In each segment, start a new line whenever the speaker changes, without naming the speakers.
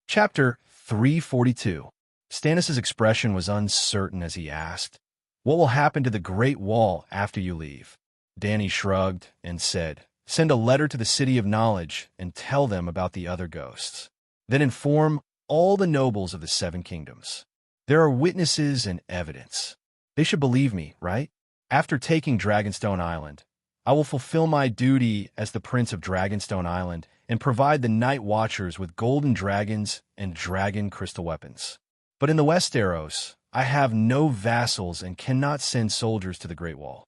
Chapter 342. Stannis' expression was uncertain as he asked, "What will happen to the Great Wall after you leave?" Dany shrugged and said, "Send a letter to the City of Knowledge and tell them about the other ghosts. Then inform all the nobles of the Seven Kingdoms. There are witnesses and evidence. They should believe me, right? After taking Dragonstone Island, I will fulfill my duty as the Prince of Dragonstone Island and provide the Night Watchers with golden dragons and dragon crystal weapons. But in the Westeros, I have no vassals and cannot send soldiers to the Great Wall.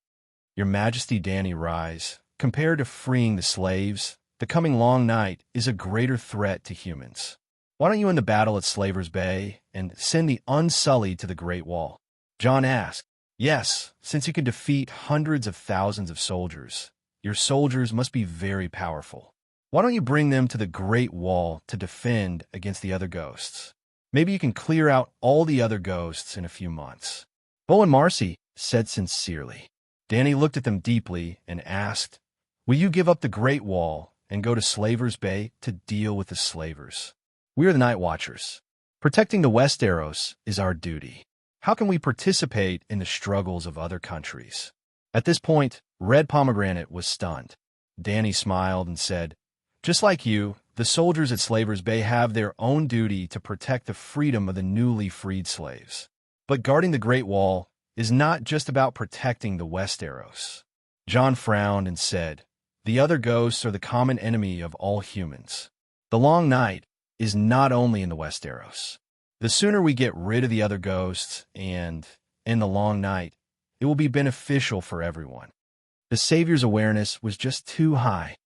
Your Majesty, Dany, rise. Compared to freeing the slaves, the coming long night is a greater threat to humans. Why don't you end the battle at Slaver's Bay and send the Unsullied to the Great Wall?" Jon asked. "Yes, since you can defeat hundreds of thousands of soldiers, your soldiers must be very powerful. Why don't you bring them to the Great Wall to defend against the other ghosts? Maybe you can clear out all the other ghosts in a few months." Bowen Marcy said sincerely. Dany looked at them deeply and asked, "Will you give up the Great Wall and go to Slaver's Bay to deal with the slavers? We are the Night Watchers. Protecting the Westeros is our duty. How can we participate in the struggles of other countries?" At this point, Red Pomegranate was stunned. Dany smiled and said, "Just like you, the soldiers at Slaver's Bay have their own duty to protect the freedom of the newly freed slaves. But guarding the Great Wall is not just about protecting the Westeros." Jon frowned and said, "The other ghosts are the common enemy of all humans. The Long Night is not only in the Westeros. The sooner we get rid of the other ghosts and in the Long Night, it will be beneficial for everyone." The Savior's awareness was just too high.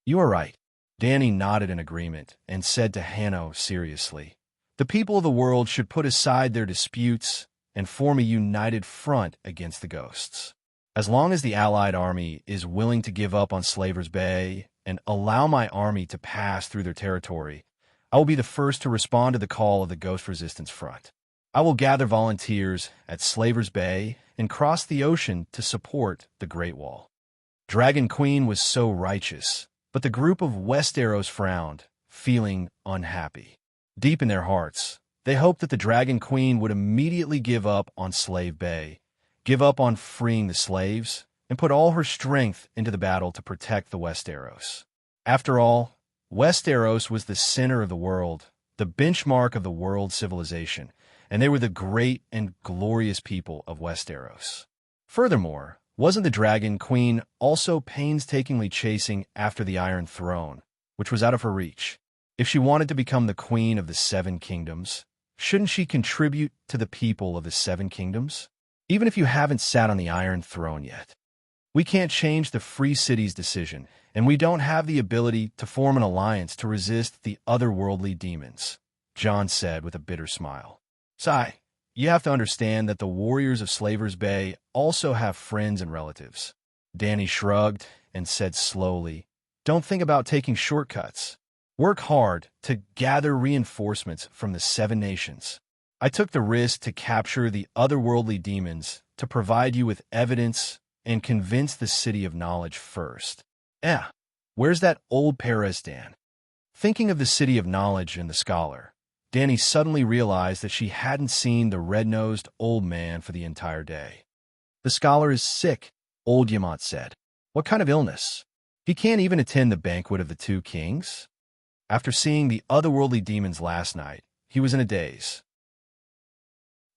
"You are right." Dany nodded in agreement and said to Hanno seriously, "The people of the world should put aside their disputes and form a united front against the ghosts. As long as the Allied army is willing to give up on Slaver's Bay and allow my army to pass through their territory, I will be the first to respond to the call of the Ghost Resistance Front. I will gather volunteers at Slaver's Bay and cross the ocean to support the Great Wall." Dragon Queen was so righteous, but the group of Westeros frowned, feeling unhappy. Deep in their hearts, they hoped that the Dragon Queen would immediately give up on Slave Bay, give up on freeing the slaves, and put all her strength into the battle to protect the Westeros. After all, Westeros was the center of the world, the benchmark of the world civilization, and they were the great and glorious people of Westeros. Furthermore, wasn't the Dragon Queen also painstakingly chasing after the Iron Throne, which was out of her reach? If she wanted to become the Queen of the Seven Kingdoms, shouldn't she contribute to the people of the Seven Kingdoms? Even if you haven't sat on the Iron Throne yet. We can't change the Free City's decision, and we don't have the ability to form an alliance to resist the otherworldly demons," Jon said with a bitter smile. "Sigh, you have to understand that the warriors of Slaver's Bay also have friends and relatives." Dany shrugged and said slowly, "Don't think about taking shortcuts. Work hard to gather reinforcements from the Seven Nations. I took the risk to capture the otherworldly demons to provide you with evidence and convince the City of Knowledge first. Where's that old Perez Dan?" Thinking of the City of Knowledge and the Scholar, Dany suddenly realized that she hadn't seen the red-nosed old man for the entire day. "The Scholar is sick," old Yamant said. "What kind of illness? He can't even attend the banquet of the Two Kings?" After seeing the otherworldly demons last night, he was in a daze.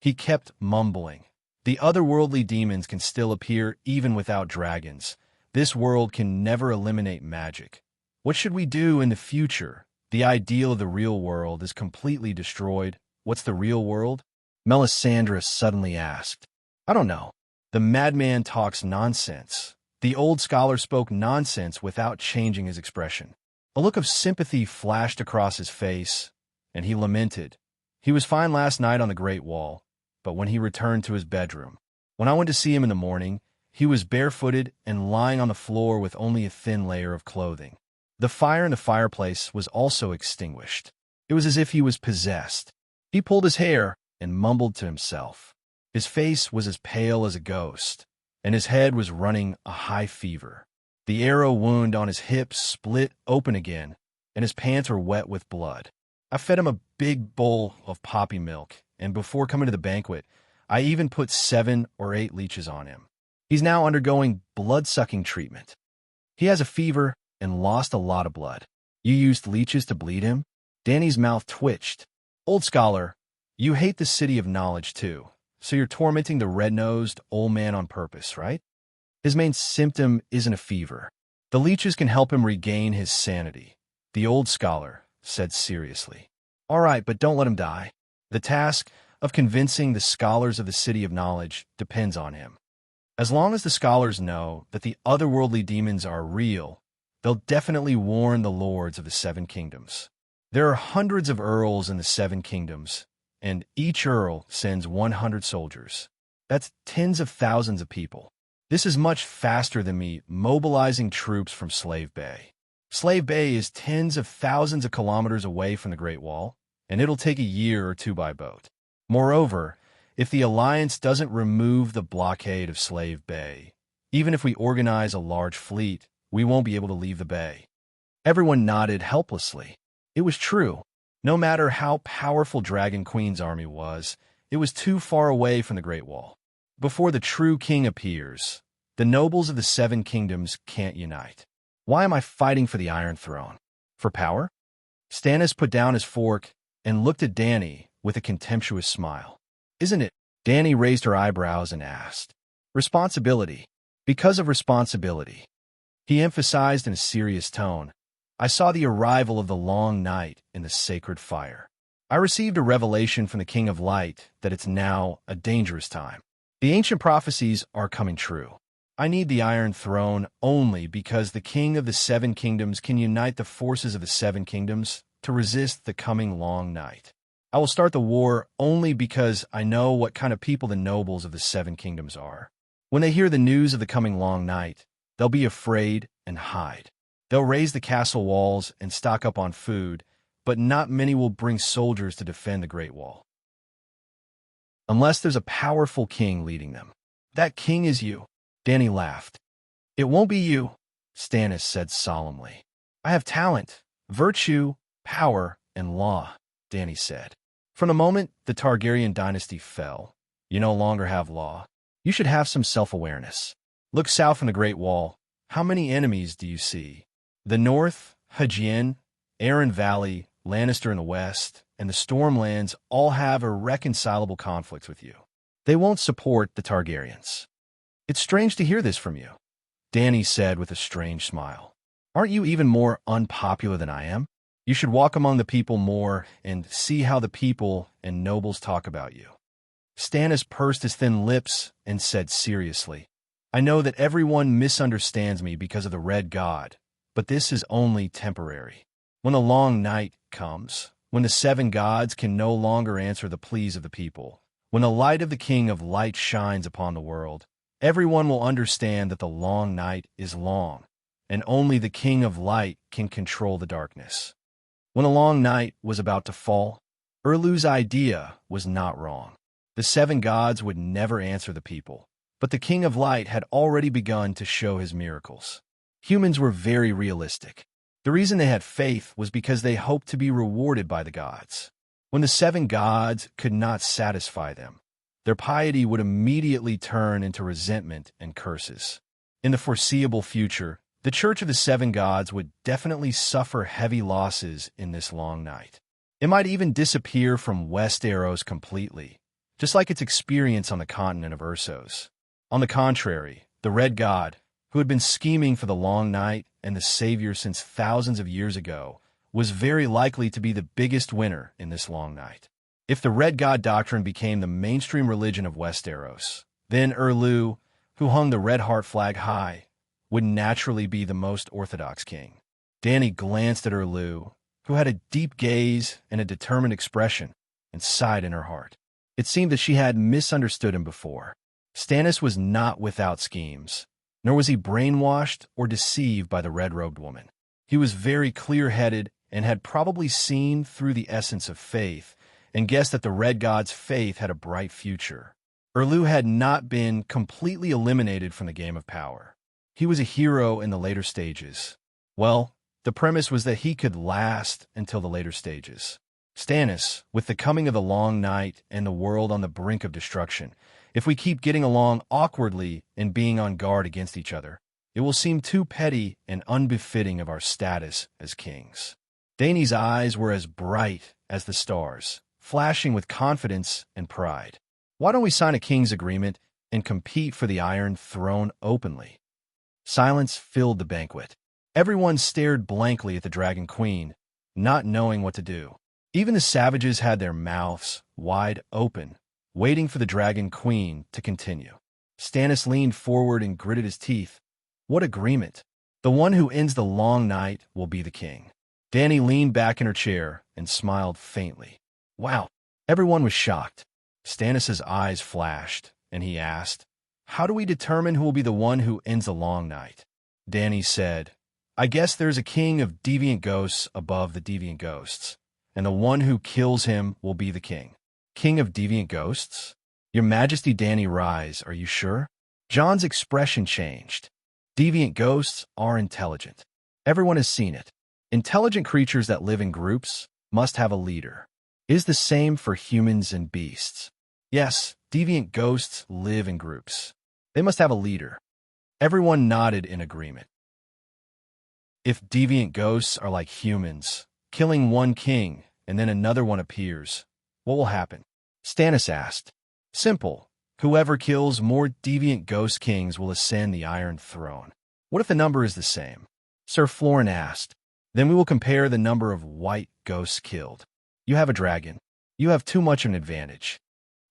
He kept mumbling, "The otherworldly demons can still appear even without dragons. This world can never eliminate magic. What should we do in the future? The ideal of the real world is completely destroyed. What's the real world?" Melisandre suddenly asked. "I don't know. The madman talks nonsense." The old Scholar spoke nonsense without changing his expression. A look of sympathy flashed across his face, and he lamented. He was fine last night on the Great Wall, but when he returned to his bedroom, when I went to see him in the morning, he was barefooted and lying on the floor with only a thin layer of clothing. The fire in the fireplace was also extinguished. It was as if he was possessed. He pulled his hair and mumbled to himself. His face was as pale as a ghost, and his head was running a high fever. The arrow wound on his hip split open again, and his pants were wet with blood. I fed him a big bowl of poppy milk, and before coming to the banquet, I even put 7 or 8 leeches on him. He's now undergoing blood-sucking treatment. He has a fever and lost a lot of blood. You used leeches to bleed him? Danny's mouth twitched. Old scholar, you hate the city of knowledge too, so you're tormenting the red-nosed old man on purpose, right? His main symptom isn't a fever. The leeches can help him regain his sanity, the old scholar said seriously. All right, but don't let him die. The task of convincing the scholars of the city of knowledge depends on him. As long as the scholars know that the otherworldly demons are real, they'll definitely warn the lords of the 7 kingdoms. There are hundreds of earls in the 7 kingdoms, and each earl sends 100 soldiers. That's tens of thousands of people. This is much faster than me mobilizing troops from Slave Bay. Slave Bay is tens of thousands of kilometers away from the Great Wall, and it'll take a year or 2 by boat. Moreover, if the Alliance doesn't remove the blockade of Slave Bay, even if we organize a large fleet, we won't be able to leave the bay. Everyone nodded helplessly. It was true. No matter how powerful Dragon Queen's army was, it was too far away from the Great Wall. Before the true king appears, the nobles of the 7 kingdoms can't unite. Why am I fighting for the Iron Throne? For power? Stannis put down his fork and looked at Dany with a contemptuous smile. Isn't it? Dany raised her eyebrows and asked. Responsibility. Because of responsibility. He emphasized in a serious tone. I saw the arrival of the long night in the sacred fire. I received a revelation from the King of Light that it's now a dangerous time. The ancient prophecies are coming true. I need the Iron Throne only because the King of the 7 kingdoms can unite the forces of the 7 kingdoms to resist the coming long night. I will start the war only because I know what kind of people the nobles of the 7 kingdoms are. When they hear the news of the coming long night, they'll be afraid and hide. They'll raise the castle walls and stock up on food, but not many will bring soldiers to defend the Great Wall. Unless there's a powerful king leading them. That king is you. Dany laughed. It won't be you, Stannis said solemnly. I have talent, virtue, power, and law, Dany said. From the moment the Targaryen dynasty fell, you no longer have law. You should have some self-awareness. Look south from the Great Wall. How many enemies do you see? The north, Hajien, Arryn Valley, Lannister in the west, and the Stormlands all have irreconcilable conflicts with you. They won't support the Targaryens. It's strange to hear this from you, Dany said with a strange smile. Aren't you even more unpopular than I am? You should walk among the people more and see how the people and nobles talk about you. Stannis pursed his thin lips and said seriously, I know that everyone misunderstands me because of the Red God, but this is only temporary. When the long night comes, when the 7 gods can no longer answer the pleas of the people, when the light of the King of Light shines upon the world, everyone will understand that the long night is long, and only the King of Light can control the darkness. When the long night was about to fall, Erlu's idea was not wrong. The 7 gods would never answer the people, but the King of Light had already begun to show his miracles. Humans were very realistic. The reason they had faith was because they hoped to be rewarded by the gods. When the 7 gods could not satisfy them, their piety would immediately turn into resentment and curses. In the foreseeable future, the Church of the 7 Gods would definitely suffer heavy losses in this long night. It might even disappear from Westeros completely, just like its experience on the continent of Ursos. On the contrary, the Red God, who had been scheming for the long night and the savior since thousands of years ago, was very likely to be the biggest winner in this long night. If the Red God doctrine became the mainstream religion of Westeros, then Erlu, who hung the Red Heart flag high, would naturally be the most orthodox king. Dany glanced at Erlu, who had a deep gaze and a determined expression, and sighed in her heart. It seemed that she had misunderstood him before. Stannis was not without schemes, nor was he brainwashed or deceived by the red-robed woman. He was very clear-headed and had probably seen through the essence of faith and guessed that the Red God's faith had a bright future. Erlu had not been completely eliminated from the game of power. He was a hero in the later stages. Well, the premise was that he could last until the later stages. Stannis, with the coming of the long night and the world on the brink of destruction, if we keep getting along awkwardly and being on guard against each other, it will seem too petty and unbefitting of our status as kings. Dany's eyes were as bright as the stars, flashing with confidence and pride. Why don't we sign a king's agreement and compete for the Iron Throne openly? Silence filled the banquet. Everyone stared blankly at the Dragon Queen, not knowing what to do. Even the savages had their mouths wide open, waiting for the Dragon Queen to continue. Stannis leaned forward and gritted his teeth. What agreement? The one who ends the long night will be the king. Dany leaned back in her chair and smiled faintly. Wow. Everyone was shocked. Stannis' eyes flashed, and he asked, how do we determine who will be the one who ends the long night? Dany said, I guess there's a king of deviant ghosts above the deviant ghosts, and the one who kills him will be the king. King of deviant ghosts? Your Majesty, Dany Rise, are you sure? Jon's expression changed. Deviant ghosts are intelligent. Everyone has seen it. Intelligent creatures that live in groups must have a leader. It is the same for humans and beasts. Yes, deviant ghosts live in groups. They must have a leader. Everyone nodded in agreement. If deviant ghosts are like humans, killing one king and then another one appears, what will happen? Stannis asked. Simple. Whoever kills more deviant ghost kings will ascend the Iron Throne. What if the number is the same? Sir Florin asked. Then we will compare the number of white ghosts killed. You have a dragon. You have too much of an advantage.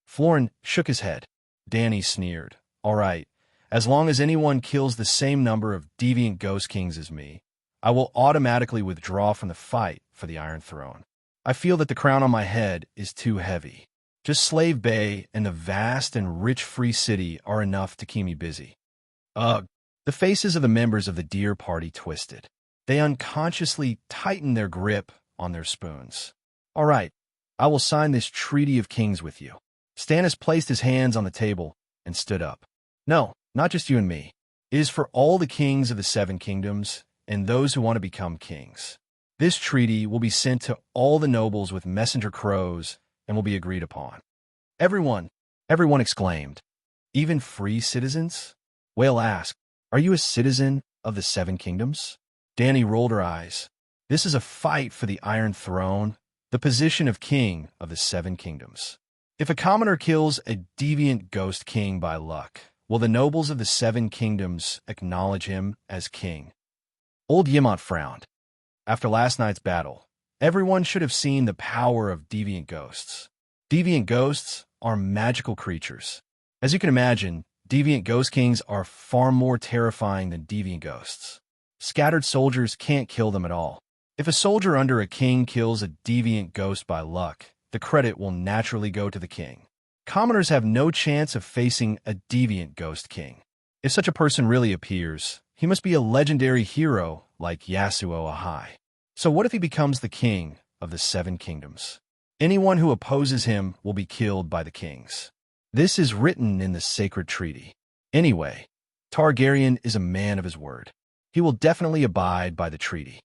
Florin shook his head. Dany sneered. All right, as long as anyone kills the same number of deviant ghost kings as me, I will automatically withdraw from the fight for the Iron Throne. I feel that the crown on my head is too heavy. Just Slave Bay and the vast and rich free city are enough to keep me busy. Ugh. The faces of the members of the Deer Party twisted. They unconsciously tightened their grip on their spoons. All right, I will sign this Treaty of Kings with you. Stannis placed his hands on the table and stood up. No, not just you and me. It is for all the kings of the Seven Kingdoms and those who want to become kings. This treaty will be sent to all the nobles with messenger crows and will be agreed upon. Everyone exclaimed. Even free citizens? Whale asked, are you a citizen of the Seven Kingdoms? Dany rolled her eyes. This is a fight for the Iron Throne, the position of king of the Seven Kingdoms. If a commoner kills a deviant ghost king by luck, will the nobles of the Seven Kingdoms acknowledge him as king? Old Ymont frowned. After last night's battle, everyone should have seen the power of deviant ghosts. Deviant ghosts are magical creatures. As you can imagine, deviant ghost kings are far more terrifying than deviant ghosts. Scattered soldiers can't kill them at all. If a soldier under a king kills a deviant ghost by luck, the credit will naturally go to the king. Commoners have no chance of facing a deviant ghost king. If such a person really appears, he must be a legendary hero like Yasuo Ahai. So what if he becomes the king of the Seven Kingdoms? Anyone who opposes him will be killed by the kings. This is written in the sacred treaty. Anyway, Targaryen is a man of his word. He will definitely abide by the treaty.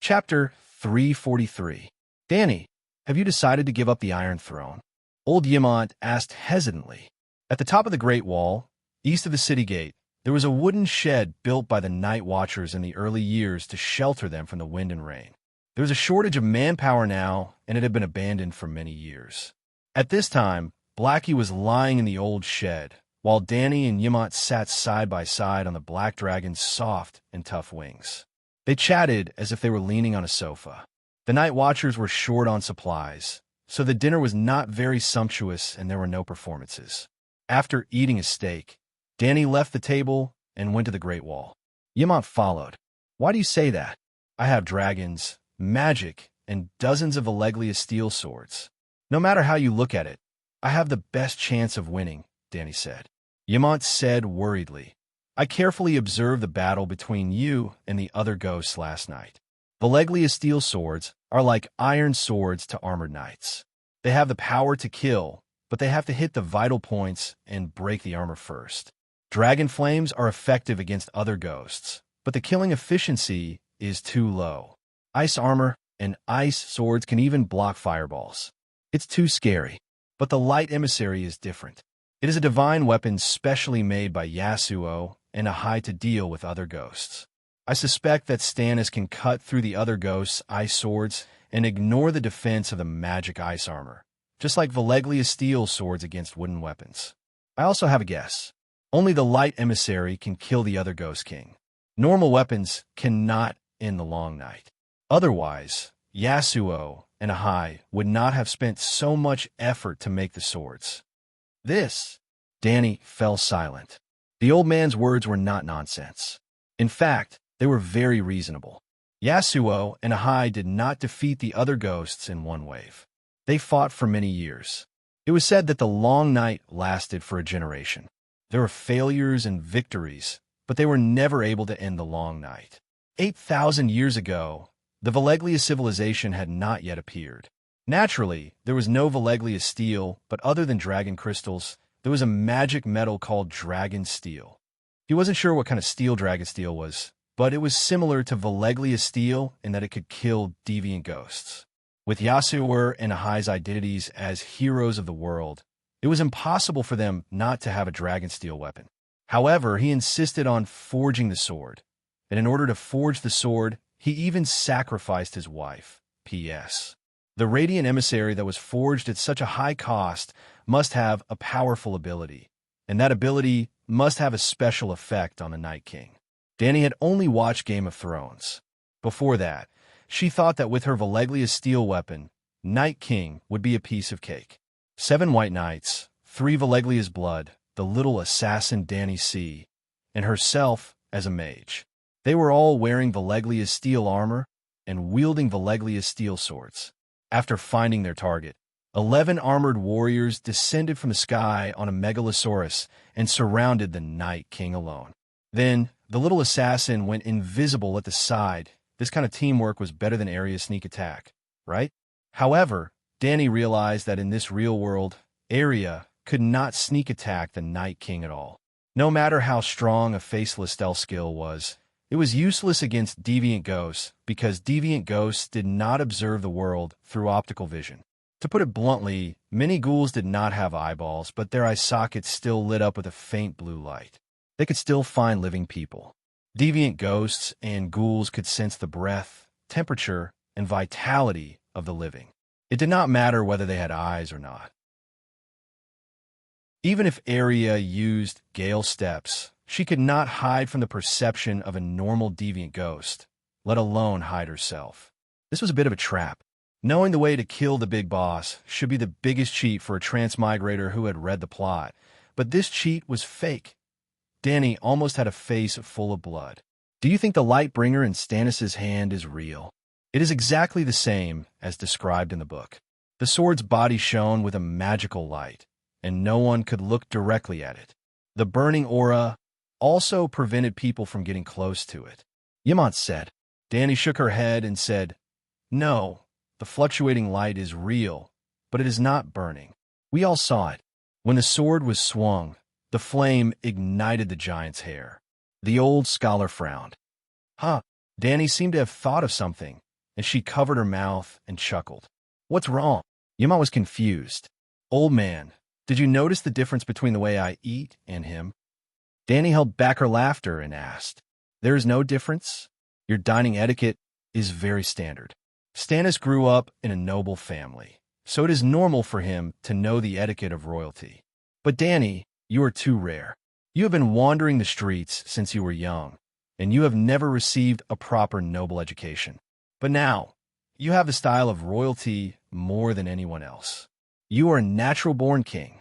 Chapter 343. Dany, have you decided to give up the Iron Throne? Old Ymont asked hesitantly. At the top of the Great Wall, east of the city gate, there was a wooden shed built by the Night Watchers in the early years to shelter them from the wind and rain. There was a shortage of manpower now, and it had been abandoned for many years. At this time, Blackie was lying in the old shed, while Dany and Ymont sat side by side on the black dragon's soft and tough wings. They chatted as if they were leaning on a sofa. The Night Watchers were short on supplies, so the dinner was not very sumptuous and there were no performances. After eating a steak, Dany left the table and went to the Great Wall. Ymont followed. Why do you say that? I have dragons, magic, and dozens of Alleglia's steel swords. No matter how you look at it, I have the best chance of winning, Dany said. Ymont said worriedly, I carefully observed the battle between you and the other ghosts last night. Alleglia's steel swords are like iron swords to armored knights. They have the power to kill, but they have to hit the vital points and break the armor first. Dragon flames are effective against other ghosts, but the killing efficiency is too low. ice armor, and ice swords can even block fireballs. It's too scary. But the light emissary is different. It is a divine weapon specially made by Yasuo and Ahai to deal with other ghosts. I suspect that Stannis can cut through the other ghosts' ice swords and ignore the defense of the magic ice armor, just like Valeglia's steel swords against wooden weapons. I also have a guess. Only the light emissary can kill the other Ghost King. Normal weapons cannot end the long night. Otherwise, Yasuo and Ahai would not have spent so much effort to make the swords. Dany fell silent. The old man's words were not nonsense. In fact, they were very reasonable. Yasuo and Ahai did not defeat the other ghosts in one wave. They fought for many years. It was said that the long night lasted for a generation. There were failures and victories, but they were never able to end the long night. 8,000 years ago, the Valeglia civilization had not yet appeared. Naturally, there was no Valeglia steel, but other than dragon crystals, there was a magic metal called dragon steel. He wasn't sure what kind of steel dragon steel was, but it was similar to Valeglia steel in that it could kill deviant ghosts. With Yasuo and Ahai's identities as heroes of the world, it was impossible for them not to have a dragon steel weapon. However, he insisted on forging the sword, and in order to forge the sword, he even sacrificed his wife. P.S. The radiant emissary that was forged at such a high cost must have a powerful ability, and that ability must have a special effect on the Night King. Dany had only watched Game of Thrones. Before that, she thought that with her Valeglia steel weapon, Night King would be a piece of cake. 7 white knights, 3 Valeglia's blood, the little assassin Dany C., and herself as a mage. They were all wearing Valeglia's steel armor and wielding Valeglia's steel swords. After finding their target, 11 armored warriors descended from the sky on a megalosaurus and surrounded the Night King alone. Then, the little assassin went invisible at the side. This kind of teamwork was better than Arya's sneak attack, right? However, Dany realized that in this real world, Arya could not sneak attack the Night King at all. No matter how strong a faceless stealth skill was, it was useless against deviant ghosts because deviant ghosts did not observe the world through optical vision. To put it bluntly, many ghouls did not have eyeballs, but their eye sockets still lit up with a faint blue light. They could still find living people. Deviant ghosts and ghouls could sense the breath, temperature, and vitality of the living. It did not matter whether they had eyes or not. Even if Arya used Gale steps, she could not hide from the perception of a normal deviant ghost, let alone hide herself. This was a bit of a trap. Knowing the way to kill the big boss should be the biggest cheat for a transmigrator who had read the plot, but this cheat was fake. Dany almost had a face full of blood. Do you think the Lightbringer in Stannis' hand is real? It is exactly the same as described in the book. The sword's body shone with a magical light, and no one could look directly at it. The burning aura also prevented people from getting close to it. Ymont said. Dany shook her head and said, "No, the fluctuating light is real, but it is not burning. We all saw it. When the sword was swung, the flame ignited the giant's hair." The old scholar frowned. Huh, Dany seemed to have thought of something, and she covered her mouth and chuckled. What's wrong? Ymont was confused. Old man, did you notice the difference between the way I eat and him? Dany held back her laughter and asked, "There is no difference? Your dining etiquette is very standard." Stannis grew up in a noble family, so it is normal for him to know the etiquette of royalty. But Dany, you are too rare. You have been wandering the streets since you were young, and you have never received a proper noble education. But now, you have the style of royalty more than anyone else. You are a natural-born king.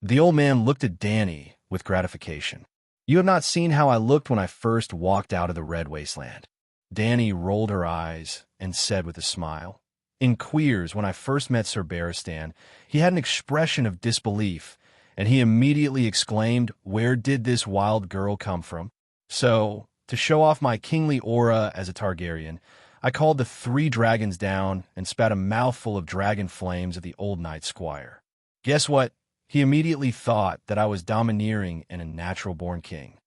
The old man looked at Dany with gratification. You have not seen how I looked when I first walked out of the Red Wasteland. Dany rolled her eyes and said with a smile, "In Queers, when I first met Sir Barristan, he had an expression of disbelief, and he immediately exclaimed, 'Where did this wild girl come from?' So, to show off my kingly aura as a Targaryen, I called the 3 dragons down and spat a mouthful of dragon flames at the old knight squire. Guess what? He immediately thought that I was domineering and a natural-born king."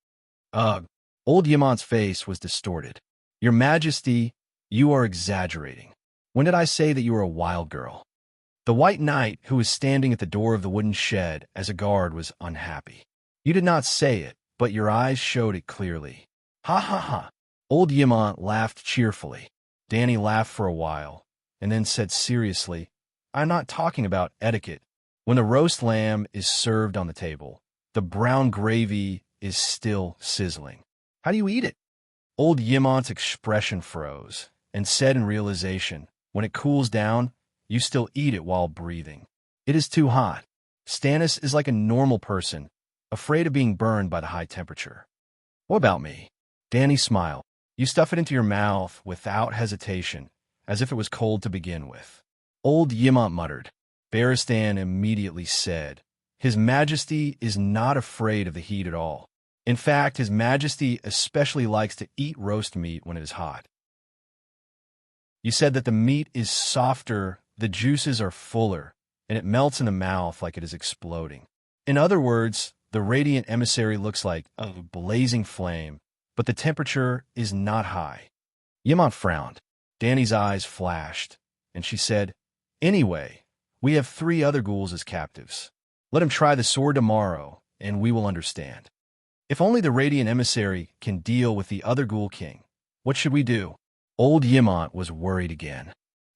Ugh. Old Ymont's face was distorted. "Your Majesty, You are exaggerating. When did I say that you were a wild girl? The white knight who was standing at the door of the wooden shed as a guard was unhappy. You did not say it, but your eyes showed it clearly. Ha ha ha. Old Yimont laughed cheerfully. Danny laughed for a while, and then said seriously, I'm not talking about etiquette. When the roast lamb is served on the table, the brown gravy is still sizzling. How do you eat it? Old Yimont's expression froze, and said in realization, when it cools down, you still eat it while breathing. It is too hot. Stannis is like a normal person, afraid of being burned by the high temperature. What about me? Danny smiled. You stuff it into your mouth without hesitation, as if it was cold to begin with. Old Yimont muttered. Barristan immediately said, His Majesty is not afraid of the heat at all. In fact, His Majesty especially likes to eat roast meat when it is hot. You said that the meat is softer, the juices are fuller, and it melts in the mouth like it is exploding. In other words, the radiant emissary looks like a blazing flame, but the temperature is not high. Yimont frowned. Danny's eyes flashed, and she said, Anyway, we have 3 other ghouls as captives. Let him try the sword tomorrow, and we will understand. If only the radiant emissary can deal with the other ghoul king, what should we do? Old Yimont was worried again.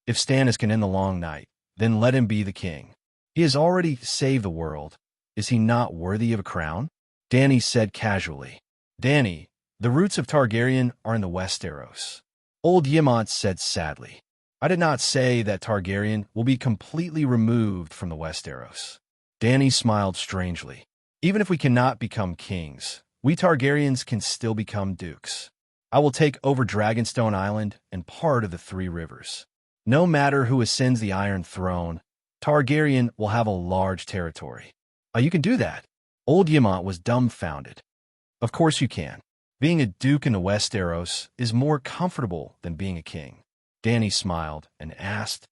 If Stannis can end the long night, then let him be the king. He has already saved the world. Is he not worthy of a crown? Danny said casually. Danny, the roots of Targaryen are in the Westeros. Old Yimont said sadly. I did not say that Targaryen will be completely removed from the Westeros. Danny smiled strangely. Even if we cannot become kings, we Targaryens can still become dukes. I will take over Dragonstone Island and part of the 3 rivers. No matter who ascends the Iron Throne, Targaryen will have a large territory. You can do that. Old Yimont was dumbfounded. Of course you can. Being a duke in the Westeros is more comfortable than being a king. Danny smiled and asked,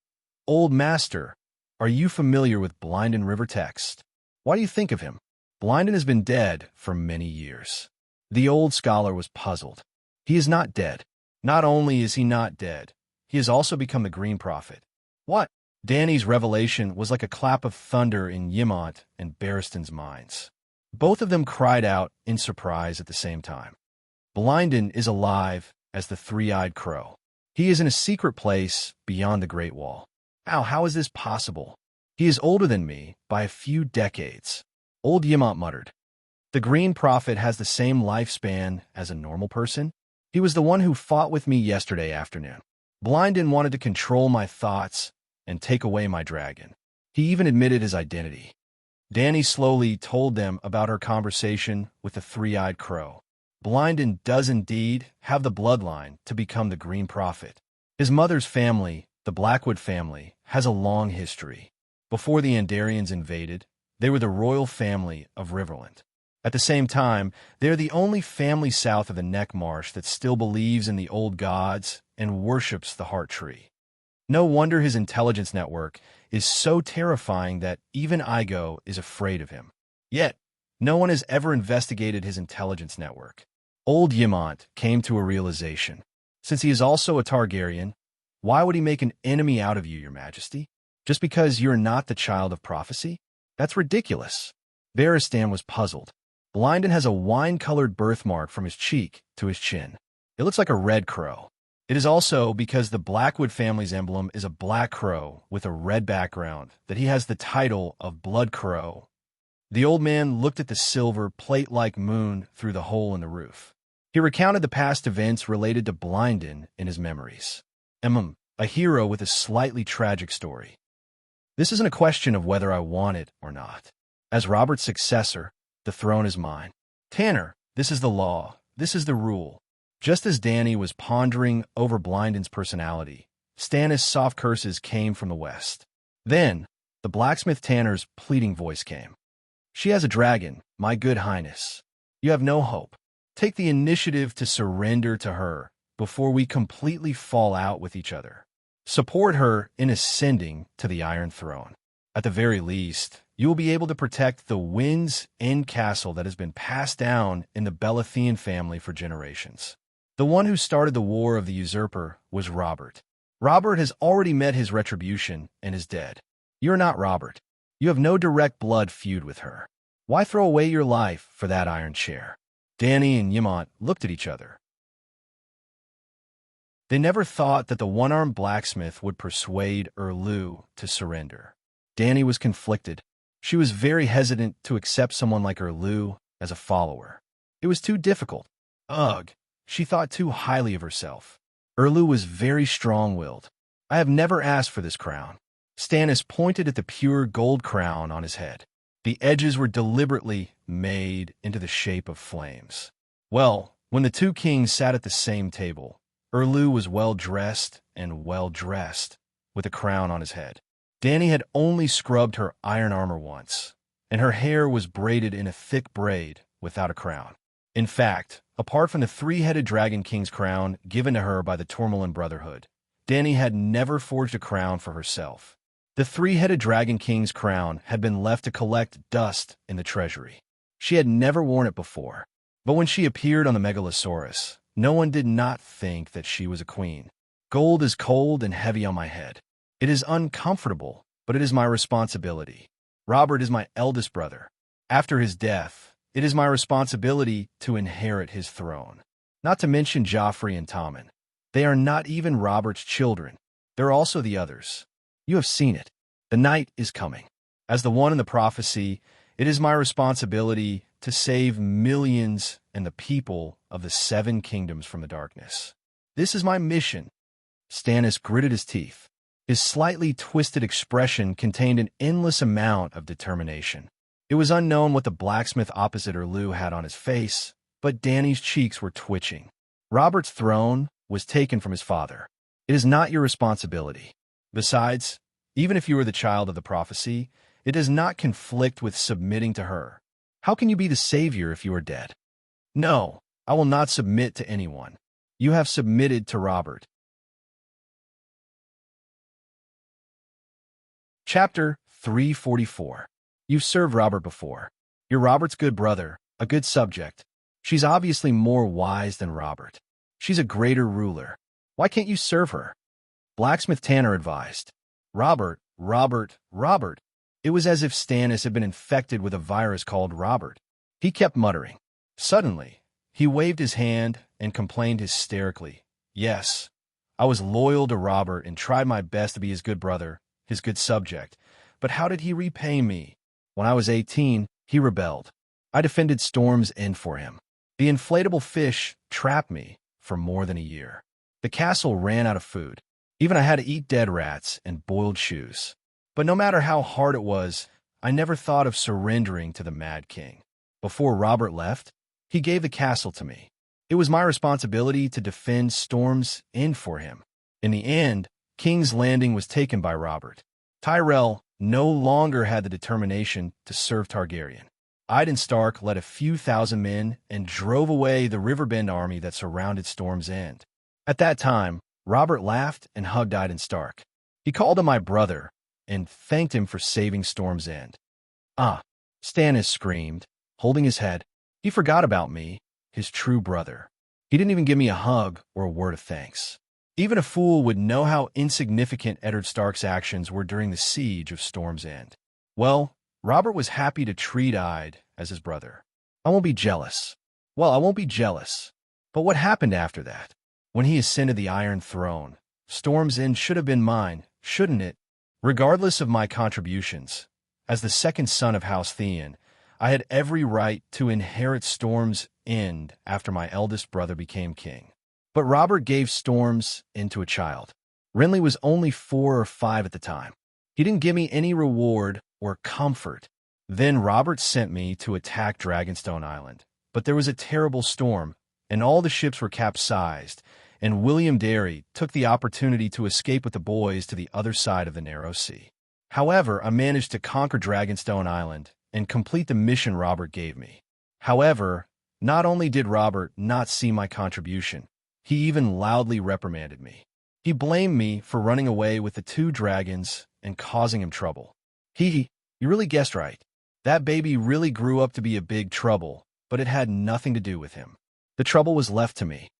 Old Master, are you familiar with Blinden River text? Why do you think of him? Blinden has been dead for many years. The old scholar was puzzled. He is not dead. Not only is he not dead, he has also become the Green Prophet. What? Danny's revelation was like a clap of thunder in Yimont and Barristan's minds. Both of them cried out in surprise at the same time. Blinden is alive as the 3-eyed crow. He is in a secret place beyond the Great Wall. How is this possible? He is older than me by a few decades. Old Yimont muttered. The Green Prophet has the same lifespan as a normal person. He was the one who fought with me yesterday afternoon. Blinden wanted to control my thoughts and take away my dragon. He even admitted his identity. Danny slowly told them about her conversation with the 3-eyed crow. Blinden does indeed have the bloodline to become the Green Prophet. His mother's family, the Blackwood family, has a long history. Before the Andarians invaded, they were the royal family of Riverland. At the same time, they are the only family south of the Neck Marsh that still believes in the old gods and worships the Heart Tree. No wonder his intelligence network is so terrifying that even Igo is afraid of him. Yet, no one has ever investigated his intelligence network. Old Yimont came to a realization. Since he is also a Targaryen, why would he make an enemy out of you, Your Majesty? Just because you're not the child of prophecy? That's ridiculous. Barristan was puzzled. Blinden has a wine-colored birthmark from his cheek to his chin. It looks like a red crow. It is also because the Blackwood family's emblem is a black crow with a red background that he has the title of Blood Crow. The old man looked at the silver, plate-like moon through the hole in the roof. He recounted the past events related to Blinden in his memories. A hero with a slightly tragic story. This isn't a question of whether I want it or not. As Robert's successor, the throne is mine. Tanner, this is the law. This is the rule. Just as Danny was pondering over Blinden's personality, Stannis' soft curses came from the west. Then, the blacksmith Tanner's pleading voice came. She has a dragon, my good highness. You have no hope. Take the initiative to surrender to her before we completely fall out with each other. Support her in ascending to the Iron Throne. At the very least, you will be able to protect the Wind's End castle that has been passed down in the Baratheon family for generations. The one who started the war of the usurper was Robert. Robert has already met his retribution and is dead. You're not Robert. You have no direct blood feud with her. Why throw away your life for that iron chair? Danny and Yamant looked at each other. They never thought that the one-armed blacksmith would persuade Erlu to surrender. Danny was conflicted. She was very hesitant to accept someone like Erlu as a follower. It was too difficult. Ugh, she thought too highly of herself. Erlu was very strong-willed. I have never asked for this crown. Stannis pointed at the pure gold crown on his head. The edges were deliberately made into the shape of flames. Well, when the two kings sat at the same table, Erlu was well-dressed and well-dressed, with a crown on his head. Danny had only scrubbed her iron armor once, and her hair was braided in a thick braid without a crown. In fact, apart from the three-headed Dragon King's crown given to her by the Tourmaline Brotherhood, Danny had never forged a crown for herself. The three-headed Dragon King's crown had been left to collect dust in the treasury. She had never worn it before, but when she appeared on the Megalosaurus, no one did not think that she was a queen. Gold is cold and heavy on my head. It is uncomfortable, but it is my responsibility. Robert is my eldest brother. After his death, it is my responsibility to inherit his throne. Not to mention Joffrey and Tommen. They are not even Robert's children. They're also the others. You have seen it. The night is coming. As the one in the prophecy, it is my responsibility to save millions and the people of the seven kingdoms from the darkness. This is my mission. Stannis gritted his teeth. His slightly twisted expression contained an endless amount of determination. It was unknown what the blacksmith opposite Erlu had on his face, but Danny's cheeks were twitching. Robert's throne was taken from his father. It is not your responsibility. Besides, even if you are the child of the prophecy, it does not conflict with submitting to her. How can you be the savior if you are dead? No, I will not submit to anyone. You have submitted to Robert. Chapter 344. You've served Robert before. You're Robert's good brother, a good subject. She's obviously more wise than Robert. She's a greater ruler. Why can't you serve her? Blacksmith Tanner advised. Robert. It was as if Stannis had been infected with a virus called Robert. He kept muttering. Suddenly, he waved his hand and complained hysterically. Yes, I was loyal to Robert and tried my best to be his good brother, his good subject. But how did he repay me? When I was 18, he rebelled. I defended Storm's End for him. The inflatable fish trapped me for more than a year. The castle ran out of food. Even I had to eat dead rats and boiled shoes. But no matter how hard it was, I never thought of surrendering to the Mad King. Before Robert left, he gave the castle to me. It was my responsibility to defend Storm's End for him. In the end, King's Landing was taken by Robert. Tyrell no longer had the determination to serve Targaryen. Iden Stark led a few thousand men and drove away the Riverbend army that surrounded Storm's End. At that time, Robert laughed and hugged Iden Stark. He called him my brother and thanked him for saving Storm's End. Ah, Stannis screamed, holding his head. He forgot about me, his true brother. He didn't even give me a hug or a word of thanks. Even a fool would know how insignificant Eddard Stark's actions were during the siege of Storm's End. Well, Robert was happy to treat Ide as his brother. I won't be jealous. Well, I won't be jealous. But what happened after that? When he ascended the Iron Throne, Storm's End should have been mine, shouldn't it? Regardless of my contributions, as the second son of House Theon, I had every right to inherit Storm's End after my eldest brother became king. But Robert gave Storm's End to a child. Renly was only 4 or 5 at the time. He didn't give me any reward or comfort. Then Robert sent me to attack Dragonstone Island. But there was a terrible storm, and all the ships were capsized, and William Darry took the opportunity to escape with the boys to the other side of the narrow sea. However, I managed to conquer Dragonstone Island and complete the mission Robert gave me. However, not only did Robert not see my contribution, he even loudly reprimanded me. He blamed me for running away with the 2 dragons and causing him trouble. You really guessed right. That baby really grew up to be a big trouble, but it had nothing to do with him. The trouble was left to me.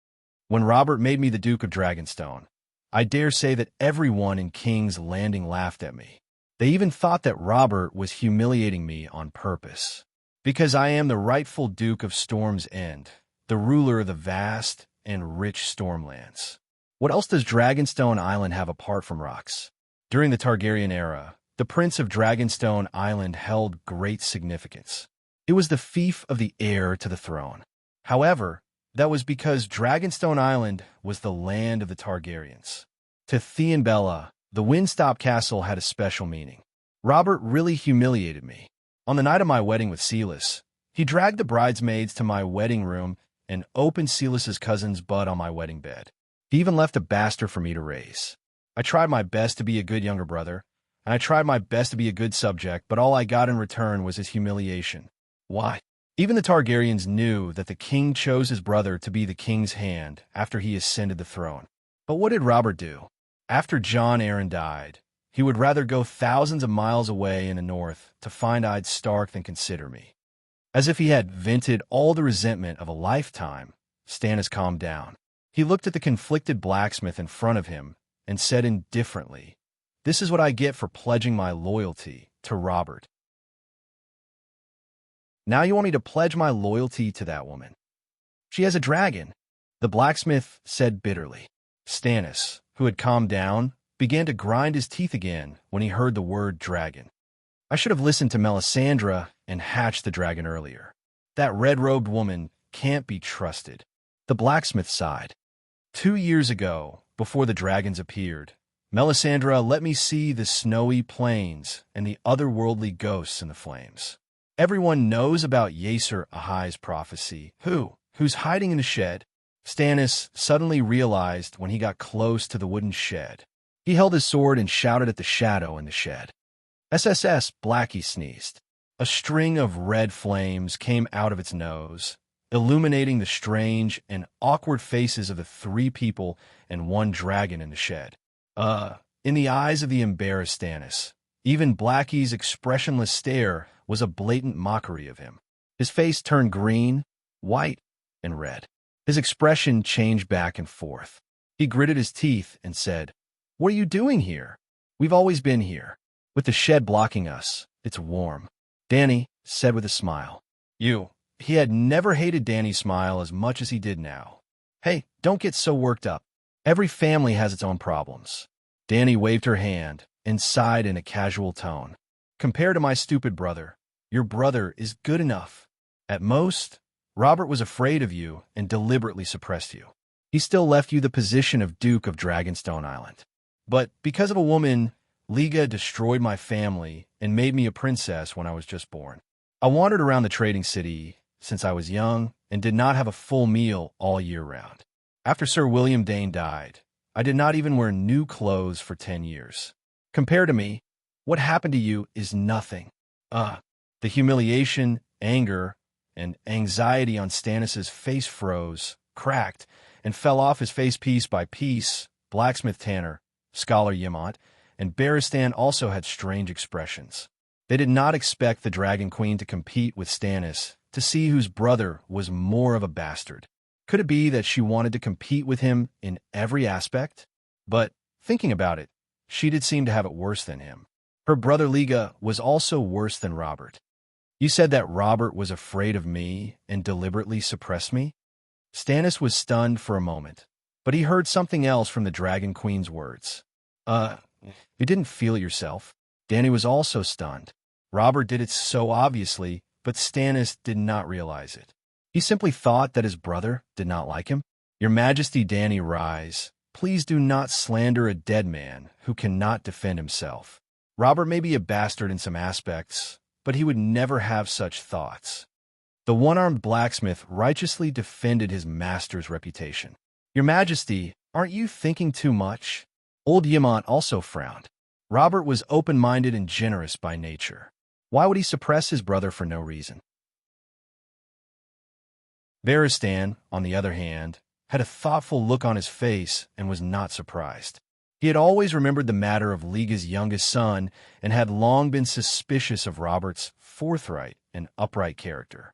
When Robert made me the Duke of Dragonstone, I dare say that everyone in King's Landing laughed at me. They even thought that Robert was humiliating me on purpose. Because I am the rightful Duke of Storm's End, the ruler of the vast and rich Stormlands. What else does Dragonstone Island have apart from rocks? During the Targaryen era, the Prince of Dragonstone Island held great significance. It was the fief of the heir to the throne. However, that was because Dragonstone Island was the land of the Targaryens. To Theon Bella, the Windstop Castle had a special meaning. Robert really humiliated me. On the night of my wedding with Silas, he dragged the bridesmaids to my wedding room and opened Silas's cousin's butt on my wedding bed. He even left a bastard for me to raise. I tried my best to be a good younger brother, and I tried my best to be a good subject, but all I got in return was his humiliation. Why? Even the Targaryens knew that the king chose his brother to be the king's hand after he ascended the throne. But what did Robert do? After Jon Arryn died, he would rather go thousands of miles away in the north to find I'd Stark than consider me. As if he had vented all the resentment of a lifetime, Stannis calmed down. He looked at the conflicted blacksmith in front of him and said indifferently, "This is what I get for pledging my loyalty to Robert." Now you want me to pledge my loyalty to that woman? She has a dragon, the blacksmith said bitterly. Stannis, who had calmed down, began to grind his teeth again when he heard the word dragon. I should have listened to Melisandre and hatched the dragon earlier. That red-robed woman can't be trusted. The blacksmith sighed. 2 years ago, before the dragons appeared, Melisandre let me see the snowy plains and the otherworldly ghosts in the flames. Everyone knows about Yaser Ahai's prophecy. Who's hiding in the shed? Stannis suddenly realized when he got close to the wooden shed. He held his sword and shouted at the shadow in the shed. SSS, Blackie sneezed. A string of red flames came out of its nose, illuminating the strange and awkward faces of the 3 people and 1 dragon in the shed. In the eyes of the embarrassed Stannis, even Blackie's expressionless stare was a blatant mockery of him. His face turned green, white, and red. His expression changed back and forth. He gritted his teeth and said, "What are you doing here? We've always been here. With the shed blocking us, it's warm." Dany said with a smile. He had never hated Dany's smile as much as he did now. "Hey, don't get so worked up. Every family has its own problems." Dany waved her hand and sighed in a casual tone. "Compared to my stupid brother, your brother is good enough. At most, Robert was afraid of you and deliberately suppressed you. He still left you the position of Duke of Dragonstone Island. But because of a woman, Liga destroyed my family and made me a princess when I was just born. I wandered around the trading city since I was young and did not have a full meal all year round. After Sir William Dane died, I did not even wear new clothes for 10 years. Compared to me, what happened to you is nothing." The humiliation, anger, and anxiety on Stannis' face froze, cracked, and fell off his face piece by piece. Blacksmith Tanner, Scholar Yemont, and Barristan also had strange expressions. They did not expect the Dragon Queen to compete with Stannis, to see whose brother was more of a bastard. Could it be that she wanted to compete with him in every aspect? But, thinking about it, she did seem to have it worse than him. Her brother Liga was also worse than Robert. "You said that Robert was afraid of me and deliberately suppressed me?" Stannis was stunned for a moment, but he heard something else from the Dragon Queen's words. You didn't feel it yourself." Dany was also stunned. Robert did it so obviously, but Stannis did not realize it. He simply thought that his brother did not like him. "Your Majesty, Dany, rise. Please do not slander a dead man who cannot defend himself. Robert may be a bastard in some aspects, but he would never have such thoughts." The one-armed blacksmith righteously defended his master's reputation. "Your Majesty, aren't you thinking too much?" Old Yemont also frowned. Robert was open-minded and generous by nature. Why would he suppress his brother for no reason? Barristan, on the other hand, had a thoughtful look on his face and was not surprised. He had always remembered the matter of Liga's youngest son and had long been suspicious of Robert's forthright and upright character.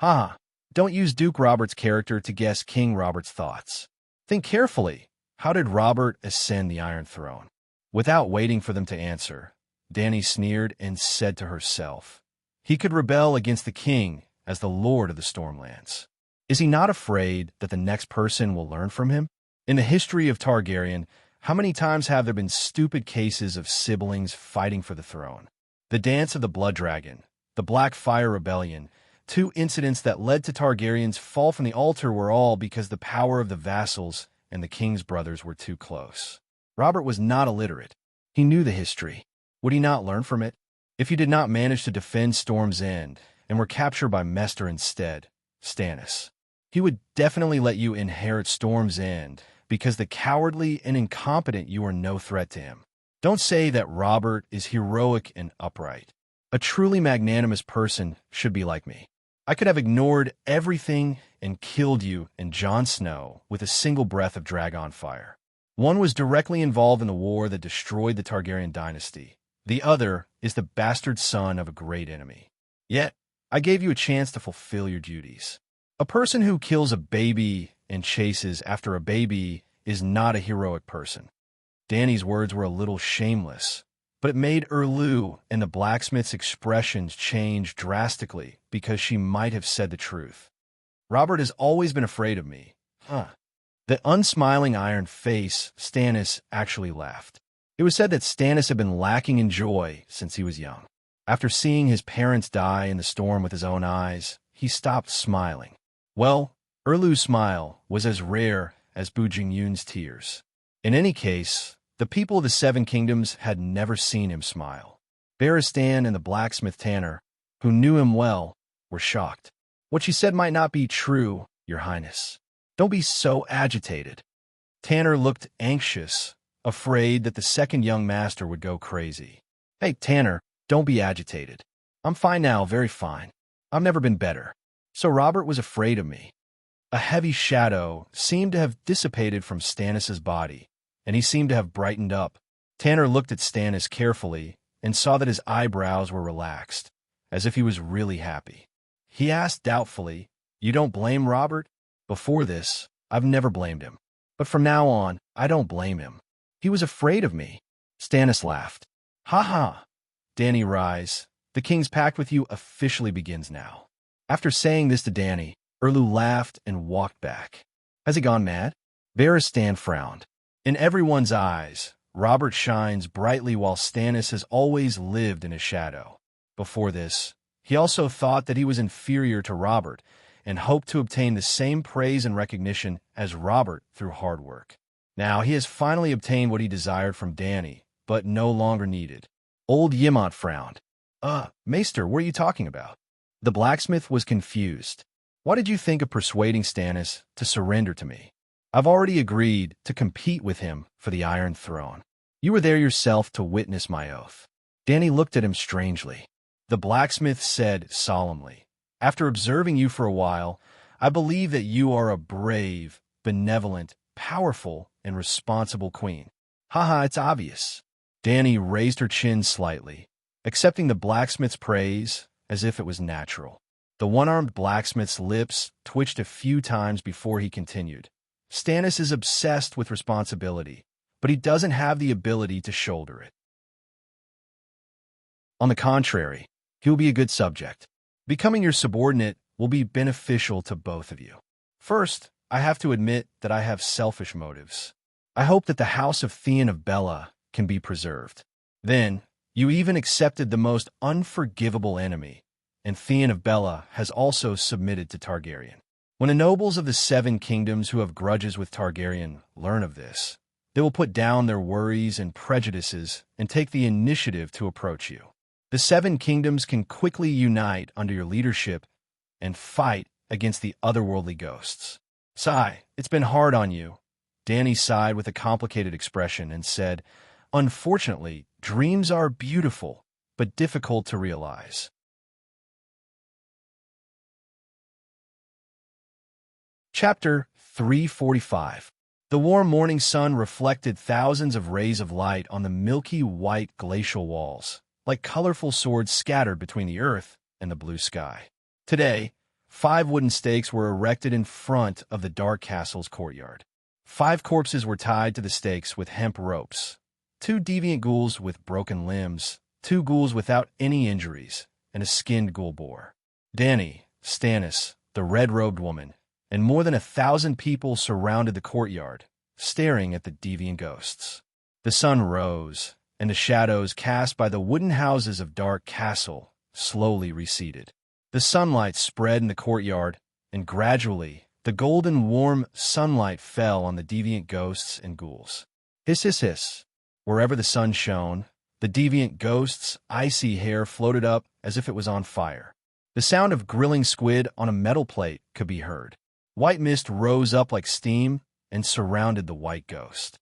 Don't use Duke Robert's character to guess King Robert's thoughts. Think carefully. How did Robert ascend the Iron Throne? Without waiting for them to answer, Dany sneered and said to herself, he could rebel against the king as the lord of the Stormlands. Is he not afraid that the next person will learn from him? In the history of Targaryen, how many times have there been stupid cases of siblings fighting for the throne? The Dance of the Blood Dragon, the Black Fire Rebellion, two incidents that led to Targaryen's fall from the altar were all because the power of the vassals and the king's brothers were too close. Robert was not illiterate. He knew the history. Would he not learn from it? If you did not manage to defend Storm's End and were captured by Mester instead, Stannis, he would definitely let you inherit Storm's End because the cowardly and incompetent you are no threat to him. Don't say that Robert is heroic and upright. A truly magnanimous person should be like me. I could have ignored everything and killed you and Jon Snow with a single breath of dragon fire. One was directly involved in the war that destroyed the Targaryen dynasty. The other is the bastard son of a great enemy. Yet, I gave you a chance to fulfill your duties. A person who kills a baby and chases after a baby is not a heroic person. Dany's words were a little shameless, but it made Erlu and the blacksmith's expressions change drastically because she might have said the truth. Robert has always been afraid of me. The unsmiling iron face, Stannis actually laughed. It was said that Stannis had been lacking in joy since he was young. After seeing his parents die in the storm with his own eyes, he stopped smiling. Well, Erlu's smile was as rare as Bu Jingyun's tears. In any case, the people of the Seven Kingdoms had never seen him smile. Barristan and the blacksmith Tanner, who knew him well, were shocked. What she said might not be true, Your Highness. Don't be so agitated. Tanner looked anxious, afraid that the second young master would go crazy. Hey, Tanner, don't be agitated. I'm fine now, very fine. I've never been better. So Robert was afraid of me. A heavy shadow seemed to have dissipated from Stannis's body, and he seemed to have brightened up. Tanner looked at Stannis carefully and saw that his eyebrows were relaxed, as if he was really happy. He asked doubtfully, You don't blame Robert? Before this, I've never blamed him. But from now on, I don't blame him. He was afraid of me. Stannis laughed. Ha ha. Dany, rise. The king's pact with you officially begins now. After saying this to Dany, Erlu laughed and walked back. Has he gone mad? Barristan frowned. In everyone's eyes, Robert shines brightly while Stannis has always lived in his shadow. Before this, he also thought that he was inferior to Robert and hoped to obtain the same praise and recognition as Robert through hard work. Now he has finally obtained what he desired from Dany, but no longer needed. Old Yemont frowned. Maester, what are you talking about? The blacksmith was confused. Why did you think of persuading Stannis to surrender to me? I've already agreed to compete with him for the Iron Throne. You were there yourself to witness my oath. Dany looked at him strangely. The blacksmith said solemnly, After observing you for a while, I believe that you are a brave, benevolent, powerful, and responsible queen. Haha, it's obvious. Dany raised her chin slightly, accepting the blacksmith's praise as if it was natural. The one-armed blacksmith's lips twitched a few times before he continued. Stannis is obsessed with responsibility, but he doesn't have the ability to shoulder it. On the contrary, he will be a good subject. Becoming your subordinate will be beneficial to both of you. First, I have to admit that I have selfish motives. I hope that the house of Theon of Bella can be preserved. Then, you even accepted the most unforgivable enemy, and Theon of Bella has also submitted to Targaryen. When the nobles of the Seven Kingdoms who have grudges with Targaryen learn of this, they will put down their worries and prejudices and take the initiative to approach you. The Seven Kingdoms can quickly unite under your leadership and fight against the otherworldly ghosts. Sigh, it's been hard on you. Dany sighed with a complicated expression and said, Unfortunately, dreams are beautiful, but difficult to realize. Chapter 345. The warm morning sun reflected thousands of rays of light on the milky white glacial walls, like colorful swords scattered between the earth and the blue sky. Today, 5 wooden stakes were erected in front of the dark castle's courtyard. 5 corpses were tied to the stakes with hemp ropes. 2 deviant ghouls with broken limbs, 2 ghouls without any injuries, and a skinned ghoul boar. Dany, Stannis, the red-robed woman, and more than 1,000 people surrounded the courtyard, staring at the deviant ghosts. The sun rose, and the shadows cast by the wooden houses of Dark Castle slowly receded. The sunlight spread in the courtyard, and gradually the golden warm sunlight fell on the deviant ghosts and ghouls. Hiss, hiss, hiss. Wherever the sun shone, the deviant ghost's icy hair floated up as if it was on fire. The sound of grilling squid on a metal plate could be heard. White mist rose up like steam and surrounded the white ghost.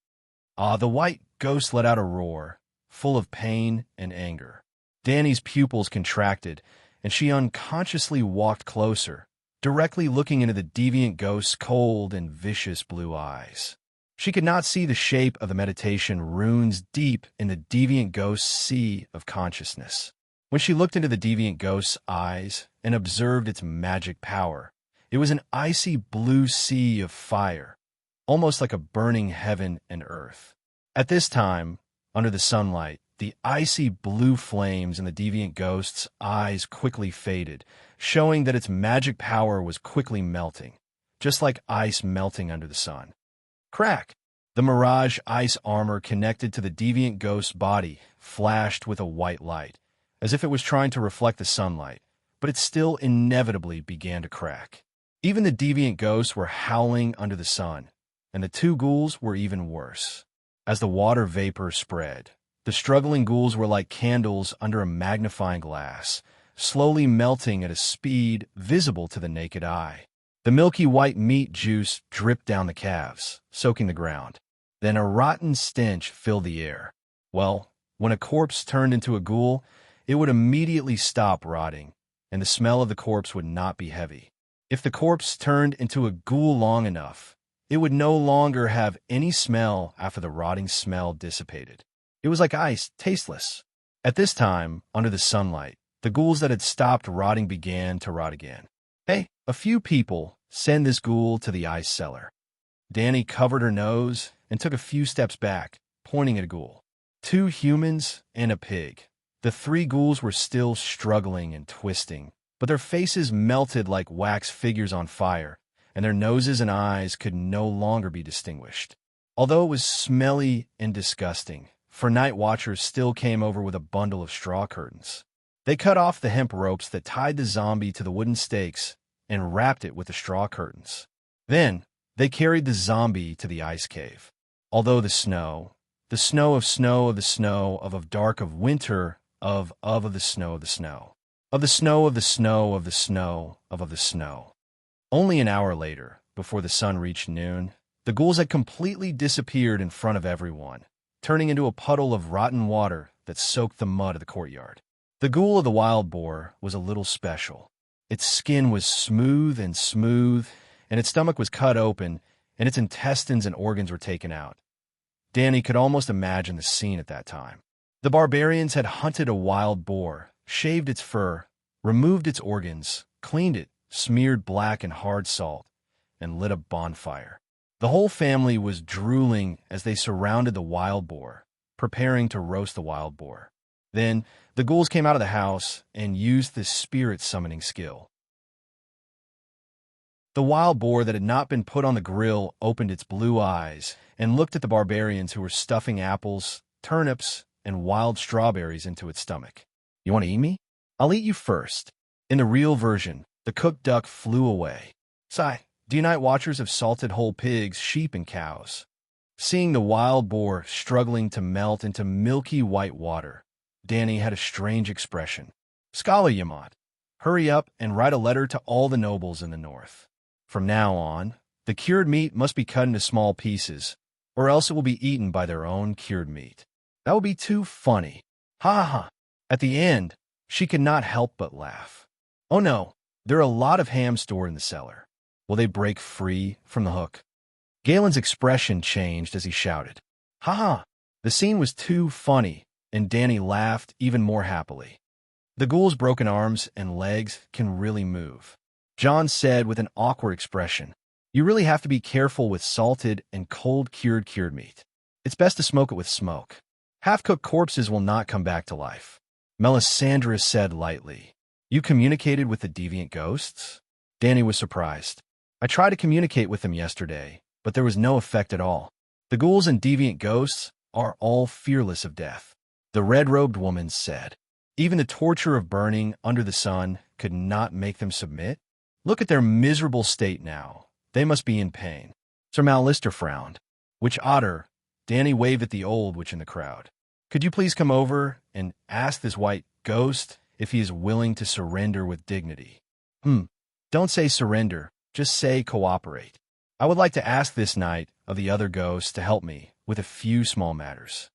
The white ghost let out a roar, full of pain and anger. Dany's pupils contracted, and she unconsciously walked closer, directly looking into the deviant ghost's cold and vicious blue eyes. She could not see the shape of the meditation runes deep in the deviant ghost's sea of consciousness. When she looked into the deviant ghost's eyes and observed its magic power, it was an icy blue sea of fire, almost like a burning heaven and earth. At this time, under the sunlight, the icy blue flames in the deviant ghost's eyes quickly faded, showing that its magic power was quickly melting, just like ice melting under the sun. Crack! The mirage ice armor connected to the deviant ghost's body flashed with a white light, as if it was trying to reflect the sunlight, but it still inevitably began to crack. Even the deviant ghosts were howling under the sun, and the 2 ghouls were even worse. As the water vapor spread, the struggling ghouls were like candles under a magnifying glass, slowly melting at a speed visible to the naked eye. The milky white meat juice dripped down the calves, soaking the ground. Then a rotten stench filled the air. Well, when a corpse turned into a ghoul, it would immediately stop rotting, and the smell of the corpse would not be heavy. If the corpse turned into a ghoul long enough, it would no longer have any smell after the rotting smell dissipated. It was like ice, tasteless. At this time, under the sunlight, the ghouls that had stopped rotting began to rot again. Hey, a few people send this ghoul to the ice cellar. Dany covered her nose and took a few steps back, pointing at a ghoul. 2 humans and a pig. The 3 ghouls were still struggling and twisting, but their faces melted like wax figures on fire, and their noses and eyes could no longer be distinguished. Although it was smelly and disgusting, for night watchers still came over with a bundle of straw curtains. They cut off the hemp ropes that tied the zombie to the wooden stakes and wrapped it with the straw curtains. Then, they carried the zombie to the ice cave. Although the snow of snow of the snow of dark of winter of the snow of the snow of the snow of the snow of the snow of the snow. Only an hour later, before the sun reached noon, the ghouls had completely disappeared in front of everyone, turning into a puddle of rotten water that soaked the mud of the courtyard. The ghoul of the wild boar was a little special. Its skin was smooth, and its stomach was cut open, and its intestines and organs were taken out. Dany could almost imagine the scene at that time. The barbarians had hunted a wild boar, shaved its fur, removed its organs, cleaned it, smeared black and hard salt, and lit a bonfire. The whole family was drooling as they surrounded the wild boar, preparing to roast the wild boar. Then, the ghouls came out of the house and used this spirit summoning skill. The wild boar that had not been put on the grill opened its blue eyes and looked at the barbarians who were stuffing apples, turnips, and wild strawberries into its stomach. You want to eat me? I'll eat you first. In the real version, the cooked duck flew away. Sigh, do you night watchers have salted whole pigs, sheep, and cows? Seeing the wild boar struggling to melt into milky white water, Dany had a strange expression. Scholar Yamant, hurry up and write a letter to all the nobles in the north. From now on, the cured meat must be cut into small pieces, or else it will be eaten by their own cured meat. That would be too funny. Ha ha! At the end, she could not help but laugh. Oh no, there are a lot of ham stored in the cellar. Will they break free from the hook? Galen's expression changed as he shouted. Ha ha! The scene was too funny, and Dany laughed even more happily. The ghoul's broken arms and legs can really move, John said with an awkward expression. You really have to be careful with salted and cold cured meat. It's best to smoke it with smoke. Half-cooked corpses will not come back to life. Melisandre said lightly. You communicated with the deviant ghosts? Danny was surprised. I tried to communicate with them yesterday, but there was no effect at all. The ghouls and deviant ghosts are all fearless of death. The red-robed woman said. Even the torture of burning under the sun could not make them submit? Look at their miserable state now. They must be in pain. Sir Mallister frowned. Witch Otter, Danny waved at the old witch in the crowd. Could you please come over and ask this white ghost if he is willing to surrender with dignity? Don't say surrender, just say cooperate. I would like to ask this knight of the other ghosts to help me with a few small matters.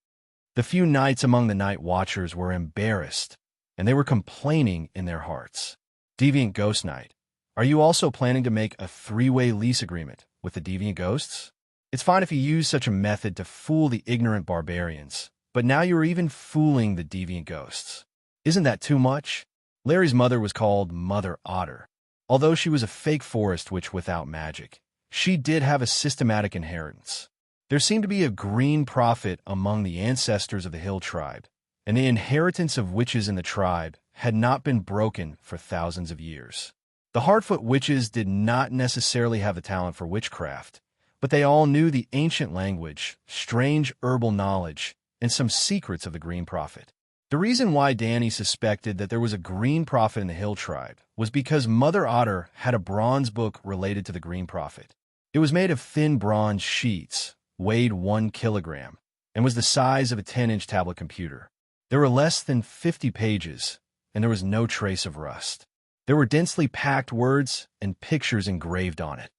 The few knights among the night watchers were embarrassed, and they were complaining in their hearts. Deviant Ghost Knight, are you also planning to make a three-way lease agreement with the deviant ghosts? It's fine if you use such a method to fool the ignorant barbarians, but now you're even fooling the deviant ghosts. Isn't that too much? Larry's mother was called Mother Otter. Although she was a fake forest witch without magic, she did have a systematic inheritance. There seemed to be a green prophet among the ancestors of the Hill tribe, and the inheritance of witches in the tribe had not been broken for thousands of years. The Hardfoot witches did not necessarily have the talent for witchcraft, but they all knew the ancient language, strange herbal knowledge, and some secrets of the Green Prophet. The reason why Danny suspected that there was a Green Prophet in the Hill tribe was because Mother Otter had a bronze book related to the Green Prophet. It was made of thin bronze sheets, weighed 1 kilogram, and was the size of a 10-inch tablet computer. There were less than 50 pages, and there was no trace of rust. There were densely packed words and pictures engraved on it.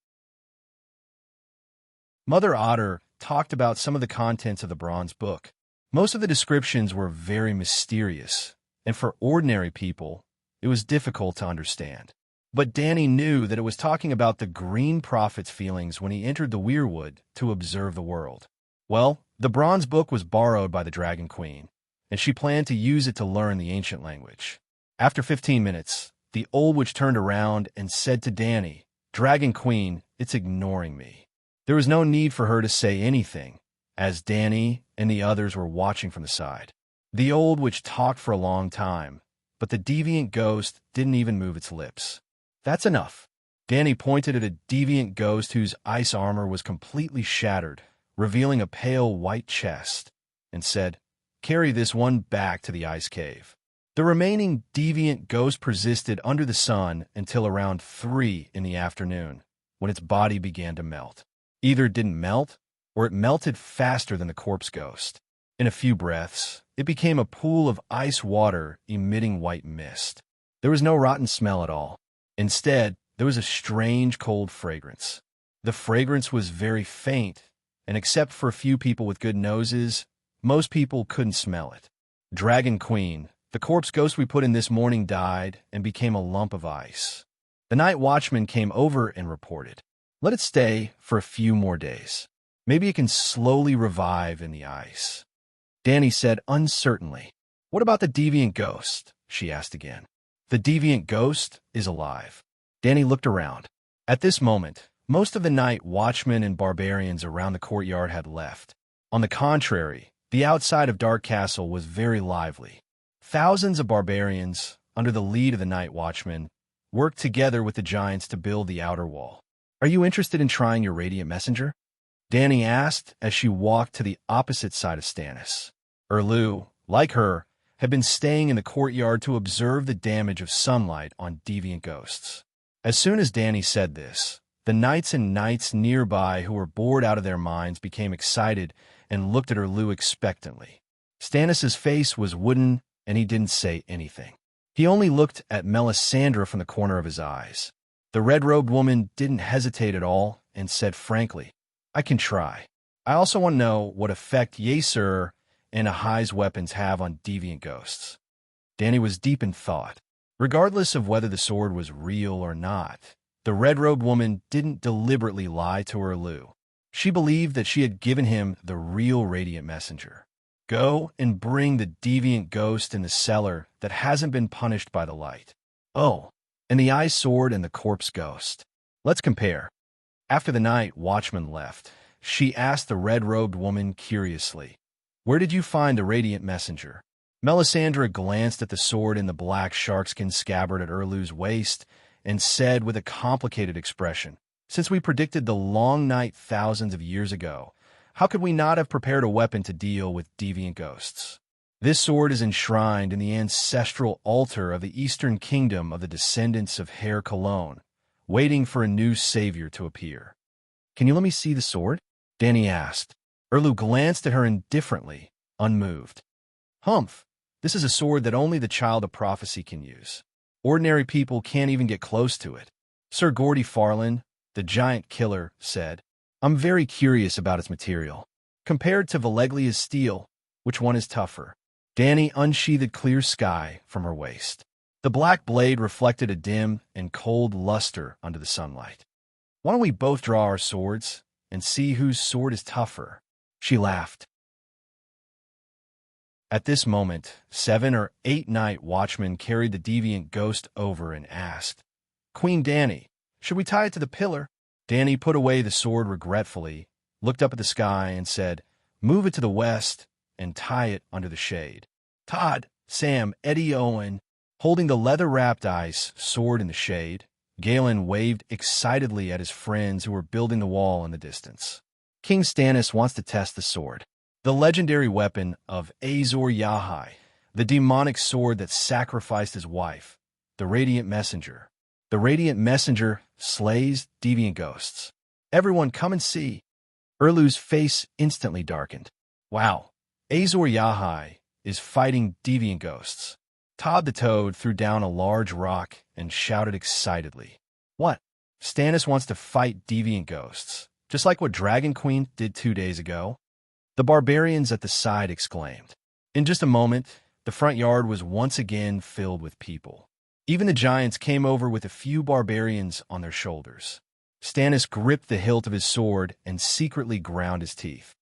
Mother Otter talked about some of the contents of the bronze book. Most of the descriptions were very mysterious, and for ordinary people, it was difficult to understand. But Danny knew that it was talking about the Green Prophet's feelings when he entered the Weirwood to observe the world. Well, the bronze book was borrowed by the Dragon Queen, and she planned to use it to learn the ancient language. After 15 minutes, the old witch turned around and said to Danny, Dragon Queen, it's ignoring me. There was no need for her to say anything, as Danny and the others were watching from the side. The old witch talked for a long time, but the deviant ghost didn't even move its lips. That's enough. Danny pointed at a deviant ghost whose ice armor was completely shattered, revealing a pale white chest, and said, Carry this one back to the ice cave. The remaining deviant ghost persisted under the sun until around 3 in the afternoon, when its body began to melt. Either it didn't melt, or it melted faster than the corpse ghost. In a few breaths, it became a pool of ice water emitting white mist. There was no rotten smell at all. Instead, there was a strange cold fragrance. The fragrance was very faint, and except for a few people with good noses, most people couldn't smell it. Dragon Queen, the corpse ghost we put in this morning, died and became a lump of ice. The night watchman came over and reported, Let it stay for a few more days. Maybe it can slowly revive in the ice. Danny said uncertainly, What about the deviant ghost? She asked again. The deviant ghost is alive. Danny looked around. At this moment, most of the night watchmen and barbarians around the courtyard had left. On the contrary, the outside of Dark Castle was very lively. Thousands of barbarians, under the lead of the night watchmen, worked together with the giants to build the outer wall. Are you interested in trying your radiant messenger? Danny asked as she walked to the opposite side of Stannis. Erlu, like her, had been staying in the courtyard to observe the damage of sunlight on deviant ghosts. As soon as Danny said this, the knights and knights nearby who were bored out of their minds became excited and looked at Erlu expectantly. Stannis' face was wooden, and he didn't say anything. He only looked at Melisandre from the corner of his eyes. The red-robed woman didn't hesitate at all and said frankly, I can try. I also want to know what effect Yeser and Ahai's weapons have on deviant ghosts. Danny was deep in thought. Regardless of whether the sword was real or not, the red-robed woman didn't deliberately lie to Erlu. She believed that she had given him the real radiant messenger. Go and bring the deviant ghost in the cellar that hasn't been punished by the light. Oh, and the ice sword and the corpse ghost. Let's compare. After the night watchman left, she asked the red-robed woman curiously, "Where did you find the radiant messenger?" Melisandre glanced at the sword in the black sharkskin scabbard at Erlu's waist and said with a complicated expression, "Since we predicted the long night thousands of years ago, how could we not have prepared a weapon to deal with deviant ghosts? This sword is enshrined in the ancestral altar of the Eastern Kingdom of the descendants of Herr Cologne, waiting for a new savior to appear." "Can you let me see the sword?" Dany asked. Erlu glanced at her indifferently, unmoved. "Humph, this is a sword that only the child of prophecy can use. Ordinary people can't even get close to it." Sir Gordy Farland, the giant killer, said, "I'm very curious about its material. Compared to Valeglia's steel, which one is tougher?" Dany unsheathed clear sky from her waist. The black blade reflected a dim and cold luster under the sunlight. "Why don't we both draw our swords and see whose sword is tougher?" She laughed. At this moment, 7 or 8 night watchmen carried the deviant ghost over and asked, "Queen Dany, should we tie it to the pillar?" Dany put away the sword regretfully, looked up at the sky, and said, "Move it to the west and tie it under the shade." Todd, Sam, Eddie, Owen, holding the leather-wrapped ice sword in the shade, Galen waved excitedly at his friends who were building the wall in the distance. "King Stannis wants to test the sword. The legendary weapon of Azor Ahai, the demonic sword that sacrificed his wife, the Radiant Messenger. The Radiant Messenger slays deviant ghosts. Everyone come and see." Erlu's face instantly darkened. "Wow, Azor Ahai is fighting deviant ghosts." Todd the Toad threw down a large rock and shouted excitedly, "What? Stannis wants to fight deviant ghosts, just like what Dragon Queen did 2 days ago?" The barbarians at the side exclaimed. In just a moment, the front yard was once again filled with people. Even the giants came over with a few barbarians on their shoulders. Stannis gripped the hilt of his sword and secretly ground his teeth.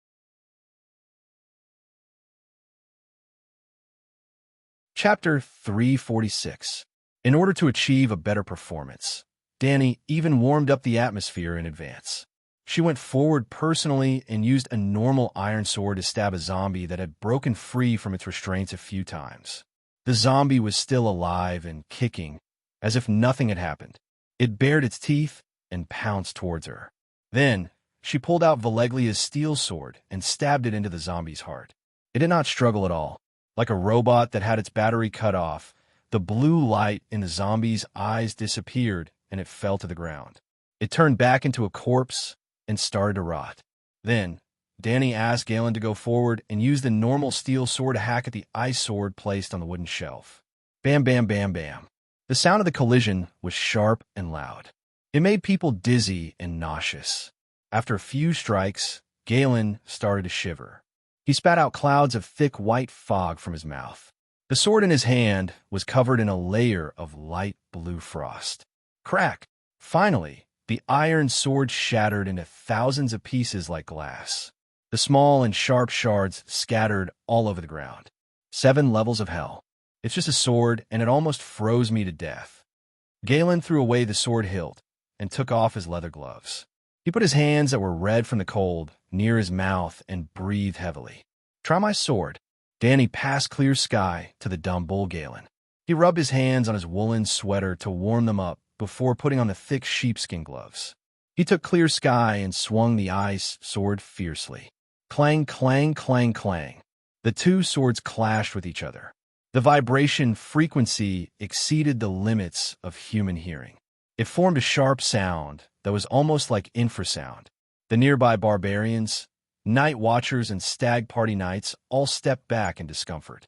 Chapter 346. In order to achieve a better performance, Dany even warmed up the atmosphere in advance. She went forward personally and used a normal iron sword to stab a zombie that had broken free from its restraints a few times. The zombie was still alive and kicking, as if nothing had happened. It bared its teeth and pounced towards her. Then, she pulled out Valeglia's steel sword and stabbed it into the zombie's heart. It did not struggle at all. Like a robot that had its battery cut off, the blue light in the zombie's eyes disappeared and it fell to the ground. It turned back into a corpse and started to rot. Then, Dany asked Galen to go forward and use the normal steel sword to hack at the ice sword placed on the wooden shelf. Bam, bam, bam, bam. The sound of the collision was sharp and loud. It made people dizzy and nauseous. After a few strikes, Galen started to shiver. He spat out clouds of thick white fog from his mouth. The sword in his hand was covered in a layer of light blue frost. Crack! Finally, the iron sword shattered into thousands of pieces like glass. The small and sharp shards scattered all over the ground. 7 levels of hell. It's just a sword, and it almost froze me to death. Galen threw away the sword hilt and took off his leather gloves. He put his hands that were red from the cold near his mouth and breathed heavily. "Try my sword." Dany passed clear sky to the dumb bull Galen. He rubbed his hands on his woolen sweater to warm them up before putting on the thick sheepskin gloves. He took clear sky and swung the ice sword fiercely. Clang, clang, clang, clang. The 2 swords clashed with each other. The vibration frequency exceeded the limits of human hearing. It formed a sharp sound that was almost like infrasound. The nearby barbarians, night watchers, and stag party knights all stepped back in discomfort.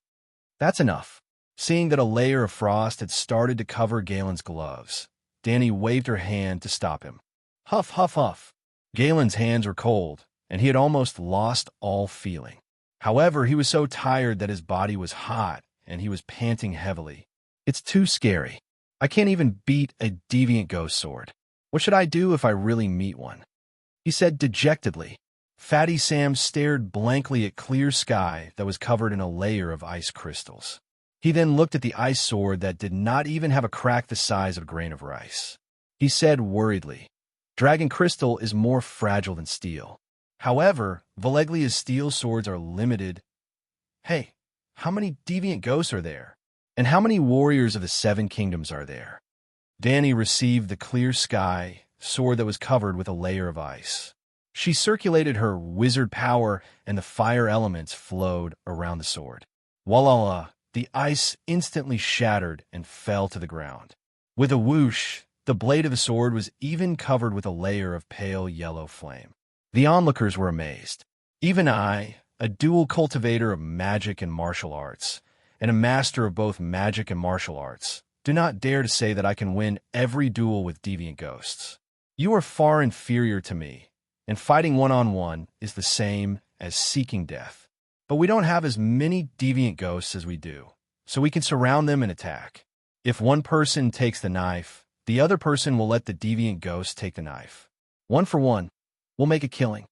"That's enough." Seeing that a layer of frost had started to cover Galen's gloves, Dany waved her hand to stop him. Huff, huff, huff. Galen's hands were cold, and he had almost lost all feeling. However, he was so tired that his body was hot, and he was panting heavily. "It's too scary. I can't even beat a deviant ghost sword. What should I do if I really meet one?" he said dejectedly. Fatty Sam stared blankly at clear sky that was covered in a layer of ice crystals. He then looked at the ice sword that did not even have a crack the size of a grain of rice. He said worriedly, Dragon crystal is more fragile than steel. However, Valeglia's steel swords are limited. Hey, how many deviant ghosts are there? And how many warriors of the Seven Kingdoms are there? Dani received the clear sky sword that was covered with a layer of ice. She circulated her wizard power, and the fire elements flowed around the sword. Voila! The ice instantly shattered and fell to the ground. With a whoosh, the blade of the sword was even covered with a layer of pale yellow flame. The onlookers were amazed. Even I, a dual cultivator of magic and martial arts, and a master of both magic and martial arts, do not dare to say that I can win every duel with deviant ghosts. You are far inferior to me, and fighting one-on-one is the same as seeking death. But we don't have as many deviant ghosts as we do, so we can surround them and attack. If one person takes the knife, the other person will let the deviant ghost take the knife. 1 for 1. We'll make a killing.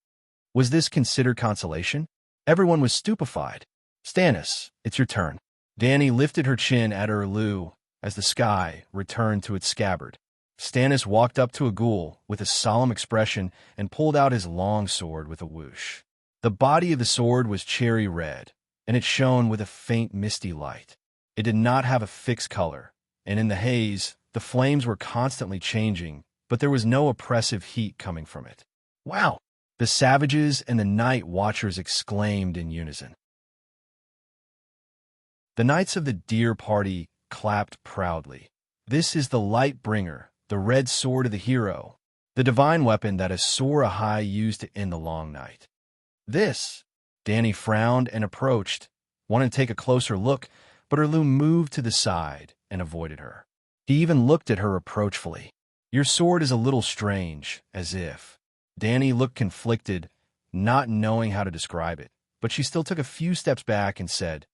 Was this considered consolation? Everyone was stupefied. Stannis, it's your turn. Dani lifted her chin at Erlu as the sky returned to its scabbard. Stannis walked up to a ghoul with a solemn expression and pulled out his long sword with a whoosh. The body of the sword was cherry red, and it shone with a faint misty light. It did not have a fixed color, and in the haze, the flames were constantly changing, but there was no oppressive heat coming from it. Wow! The savages and the night watchers exclaimed in unison. The knights of the deer party clapped proudly. This is the light bringer, the red sword of the hero, the divine weapon that Azor Ahai used to end the long night. This, Dani frowned and approached, wanted to take a closer look, but Erlu moved to the side and avoided her. He even looked at her reproachfully. Your sword is a little strange, as if. Dani looked conflicted, not knowing how to describe it, but she still took a few steps back and said,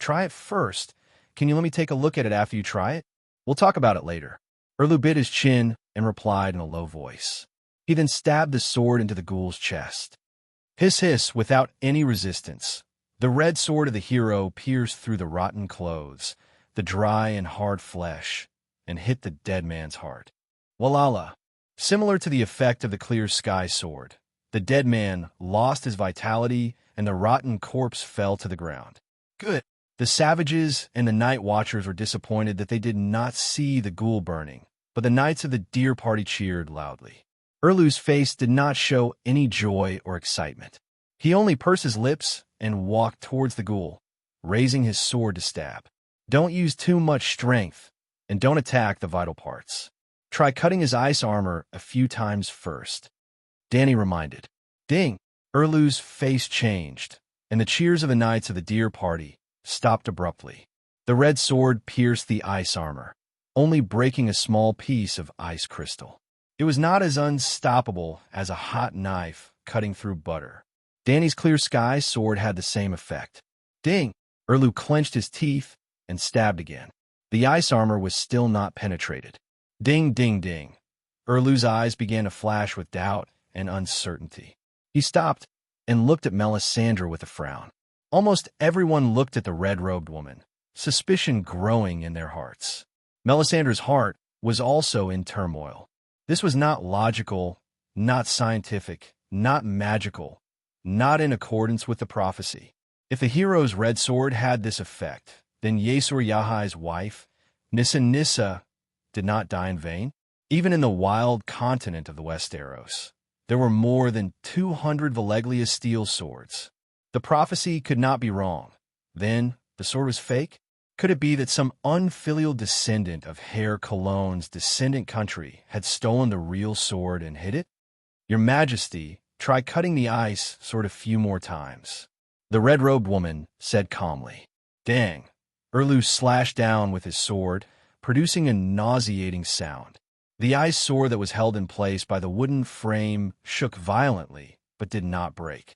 Try it first. Can you let me take a look at it after you try it? We'll talk about it later. Erlu bit his chin and replied in a low voice. He then stabbed the sword into the ghoul's chest. Hiss hiss, without any resistance. The red sword of the hero pierced through the rotten clothes, the dry and hard flesh, and hit the dead man's heart. Walala. Similar to the effect of the clear sky sword, the dead man lost his vitality and the rotten corpse fell to the ground. Good. The savages and the night watchers were disappointed that they did not see the ghoul burning, but the knights of the deer party cheered loudly. Erlu's face did not show any joy or excitement. He only pursed his lips and walked towards the ghoul, raising his sword to stab. Don't use too much strength, and don't attack the vital parts. Try cutting his ice armor a few times first. Dani reminded. Ding! Erlu's face changed, and the cheers of the knights of the deer party stopped abruptly. The red sword pierced the ice armor, only breaking a small piece of ice crystal. It was not as unstoppable as a hot knife cutting through butter. Dani's clear sky sword had the same effect. Ding! Erlu clenched his teeth and stabbed again. The ice armor was still not penetrated. Ding, ding, ding. Erlu's eyes began to flash with doubt and uncertainty. He stopped and looked at Melisandre with a frown. Almost everyone looked at the red-robed woman, suspicion growing in their hearts. Melisandre's heart was also in turmoil. This was not logical, not scientific, not magical, not in accordance with the prophecy. If the hero's red sword had this effect, then Azor Ahai's wife, Nissa, did not die in vain. Even in the wild continent of the Westeros, there were more than 200 Valeglia steel swords. The prophecy could not be wrong. Then, the sword was fake? Could it be that some unfilial descendant of Herr Cologne's descendant country had stolen the real sword and hid it? Your Majesty, try cutting the ice sword a few more times. The red-robed woman said calmly. Dang! Erlu slashed down with his sword, producing a nauseating sound. The ice sword that was held in place by the wooden frame shook violently, but did not break.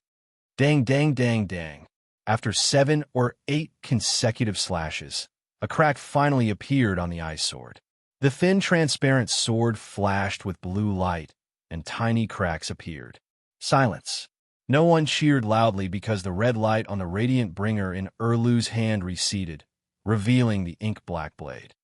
Dang, dang, dang, dang. After 7 or 8 consecutive slashes, a crack finally appeared on the ice sword. The thin, transparent sword flashed with blue light, and tiny cracks appeared. Silence. No one cheered loudly because the red light on the radiant bringer in Erlu's hand receded, revealing the ink-black blade.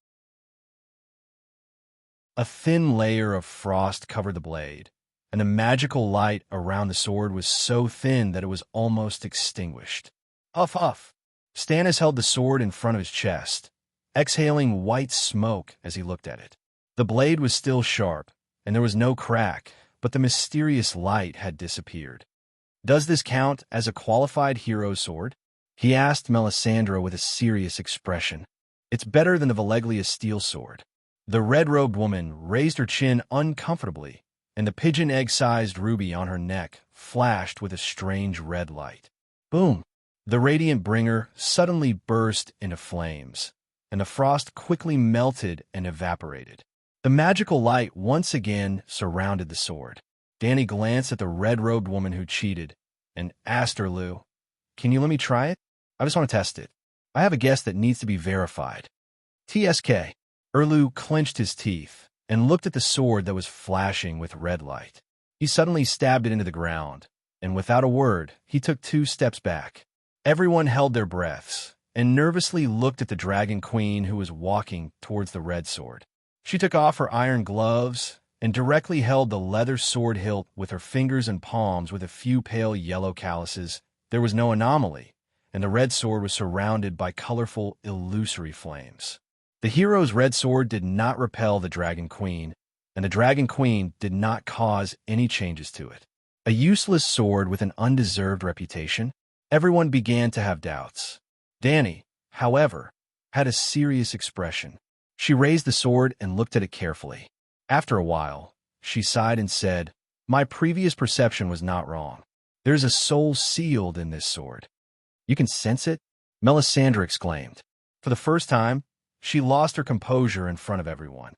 A thin layer of frost covered the blade, and the magical light around the sword was so thin that it was almost extinguished. Huff, huff. Stannis held the sword in front of his chest, exhaling white smoke as he looked at it. The blade was still sharp, and there was no crack, but the mysterious light had disappeared. "Does this count as a qualified hero sword?" he asked Melisandre with a serious expression. "It's better than the Valeglia steel sword." The red-robed woman raised her chin uncomfortably, and the pigeon egg-sized ruby on her neck flashed with a strange red light. Boom! The radiant bringer suddenly burst into flames, and the frost quickly melted and evaporated. The magical light once again surrounded the sword. Dany glanced at the red-robed woman who cheated and asked her, "Lou, can you let me try it? I just want to test it. I have a guess that needs to be verified." TSK. Erlu clenched his teeth and looked at the sword that was flashing with red light. He suddenly stabbed it into the ground, and without a word, he took 2 steps back. Everyone held their breaths and nervously looked at the Dragon Queen who was walking towards the red sword. She took off her iron gloves and directly held the leather sword hilt with her fingers and palms with a few pale yellow calluses. There was no anomaly, and the red sword was surrounded by colorful, illusory flames. The hero's red sword did not repel the Dragon Queen, and the Dragon Queen did not cause any changes to it. A useless sword with an undeserved reputation? Everyone began to have doubts. Dany, however, had a serious expression. She raised the sword and looked at it carefully. After a while, she sighed and said, "My previous perception was not wrong. There's a soul sealed in this sword." "You can sense it?" Melisandre exclaimed. For the first time, she lost her composure in front of everyone.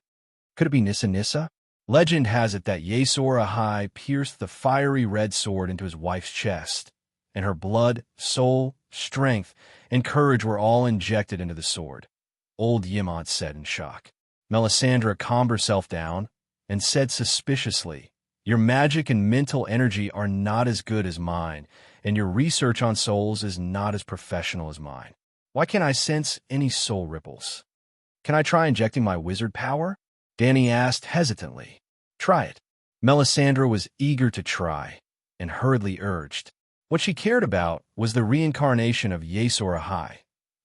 Could it be Nissa Nissa? Legend has it that Yesor Ahai pierced the fiery red sword into his wife's chest, and her blood, soul, strength, and courage were all injected into the sword. Old Yemont said in shock. Melisandre calmed herself down and said suspiciously, "Your magic and mental energy are not as good as mine, and your research on souls is not as professional as mine. Why can't I sense any soul ripples? Can I try injecting my wizard power?" Dany asked hesitantly. "Try it." Melisandre was eager to try and hurriedly urged. What she cared about was the reincarnation of Yesor Ahai,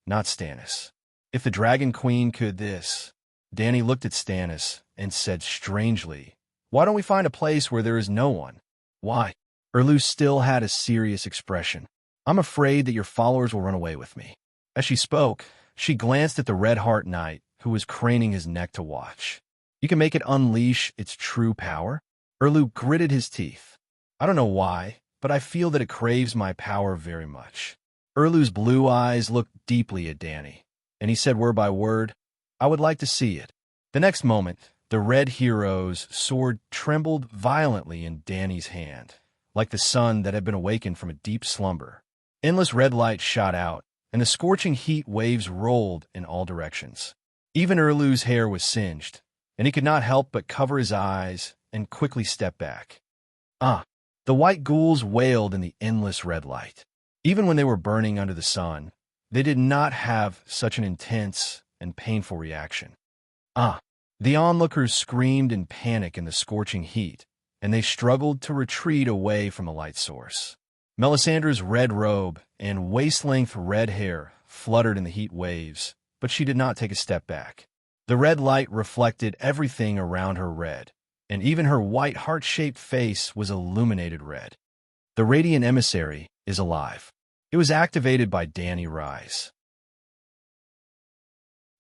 not Stannis. If the Dragon Queen could this... Dany looked at Stannis and said strangely, "Why don't we find a place where there is no one?" "Why?" Erlu still had a serious expression. "I'm afraid that your followers will run away with me." As she spoke, she glanced at the Red Heart Knight, who was craning his neck to watch. "You can make it unleash its true power?" Erlu gritted his teeth. "I don't know why, but I feel that it craves my power very much." Erlu's blue eyes looked deeply at Dany, and he said word by word, "I would like to see it." The next moment, the red hero's sword trembled violently in Dany's hand, like the sun that had been awakened from a deep slumber. Endless red light shot out, and the scorching heat waves rolled in all directions. Even Erlu's hair was singed, and he could not help but cover his eyes and quickly step back. "Ah!" The white ghouls wailed in the endless red light. Even when they were burning under the sun, they did not have such an intense and painful reaction. "Ah!" The onlookers screamed in panic in the scorching heat, and they struggled to retreat away from the light source. Melisandre's red robe and waist-length red hair fluttered in the heat waves, but she did not take a step back. The red light reflected everything around her red, and even her white heart-shaped face was illuminated red. The radiant emissary is alive. It was activated by Dany Rise.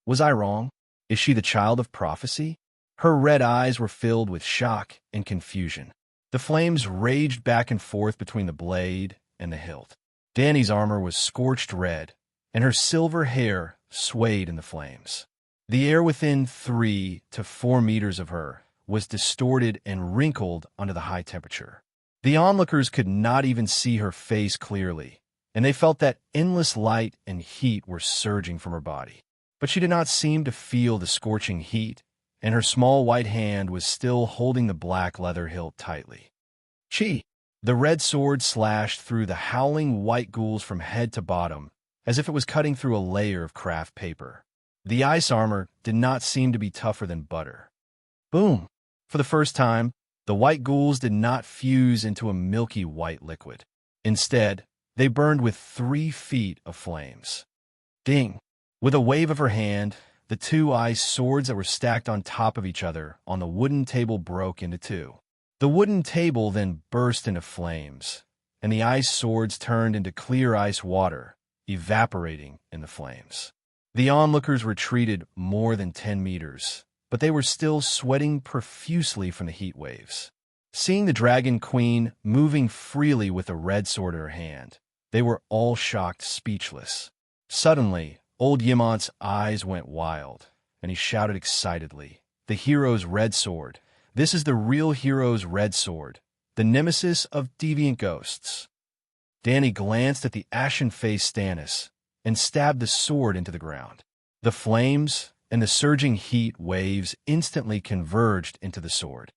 Was I wrong? Is she the child of prophecy? Her red eyes were filled with shock and confusion. The flames raged back and forth between the blade and the hilt. Dany's armor was scorched red, and her silver hair swayed in the flames. The air within 3 to 4 meters of her was distorted and wrinkled under the high temperature. The onlookers could not even see her face clearly, and they felt that endless light and heat were surging from her body. But she did not seem to feel the scorching heat, and her small white hand was still holding the black leather hilt tightly. Chi! The red sword slashed through the howling white ghouls from head to bottom, as if it was cutting through a layer of craft paper. The ice armor did not seem to be tougher than butter. Boom! For the first time, The white ghouls did not fuse into a milky white liquid. Instead, they burned with 3 feet of flames. Ding! With a wave of her hand, the 2 ice swords that were stacked on top of each other on the wooden table broke into 2. The wooden table then burst into flames, and the ice swords turned into clear ice water, evaporating in the flames. The onlookers retreated more than 10 meters, but they were still sweating profusely from the heat waves. Seeing the Dragon Queen moving freely with a red sword in her hand, they were all shocked speechless. Suddenly, old Yimant's eyes went wild, and he shouted excitedly, "The hero's red sword! This is the real hero's red sword, the nemesis of deviant ghosts." Danny glanced at the ashen-faced Stannis and stabbed the sword into the ground. The flames and the surging heat waves instantly converged into the sword.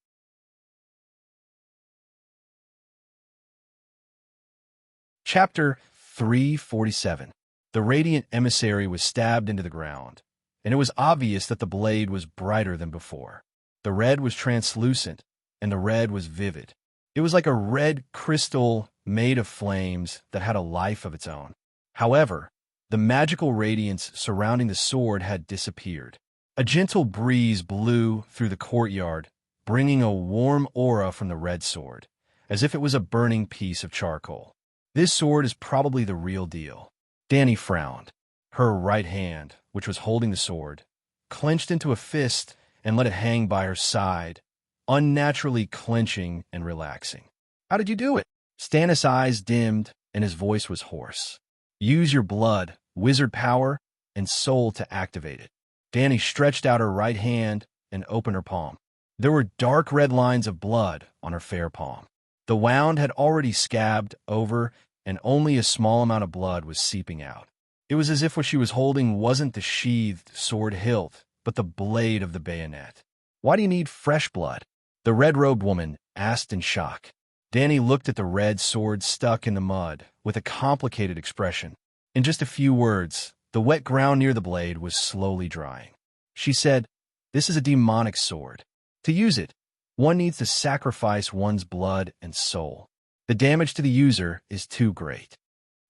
Chapter 347. The radiant emissary was stabbed into the ground, and it was obvious that the blade was brighter than before. The red was translucent, and the red was vivid. It was like a red crystal made of flames that had a life of its own. However, the magical radiance surrounding the sword had disappeared. A gentle breeze blew through the courtyard, bringing a warm aura from the red sword, as if it was a burning piece of charcoal. This sword is probably the real deal. Danny frowned. Her right hand, which was holding the sword, clenched into a fist and let it hang by her side, unnaturally clenching and relaxing. "How did you do it?" Stannis' eyes dimmed, and his voice was hoarse. "Use your blood, wizard power, and soul to activate it." Danny stretched out her right hand and opened her palm. There were dark red lines of blood on her fair palm. The wound had already scabbed over, and only a small amount of blood was seeping out. It was as if what she was holding wasn't the sheathed sword hilt, but the blade of the bayonet. "Why do you need fresh blood?" the red-robed woman asked in shock. Danny looked at the red sword stuck in the mud with a complicated expression. In just a few words, the wet ground near the blade was slowly drying. She said, "This is a demonic sword. To use it, one needs to sacrifice one's blood and soul. The damage to the user is too great."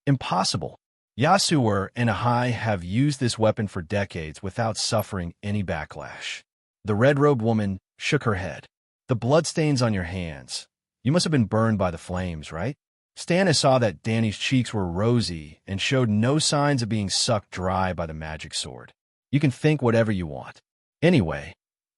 "Impossible. Yasuo and Ahai have used this weapon for decades without suffering any backlash." The red-robed woman shook her head. "The bloodstains on your hands. You must have been burned by the flames, right?" Stannis saw that Danny's cheeks were rosy and showed no signs of being sucked dry by the magic sword. "You can think whatever you want. Anyway,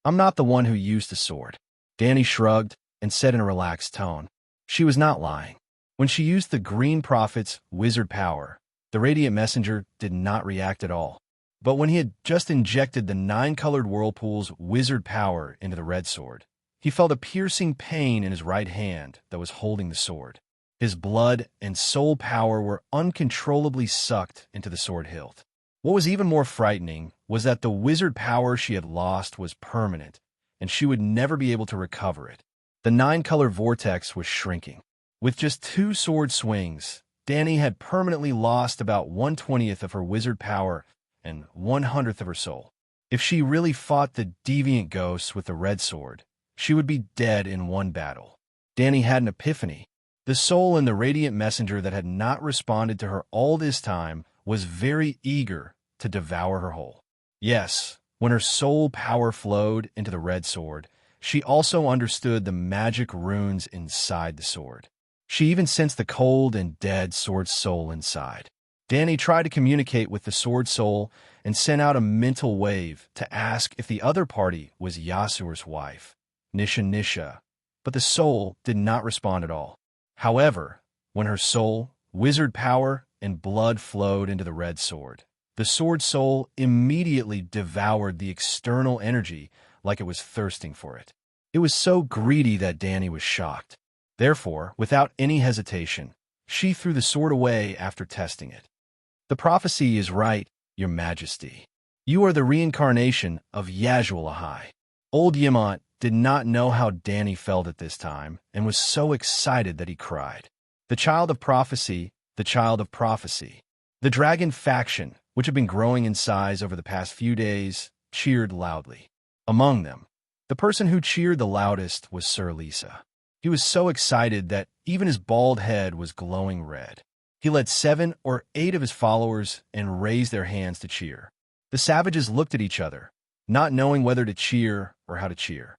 I'm not the one who used the sword." Danny shrugged and said in a relaxed tone. She was not lying. When she used the Green Prophet's wizard power, the Radiant Messenger did not react at all. But when he had just injected the 9-colored whirlpool's wizard power into the red sword, he felt a piercing pain in his right hand that was holding the sword. His blood and soul power were uncontrollably sucked into the sword hilt. What was even more frightening was that the wizard power she had lost was permanent, and she would never be able to recover it. The 9-color vortex was shrinking. With just 2 sword swings, Danny had permanently lost about 1/20th of her wizard power and 1/100th of her soul. If she really fought the deviant ghosts with the red sword, she would be dead in one battle. Danny had an epiphany. The soul in the Radiant Messenger that had not responded to her all this time was very eager to devour her whole. Yes, when her soul power flowed into the red sword, she also understood the magic runes inside the sword. She even sensed the cold and dead sword soul inside. Danny tried to communicate with the sword soul and sent out a mental wave to ask if the other party was Yasuo's wife, Nisha, but the soul did not respond at all. However, when her soul, wizard power, and blood flowed into the red sword, the sword soul immediately devoured the external energy like it was thirsting for it. It was so greedy that Danny was shocked. Therefore, without any hesitation, she threw the sword away after testing it. "The prophecy is right, Your Majesty. You are the reincarnation of Yasuo Ahai." Old Yimant did not know how Danny felt at this time and was so excited that he cried. The child of prophecy, the child of prophecy. The dragon faction, which had been growing in size over the past few days, cheered loudly. Among them, The person who cheered the loudest was Sir Lisa. He was so excited that even his bald head was glowing red. He led 7 or 8 of his followers and raised their hands to cheer. The savages looked at each other, not knowing whether to cheer or how to cheer.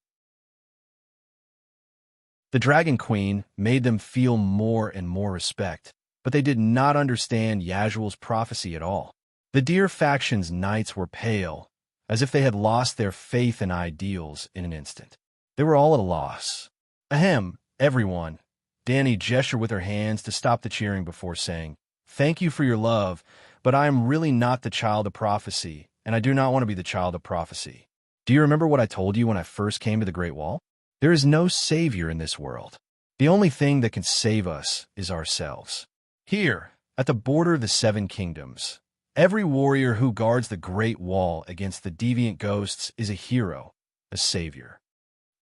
The Dragon Queen made them feel more and more respect, but they did not understand Yasuo's prophecy at all. The Deer faction's knights were pale, as if they had lost their faith and ideals in an instant. They were all at a loss. Ahem, everyone. Dany gestured with her hands to stop the cheering before saying, "Thank you for your love, but I am really not the child of prophecy, and I do not want to be the child of prophecy. Do you remember what I told you when I first came to the Great Wall? There is no savior in this world. The only thing that can save us is ourselves. Here, at the border of the 7 kingdoms, every warrior who guards the Great Wall against the deviant ghosts is a hero, a savior."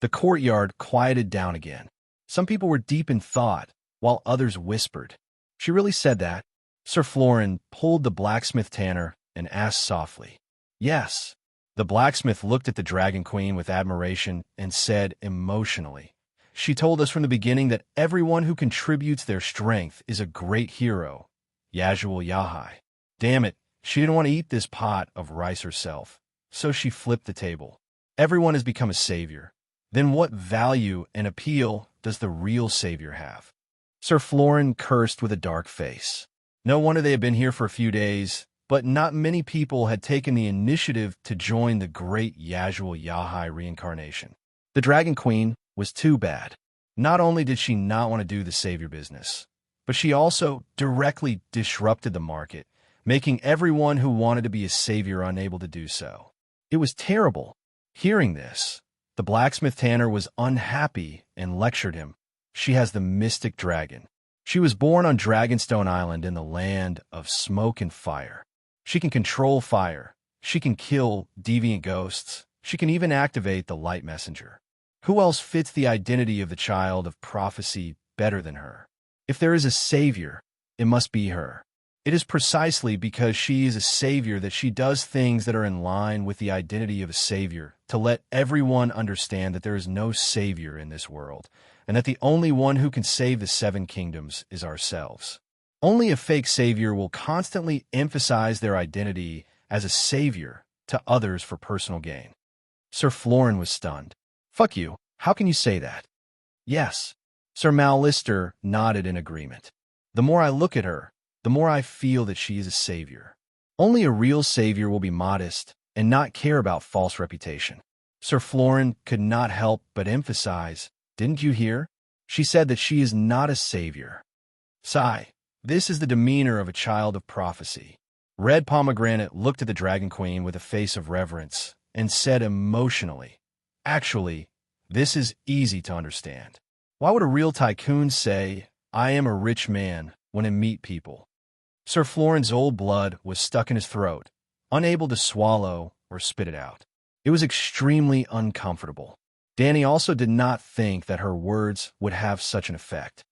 The courtyard quieted down again. Some people were deep in thought, while others whispered. "She really said that?" Sir Florin pulled the blacksmith tanner and asked softly. "Yes." The blacksmith looked at the Dragon Queen with admiration and said emotionally, "She told us from the beginning that everyone who contributes their strength is a great hero. Yasuo Yahai. Damn it, she didn't want to eat this pot of rice herself, so she flipped the table. Everyone has become a savior. Then what value and appeal does the real savior have?" Sir Florin cursed with a dark face. No wonder they had been here for a few days, but not many people had taken the initiative to join the great Yasuo Yahai reincarnation. The Dragon Queen was too bad. Not only did she not want to do the savior business, but she also directly disrupted the market, making everyone who wanted to be a savior unable to do so. It was terrible. Hearing this, the blacksmith tanner was unhappy and lectured him. "She has the mystic dragon. She was born on Dragonstone Island in the land of smoke and fire. She can control fire. She can kill deviant ghosts. She can even activate the light messenger. Who else fits the identity of the child of prophecy better than her? If there is a savior, it must be her. It is precisely because she is a savior that she does things that are in line with the identity of a savior, to let everyone understand that there is no savior in this world, and that the only one who can save the 7 kingdoms is ourselves. Only a fake savior will constantly emphasize their identity as a savior to others for personal gain." Sir Florin was stunned. "Fuck you. How can you say that?" "Yes." Sir Mallister nodded in agreement. "The more I look at her, the more I feel that she is a savior. Only a real savior will be modest and not care about false reputation." Sir Florin could not help but emphasize, "Didn't you hear? She said that she is not a savior." Sigh. This is the demeanor of a child of prophecy. Red Pomegranate looked at the Dragon Queen with a face of reverence and said emotionally, "Actually, this is easy to understand. Why would a real tycoon say, 'I am a rich man,' when in meet people?" Sir Florin's old blood was stuck in his throat, unable to swallow or spit it out. It was extremely uncomfortable. Dany also did not think that her words would have such an effect.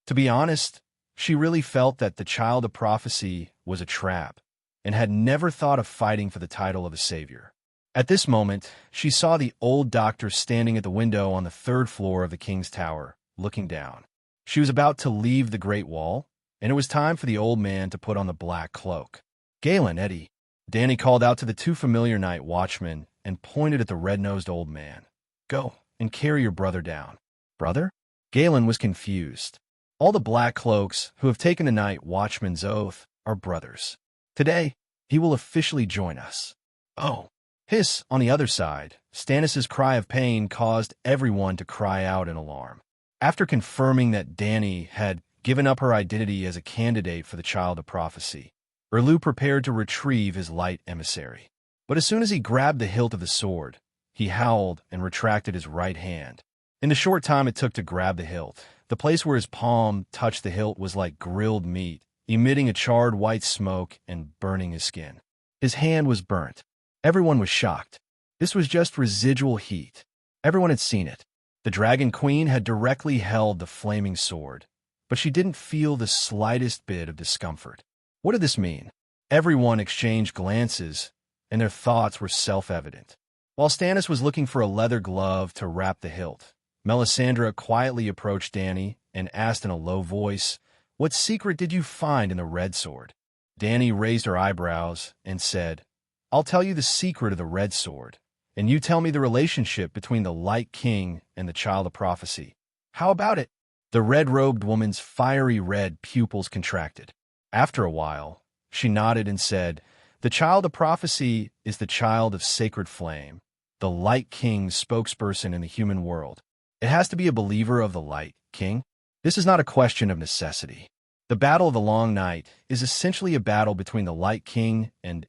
To be honest, she really felt that the child of prophecy was a trap, and had never thought of fighting for the title of a savior. At this moment, she saw the old doctor standing at the window on the 3rd floor of the King's Tower, looking down. She was about to leave the Great Wall, and it was time for the old man to put on the black cloak. "Galen, Eddie," Dany called out to the 2 familiar night watchmen and pointed at the red-nosed old man. "Go and carry your brother down." "Brother?" Galen was confused. All the Black Cloaks who have taken the Night Watchman's oath are brothers. Today, he will officially join us. "Oh." Hiss, on the other side, Stannis' cry of pain caused everyone to cry out in alarm. After confirming that Dany had given up her identity as a candidate for the Child of Prophecy, Erlu prepared to retrieve his light emissary. But as soon as he grabbed the hilt of the sword, he howled and retracted his right hand. In the short time it took to grab the hilt, the place where his palm touched the hilt was like grilled meat, emitting a charred white smoke and burning his skin. His hand was burnt. Everyone was shocked. This was just residual heat. Everyone had seen it. The Dragon Queen had directly held the flaming sword, but she didn't feel the slightest bit of discomfort. What did this mean? Everyone exchanged glances, and their thoughts were self-evident. While Stannis was looking for a leather glove to wrap the hilt, Melisandre quietly approached Dany and asked in a low voice, "What secret did you find in the red sword?" Dany raised her eyebrows and said, "I'll tell you the secret of the red sword, and you tell me the relationship between the Light King and the Child of Prophecy. How about it?" The red-robed woman's fiery red pupils contracted. After a while, she nodded and said, "The Child of Prophecy is the child of sacred flame, the Light King's spokesperson in the human world. It has to be a believer of the Light King. This is not a question of necessity. The Battle of the Long Night is essentially a battle between the Light King and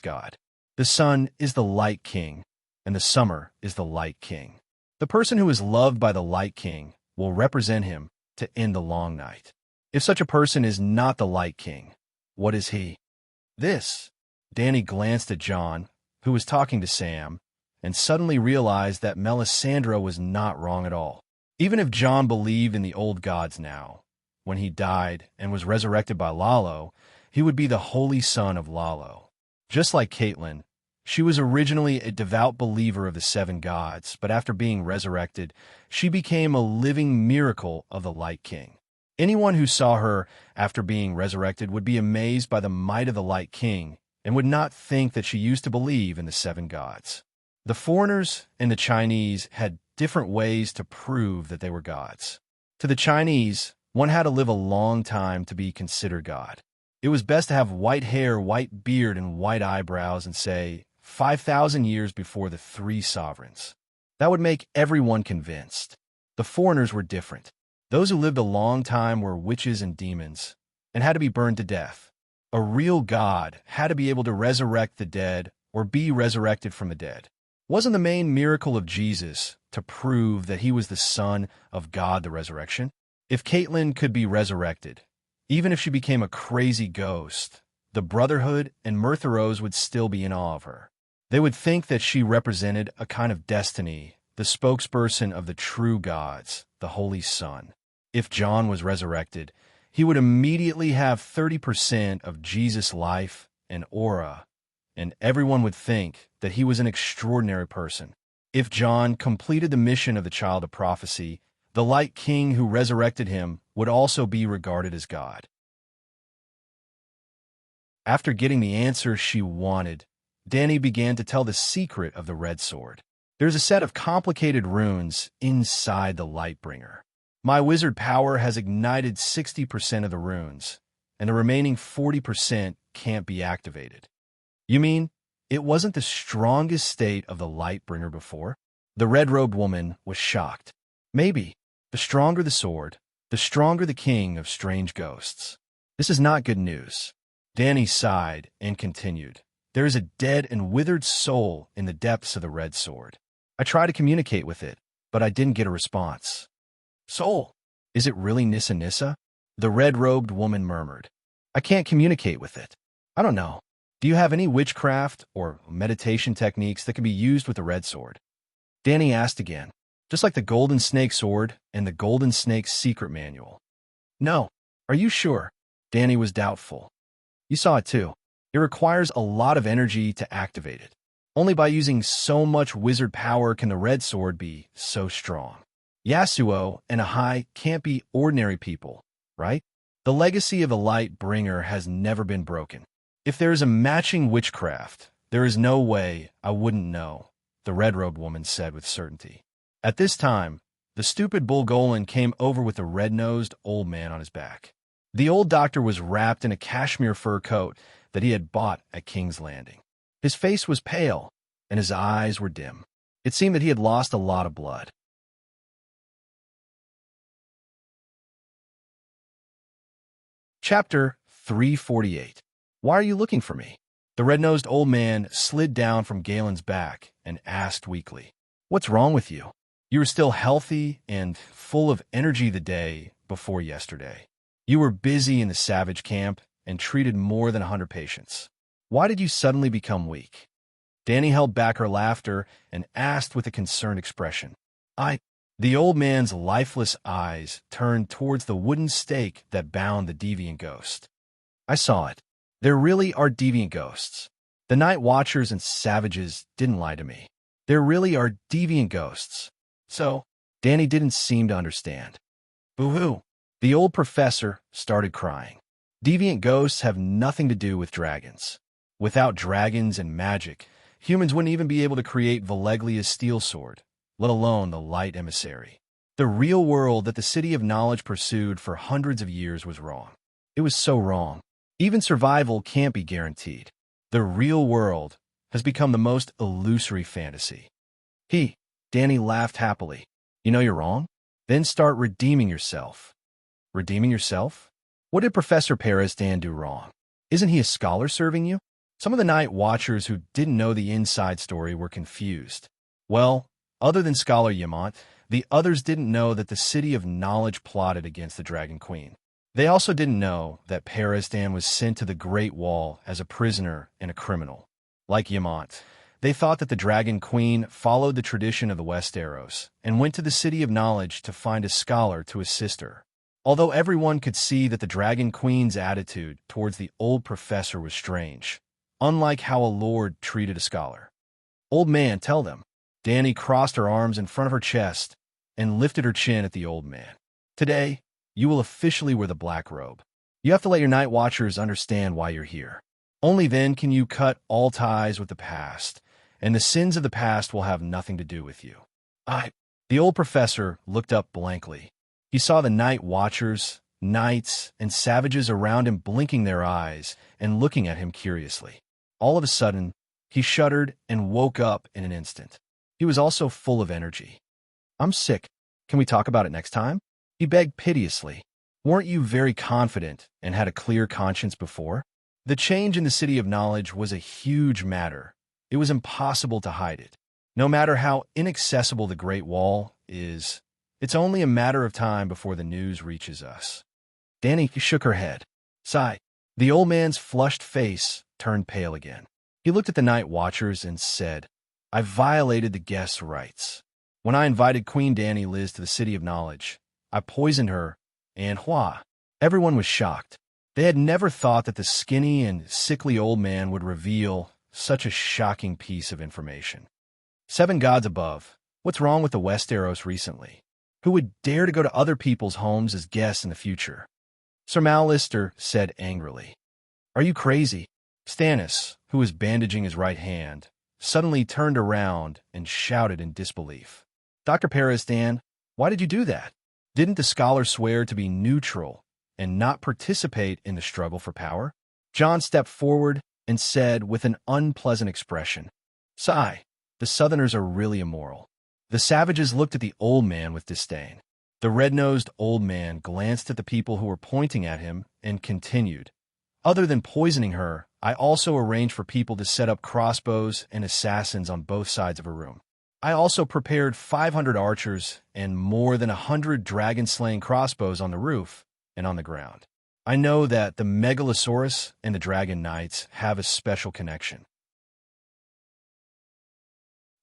God. The sun is the Light King, and the summer is the Light King. The person who is loved by the Light King will represent him to end the long night. If such a person is not the Light King, what is he?" This. Dany glanced at Jon, who was talking to Sam, and suddenly realized that Melisandre was not wrong at all. Even if Jon believed in the old gods now, when he died and was resurrected by Lalo, he would be the holy son of Lalo. Just like Catelyn, she was originally a devout believer of the seven gods, but after being resurrected, she became a living miracle of the Light King. Anyone who saw her after being resurrected would be amazed by the might of the Light King and would not think that she used to believe in the seven gods. The foreigners and the Chinese had different ways to prove that they were gods. To the Chinese, one had to live a long time to be considered God. It was best to have white hair, white beard, and white eyebrows and say, 5,000 years before the three sovereigns. That would make everyone convinced. The foreigners were different. Those who lived a long time were witches and demons and had to be burned to death. A real god had to be able to resurrect the dead or be resurrected from the dead. Wasn't the main miracle of Jesus to prove that he was the Son of God, the resurrection? If Catelyn could be resurrected, even if she became a crazy ghost, the Brotherhood and Murtheros would still be in awe of her. They would think that she represented a kind of destiny, the spokesperson of the true gods, the Holy Son. If Jon was resurrected, he would immediately have 30% of Jesus' life and aura, and everyone would think that he was an extraordinary person. If Jon completed the mission of the Child of Prophecy, the Light King who resurrected him would also be regarded as God. After getting the answer she wanted, Dany began to tell the secret of the Red Sword. There's a set of complicated runes inside the Lightbringer. My wizard power has ignited 60% of the runes, and the remaining 40% can't be activated. You mean it wasn't the strongest state of the Lightbringer before? The red-robed woman was shocked. Maybe. The stronger the sword, the stronger the king of strange ghosts. This is not good news. Dany sighed and continued. There is a dead and withered soul in the depths of the red sword. I tried to communicate with it, but I didn't get a response. Soul? Is it really Nissa Nissa? The red-robed woman murmured. I can't communicate with it. I don't know. Do you have any witchcraft or meditation techniques that can be used with the red sword? Dany asked again, just like the Golden Snake sword and the Golden Snake's secret manual. No. Are you sure? Dany was doubtful. You saw it too. It requires a lot of energy to activate it. Only by using so much wizard power can the red sword be so strong. Yasuo and Ahai can't be ordinary people, right? The legacy of the Lightbringer has never been broken. If there is a matching witchcraft, there is no way I wouldn't know, the red-robed woman said with certainty. At this time, the stupid Bulgolan came over with a red-nosed old man on his back. The old doctor was wrapped in a cashmere fur coat that he had bought at King's Landing. His face was pale, and his eyes were dim. It seemed that he had lost a lot of blood. Chapter 348. Why are you looking for me? The red-nosed old man slid down from Galen's back and asked weakly, What's wrong with you? You were still healthy and full of energy the day before yesterday. You were busy in the savage camp and treated more than 100 patients. Why did you suddenly become weak? Dany held back her laughter and asked with a concerned expression. The old man's lifeless eyes turned towards the wooden stake that bound the deviant ghost. I saw it. There really are deviant ghosts. The night watchers and savages didn't lie to me. There really are deviant ghosts. So, Danny didn't seem to understand. Boo-hoo. The old professor started crying. Deviant ghosts have nothing to do with dragons. Without dragons and magic, humans wouldn't even be able to create Valeglia's steel sword, let alone the light emissary. The real world that the City of Knowledge pursued for hundreds of years was wrong. It was so wrong. Even survival can't be guaranteed. The real world has become the most illusory fantasy. Danny laughed happily. You know you're wrong? Then start redeeming yourself. Redeeming yourself? What did Professor Paristan do wrong? Isn't he a scholar serving you? Some of the Night Watchers who didn't know the inside story were confused. Well, other than Scholar Yamant, the others didn't know that the City of Knowledge plotted against the Dragon Queen. They also didn't know that Paristan was sent to the Great Wall as a prisoner and a criminal. Like Yamant, they thought that the Dragon Queen followed the tradition of the Westeros and went to the City of Knowledge to find a scholar to assist her. Although everyone could see that the Dragon Queen's attitude towards the old professor was strange, unlike how a lord treated a scholar. Old man, tell them. Danny crossed her arms in front of her chest and lifted her chin at the old man. Today, you will officially wear the black robe. You have to let your Night Watchers understand why you're here. Only then can you cut all ties with the past, and the sins of the past will have nothing to do with you. The old professor looked up blankly. He saw the Night Watchers, knights, and savages around him blinking their eyes and looking at him curiously. All of a sudden, he shuddered and woke up in an instant. He was also full of energy. I'm sick. Can we talk about it next time? He begged piteously. Weren't you very confident and had a clear conscience before? The change in the City of Knowledge was a huge matter. It was impossible to hide it. No matter how inaccessible the Great Wall is, it's only a matter of time before the news reaches us. Danny shook her head. Sigh. The old man's flushed face turned pale again. He looked at the Night Watchers and said, I violated the guests' rights. When I invited Queen Danny Liz to the City of Knowledge, I poisoned her, and everyone was shocked. They had never thought that the skinny and sickly old man would reveal such a shocking piece of information. 7 gods above, what's wrong with the Westeros recently? Who would dare to go to other people's homes as guests in the future? Sir Mallister said angrily. Are you crazy? Stannis, who was bandaging his right hand, suddenly turned around and shouted in disbelief. Dr. Paristan, why did you do that? Didn't the scholar swear to be neutral and not participate in the struggle for power? Jon stepped forward and said with an unpleasant expression, Sigh, the Southerners are really immoral. The savages looked at the old man with disdain. The red-nosed old man glanced at the people who were pointing at him and continued, Other than poisoning her, I also arranged for people to set up crossbows and assassins on both sides of her room. I also prepared 500 archers and more than 100 dragon-slaying crossbows on the roof and on the ground. I know that the Megalosaurus and the Dragon Knights have a special connection.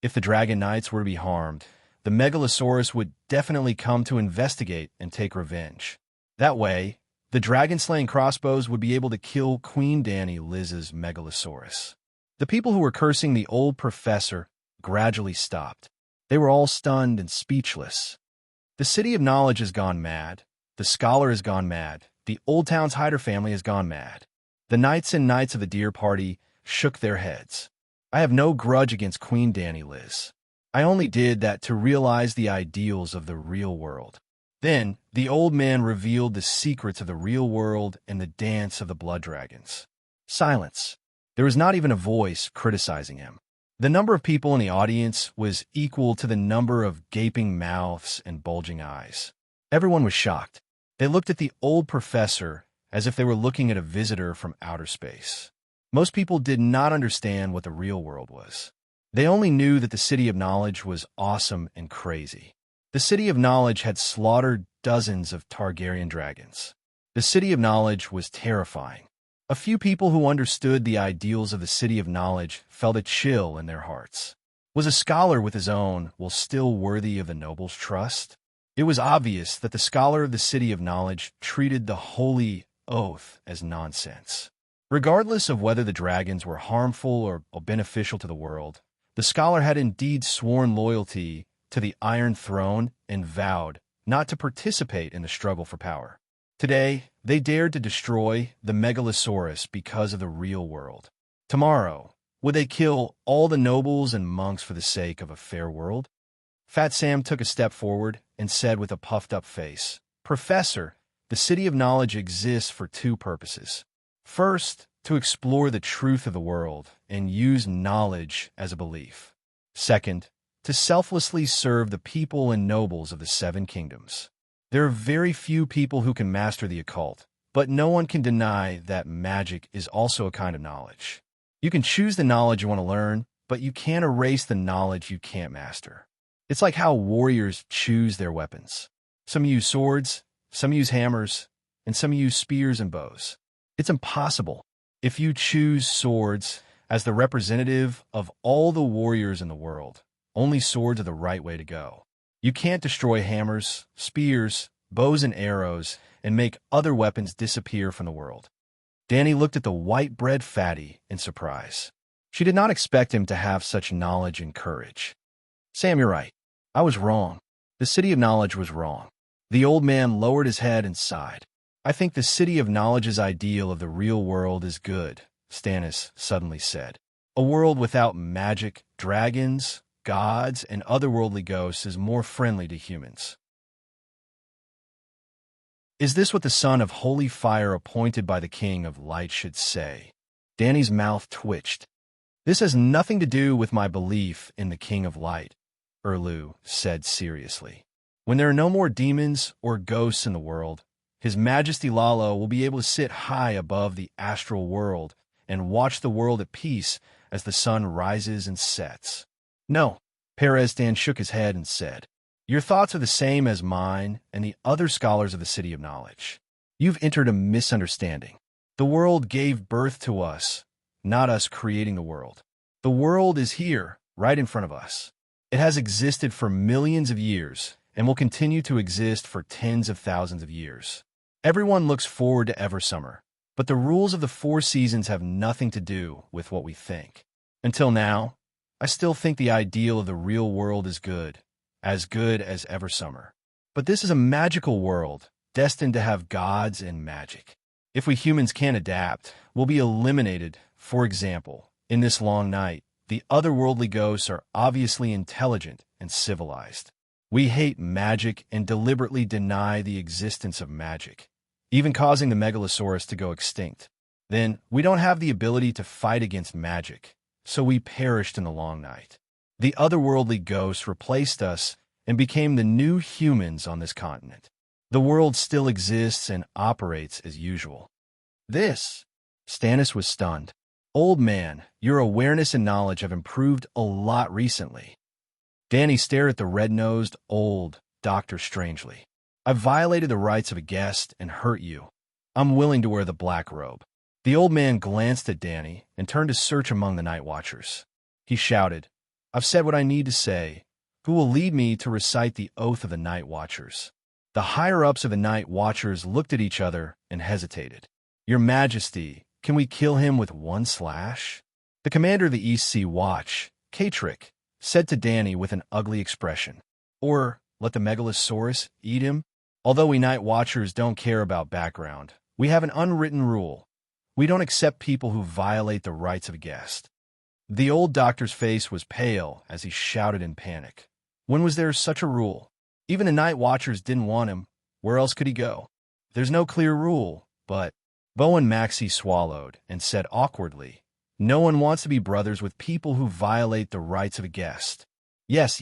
If the Dragon Knights were to be harmed, the Megalosaurus would definitely come to investigate and take revenge. That way, the dragon-slaying crossbows would be able to kill Queen Danny Liz's Megalosaurus. The people who were cursing the old professor gradually stopped. They were all stunned and speechless. The City of Knowledge has gone mad. The scholar has gone mad. The Old Town's Hider family has gone mad. The knights and knights of the Deer Party shook their heads. I have no grudge against Queen Danny Liz. I only did that to realize the ideals of the real world. Then, the old man revealed the secrets of the real world and the dance of the blood dragons. Silence. There was not even a voice criticizing him. The number of people in the audience was equal to the number of gaping mouths and bulging eyes. Everyone was shocked. They looked at the old professor as if they were looking at a visitor from outer space. Most people did not understand what the real world was. They only knew that the City of Knowledge was awesome and crazy. The City of Knowledge had slaughtered dozens of Targaryen dragons. The City of Knowledge was terrifying. A few people who understood the ideals of the City of Knowledge felt a chill in their hearts. Was a scholar with his own will still worthy of the noble's trust? It was obvious that the scholar of the City of Knowledge treated the holy oath as nonsense. Regardless of whether the dragons were harmful or beneficial to the world, The scholar had indeed sworn loyalty to the Iron Throne and vowed not to participate in the struggle for power. Today, they dared to destroy the Megalosaurus because of the real world. Tomorrow, would they kill all the nobles and monks for the sake of a fair world? Fat Sam took a step forward and said with a puffed-up face, "Professor, the City of Knowledge exists for two purposes. First, to explore the truth of the world and use knowledge as a belief. Second, to selflessly serve the people and nobles of the Seven Kingdoms. There are very few people who can master the occult, but no one can deny that magic is also a kind of knowledge. You can choose the knowledge you want to learn, but you can't erase the knowledge you can't master. It's like how warriors choose their weapons. Some use swords, some use hammers, and some use spears and bows. It's impossible. If you choose swords as the representative of all the warriors in the world, only swords are the right way to go. You can't destroy hammers, spears, bows, and arrows and make other weapons disappear from the world." Danny looked at the white-bread fatty in surprise. She did not expect him to have such knowledge and courage. "Sam, you're right. I was wrong. The City of Knowledge was wrong." The old man lowered his head and sighed. "I think the City of Knowledge's ideal of the real world is good," Stannis suddenly said. "A world without magic, dragons, gods, and otherworldly ghosts is more friendly to humans." Is this what the son of holy fire appointed by the King of Light should say? Danny's mouth twitched. "This has nothing to do with my belief in the King of Light," Erlu said seriously. "When there are no more demons or ghosts in the world, His Majesty Lalo will be able to sit high above the astral world and watch the world at peace as the sun rises and sets." "No," Perez Dan shook his head and said, "Your thoughts are the same as mine and the other scholars of the City of Knowledge. You've entered a misunderstanding. The world gave birth to us, not us creating the world. The world is here, right in front of us. It has existed for millions of years and will continue to exist for tens of thousands of years. Everyone looks forward to Eversummer, but the rules of the four seasons have nothing to do with what we think. Until now, I still think the ideal of the real world is good as Eversummer. But this is a magical world, destined to have gods and magic. If we humans can't adapt, we'll be eliminated. For example, in this long night, the otherworldly ghosts are obviously intelligent and civilized. We hate magic and deliberately deny the existence of magic, even causing the Megalosaurus to go extinct. Then, we don't have the ability to fight against magic, so we perished in the long night. The otherworldly ghosts replaced us and became the new humans on this continent. The world still exists and operates as usual." Stannis was stunned. "Old man, your awareness and knowledge have improved a lot recently." Danny stared at the red-nosed, old doctor strangely. "I've violated the rights of a guest and hurt you. I'm willing to wear the black robe." The old man glanced at Danny and turned to search among the Night Watchers. He shouted, "I've said what I need to say. Who will lead me to recite the oath of the Night Watchers?" The higher-ups of the Night Watchers looked at each other and hesitated. "Your Majesty, can we kill him with one slash?" The commander of the East Sea Watch, Katrick, said to Danny with an ugly expression. "Or let the Megalosaurus eat him?" Although we Night Watchers don't care about background, we have an unwritten rule. We don't accept people who violate the rights of a guest. The old doctor's face was pale as he shouted in panic. When was there such a rule? Even the Night Watchers didn't want him. Where else could he go? There's no clear rule, but Bowen Maxey swallowed and said awkwardly, "No one wants to be brothers with people who violate the rights of a guest." Yes,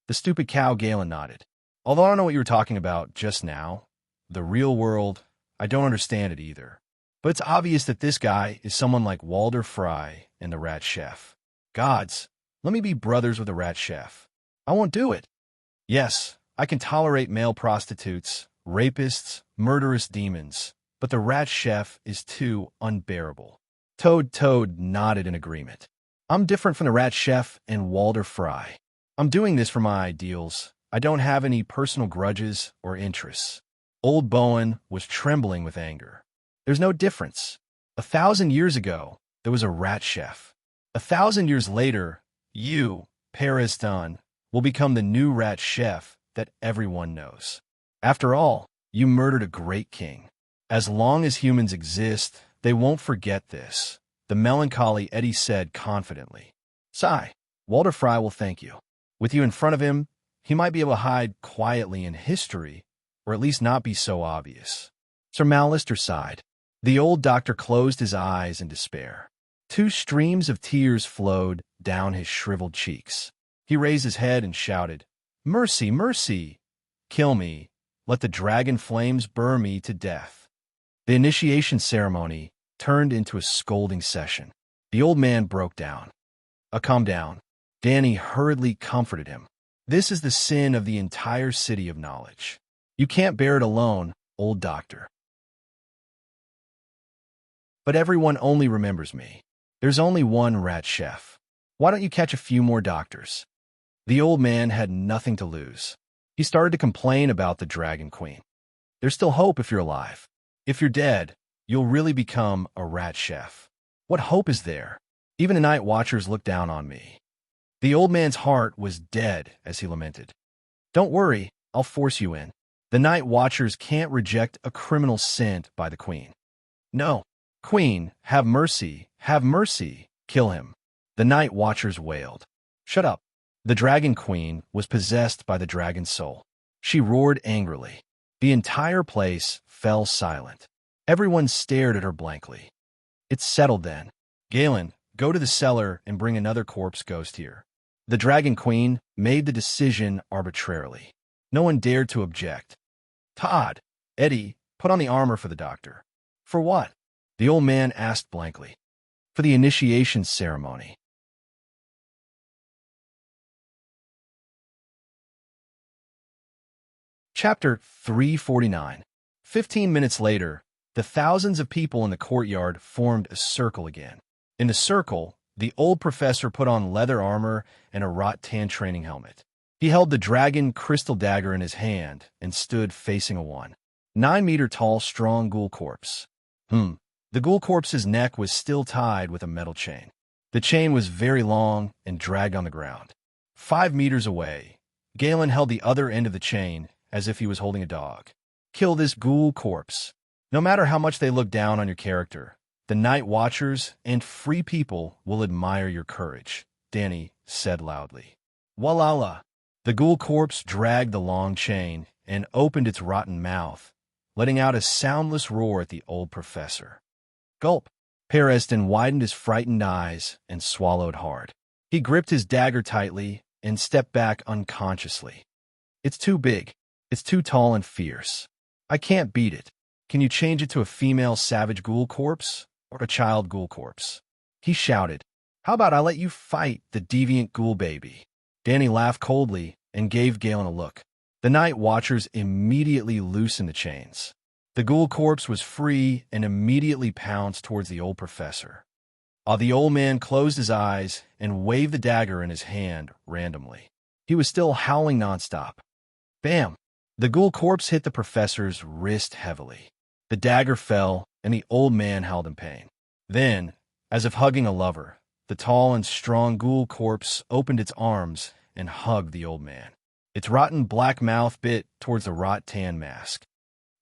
the stupid cow Galen nodded. "Although I don't know what you were talking about just now. The real world, I don't understand it either. But it's obvious that this guy is someone like Walder Frye and the Rat Chef. Gods, let me be brothers with the Rat Chef. I won't do it. Yes, I can tolerate male prostitutes, rapists, murderous demons, but the Rat Chef is too unbearable." Toad nodded in agreement. "I'm different from the Rat Chef and Walder Frye. I'm doing this for my ideals. I don't have any personal grudges or interests." Old Bowen was trembling with anger. "There's no difference. 1,000 years ago, there was a Rat Chef. 1,000 years later, You, Pariston, will become the new rat chef that everyone knows. After all, you murdered a great king. As long as humans exist, they won't forget this, the melancholy Eddie said confidently. Sigh, Walter Fry will thank you. With you in front of him, he might be able to hide quietly in history, or at least not be so obvious. Sir Mallister sighed. The old doctor closed his eyes in despair. 2 streams of tears flowed down his shriveled cheeks. He raised his head and shouted, "Mercy, mercy! Kill me. Let the dragon flames burn me to death." The initiation ceremony turned into a scolding session. The old man broke down. Calm down. Danny hurriedly comforted him. This is the sin of the entire city of knowledge. You can't bear it alone, old doctor. But everyone only remembers me. There's only one rat chef. Why don't you catch a few more doctors? The old man had nothing to lose. He started to complain about the Dragon Queen. There's still hope if you're alive. If you're dead, you'll really become a rat chef. What hope is there? Even the night watchers look down on me. The old man's heart was dead as he lamented. Don't worry, I'll force you in. The night watchers can't reject a criminal sent by the queen. No. Queen, have mercy, kill him. The night watchers wailed. Shut up. The Dragon Queen was possessed by the dragon soul. She roared angrily. The entire place fell silent. Everyone stared at her blankly. It's settled then. Galen, go to the cellar and bring another corpse ghost here. The Dragon Queen made the decision arbitrarily. No one dared to object. Todd, Eddie, put on the armor for the doctor. For what? The old man asked blankly. For the initiation ceremony. Chapter 349. 15 minutes later, the thousands of people in the courtyard formed a circle again. In the circle, the old professor put on leather armor and a wrought-tan training helmet. He held the dragon crystal dagger in his hand and stood facing a 9-meter-tall strong ghoul corpse. The ghoul corpse's neck was still tied with a metal chain. The chain was very long and dragged on the ground. 5 meters away, Galen held the other end of the chain as if he was holding a dog. Kill this ghoul corpse. No matter how much they look down on your character, the night watchers and free people will admire your courage, Danny said loudly. Walala! The ghoul corpse dragged the long chain and opened its rotten mouth, letting out a soundless roar at the old professor. Gulp! Pereston widened his frightened eyes and swallowed hard. He gripped his dagger tightly and stepped back unconsciously. It's too big. It's too tall and fierce. I can't beat it. Can you change it to a female savage ghoul corpse or a child ghoul corpse? He shouted. How about I let you fight the deviant ghoul baby? Danny laughed coldly and gave Galen a look. The night watchers immediately loosened the chains. The ghoul corpse was free and immediately pounced towards the old professor. The old man closed his eyes and waved the dagger in his hand randomly. He was still howling nonstop. Bam! The ghoul corpse hit the professor's wrist heavily. The dagger fell, and the old man howled in pain. Then, as if hugging a lover, the tall and strong ghoul corpse opened its arms and hugged the old man. Its rotten black mouth bit towards the wrought-tan mask.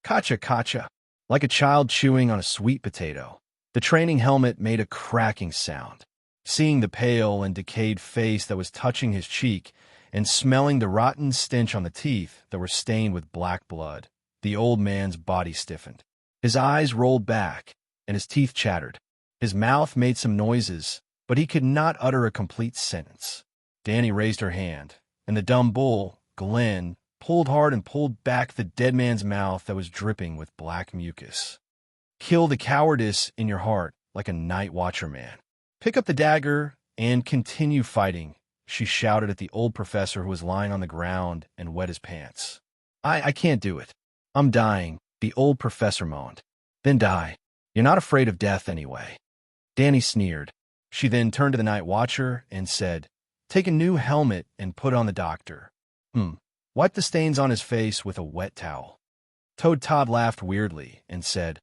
Kacha, kacha! Like a child chewing on a sweet potato. The training helmet made a cracking sound. Seeing the pale and decayed face that was touching his cheek and smelling the rotten stench on the teeth that were stained with black blood, the old man's body stiffened. His eyes rolled back, and his teeth chattered. His mouth made some noises, but he could not utter a complete sentence. Danny raised her hand, and the dumb bull, Glenn, pulled hard and pulled back the dead man's mouth that was dripping with black mucus. Kill the cowardice in your heart like a night watcher man. Pick up the dagger and continue fighting, she shouted at the old professor who was lying on the ground and wet his pants. I can't do it. I'm dying, the old professor moaned. Then die. You're not afraid of death anyway. Danny sneered. She then turned to the night watcher and said, Take a new helmet and put on the doctor. Wipe the stains on his face with a wet towel. Toad Todd laughed weirdly and said,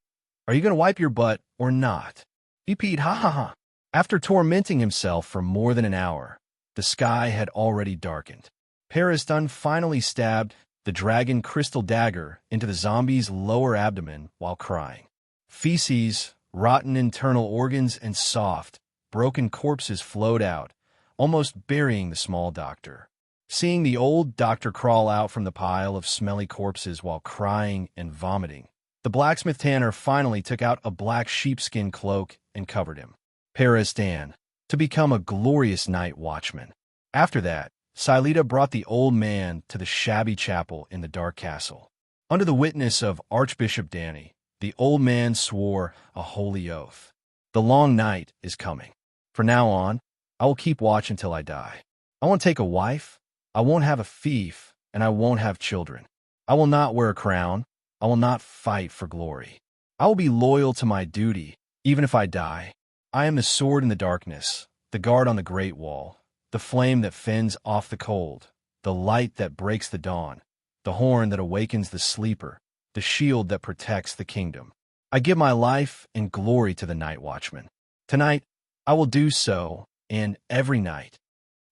Are you going to wipe your butt or not? He peed ha ha ha. After tormenting himself for more than an hour, the sky had already darkened. Paris finally stabbed the dragon crystal dagger into the zombie's lower abdomen while crying. Feces, rotten internal organs, and soft, broken corpses flowed out, almost burying the small doctor. Seeing the old doctor crawl out from the pile of smelly corpses while crying and vomiting, the blacksmith tanner finally took out a black sheepskin cloak and covered him. Paris Dan, to become a glorious night watchman. After that, Sileta brought the old man to the shabby chapel in the dark castle. Under the witness of Archbishop Danny, the old man swore a holy oath. The long night is coming. From now on, I will keep watch until I die. I won't take a wife, I won't have a fief, and I won't have children. I will not wear a crown, I will not fight for glory. I will be loyal to my duty, even if I die. I am the sword in the darkness, the guard on the great wall, the flame that fends off the cold, the light that breaks the dawn, the horn that awakens the sleeper, the shield that protects the kingdom. I give my life and glory to the night watchman. Tonight, I will do so, and every night.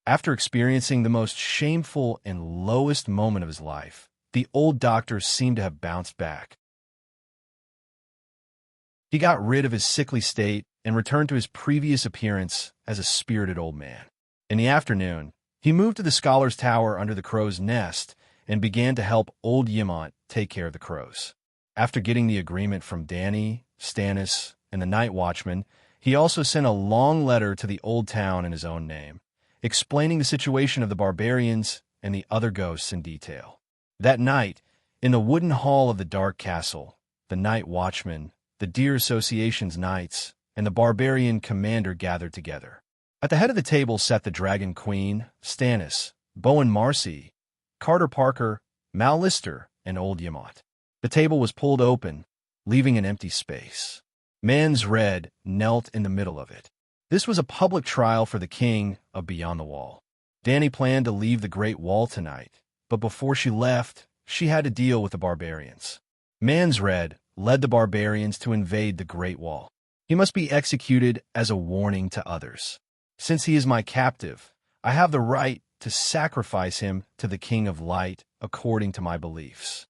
After experiencing the most shameful and lowest moment of his life, the old doctor seemed to have bounced back. He got rid of his sickly state and returned to his previous appearance as a spirited old man. In the afternoon, he moved to the scholar's tower under the crow's nest and began to help old Yemont take care of the crows. After getting the agreement from Danny, Stannis, and the night watchman, he also sent a long letter to the old town in his own name, explaining the situation of the barbarians and the other ghosts in detail. That night, in the wooden hall of the dark castle, the night watchman, the Deer Association's knights, and the barbarian commander gathered together. At the head of the table sat the Dragon Queen, Stannis, Bowen Marcy, Carter Parker, Mal Lister, and old Yemont. The table was pulled open, leaving an empty space. Mans Red knelt in the middle of it. This was a public trial for the king of Beyond the Wall. Danny planned to leave the Great Wall tonight, but before she left, she had to deal with the barbarians. Mans Red led the barbarians to invade the Great Wall. He must be executed as a warning to others. Since he is my captive, I have the right to sacrifice him to the King of Light according to my beliefs.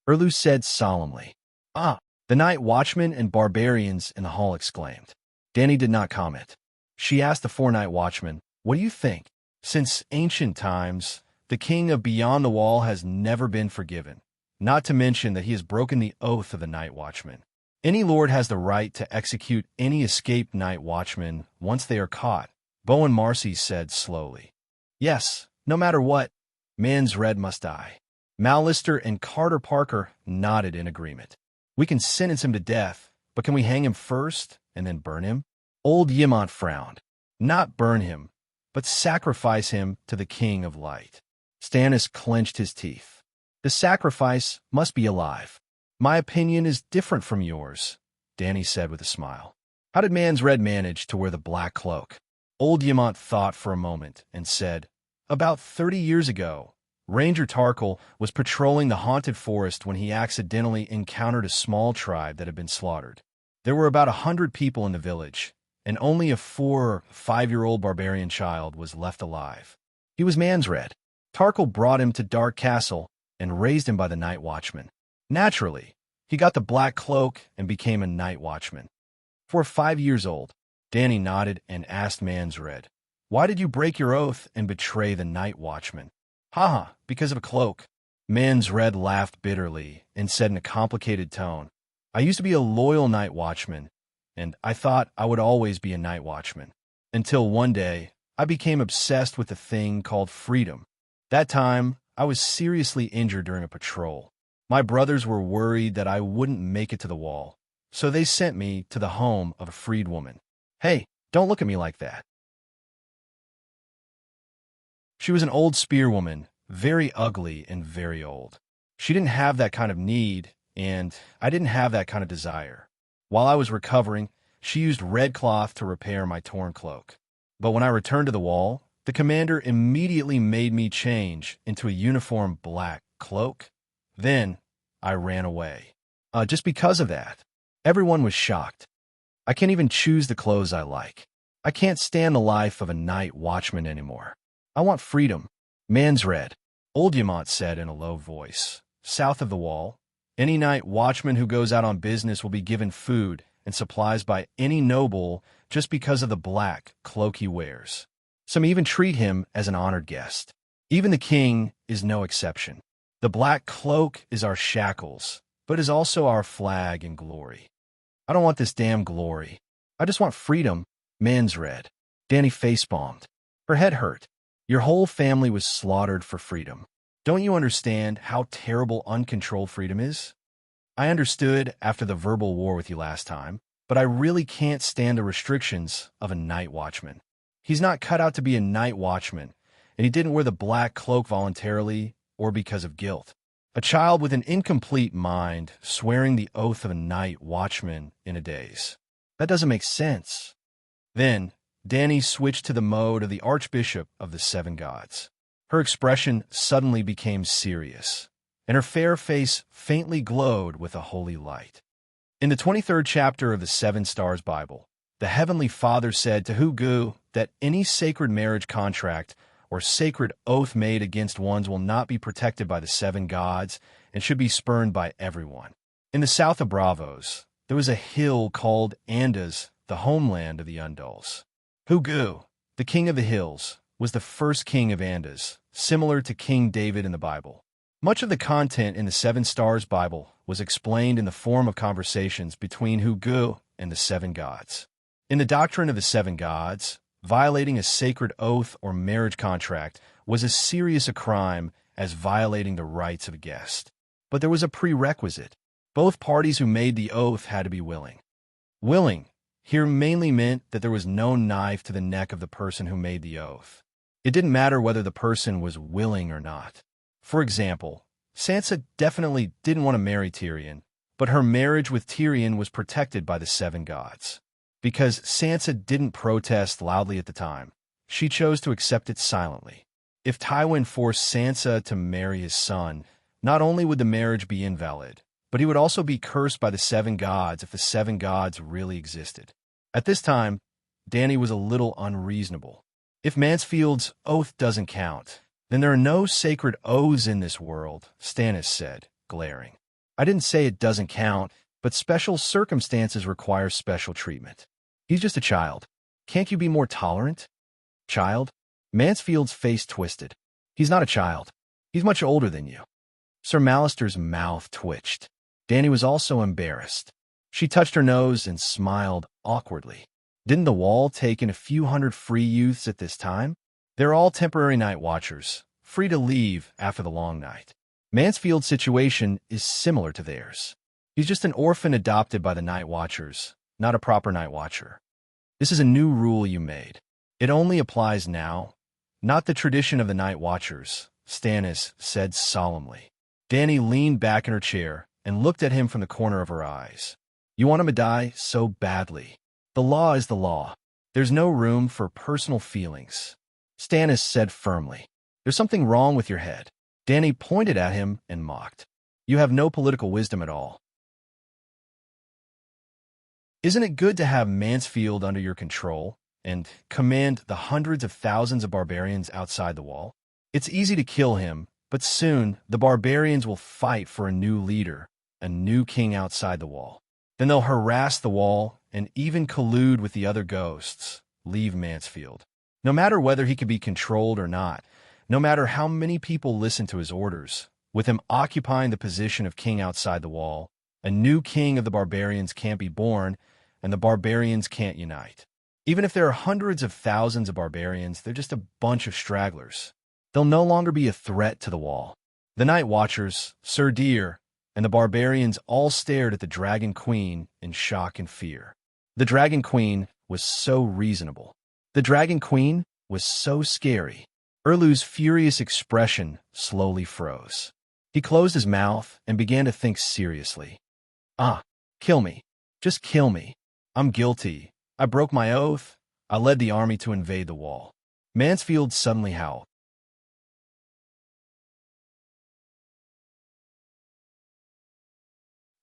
Erlu said solemnly. Ah, the night watchmen and barbarians in the hall exclaimed. Danny did not comment. She asked the four night watchmen, what do you think? Since ancient times, the king of Beyond the Wall has never been forgiven, not to mention that he has broken the oath of the night watchman. Any lord has the right to execute any escaped night watchmen once they are caught, Bowen Marcy said slowly. Yes, no matter what, Mans Red must die. Mal Lister and Carter Parker nodded in agreement. We can sentence him to death, but can we hang him first and then burn him? Old Yemont frowned. Not burn him, but sacrifice him to the King of Light. Stannis clenched his teeth. The sacrifice must be alive. My opinion is different from yours, Danny said with a smile. How did Mans Red manage to wear the black cloak? Old Yemont thought for a moment and said, about 30 years ago, Ranger Tarkle was patrolling the haunted forest when he accidentally encountered a small tribe that had been slaughtered. There were about 100 people in the village, and only a 4- or 5-year-old barbarian child was left alive. He was Mans Red. Tarkle brought him to Dark Castle and raised him by the night watchman. Naturally, he got the black cloak and became a night watchman. For 5 years old, Danny nodded and asked Mans Red, why did you break your oath and betray the night watchman? Haha, because of a cloak. Mans Red laughed bitterly and said in a complicated tone, I used to be a loyal night watchman, and I thought I would always be a night watchman. Until one day, I became obsessed with a thing called freedom. That time, I was seriously injured during a patrol. My brothers were worried that I wouldn't make it to the wall, so they sent me to the home of a freed woman. Hey, don't look at me like that. She was an old spearwoman, very ugly and very old. She didn't have that kind of need, and I didn't have that kind of desire. While I was recovering, she used red cloth to repair my torn cloak. But when I returned to the wall, the commander immediately made me change into a uniform black cloak. Then I ran away. Just because of that. Everyone was shocked. I can't even choose the clothes I like. I can't stand the life of a night watchman anymore. I want freedom. Man's red. Oldemont said in a low voice. South of the wall, any night watchman who goes out on business will be given food and supplies by any noble just because of the black cloak he wears. Some even treat him as an honored guest. Even the king is no exception. The black cloak is our shackles, but is also our flag and glory. I don't want this damn glory. I just want freedom. Man's red. Danny facepalmed. Her head hurt. Your whole family was slaughtered for freedom. Don't you understand how terrible uncontrolled freedom is? I understood after the verbal war with you last time, but I really can't stand the restrictions of a night watchman. He's not cut out to be a night watchman, and he didn't wear the black cloak voluntarily or because of guilt. A child with an incomplete mind swearing the oath of a night watchman in a daze. That doesn't make sense. Then, Danny switched to the mode of the Archbishop of the Seven Gods. Her expression suddenly became serious, and her fair face faintly glowed with a holy light. In the 23rd chapter of the Seven Stars Bible, the Heavenly Father said to Hugu that any sacred marriage contract or sacred oath made against ones will not be protected by the seven gods and should be spurned by everyone. In the south of Bravos, there was a hill called Andas, the homeland of the Undulls. Hugu, the king of the hills, was the first king of Andas, similar to King David in the Bible. Much of the content in the Seven Stars Bible was explained in the form of conversations between Hugu and the seven gods. In the doctrine of the seven gods, violating a sacred oath or marriage contract was as serious a crime as violating the rights of a guest. But there was a prerequisite. Both parties who made the oath had to be willing. Willing here mainly meant that there was no knife to the neck of the person who made the oath. It didn't matter whether the person was willing or not. For example, Sansa definitely didn't want to marry Tyrion, but her marriage with Tyrion was protected by the seven gods. Because Sansa didn't protest loudly at the time, she chose to accept it silently. If Tywin forced Sansa to marry his son, not only would the marriage be invalid, but he would also be cursed by the seven gods if the seven gods really existed. At this time, Dany was a little unreasonable. If Mansfield's oath doesn't count, then there are no sacred oaths in this world, Stannis said, glaring. I didn't say it doesn't count, but special circumstances require special treatment. He's just a child. Can't you be more tolerant? Child? Mansfield's face twisted. He's not a child. He's much older than you. Sir Mallister's mouth twitched. Dany was also embarrassed. She touched her nose and smiled awkwardly. Didn't the wall take in a few hundred free youths at this time? They're all temporary night watchers, free to leave after the long night. Mansfield's situation is similar to theirs. He's just an orphan adopted by the Night Watchers, not a proper Night Watcher. This is a new rule you made. It only applies now, not the tradition of the Night Watchers, Stannis said solemnly. Dany leaned back in her chair and looked at him from the corner of her eyes. You want him to die so badly. The law is the law. There's no room for personal feelings. Stannis said firmly. There's something wrong with your head. Dany pointed at him and mocked. You have no political wisdom at all. Isn't it good to have Mansfield under your control and command the hundreds of thousands of barbarians outside the wall? It's easy to kill him, but soon the barbarians will fight for a new leader, a new king outside the wall. Then they'll harass the wall and even collude with the other ghosts. Leave Mansfield. No matter whether he can be controlled or not, no matter how many people listen to his orders, with him occupying the position of king outside the wall, a new king of the barbarians can't be born, and the barbarians can't unite. Even if there are hundreds of thousands of barbarians, they're just a bunch of stragglers. They'll no longer be a threat to the wall. The Night Watchers, Sir Deer, and the barbarians all stared at the Dragon Queen in shock and fear. The Dragon Queen was so reasonable. The Dragon Queen was so scary. Erlu's furious expression slowly froze. He closed his mouth and began to think seriously. Kill me. Just kill me. I'm guilty. I broke my oath. I led the army to invade the wall. Mansfield suddenly howled.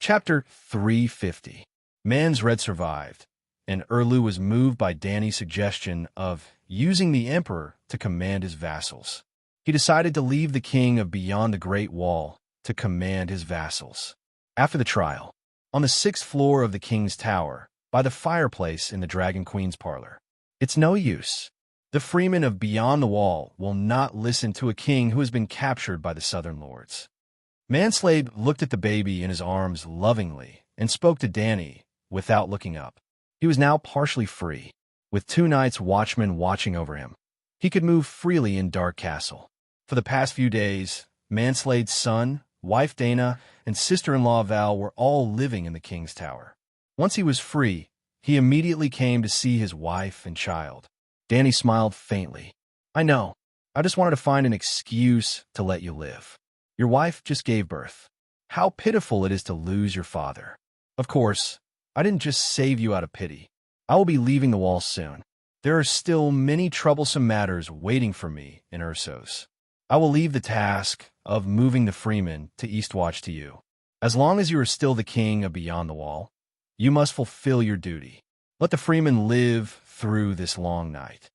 Chapter 350. Man's Red survived. and Erlu was moved by Danny's suggestion of using the emperor to command his vassals. He decided to leave the king of beyond the Great Wall to command his vassals. After the trial, on the 6th floor of the king's tower, by the fireplace in the Dragon Queen's parlor. It's no use. The freemen of beyond the wall will not listen to a king who has been captured by the southern lords. Manslade looked at the baby in his arms lovingly and spoke to Danny without looking up. He was now partially free, with 2 Night's Watchmen watching over him. He could move freely in Dark Castle. For the past few days, Manslade's son, wife Dana, and sister-in-law Val were all living in the king's tower. Once he was free, he immediately came to see his wife and child. Danny smiled faintly. I know. I just wanted to find an excuse to let you live. Your wife just gave birth. How pitiful it is to lose your father. Of course, I didn't just save you out of pity. I will be leaving the wall soon. There are still many troublesome matters waiting for me in Ursos. I will leave the task of moving the freemen to Eastwatch to you. As long as you are still the king of Beyond the Wall, you must fulfill your duty. Let the freemen live through this long night.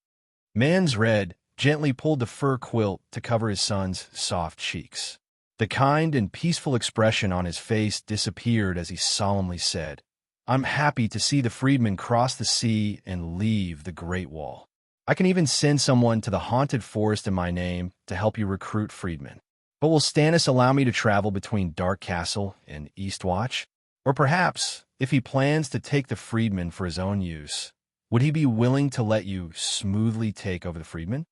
Man's Red gently pulled the fur quilt to cover his son's soft cheeks. The kind and peaceful expression on his face disappeared as he solemnly said, I'm happy to see the freedmen cross the sea and leave the Great Wall. I can even send someone to the haunted forest in my name to help you recruit freedmen. But will Stannis allow me to travel between Dark Castle and Eastwatch? Or perhaps, if he plans to take the freedmen for his own use, would he be willing to let you smoothly take over the freedmen?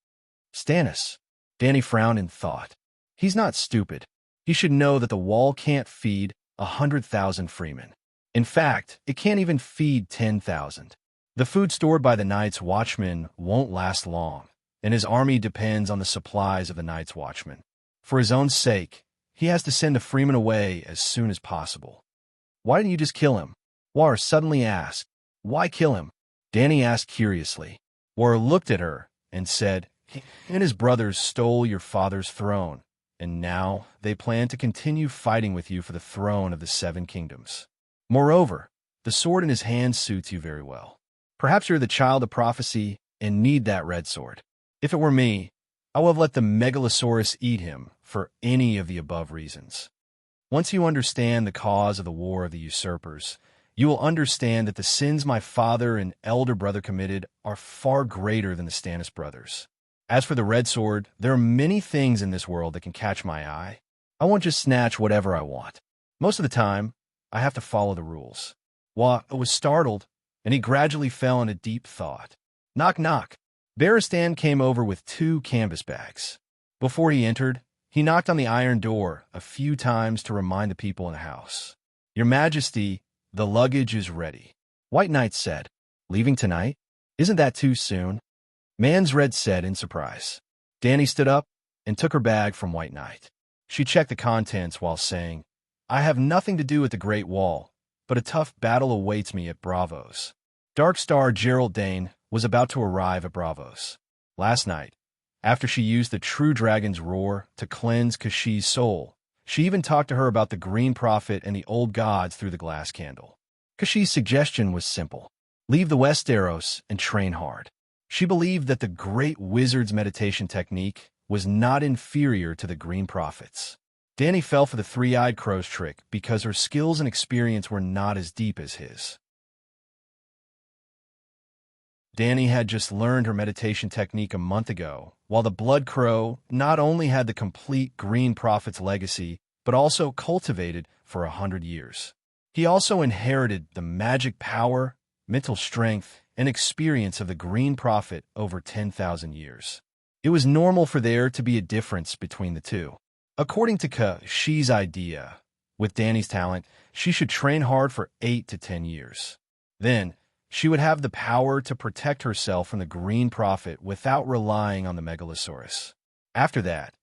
Stannis. Danny frowned in thought. He's not stupid. He should know that the wall can't feed 100,000 freemen. In fact, it can't even feed 10,000. The food stored by the Night's Watchman won't last long, and his army depends on the supplies of the Night's Watchman. For his own sake, he has to send the freeman away as soon as possible. Why didn't you just kill him? War suddenly asked. Why kill him? Danny asked curiously. War looked at her and said, He and his brothers stole your father's throne, and now they plan to continue fighting with you for the throne of the 7 kingdoms. Moreover, the sword in his hand suits you very well. Perhaps you're the child of prophecy and need that red sword. If it were me, I would have let the Megalosaurus eat him for any of the above reasons. Once you understand the cause of the war of the usurpers, you will understand that the sins my father and elder brother committed are far greater than the Stannis brothers. As for the red sword, there are many things in this world that can catch my eye. I won't just snatch whatever I want. Most of the time, I have to follow the rules. Wa was startled, and he gradually fell into deep thought. Knock, knock. Barristan came over with 2 canvas bags. Before he entered, he knocked on the iron door a few times to remind the people in the house. Your Majesty, the luggage is ready. White Knight said, Leaving tonight? Isn't that too soon? Man's Red said in surprise. Danny stood up and took her bag from White Knight. She checked the contents while saying, I have nothing to do with the Great Wall, but a tough battle awaits me at Bravos. Darkstar Gerald Dane was about to arrive at Bravos. Last night, after she used the true dragon's roar to cleanse Kashyyy's soul, she even talked to her about the Green Prophet and the old gods through the glass candle. Kashyyy's suggestion was simple. Leave the Westeros and train hard. She believed that the great wizard's meditation technique was not inferior to the Green Prophet's. Danny fell for the 3-eyed crow's trick because her skills and experience were not as deep as his. Danny had just learned her meditation technique a month ago, while the Blood Crow not only had the complete Green Prophet's legacy, but also cultivated for 100 years. He also inherited the magic power, mental strength, and experience of the Green Prophet over 10,000 years. It was normal for there to be a difference between the two. According to Kashyyy's idea, with Danny's talent, she should train hard for 8 to 10 years. Then, she would have the power to protect herself from the Green Prophet without relying on the Megalosaurus. After that,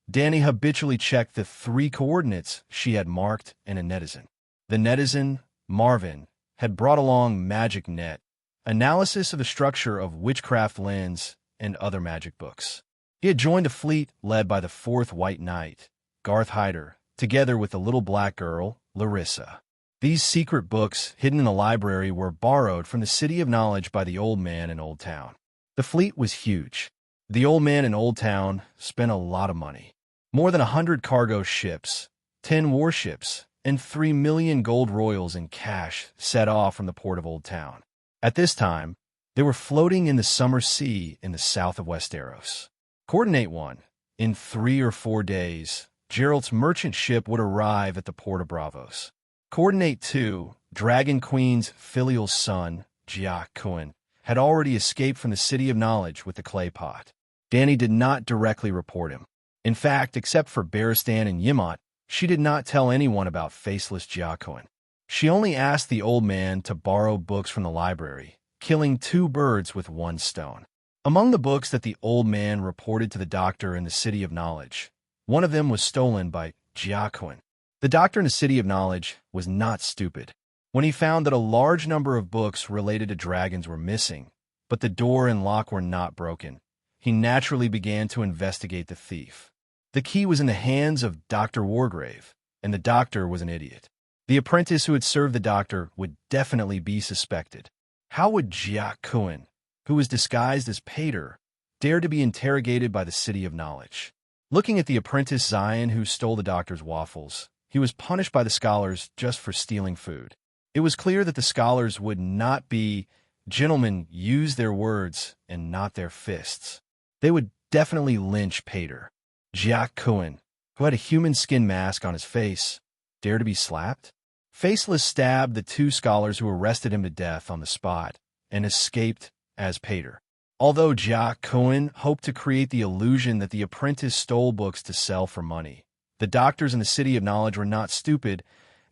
Danny habitually checked the 3 coordinates she had marked in a netizen. The netizen, Marvin, had brought along Magic Net, analysis of the structure of witchcraft lens, and other magic books. He had joined a fleet led by the 4th White Knight, Garth Hyder, together with the little black girl, Larissa. These secret books hidden in the library were borrowed from the City of Knowledge by the Old Man in Old Town. The fleet was huge. The Old Man in Old Town spent a lot of money. More than 100 cargo ships, 10 warships, and 3 million gold royals in cash set off from the port of Old Town. At this time, they were floating in the summer sea in the south of Westeros. Coordinate 1. In 3 or 4 days, Geralt's merchant ship would arrive at the port of Braavos. Coordinate 2. Dragon Queen's filial son, Jaqen, had already escaped from the City of Knowledge with the clay pot. Dany did not directly report him. In fact, except for Barristan and Yemont, she did not tell anyone about faceless Jaqen. She only asked the Old Man to borrow books from the library, killing 2 birds with 1 stone. Among the books that the Old Man reported to the doctor in the City of Knowledge, one of them was stolen by Jaqen. The doctor in the City of Knowledge was not stupid. When he found that a large number of books related to dragons were missing, but the door and lock were not broken, he naturally began to investigate the thief. The key was in the hands of Dr. Wargrave, and the doctor was an idiot. The apprentice who had served the doctor would definitely be suspected. How would Jaqen, who was disguised as Pater, dare to be interrogated by the City of Knowledge? Looking at the apprentice Zion who stole the doctor's waffles, he was punished by the scholars just for stealing food. It was clear that the scholars would not be gentlemen, use their words and not their fists. They would definitely lynch Pater. Jaqen, who had a human skin mask on his face, dare to be slapped? Faceless stabbed the 2 scholars who arrested him to death on the spot and escaped as Pater. Although Jaqen hoped to create the illusion that the apprentice stole books to sell for money, the doctors in the City of Knowledge were not stupid,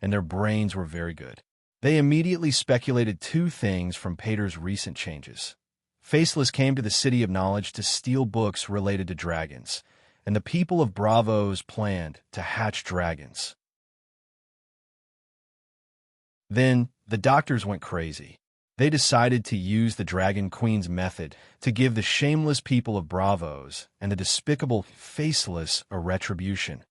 and their brains were very good. They immediately speculated 2 things from Pater's recent changes. Faceless came to the City of Knowledge to steal books related to dragons, and the people of Braavos planned to hatch dragons. Then, the doctors went crazy. They decided to use the Dragon Queen's method to give the shameless people of Braavos and the despicable Faceless a retribution.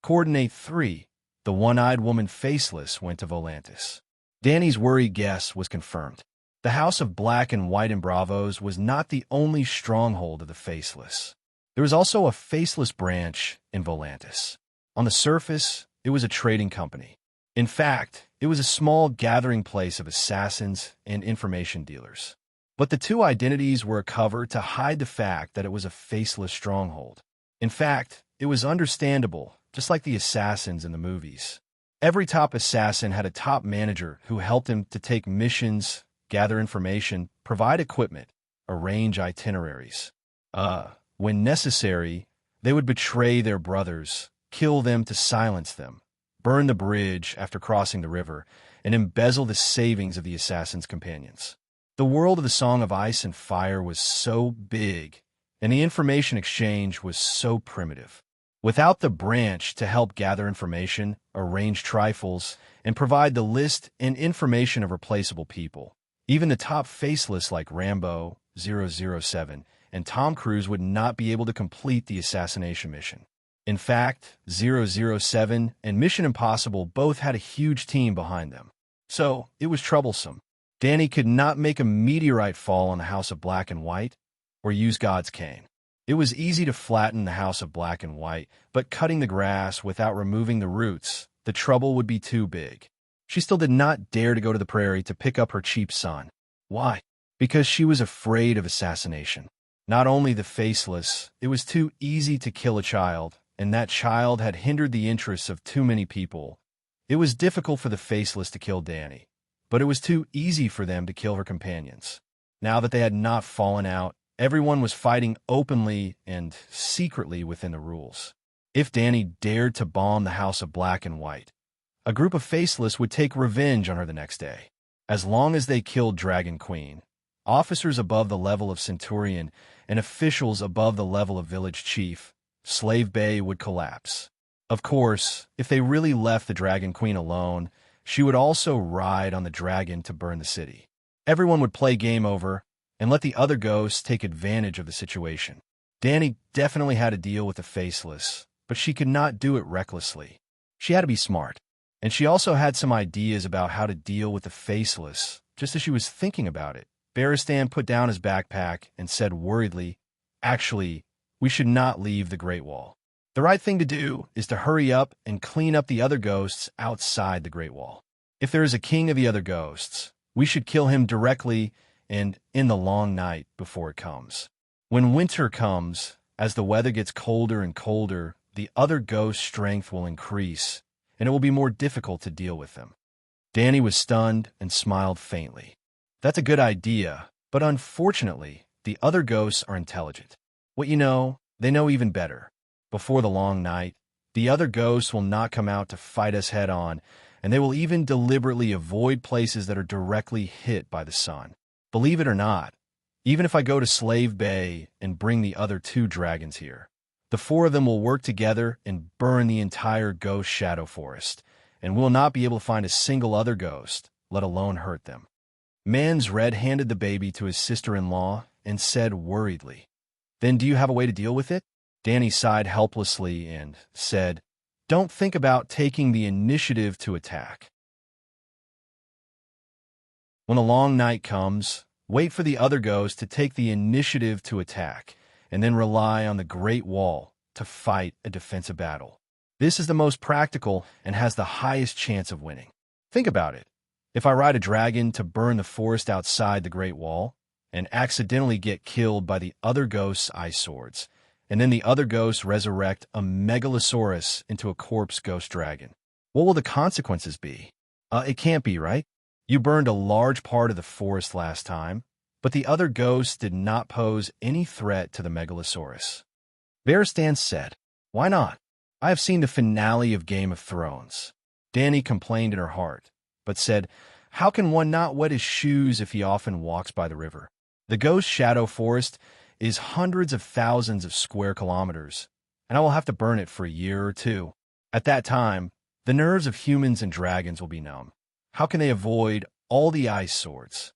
Coordinate 3. The one-eyed woman Faceless went to Volantis. Dany's worried guess was confirmed. The House of Black and White in Braavos was not the only stronghold of the Faceless. There was also a Faceless branch in Volantis. On the surface, it was a trading company. In fact, it was a small gathering place of assassins and information dealers. But the 2 identities were a cover to hide the fact that it was a Faceless stronghold. In fact, it was understandable, just like the assassins in the movies. Every top assassin had a top manager who helped him to take missions, gather information, provide equipment, arrange itineraries. When necessary, they would betray their brothers, kill them to silence them, burn the bridge after crossing the river, and embezzle the savings of the assassin's companions. The world of the Song of Ice and Fire was so big, and the information exchange was so primitive. Without the branch to help gather information, arrange trifles, and provide the list and information of replaceable people, even the top Faceless like Rambo, 007, and Tom Cruise would not be able to complete the assassination mission. In fact, 007 and Mission Impossible both had a huge team behind them. So, it was troublesome. Dany could not make a meteorite fall on the House of Black and White or use God's cane. It was easy to flatten the House of Black and White, but cutting the grass without removing the roots, the trouble would be too big. She still did not dare to go to the prairie to pick up her cheap son. Why? Because she was afraid of assassination. Not only the Faceless, it was too easy to kill a child, and that child had hindered the interests of too many people. It was difficult for the Faceless to kill Dany, but it was too easy for them to kill her companions. Now that they had not fallen out, everyone was fighting openly and secretly within the rules. If Dany dared to bomb the House of Black and White, a group of Faceless would take revenge on her the next day. As long as they killed Dragon Queen, officers above the level of Centurion and officials above the level of Village Chief, Slave Bay would collapse. Of course, if they really left the Dragon Queen alone, she would also ride on the dragon to burn the city. Everyone would play game over and let the other ghosts take advantage of the situation. Dany definitely had to deal with the Faceless, but she could not do it recklessly. She had to be smart. And she also had some ideas about how to deal with the faceless. Just as she was thinking about it, Barristan put down his backpack and said worriedly, "Actually, we should not leave the Great Wall. The right thing to do is to hurry up and clean up the other ghosts outside the Great Wall. If there is a king of the other ghosts, we should kill him directly and in the long night before it comes. When winter comes, as the weather gets colder and colder, the other ghost's strength will increase, and it will be more difficult to deal with them." Danny was stunned and smiled faintly. "That's a good idea, but unfortunately, the other ghosts are intelligent. What you know, they know even better. Before the long night, the other ghosts will not come out to fight us head-on, and they will even deliberately avoid places that are directly hit by the sun. Believe it or not, even if I go to Slave Bay and bring the other 2 dragons here, the 4 of them will work together and burn the entire ghost shadow forest, and we'll not be able to find a single other ghost, let alone hurt them." Mans Red handed the baby to his sister-in-law and said worriedly, "Then do you have a way to deal with it?" Danny sighed helplessly and said, "Don't think about taking the initiative to attack. When the long night comes, wait for the other ghosts to take the initiative to attack, and then rely on the Great Wall to fight a defensive battle. This is the most practical and has the highest chance of winning. Think about it. If I ride a dragon to burn the forest outside the Great Wall, and accidentally get killed by the other ghosts' ice swords, and then the other ghosts resurrect a megalosaurus into a corpse ghost dragon, what will the consequences be? It can't be, right? You burned a large part of the forest last time, but the other ghosts did not pose any threat to the megalosaurus." Barristan said, "Why not? I have seen the finale of Game of Thrones." Danny complained in her heart, but said, "How can one not wet his shoes if he often walks by the river? The ghost shadow forest is hundreds of thousands of square kilometers, and I will have to burn it for a year or 2. At that time, the nerves of humans and dragons will be numb. How can they avoid all the ice swords?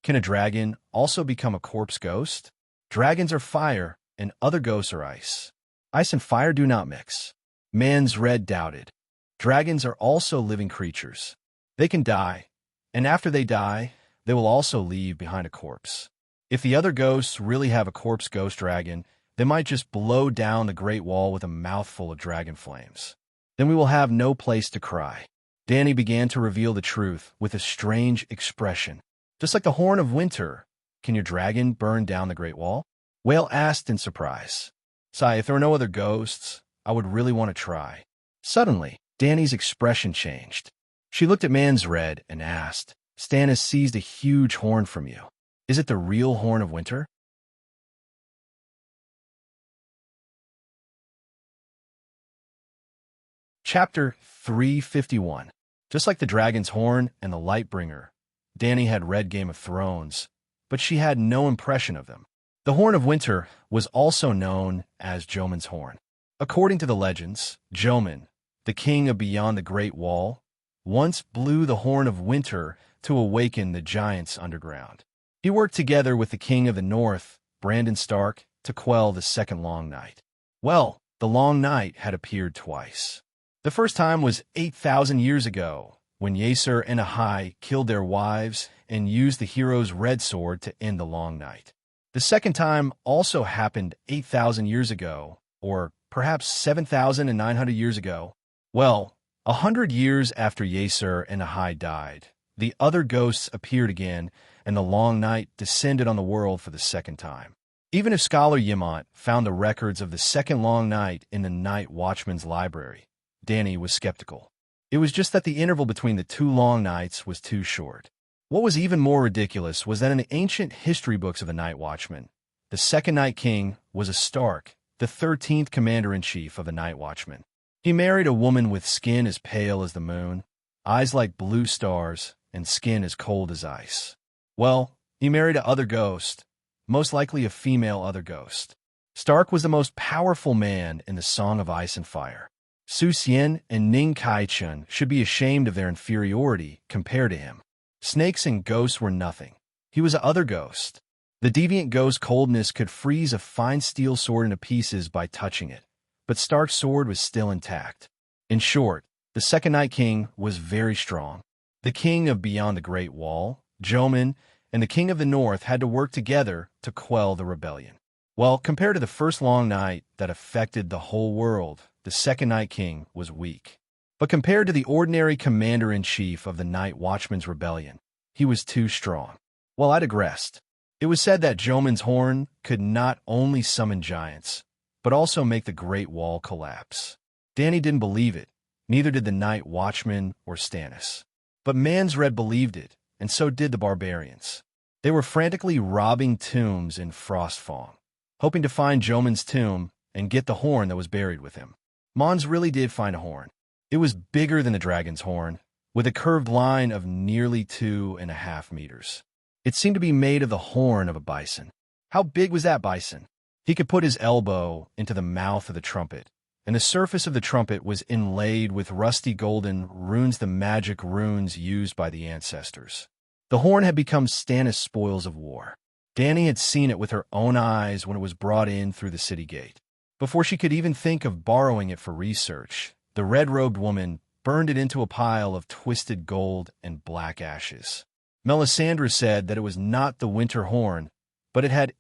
Can a dragon also become a corpse ghost? Dragons are fire, and other ghosts are ice. Ice and fire do not mix." Mans Red doubted. "Dragons are also living creatures. They can die, and after they die, they will also leave behind a corpse. If the other ghosts really have a corpse ghost dragon, they might just blow down the Great Wall with a mouthful of dragon flames. Then we will have no place to cry." Danny began to reveal the truth with a strange expression. "Just like the Horn of Winter, can your dragon burn down the Great Wall?" Whale asked in surprise. "Sai, if there are no other ghosts, I would really want to try." Suddenly, Danny's expression changed. She looked at Mans Red and asked, "Stannis seized a huge horn from you. Is it the real Horn of Winter?" Chapter 351. Just like the dragon's horn and the Lightbringer, Danny had read Game of Thrones, but she had no impression of them. The Horn of Winter was also known as Jomun's Horn. According to the legends, Jomun, the king of beyond the Great Wall, once blew the Horn of Winter to awaken the giants underground. He worked together with the king of the north, Brandon Stark, to quell the second long night. Well, the long night had appeared twice. The first time was 8,000 years ago, when Yeser and Ahai killed their wives and used the hero's red sword to end the long night. The second time also happened 8,000 years ago, or perhaps 7,900 years ago. Well, 100 years after Yeser and Ahai died, the other ghosts appeared again, and the long night descended on the world for the second time. Even if scholar Yemont found the records of the second long night in the Night Watchman's library, Danny was skeptical. It was just that the interval between the 2 long nights was too short. What was even more ridiculous was that in the ancient history books of the Night Watchman, the second Night King was a Stark, the 13th commander-in-chief of the Night Watchmen. He married a woman with skin as pale as the moon, eyes like blue stars, and skin as cold as ice. Well, he married a other ghost, most likely a female other ghost. Stark was the most powerful man in the Song of Ice and Fire. Su Xian and Ning Kai-chun should be ashamed of their inferiority compared to him. Snakes and ghosts were nothing. He was a other ghost. The deviant ghost's coldness could freeze a fine steel sword into pieces by touching it, but Stark's sword was still intact. In short, The second Night King was very strong. The king of beyond the Great Wall, Joman, and the king of the north had to work together to quell the rebellion. Well, compared to the first long night that affected the whole world, the second Night King was weak. But compared to the ordinary commander-in-chief of the Night Watchman's rebellion, he was too strong. Well, I digressed. It was said that Joman's horn could not only summon giants, but also make the Great Wall collapse. Danny didn't believe it, neither did the Night Watchman or Stannis. But Mansred believed it, and so did the barbarians. They were frantically robbing tombs in Frostfang, hoping to find Joman's tomb and get the horn that was buried with him. Mons really did find a horn. It was bigger than the dragon's horn, with a curved line of nearly 2.5 meters. It seemed to be made of the horn of a bison. How big was that bison? He could put his elbow into the mouth of the trumpet, and the surface of the trumpet was inlaid with rusty golden runes, the magic runes used by the ancestors. The horn had become Stannis' spoils of war. Dany had seen it with her own eyes when it was brought in through the city gate. Before she could even think of borrowing it for research, the red-robed woman burned it into a pile of twisted gold and black ashes. Melisandre said that it was not the winter horn, but it had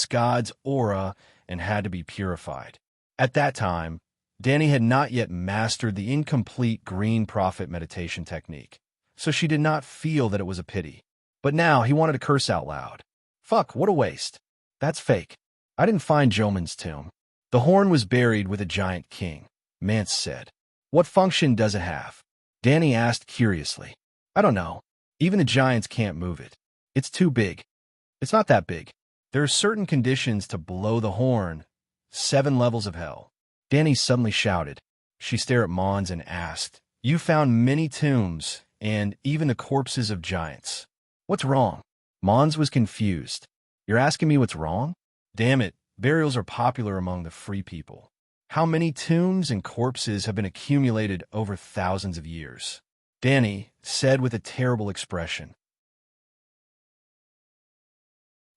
God's aura and had to be purified. At that time, Dany had not yet mastered the incomplete Green Prophet meditation technique, so she did not feel that it was a pity. But now he wanted to curse out loud. Fuck, what a waste. That's fake. I didn't find Joman's tomb. The horn was buried with a giant king, Mance said. What function does it have? Dany asked curiously. I don't know. Even the giants can't move it. It's too big. It's not that big. There are certain conditions to blow the horn. 7 levels of hell. Dany suddenly shouted. She stared at Mons and asked, You found many tombs, and even the corpses of giants. What's wrong? Mons was confused. You're asking me what's wrong? Damn it, burials are popular among the free people. How many tombs and corpses have been accumulated over thousands of years? Dany said with a terrible expression.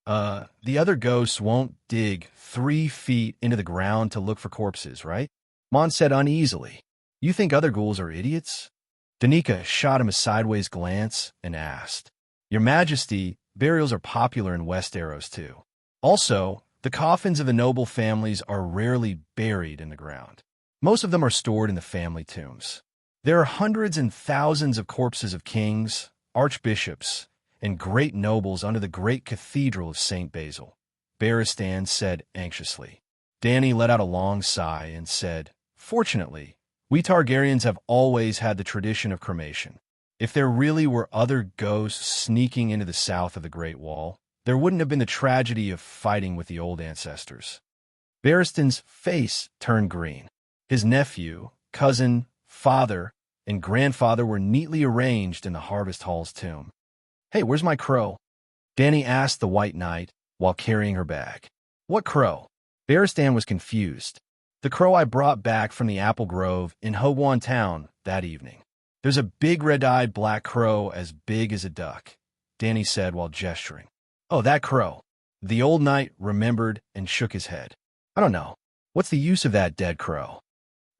The other ghosts won't dig 3 feet into the ground to look for corpses, right? Mons said uneasily. You think other ghouls are idiots? Danica shot him a sideways glance and asked, Your Majesty, burials are popular in Westeros too. Also, the coffins of the noble families are rarely buried in the ground. Most of them are stored in the family tombs. There are hundreds and thousands of corpses of kings, archbishops, and great nobles under the great cathedral of St. Basil, Barristan said anxiously. Dany let out a long sigh and said, Fortunately, we Targaryens have always had the tradition of cremation. If there really were other ghosts sneaking into the south of the Great Wall, there wouldn't have been the tragedy of fighting with the old ancestors. Barristan's face turned green. His nephew, cousin, father, and grandfather were neatly arranged in the Harvest Hall's tomb. Hey, where's my crow? Dany asked the White Knight while carrying her bag. What crow? Barristan was confused. The crow I brought back from the apple grove in Hogwan Town that evening. There's a big red-eyed black crow as big as a duck, Dany said while gesturing. Oh, that crow. The old knight remembered and shook his head. I don't know. What's the use of that dead crow?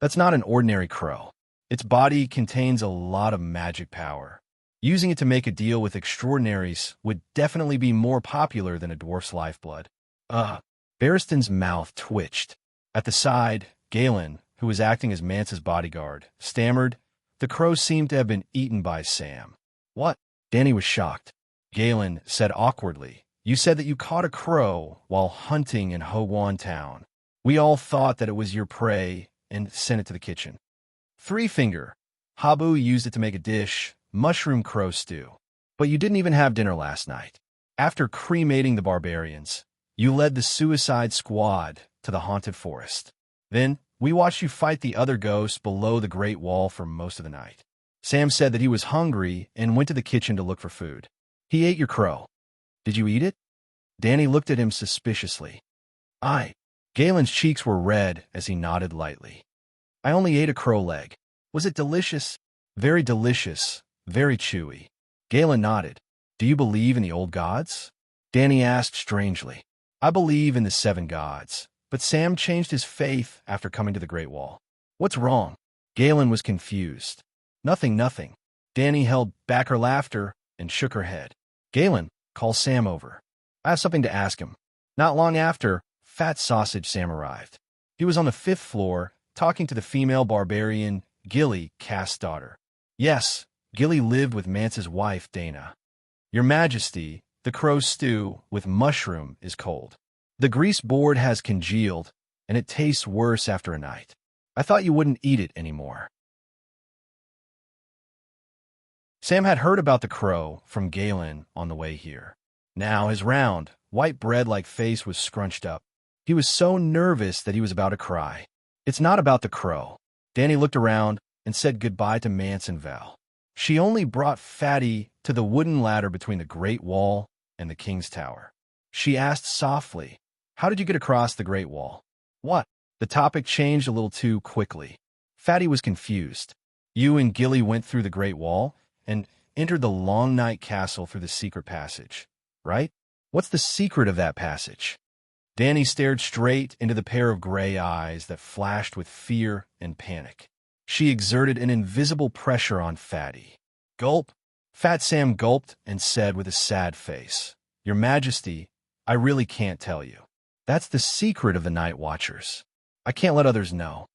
That's not an ordinary crow. Its body contains a lot of magic power. Using it to make a deal with extraordinaries would definitely be more popular than a dwarf's lifeblood. Barristan's mouth twitched. At the side, Galen, who was acting as Mance's bodyguard, stammered, The crow seemed to have been eaten by Sam. What? Dany was shocked. Galen said awkwardly, You said that you caught a crow while hunting in Hogwan Town. We all thought that it was your prey and sent it to the kitchen. 3-Finger. Habu used it to make a dish, mushroom crow stew. But you didn't even have dinner last night. After cremating the barbarians, you led the suicide squad to the haunted forest. Then, we watched you fight the other ghosts below the Great Wall for most of the night. Sam said that he was hungry and went to the kitchen to look for food. He ate your crow. Did you eat it? Dany looked at him suspiciously. Galen's cheeks were red as he nodded lightly. I only ate a crow leg. Was it delicious? Very delicious, very chewy. Galen nodded. Do you believe in the old gods? Dany asked strangely. I believe in the 7 gods, but Sam changed his faith after coming to the Great Wall. What's wrong? Galen was confused. Nothing, nothing. Danny held back her laughter and shook her head. Galen, call Sam over. I have something to ask him. Not long after, Fat Sausage Sam arrived. He was on the 5th floor, talking to the female barbarian, Gilly, Cass's daughter. Yes, Gilly lived with Mance's wife, Dana. Your Majesty, the crow stew with mushroom is cold. The grease board has congealed, and it tastes worse after a night. I thought you wouldn't eat it anymore. Sam had heard about the crow from Galen on the way here. Now his round, white bread-like face was scrunched up. He was so nervous that he was about to cry. It's not about the crow. Danny looked around and said goodbye to Mance and Val. She only brought Fatty to the wooden ladder between the Great Wall and the King's Tower. She asked softly, "How did you get across the Great Wall?" What? The topic changed a little too quickly. Fatty was confused. You and Gilly went through the Great Wall and entered the Long Night Castle through the secret passage, right? What's the secret of that passage? Danny stared straight into the pair of gray eyes that flashed with fear and panic. She exerted an invisible pressure on Fatty. Gulp. Fat Sam gulped and said with a sad face, "Your Majesty, I really can't tell you. That's the secret of the Night Watchers. I can't let others know."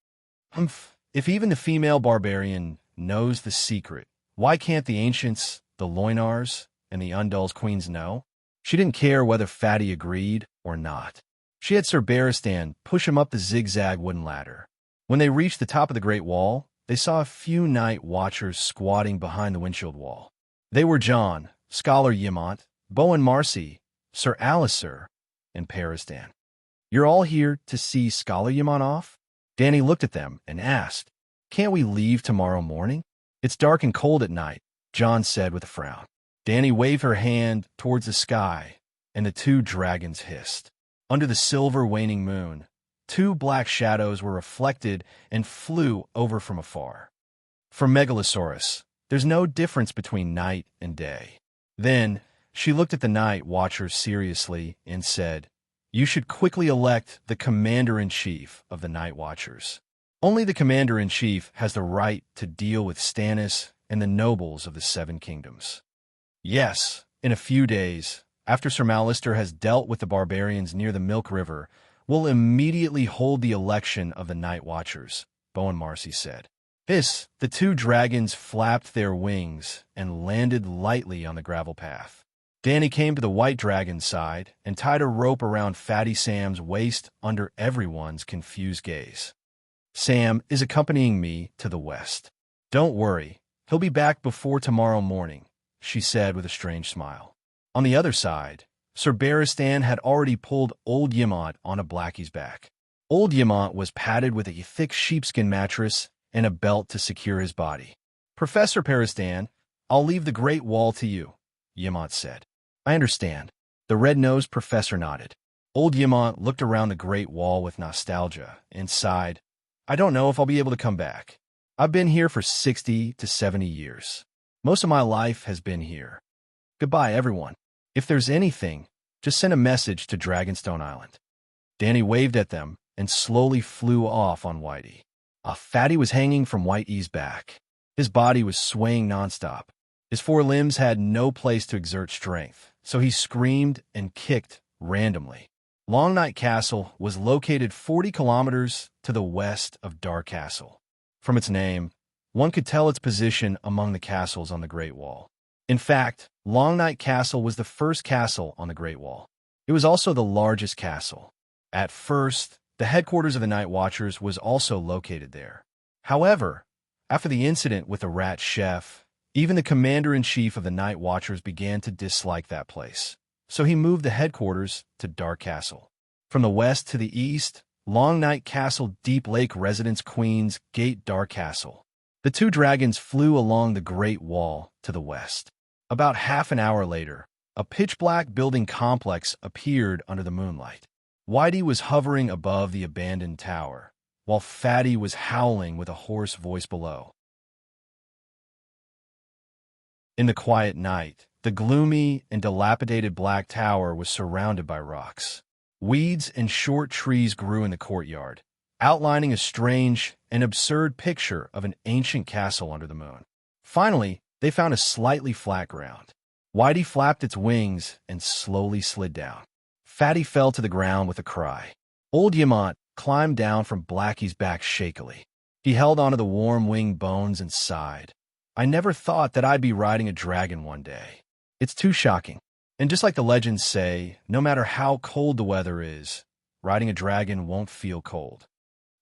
Humph. If even the female barbarian knows the secret, why can't the ancients, the Loinars, and the Undul's queens know? She didn't care whether Fatty agreed or not. She had Sir Barristan push him up the zigzag wooden ladder. When they reached the top of the Great Wall, they saw a few Night Watchers squatting behind the windshield wall. They were John, Scholar Yimont, Bowen Marcy, Sir Alistair, and Paristan. "You're all here to see Scholar Yimont off?" Danny looked at them and asked, "Can't we leave tomorrow morning?" "It's dark and cold at night," John said with a frown. Danny waved her hand towards the sky, and the two dragons hissed. Under the silver waning moon, two black shadows were reflected and flew over from afar. For Megalosaurus, there's no difference between night and day. Then she looked at the Night Watchers seriously and said, "You should quickly elect the Commander-in-Chief of the Night Watchers. Only the Commander-in-Chief has the right to deal with Stannis and the nobles of the Seven Kingdoms." Yes, in a few days, after Sir Malister has dealt with the barbarians near the Milk River, we'll immediately hold the election of the Night Watchers, Bowen Marcy said. The two dragons flapped their wings and landed lightly on the gravel path. Danny came to the white dragon's side and tied a rope around Fatty Sam's waist under everyone's confused gaze. "Sam is accompanying me to the west. Don't worry, he'll be back before tomorrow morning," she said with a strange smile. On the other side, Sir Barristan had already pulled Old Yimont on a Blackie's back. Old Yimont was padded with a thick sheepskin mattress and a belt to secure his body. "Professor Paristan, I'll leave the Great Wall to you," Yimont said. "I understand." The red-nosed professor nodded. Old Yimont looked around the Great Wall with nostalgia and sighed, "I don't know if I'll be able to come back. I've been here for 60 to 70 years. Most of my life has been here. Goodbye, everyone. If there's anything, just send a message to Dragonstone Island." Danny waved at them and slowly flew off on Whitey. Fatty was hanging from Whitey's back. His body was swaying nonstop. His four limbs had no place to exert strength, so he screamed and kicked randomly. Long Night Castle was located 40 kilometers to the west of Dark Castle. From its name, one could tell its position among the castles on the Great Wall. In fact, Long Night Castle was the first castle on the Great Wall. It was also the largest castle. At first, the headquarters of the Night Watchers was also located there. However, after the incident with the rat chef, even the commander-in-chief of the Night Watchers began to dislike that place. So he moved the headquarters to Dark Castle. From the west to the east, Long Night Castle Deep Lake Residence Queen's Gate Dark Castle. The two dragons flew along the Great Wall to the west. About half an hour later, a pitch-black building complex appeared under the moonlight. Whitey was hovering above the abandoned tower, while Fatty was howling with a hoarse voice below. In the quiet night, the gloomy and dilapidated black tower was surrounded by rocks. Weeds and short trees grew in the courtyard, outlining a strange and absurd picture of an ancient castle under the moon. Finally, they found a slightly flat ground. Whitey flapped its wings and slowly slid down. Fatty fell to the ground with a cry. Old Yamant climbed down from Blackie's back shakily. He held onto the warm wing bones and sighed. I never thought that I'd be riding a dragon one day. It's too shocking. And just like the legends say, no matter how cold the weather is, riding a dragon won't feel cold.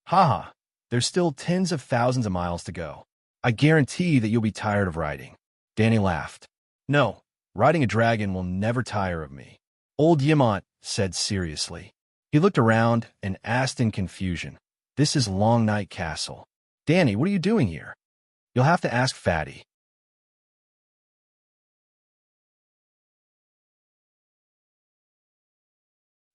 Haha, there's still tens of thousands of miles to go. I guarantee that you'll be tired of riding. Danny laughed. No, riding a dragon will never tire of me. Old Yamant said seriously. He looked around and asked in confusion, This is Long Night Castle. Danny, what are you doing here? You'll have to ask Fatty.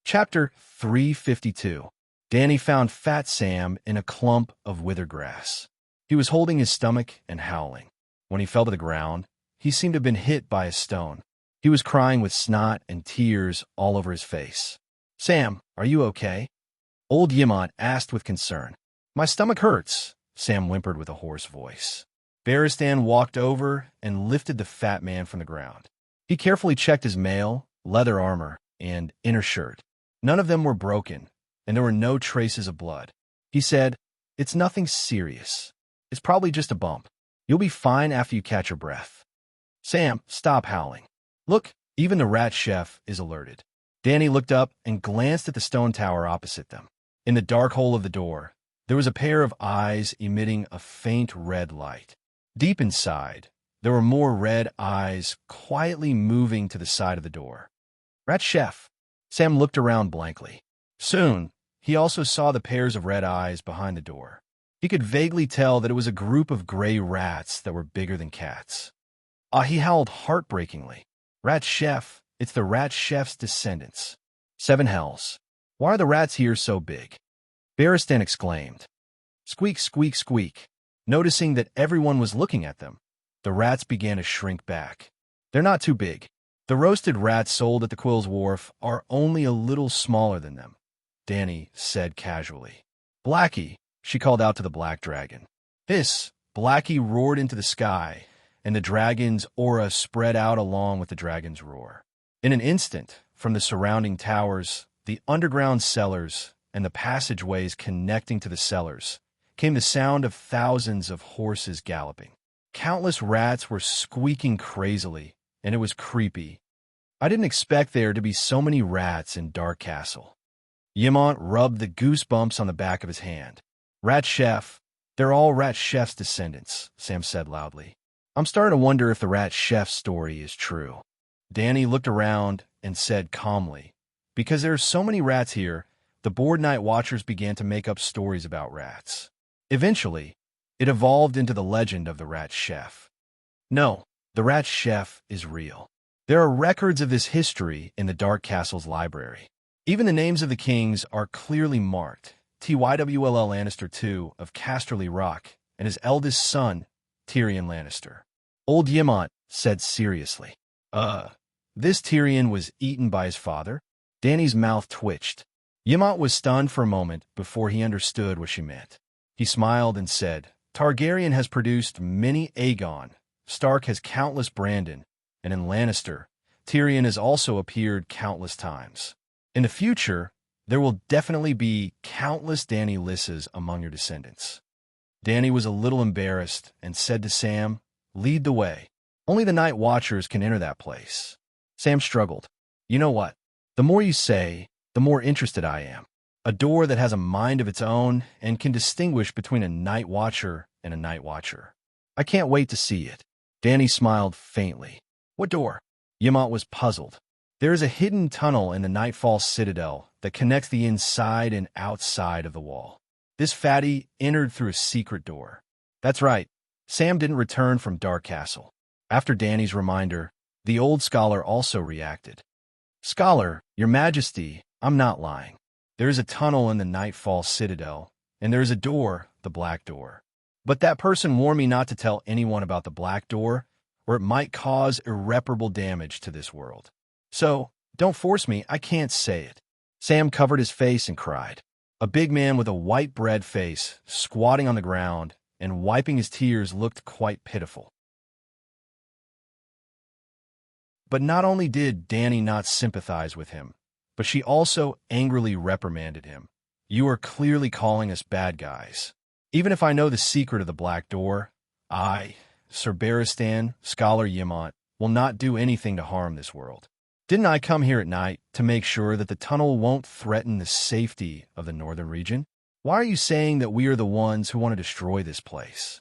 Chapter 352. Danny found Fat Sam in a clump of withered grass. He was holding his stomach and howling. When he fell to the ground, he seemed to have been hit by a stone. He was crying with snot and tears all over his face. Sam, are you okay? Old Yamant asked with concern. My stomach hurts, Sam whimpered with a hoarse voice. Baristan walked over and lifted the fat man from the ground. He carefully checked his mail, leather armor, and inner shirt. None of them were broken, and there were no traces of blood. He said, It's nothing serious. It's probably just a bump. You'll be fine after you catch your breath. Sam, stop howling. Look, even the rat chef is alerted. Danny looked up and glanced at the stone tower opposite them. In the dark hole of the door, there was a pair of eyes emitting a faint red light. Deep inside, there were more red eyes quietly moving to the side of the door. Rat chef. Sam looked around blankly. Soon, he also saw the pairs of red eyes behind the door. He could vaguely tell that it was a group of gray rats that were bigger than cats. He howled heartbreakingly. Rat chef, it's the rat chef's descendants. Seven hells. Why are the rats here so big? Baristan exclaimed. Squeak, squeak, squeak. Noticing that everyone was looking at them, the rats began to shrink back. They're not too big. The roasted rats sold at the Quill's Wharf are only a little smaller than them, Danny said casually. Blackie, she called out to the black dragon. Hiss, Blackie roared into the sky, and the dragon's aura spread out along with the dragon's roar. In an instant, from the surrounding towers, the underground cellars, and the passageways connecting to the cellars, came the sound of thousands of horses galloping. Countless rats were squeaking crazily, and it was creepy. I didn't expect there to be so many rats in Dark Castle. Yamant rubbed the goosebumps on the back of his hand. Rat Chef, they're all Rat Chef's descendants, Sam said loudly. I'm starting to wonder if the Rat Chef's story is true. Danny looked around and said calmly, Because there are so many rats here, the bored night watchers began to make up stories about rats. Eventually, it evolved into the legend of the Rat Chef. No, the Rat Chef is real. There are records of this history in the Dark Castle's library. Even the names of the kings are clearly marked. Tywyll Lannister II of Casterly Rock and his eldest son, Tyrion Lannister. Old Yamant said seriously. This Tyrion was eaten by his father? Danny's mouth twitched. Yamant was stunned for a moment before he understood what she meant. He smiled and said, Targaryen has produced many Aegon, Stark has countless Brandon, and in Lannister, Tyrion has also appeared countless times. In the future, there will definitely be countless Danny Lysses among your descendants. Danny was a little embarrassed and said to Sam, Lead the way. Only the Night Watchers can enter that place. Sam struggled. You know what? The more you say, the more interested I am. A door that has a mind of its own and can distinguish between a Night Watcher and a Night Watcher. I can't wait to see it. Danny smiled faintly. What door? Yamant was puzzled. There is a hidden tunnel in the Nightfall Citadel that connects the inside and outside of the wall. This fatty entered through a secret door. That's right. Sam didn't return from Dark Castle. After Danny's reminder, the old scholar also reacted. Scholar, your majesty, I'm not lying. There is a tunnel in the Nightfall Citadel, and there is a door, the Black Door. But that person warned me not to tell anyone about the Black Door, or it might cause irreparable damage to this world. So, don't force me, I can't say it. Sam covered his face and cried. A big man with a white bread face, squatting on the ground, and wiping his tears looked quite pitiful. But not only did Danny not sympathize with him, but she also angrily reprimanded him. You are clearly calling us bad guys. Even if I know the secret of the Black Door, I, Sir Barristan, Scholar Yimont, will not do anything to harm this world. Didn't I come here at night to make sure that the tunnel won't threaten the safety of the northern region? Why are you saying that we are the ones who want to destroy this place?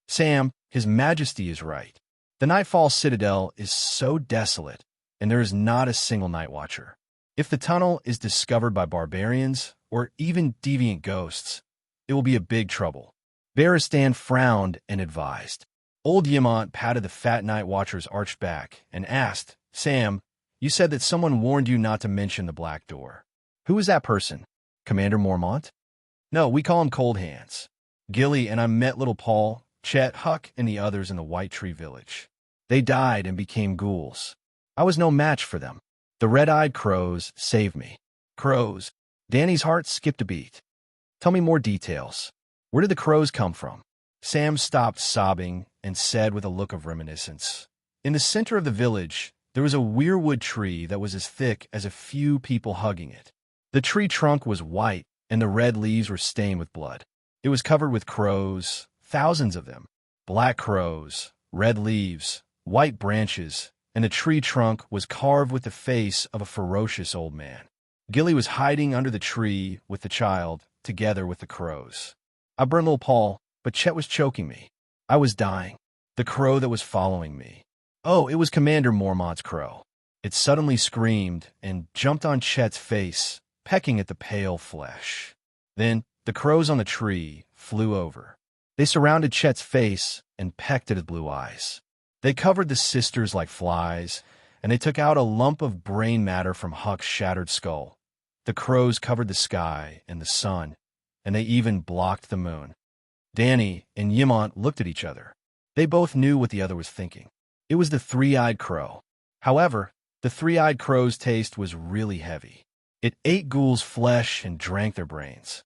Sam, His Majesty is right. The Nightfall Citadel is so desolate, and there is not a single Night Watcher. If the tunnel is discovered by barbarians, or even deviant ghosts, it will be a big trouble. Barristan frowned and advised. Old Yimont patted the fat Night Watcher's arched back and asked, Sam, you said that someone warned you not to mention the Black Door. Who is that person? Commander Mormont? No, we call him Cold Hands. Gilly and I met little Paul, Chet, Huck, and the others in the White Tree Village. They died and became ghouls. I was no match for them. The red-eyed crows saved me. Crows. Danny's heart skipped a beat. Tell me more details. Where did the crows come from? Sam stopped sobbing and said with a look of reminiscence. In the center of the village, there was a weirwood tree that was as thick as a few people hugging it. The tree trunk was white, and the red leaves were stained with blood. It was covered with crows, thousands of them. Black crows, red leaves, white branches, and the tree trunk was carved with the face of a ferocious old man. Gilly was hiding under the tree with the child, together with the crows. I burned little Paul, but Chet was choking me. I was dying. The crow that was following me. Oh, it was Commander Mormont's crow. It suddenly screamed and jumped on Chet's face, pecking at the pale flesh. Then the crows on the tree flew over. They surrounded Chet's face and pecked at his blue eyes. They covered the sisters like flies, and they took out a lump of brain matter from Huck's shattered skull. The crows covered the sky and the sun, and they even blocked the moon. Danny and Yimont looked at each other. They both knew what the other was thinking. It was the three-eyed crow. However, the three-eyed crow's taste was really heavy. It ate ghouls' flesh and drank their brains.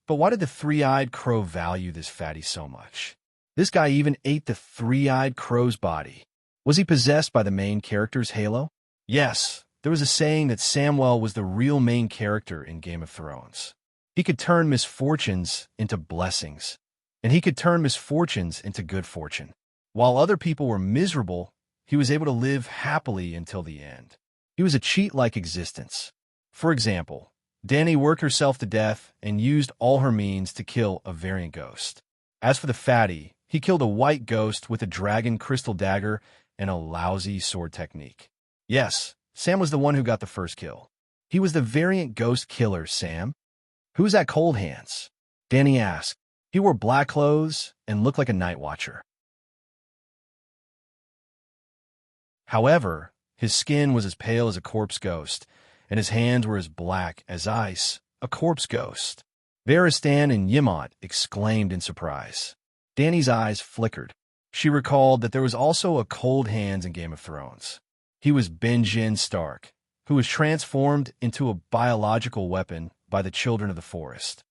But why did the three-eyed crow value this fatty so much? This guy even ate the three-eyed crow's body. Was he possessed by the main character's halo? Yes, there was a saying that Samwell was the real main character in Game of Thrones. He could turn misfortunes into blessings, and he could turn misfortunes into good fortune. While other people were miserable, he was able to live happily until the end. He was a cheat-like existence. For example, Danny worked herself to death and used all her means to kill a variant ghost. As for the fatty, he killed a white ghost with a dragon crystal dagger and a lousy sword technique. Yes, Sam was the one who got the first kill. He was the variant ghost killer, Sam. Who's that Cold Hands? Danny asked. He wore black clothes and looked like a night watcher. However, his skin was as pale as a corpse ghost, and his hands were as black as ice, a corpse ghost. Barristan and Yimont exclaimed in surprise. Danny's eyes flickered. She recalled that there was also a Cold Hands in Game of Thrones. He was Benjen Stark, who was transformed into a biological weapon by the Children of the Forest.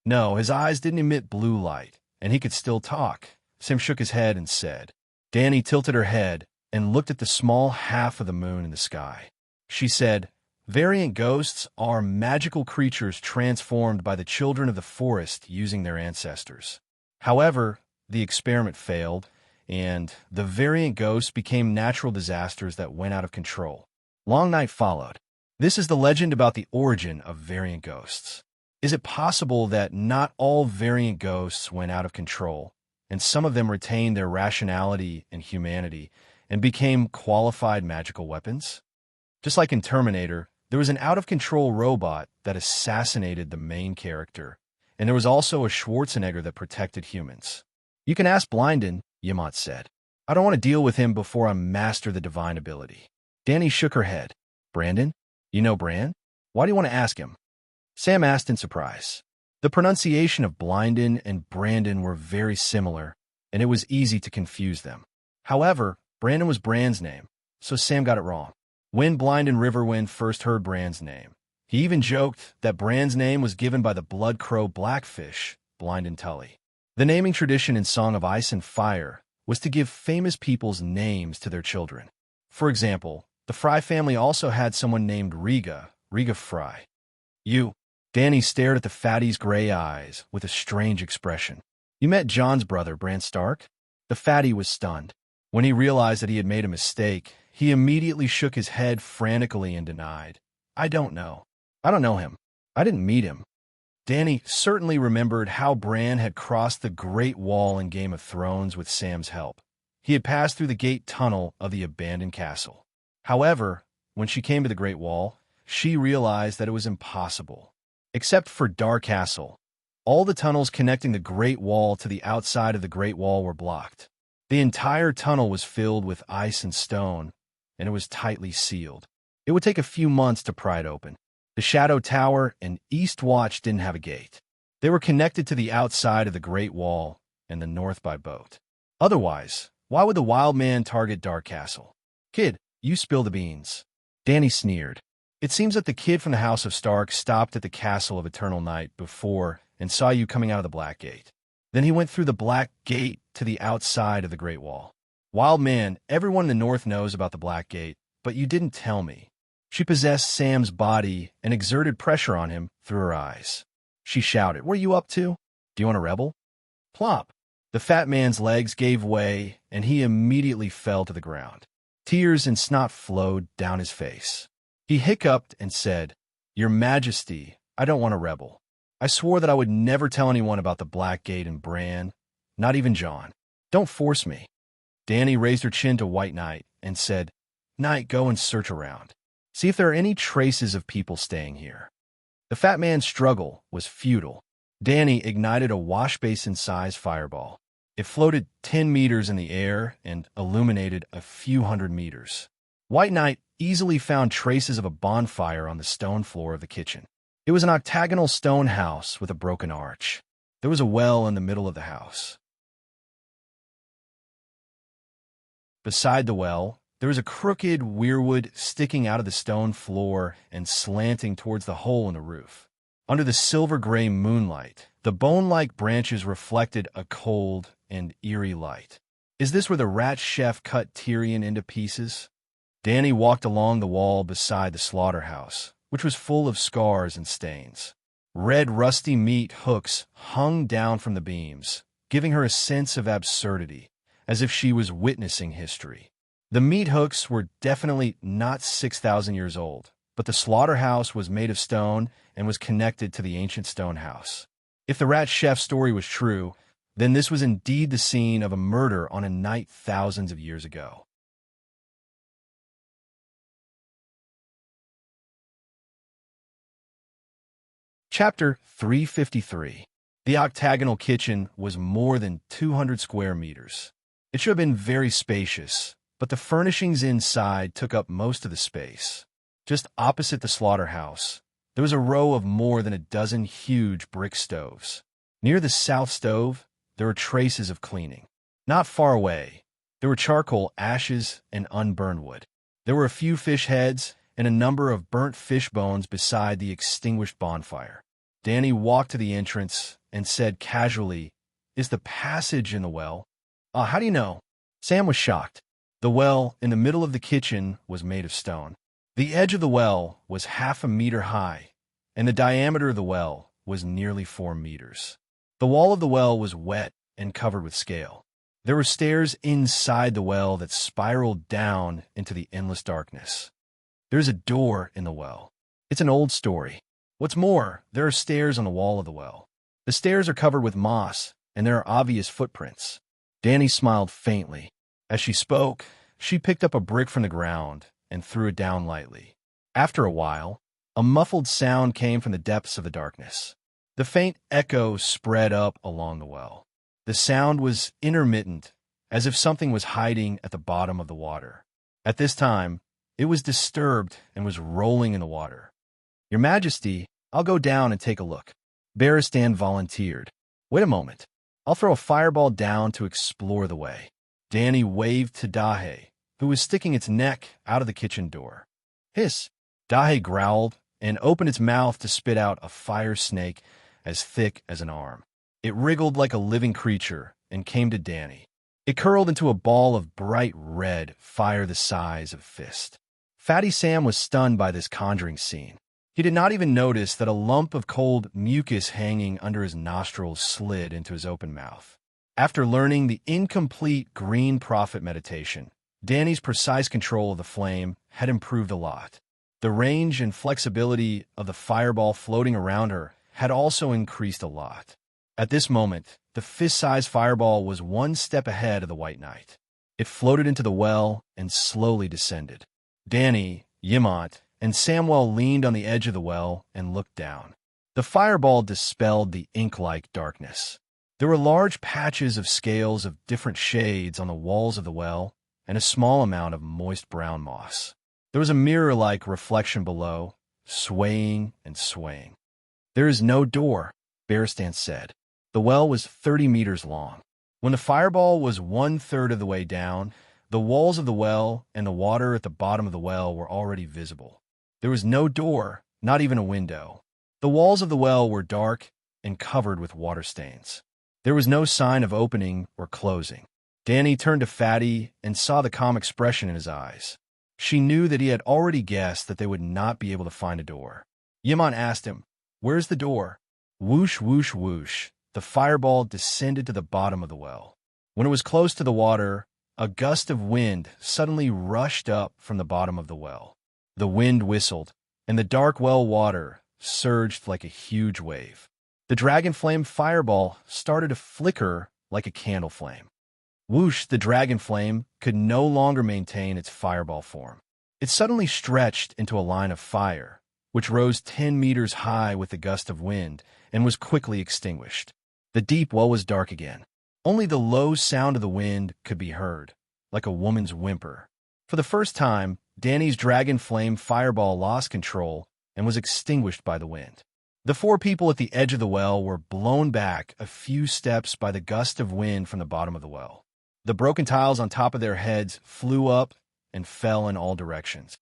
No, his eyes didn't emit blue light, and he could still talk. Sam shook his head and said. Danny tilted her head and looked at the small half of the moon in the sky. She said, Variant ghosts are magical creatures transformed by the Children of the Forest using their ancestors. However, the experiment failed, and the variant ghosts became natural disasters that went out of control. Long night followed. This is the legend about the origin of variant ghosts. Is it possible that not all variant ghosts went out of control, and some of them retained their rationality and humanity, and became qualified magical weapons? Just like in Terminator, there was an out-of-control robot that assassinated the main character, and there was also a Schwarzenegger that protected humans. You can ask Blinden, Yimont said. I don't want to deal with him before I master the divine ability. Danny shook her head. Brandon? You know Bran? Why do you want to ask him? Sam asked in surprise. The pronunciation of Blinden and Brandon were very similar, and it was easy to confuse them. However, Brandon was Bran's name, so Sam got it wrong. When Blind and Riverwind first heard Bran's name, he even joked that Bran's name was given by the blood crow Blackfish, Blind and Tully. The naming tradition in Song of Ice and Fire was to give famous people's names to their children. For example, the Fry family also had someone named Riga Fry. You, Danny stared at the fatty's gray eyes with a strange expression. You met John's brother, Bran Stark? The fatty was stunned. When he realized that he had made a mistake, he immediately shook his head frantically and denied. I don't know. I don't know him. I didn't meet him. Danny certainly remembered how Bran had crossed the Great Wall in Game of Thrones with Sam's help. He had passed through the gate tunnel of the abandoned castle. However, when she came to the Great Wall, she realized that it was impossible. Except for Dark Castle, all the tunnels connecting the Great Wall to the outside of the Great Wall were blocked. The entire tunnel was filled with ice and stone, and it was tightly sealed. It would take a few months to pry it open. The Shadow Tower and East Watch didn't have a gate. They were connected to the outside of the Great Wall and the north by boat. Otherwise, why would the wild man target Dark Castle? Kid, you spill the beans. Danny sneered. It seems that the kid from the House of Stark stopped at the Castle of Eternal Night before and saw you coming out of the Black Gate. Then he went through the Black Gate to the outside of the Great Wall. Wild man, everyone in the north knows about the Black Gate, but you didn't tell me. She possessed Sam's body and exerted pressure on him through her eyes. She shouted, "What are you up to? Do you want to rebel?" Plop! The fat man's legs gave way, and he immediately fell to the ground. Tears and snot flowed down his face. He hiccuped and said, "Your Majesty, I don't want to rebel. I swore that I would never tell anyone about the Black Gate and Bran, not even John. Don't force me." Danny raised her chin to White Knight and said, "Knight, go and search around. See if there are any traces of people staying here." The fat man's struggle was futile. Danny ignited a wash-basin-sized fireball. It floated 10 meters in the air and illuminated a few hundred meters. White Knight easily found traces of a bonfire on the stone floor of the kitchen. It was an octagonal stone house with a broken arch. There was a well in the middle of the house. Beside the well, there was a crooked weirwood sticking out of the stone floor and slanting towards the hole in the roof. Under the silver-gray moonlight, the bone-like branches reflected a cold and eerie light. Is this where the rat chef cut Tyrion into pieces? Danny walked along the wall beside the slaughterhouse, which was full of scars and stains. Red rusty meat hooks hung down from the beams, giving her a sense of absurdity, as if she was witnessing history. The meat hooks were definitely not 6,000 years old, but the slaughterhouse was made of stone and was connected to the ancient stone house. If the rat chef's story was true, then this was indeed the scene of a murder on a night thousands of years ago. Chapter 353. The octagonal kitchen was more than 200 square meters. It should have been very spacious, but the furnishings inside took up most of the space. Just opposite the slaughterhouse, there was a row of more than a dozen huge brick stoves. Near the south stove, there were traces of cleaning. Not far away, there were charcoal ashes and unburned wood. There were a few fish heads and a number of burnt fish bones beside the extinguished bonfire. Danny walked to the entrance and said casually, "Is the passage in the well?" How do you know?" Sam was shocked. The well in the middle of the kitchen was made of stone. The edge of the well was 1/2 meter high, and the diameter of the well was nearly 4 meters. The wall of the well was wet and covered with scale. There were stairs inside the well that spiraled down into the endless darkness. There's a door in the well. It's an old story. What's more, there are stairs on the wall of the well. The stairs are covered with moss, and there are obvious footprints. Danny smiled faintly. As she spoke, she picked up a brick from the ground and threw it down lightly. After a while, a muffled sound came from the depths of the darkness. The faint echo spread up along the well. The sound was intermittent, as if something was hiding at the bottom of the water. At this time, it was disturbed and was rolling in the water. "Your Majesty, I'll go down and take a look." Barristan volunteered. "Wait a moment. I'll throw a fireball down to explore the way." Danny waved to Dahe, who was sticking its neck out of the kitchen door. "Hiss!" Dahe growled and opened its mouth to spit out a fire snake as thick as an arm. It wriggled like a living creature and came to Danny. It curled into a ball of bright red fire the size of a fist. Fatty Sam was stunned by this conjuring scene. He did not even notice that a lump of cold mucus hanging under his nostrils slid into his open mouth. After learning the incomplete green prophet meditation, Danny's precise control of the flame had improved a lot. The range and flexibility of the fireball floating around her had also increased a lot. At this moment, the fist-sized fireball was one step ahead of the White Knight. It floated into the well and slowly descended. Danny, Yimont, and Samwell leaned on the edge of the well and looked down. The fireball dispelled the ink-like darkness. There were large patches of scales of different shades on the walls of the well and a small amount of moist brown moss. There was a mirror-like reflection below, swaying and swaying. "There is no door," Bearstan said. The well was 30 meters long. When the fireball was 1/3 of the way down, the walls of the well and the water at the bottom of the well were already visible. There was no door, not even a window. The walls of the well were dark and covered with water stains. There was no sign of opening or closing. Danny turned to Fatty and saw the calm expression in his eyes. She knew that he had already guessed that they would not be able to find a door. Yimont asked him, "Where's the door?" Whoosh, whoosh, whoosh. The fireball descended to the bottom of the well. When it was close to the water, a gust of wind suddenly rushed up from the bottom of the well. The wind whistled, and the dark well water surged like a huge wave. The dragon flame fireball started to flicker like a candle flame. Whoosh, the dragon flame could no longer maintain its fireball form. It suddenly stretched into a line of fire, which rose 10 meters high with the gust of wind and was quickly extinguished. The deep well was dark again. Only the low sound of the wind could be heard, like a woman's whimper. For the first time, Danny's dragon flame fireball lost control and was extinguished by the wind. The 4 people at the edge of the well were blown back a few steps by the gust of wind from the bottom of the well. The broken tiles on top of their heads flew up and fell in all directions.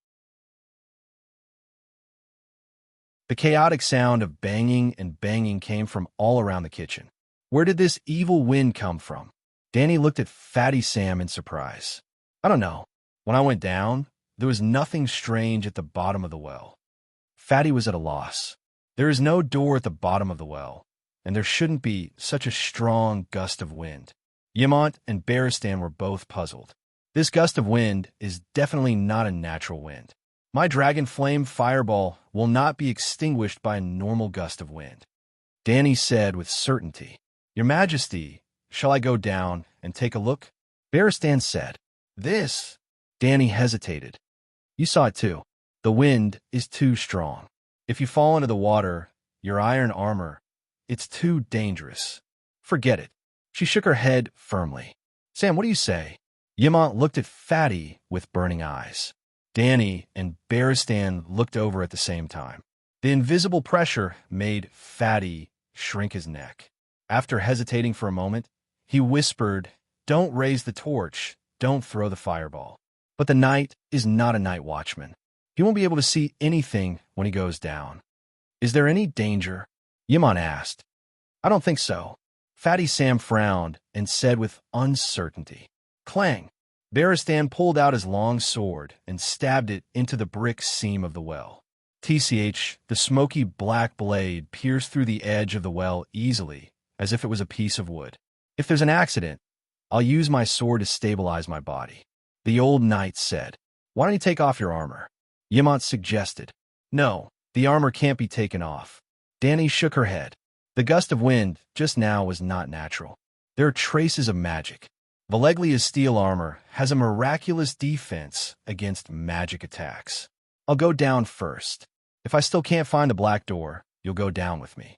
The chaotic sound of banging and banging came from all around the kitchen. Where did this evil wind come from? Danny looked at Fatty Sam in surprise. "I don't know. When I went down, there was nothing strange at the bottom of the well." Fatty was at a loss. There is no door at the bottom of the well, and there shouldn't be such a strong gust of wind. Yimont and Bearstan were both puzzled. This gust of wind is definitely not a natural wind. My dragon flame fireball will not be extinguished by a normal gust of wind. Danny said with certainty, "Your Majesty, shall I go down and take a look?" Bearstan said, "This." Danny hesitated. "You saw it too. The wind is too strong. If you fall into the water, your iron armor, it's too dangerous. Forget it." She shook her head firmly. "Sam, what do you say?" Yimont looked at Fatty with burning eyes. Danny and Bearstan looked over at the same time. The invisible pressure made Fatty shrink his neck. After hesitating for a moment, he whispered, "Don't raise the torch. Don't throw the fireball." But the knight is not a night watchman. He won't be able to see anything when he goes down. "Is there any danger?" Yimont asked. "I don't think so." Fatty Sam frowned and said with uncertainty, "Clang." Bearstan pulled out his long sword and stabbed it into the brick seam of the well. TCH, the smoky black blade pierced through the edge of the well easily, as if it was a piece of wood. "If there's an accident, I'll use my sword to stabilize my body." The old knight said, "Why don't you take off your armor?" Yimont suggested. "No, the armor can't be taken off." Danny shook her head. The gust of wind just now was not natural. There are traces of magic. Valeglia's steel armor has a miraculous defense against magic attacks. "I'll go down first. If I still can't find the black door, you'll go down with me,"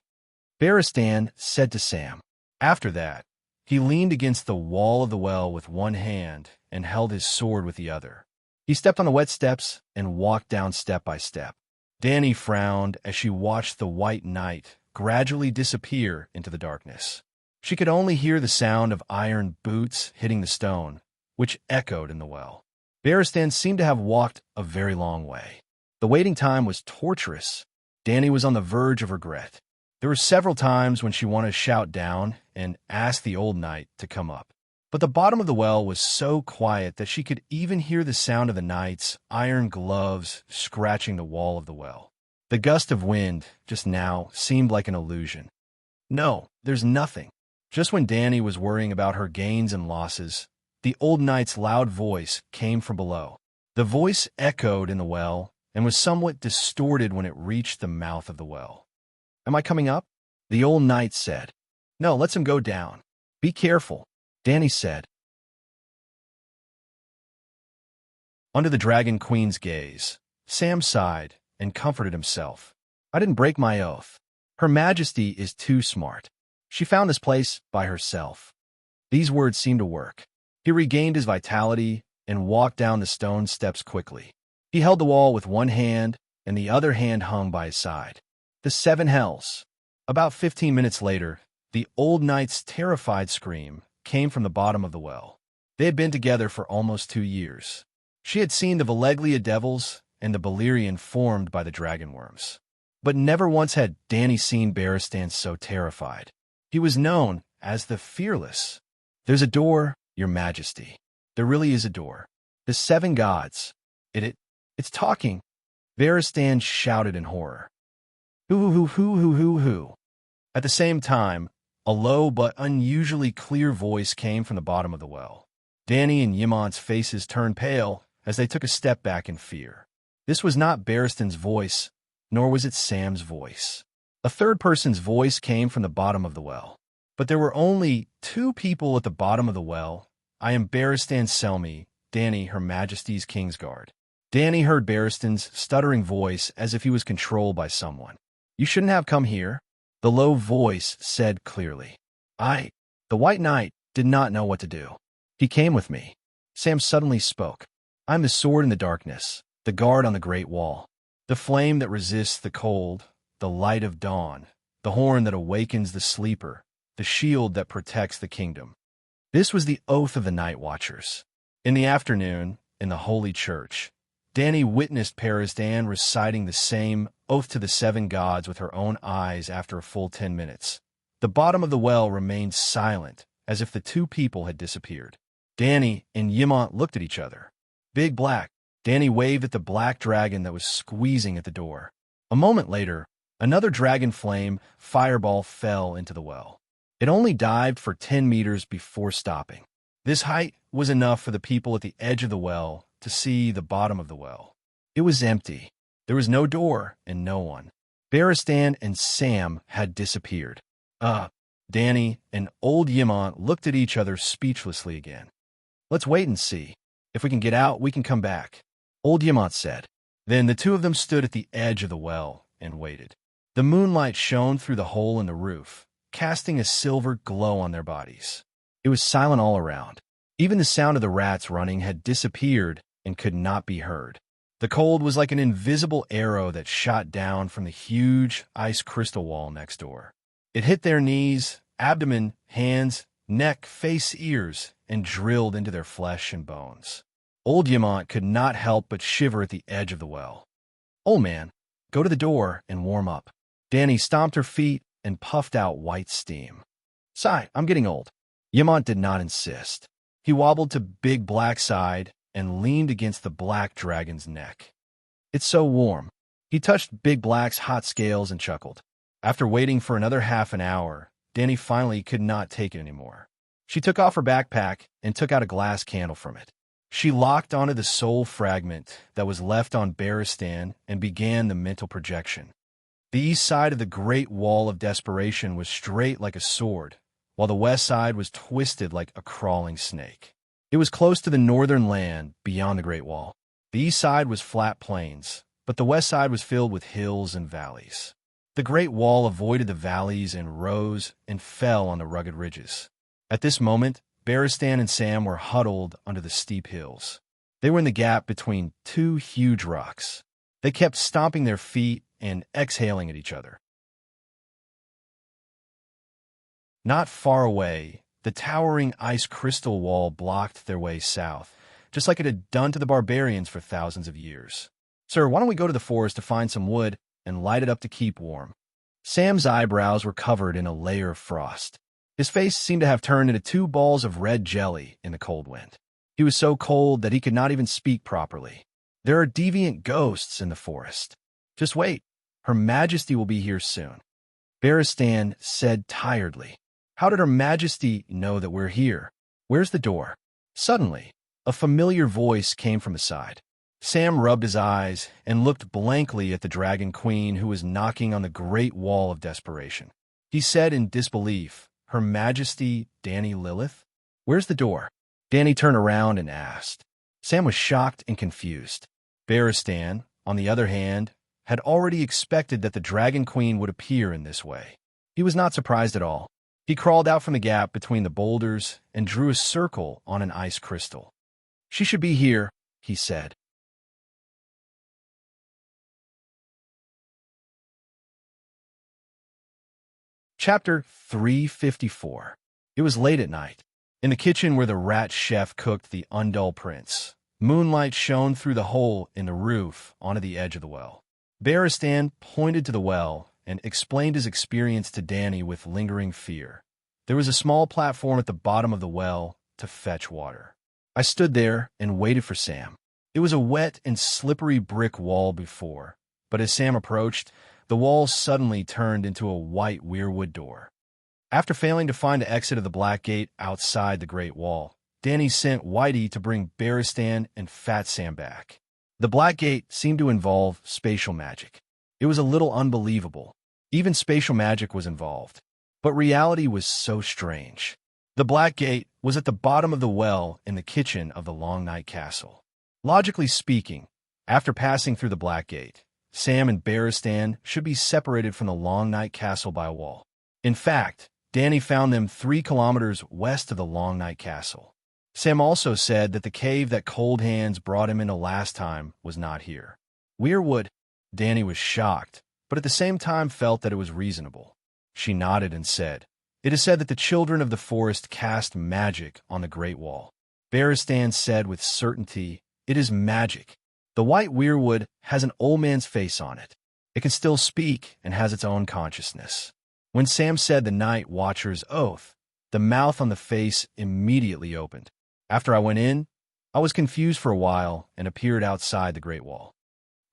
Bearstan said to Sam. After that, he leaned against the wall of the well with one hand and held his sword with the other. He stepped on the wet steps and walked down step by step. Danny frowned as she watched the white knight gradually disappear into the darkness. She could only hear the sound of iron boots hitting the stone, which echoed in the well. Bearstan seemed to have walked a very long way. The waiting time was torturous. Danny was on the verge of regret. There were several times when she wanted to shout down and ask the old knight to come up. But the bottom of the well was so quiet that she could even hear the sound of the knight's iron gloves scratching the wall of the well. The gust of wind, just now, seemed like an illusion. No, there's nothing. Just when Danny was worrying about her gains and losses, the old knight's loud voice came from below. The voice echoed in the well and was somewhat distorted when it reached the mouth of the well. "Am I coming up?" the old knight said. "No, let's him go down. Be careful," Danny said. Under the Dragon Queen's gaze, Sam sighed and comforted himself. "I didn't break my oath. Her Majesty is too smart. She found this place by herself." These words seemed to work. He regained his vitality and walked down the stone steps quickly. He held the wall with one hand, and the other hand hung by his side. The seven hells. About 15 minutes later, the old knight's terrified scream came from the bottom of the well. They had been together for almost 2 years. She had seen the Valeglia devils and the Balerion formed by the dragonworms. But never once had Danny seen Barristan so terrified. He was known as the Fearless. "There's a door, Your Majesty. There really is a door. The seven gods. It's talking." Barristan shouted in horror. Hoo. At the same time, a low but unusually clear voice came from the bottom of the well. Danny and Yimont's faces turned pale as they took a step back in fear. This was not Barristan's voice, nor was it Sam's voice. A third person's voice came from the bottom of the well. But there were only 2 people at the bottom of the well. "I am Barristan Selmy, Danny, Her Majesty's Kingsguard." Danny heard Barristan's stuttering voice as if he was controlled by someone. "You shouldn't have come here," the low voice said clearly. The White Knight did not know what to do. "He came with me." Sam suddenly spoke. "I'm the sword in the darkness, the guard on the great wall, the flame that resists the cold, the light of dawn, the horn that awakens the sleeper, the shield that protects the kingdom." This was the oath of the Night Watchers. In the afternoon, in the Holy Church, Danny witnessed Barristan reciting the same oath to the 7 gods with her own eyes after a full 10 minutes. The bottom of the well remained silent, as if the 2 people had disappeared. Danny and Yimont looked at each other. "Big Black." Danny waved at the black dragon that was squeezing at the door. A moment later, another dragon flame fireball fell into the well. It only dived for 10 meters before stopping. This height was enough for the people at the edge of the well to see the bottom of the well. It was empty. There was no door and no one. Barristan and Sam had disappeared. Danny and old Yimont looked at each other speechlessly again. "Let's wait and see. If we can get out, we can come back," old Yimont said. Then the 2 of them stood at the edge of the well and waited. The moonlight shone through the hole in the roof, casting a silver glow on their bodies. It was silent all around. Even the sound of the rats running had disappeared and could not be heard. The cold was like an invisible arrow that shot down from the huge ice crystal wall next door. It hit their knees, abdomen, hands, neck, face, ears, and drilled into their flesh and bones. Old Yimont could not help but shiver at the edge of the well. "Old man, go to the door and warm up." Danny stomped her feet and puffed out white steam. "Sigh, I'm getting old." Yimont did not insist. He wobbled to Big Black's side and leaned against the black dragon's neck. "It's so warm." He touched Big Black's hot scales and chuckled. After waiting for another half an hour, Danny finally could not take it anymore. She took off her backpack and took out a glass candle from it. She locked onto the soul fragment that was left on Barristan and began the mental projection. The east side of the Great Wall of Desperation was straight like a sword, while the west side was twisted like a crawling snake. It was close to the northern land beyond the Great Wall. The east side was flat plains, but the west side was filled with hills and valleys. The Great Wall avoided the valleys and rose and fell on the rugged ridges. At this moment, Barristan and Sam were huddled under the steep hills. They were in the gap between 2 huge rocks. They kept stomping their feet and exhaling at each other. Not far away, the towering ice crystal wall blocked their way south, just like it had done to the barbarians for thousands of years. "Sir, why don't we go to the forest to find some wood and light it up to keep warm?" Sam's eyebrows were covered in a layer of frost. His face seemed to have turned into 2 balls of red jelly in the cold wind. He was so cold that he could not even speak properly. There are deviant ghosts in the forest. Just wait. Her Majesty will be here soon. Barristan said tiredly. How did Her Majesty know that we're here? Where's the door? Suddenly, a familiar voice came from the side. Sam rubbed his eyes and looked blankly at the Dragon Queen who was knocking on the great wall of desperation. He said in disbelief, Her Majesty, Danny Lilith? Where's the door? Danny turned around and asked. Sam was shocked and confused. Barristan, on the other hand, had already expected that the Dragon Queen would appear in this way. He was not surprised at all. He crawled out from the gap between the boulders and drew a circle on an ice crystal. She should be here, he said. Chapter 354. It was late at night. In the kitchen where the rat chef cooked the Undul Prince, moonlight shone through the hole in the roof onto the edge of the well. Barristan pointed to the well and explained his experience to Danny with lingering fear. There was a small platform at the bottom of the well to fetch water. I stood there and waited for Sam. It was a wet and slippery brick wall before, but as Sam approached, the wall suddenly turned into a white weirwood door. After failing to find the exit of the Black Gate outside the Great Wall, Danny sent Whitey to bring Barristan and Fat Sam back. The Black Gate seemed to involve spatial magic. It was a little unbelievable. Even spatial magic was involved. But reality was so strange. The Black Gate was at the bottom of the well in the kitchen of the Long Night Castle. Logically speaking, after passing through the Black Gate, Sam and Barristan should be separated from the Long Night Castle by a wall. In fact, Danny found them 3 kilometers west of the Long Night Castle. Sam also said that the cave that Cold Hands brought him into last time was not here. Weirwood. Danny was shocked, but at the same time felt that it was reasonable. She nodded and said, It is said that the children of the forest cast magic on the Great Wall. Barristan said with certainty, It is magic. The white weirwood has an old man's face on it. It can still speak and has its own consciousness. When Sam said the Night Watcher's oath, the mouth on the face immediately opened. After I went in, I was confused for a while and appeared outside the Great Wall.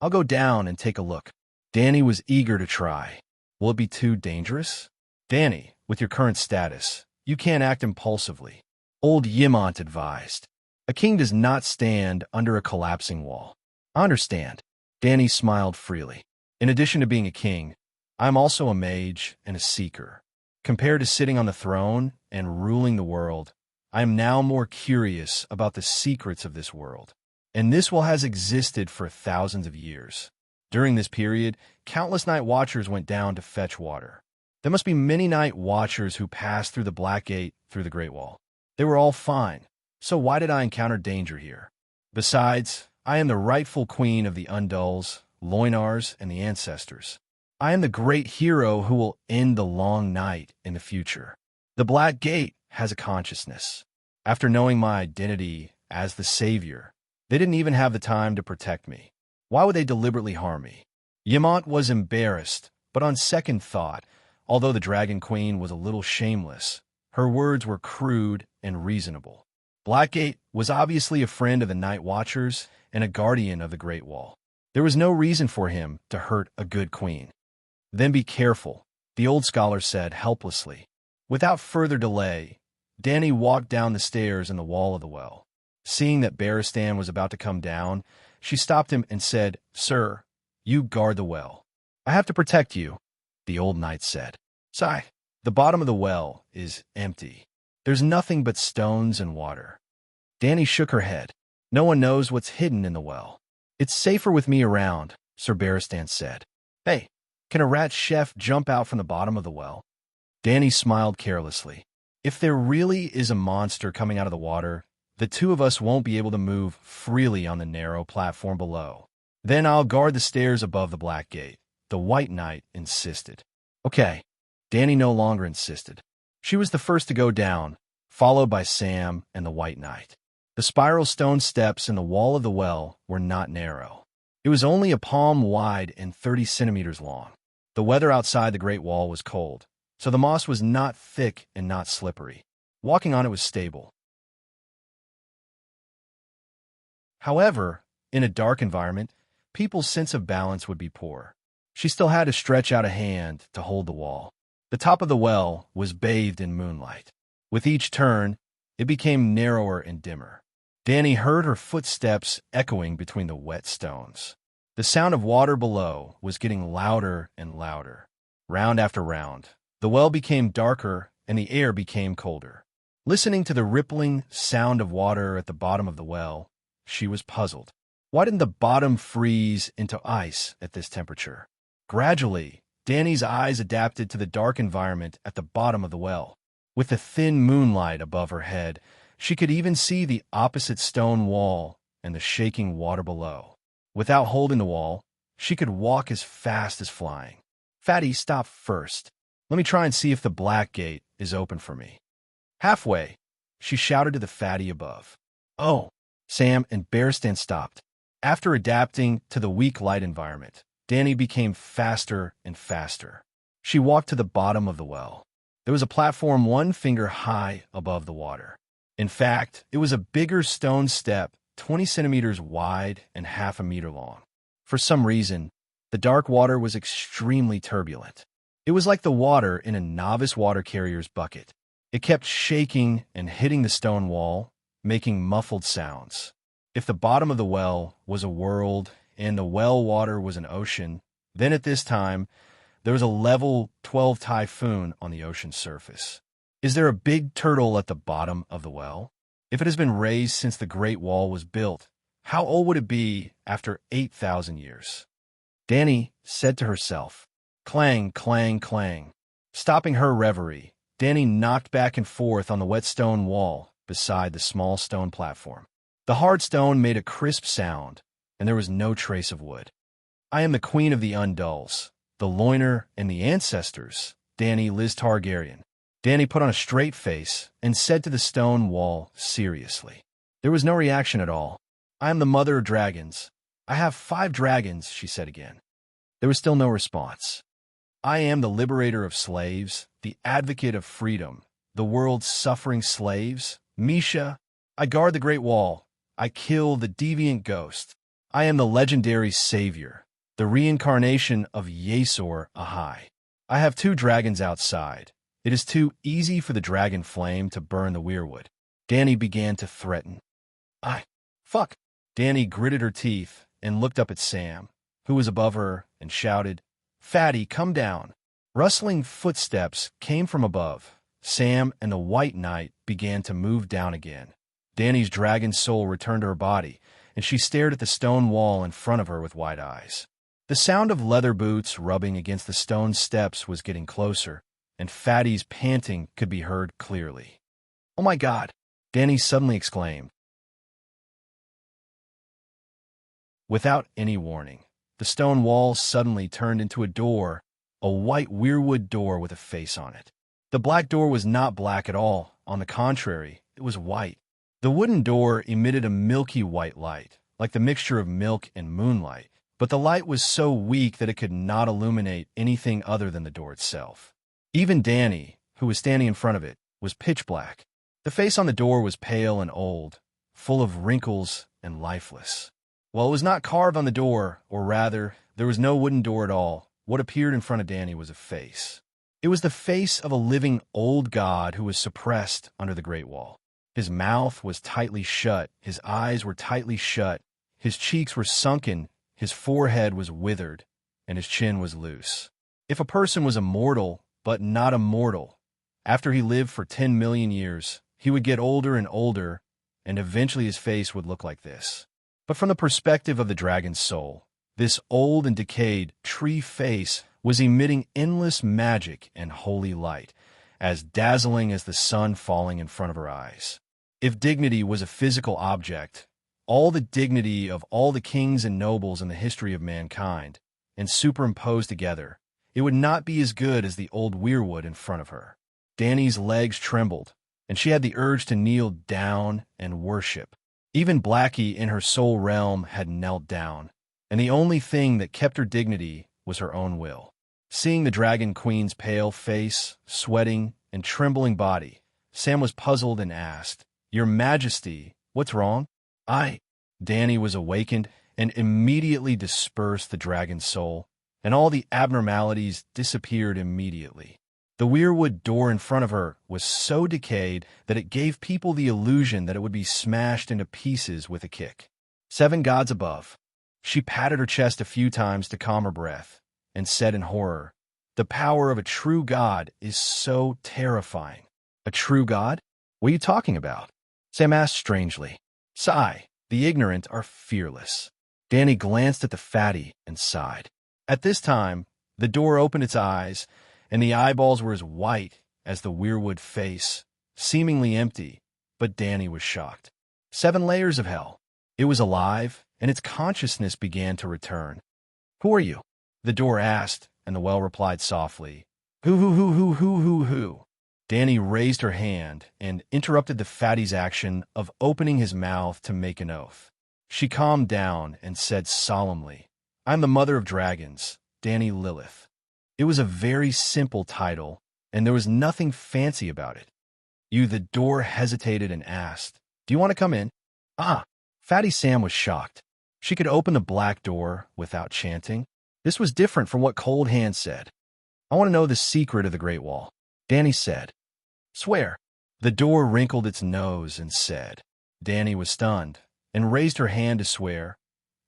I'll go down and take a look. Danny was eager to try. Will it be too dangerous? Danny, with your current status, you can't act impulsively. Old Yimont advised. A king does not stand under a collapsing wall. I understand. Danny smiled freely. In addition to being a king, I am also a mage and a seeker. Compared to sitting on the throne and ruling the world, I am now more curious about the secrets of this world. And this world has existed for thousands of years. During this period, countless Night Watchers went down to fetch water. There must be many Night Watchers who passed through the Black Gate through the Great Wall. They were all fine, so why did I encounter danger here? Besides, I am the rightful queen of the Unduls, Loinars, and the Ancestors. I am the great hero who will end the long night in the future. The Black Gate has a consciousness. After knowing my identity as the Savior, they didn't even have the time to protect me. Why would they deliberately harm me? Yamant was embarrassed, but on second thought, although the Dragon Queen was a little shameless, her words were crude and reasonable. Blackgate was obviously a friend of the Night Watchers and a guardian of the Great Wall. There was no reason for him to hurt a good queen. Then be careful, the old scholar said helplessly. Without further delay, Danny walked down the stairs in the wall of the well. Seeing that Barristan was about to come down, she stopped him and said, "Sir, you guard the well. I have to protect you," the old knight said. "Sigh, the bottom of the well is empty. There's nothing but stones and water." Danny shook her head. "No one knows what's hidden in the well. It's safer with me around," Sir Barristan said. "Hey, can a rat chef jump out from the bottom of the well?" Danny smiled carelessly. "If there really is a monster coming out of the water, the two of us won't be able to move freely on the narrow platform below. Then I'll guard the stairs above the Black Gate," the White Knight insisted. "Okay." Danny no longer insisted. She was the first to go down, followed by Sam and the White Knight. The spiral stone steps in the wall of the well were not narrow. It was only a palm wide and 30 centimeters long. The weather outside the Great Wall was cold, so the moss was not thick and not slippery. Walking on it was stable. However, in a dark environment, people's sense of balance would be poor. She still had to stretch out a hand to hold the wall. The top of the well was bathed in moonlight. With each turn, it became narrower and dimmer. Danny heard her footsteps echoing between the wet stones. The sound of water below was getting louder and louder. Round after round, the well became darker and the air became colder. Listening to the rippling sound of water at the bottom of the well, she was puzzled. Why didn't the bottom freeze into ice at this temperature? Gradually, Danny's eyes adapted to the dark environment at the bottom of the well. With the thin moonlight above her head, she could even see the opposite stone wall and the shaking water below. Without holding the wall, she could walk as fast as flying. Fatty, stop first. Let me try and see if the black gate is open for me. Halfway, she shouted to the fatty above. Oh! Sam and Bearstan stopped. After adapting to the weak light environment, Danny became faster and faster. She walked to the bottom of the well. There was a platform 1 finger high above the water. In fact, it was a bigger stone step, 20 centimeters wide and half a meter long. For some reason, the dark water was extremely turbulent. It was like the water in a novice water carrier's bucket. It kept shaking and hitting the stone wall, making muffled sounds. If the bottom of the well was a world and the well water was an ocean, then at this time, there was a level 12 typhoon on the ocean surface. Is there a big turtle at the bottom of the well? If it has been raised since the Great Wall was built, how old would it be after 8,000 years? Danny said to herself. Clang, clang, clang. Stopping her reverie, Danny knocked back and forth on the wet stone wall beside the small stone platform. The hard stone made a crisp sound, and there was no trace of wood. I am the queen of the Undulls, the Loiner, and the ancestors, Danny Liz Targaryen. Danny put on a straight face and said to the stone wall seriously. There was no reaction at all. I am the mother of dragons. I have 5 dragons, she said again. There was still no response. I am the liberator of slaves, the advocate of freedom, the world's suffering slaves. Misha, I guard the Great Wall. I kill the deviant ghost. I am the legendary savior, the reincarnation of Yesor Ahai. I have 2 dragons outside. It is too easy for the dragon flame to burn the weirwood. Danny began to threaten. Fuck. Danny gritted her teeth and looked up at Sam, who was above her, and shouted, Fatty, come down. Rustling footsteps came from above. Sam and the White Knight began to move down again. Danny's dragon soul returned to her body, and she stared at the stone wall in front of her with wide eyes. The sound of leather boots rubbing against the stone steps was getting closer, and Fatty's panting could be heard clearly. Oh my God! Danny suddenly exclaimed. Without any warning, the stone wall suddenly turned into a door, a white weirwood door with a face on it. The black door was not black at all. On the contrary, it was white. The wooden door emitted a milky white light, like the mixture of milk and moonlight, but the light was so weak that it could not illuminate anything other than the door itself. Even Danny, who was standing in front of it, was pitch black. The face on the door was pale and old, full of wrinkles and lifeless. While it was not carved on the door, or rather, there was no wooden door at all, what appeared in front of Danny was a face. It was the face of a living old god who was suppressed under the Great Wall. His mouth was tightly shut, his eyes were tightly shut, his cheeks were sunken, his forehead was withered, and his chin was loose. If a person was immortal, but not immortal, after he lived for 10 million years, he would get older and older, and eventually his face would look like this. But from the perspective of the dragon's soul, this old and decayed tree face was emitting endless magic and holy light, as dazzling as the sun falling in front of her eyes. If dignity was a physical object, all the dignity of all the kings and nobles in the history of mankind, and superimposed together, it would not be as good as the old weirwood in front of her. Danny's legs trembled, and she had the urge to kneel down and worship. Even Blackie in her soul realm had knelt down, and the only thing that kept her dignity was her own will. Seeing the Dragon Queen's pale face, sweating, and trembling body, Sam was puzzled and asked, "Your Majesty, what's wrong?" Danny was awakened and immediately dispersed the dragon's soul, and all the abnormalities disappeared immediately. The weirwood door in front of her was so decayed that it gave people the illusion that it would be smashed into pieces with a kick. 7 gods above. She patted her chest a few times to calm her breath, and said in horror, "The power of a true god is so terrifying." "A true god? What are you talking about?" Sam asked strangely. "Sigh, the ignorant are fearless." Danny glanced at the fatty and sighed. At this time, the door opened its eyes, and the eyeballs were as white as the weirwood face, seemingly empty, but Danny was shocked. 7 layers of hell. It was alive, and its consciousness began to return. "Who are you?" the door asked, and the well replied softly, "Who. Danny raised her hand and interrupted the fatty's action of opening his mouth to make an oath. She calmed down and said solemnly, "I'm the mother of dragons, Danny Lilith." It was a very simple title, and there was nothing fancy about it. The door hesitated and asked, "Do you want to come in?" Fatty Sam was shocked. She could open the black door without chanting. This was different from what Cold Hand said. "I want to know the secret of the Great Wall," Danny said. "Swear." The door wrinkled its nose and said. Danny was stunned and raised her hand to swear.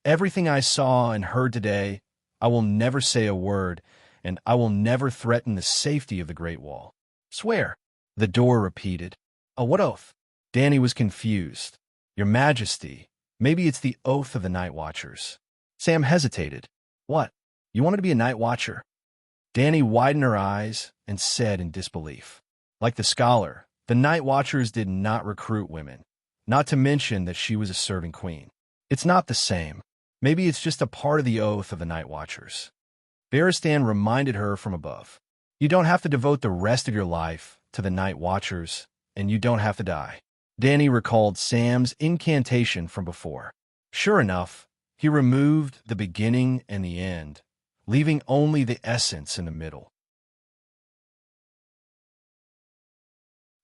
"Everything I saw and heard today, I will never say a word, and I will never threaten the safety of the Great Wall." "Swear," the door repeated. "What oath?" Danny was confused. "Your Majesty, maybe it's the oath of the Night Watchers." Sam hesitated. "What? You wanted to be a Night Watcher?" Danny widened her eyes and said in disbelief, "Like the scholar, the Night Watchers did not recruit women, not to mention that she was a serving queen. It's not the same. Maybe it's just a part of the oath of the Night Watchers." Baristan reminded her from above, "You don't have to devote the rest of your life to the Night Watchers, and you don't have to die." Danny recalled Sam's incantation from before. Sure enough, he removed the beginning and the end, leaving only the essence in the middle.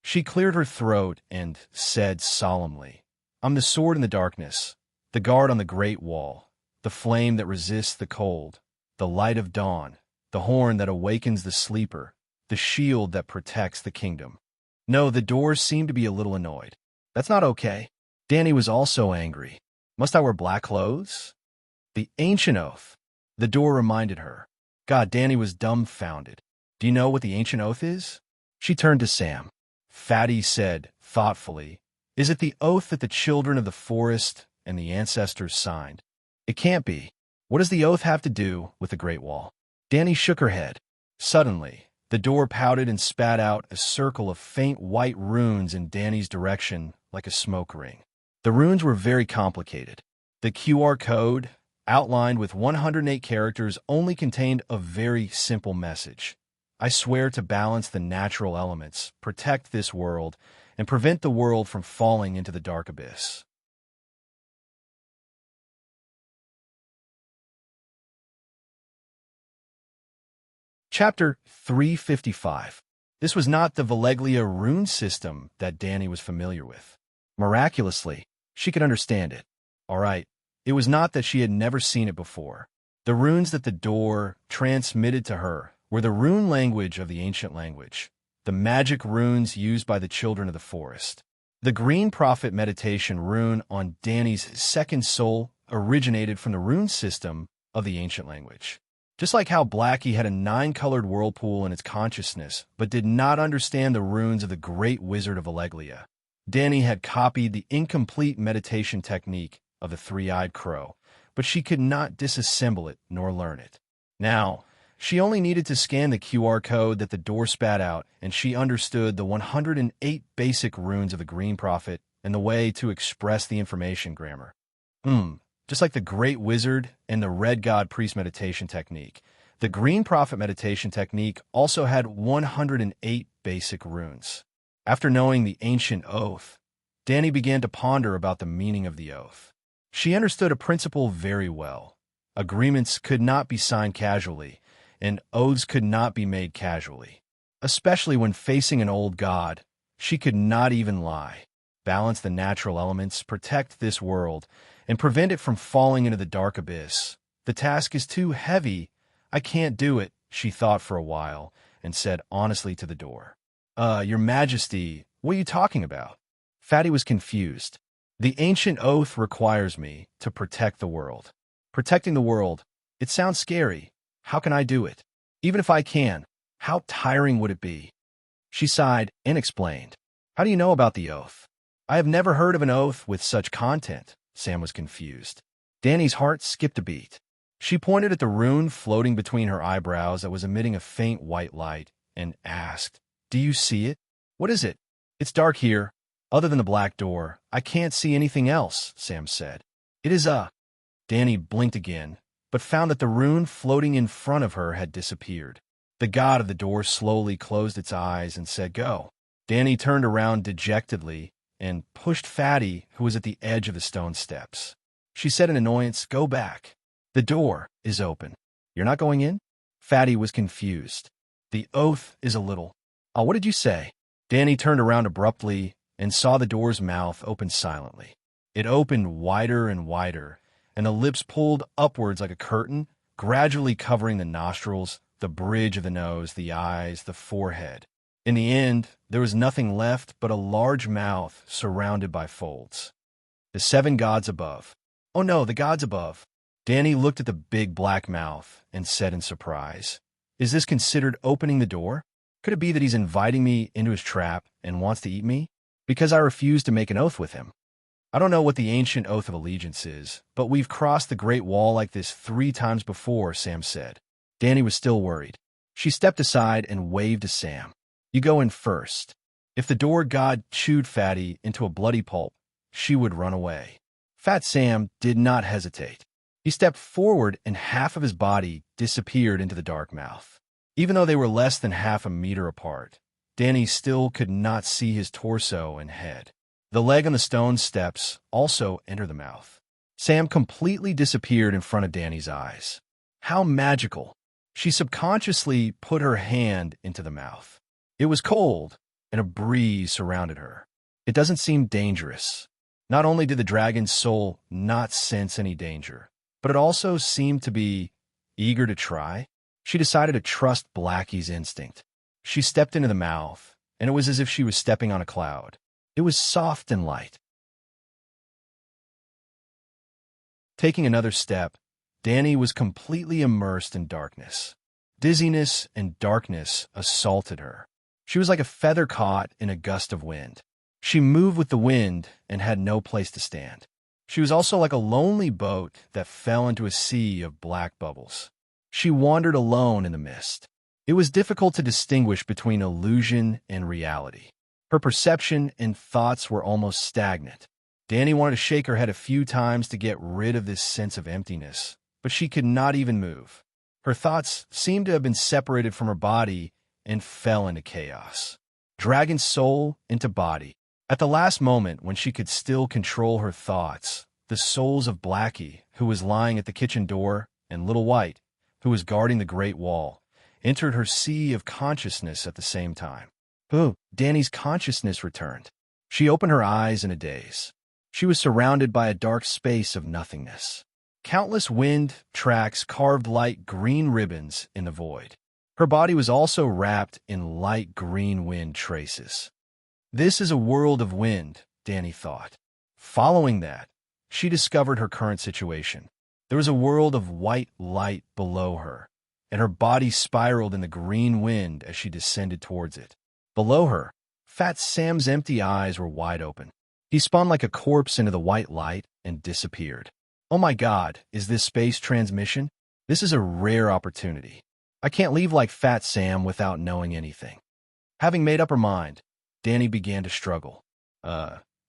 She cleared her throat and said solemnly, "I'm the sword in the darkness, the guard on the great wall, the flame that resists the cold, the light of dawn, the horn that awakens the sleeper, the shield that protects the kingdom." No, the door seemed to be a little annoyed. "That's not okay." Danny was also angry. "Must I wear black clothes?" "The ancient oath," the door reminded her. God, Danny was dumbfounded. "Do you know what the ancient oath is?" She turned to Sam. Fatty said, thoughtfully, "Is it the oath that the children of the forest and the ancestors signed?" "It can't be. What does the oath have to do with the Great Wall?" Danny shook her head. Suddenly, the door pouted and spat out a circle of faint white runes in Danny's direction like a smoke ring. The runes were very complicated. The QR code, outlined with 108 characters, only contained a very simple message. "I swear to balance the natural elements, protect this world, and prevent the world from falling into the dark abyss." Chapter 355. This was not the Valeglia rune system that Danny was familiar with. Miraculously, she could understand it. All right, it was not that she had never seen it before. The runes that the door transmitted to her were the rune language of the ancient language, the magic runes used by the children of the forest. The Green Prophet meditation rune on Danny's second soul originated from the rune system of the ancient language. Just like how Blackie had a 9-colored whirlpool in its consciousness, but did not understand the runes of the great wizard of Valeglia, Danny had copied the incomplete meditation technique of the three-eyed crow, but she could not disassemble it nor learn it. Now, she only needed to scan the QR code that the door spat out, and she understood the 108 basic runes of the Green Prophet and the way to express the information grammar. Just like the Great Wizard and the Red God Priest meditation technique, the Green Prophet meditation technique also had 108 basic runes. After knowing the ancient oath, Danny began to ponder about the meaning of the oath. She understood a principle very well. Agreements could not be signed casually, and oaths could not be made casually. Especially when facing an old god, she could not even lie. Balance the natural elements, protect this world, and prevent it from falling into the dark abyss. The task is too heavy. I can't do it, she thought for a while, and said honestly to the door. Your Majesty, what are you talking about? Fatty was confused. The ancient oath requires me to protect the world. Protecting the world, it sounds scary. How can I do it? Even if I can, how tiring would it be? She sighed and explained. How do you know about the oath? I have never heard of an oath with such content. Sam was confused. Danny's heart skipped a beat. She pointed at the rune floating between her eyebrows that was emitting a faint white light and asked, Do you see it? What is it? It's dark here. Other than the black door, I can't see anything else, Sam said. It is a... Danny blinked again, but found that the rune floating in front of her had disappeared. The god of the door slowly closed its eyes and said, Go. Danny turned around dejectedly and pushed Fatty, who was at the edge of the stone steps. She said in annoyance, Go back. The door is open. You're not going in? Fatty was confused. The oath is a little... What did you say? Danny turned around abruptly and saw the door's mouth open silently. It opened wider and wider, and the lips pulled upwards like a curtain, gradually covering the nostrils, the bridge of the nose, the eyes, the forehead. In the end, there was nothing left but a large mouth surrounded by folds. The 7 gods above. Oh no, the gods above. Danny looked at the big black mouth and said in surprise, Is this considered opening the door? Could it be that he's inviting me into his trap and wants to eat me? Because I refuse to make an oath with him. I don't know what the ancient oath of allegiance is, but we've crossed the Great Wall like this 3 times before, Sam said. Danny was still worried. She stepped aside and waved to Sam. You go in first. If the door god chewed Fatty into a bloody pulp, she would run away. Fat Sam did not hesitate. He stepped forward and half of his body disappeared into the dark mouth. Even though they were less than half a meter apart, Danny still could not see his torso and head. The leg on the stone steps also entered the mouth. Sam completely disappeared in front of Danny's eyes. How magical! She subconsciously put her hand into the mouth. It was cold, and a breeze surrounded her. It doesn't seem dangerous. Not only did the dragon's soul not sense any danger, but it also seemed to be eager to try. She decided to trust Blackie's instinct. She stepped into the mouth, and it was as if she was stepping on a cloud. It was soft and light. Taking another step, Danny was completely immersed in darkness. Dizziness and darkness assaulted her. She was like a feather caught in a gust of wind. She moved with the wind and had no place to stand. She was also like a lonely boat that fell into a sea of black bubbles. She wandered alone in the mist. It was difficult to distinguish between illusion and reality. Her perception and thoughts were almost stagnant. Danny wanted to shake her head a few times to get rid of this sense of emptiness, but she could not even move. Her thoughts seemed to have been separated from her body and fell into chaos. Dragon soul into body. At the last moment, when she could still control her thoughts, the souls of Blackie, who was lying at the kitchen door, and Little White, who was guarding the Great Wall, entered her sea of consciousness at the same time. Danny's consciousness returned. She opened her eyes in a daze. She was surrounded by a dark space of nothingness. Countless wind tracks carved light green ribbons in the void. Her body was also wrapped in light green wind traces. This is a world of wind, Danny thought. Following that, she discovered her current situation. There was a world of white light below her, and her body spiraled in the green wind as she descended towards it. Below her, Fat Sam's empty eyes were wide open. He spun like a corpse into the white light and disappeared. Oh my God, is this space transmission? This is a rare opportunity. I can't leave like Fat Sam without knowing anything. Having made up her mind, Danny began to struggle.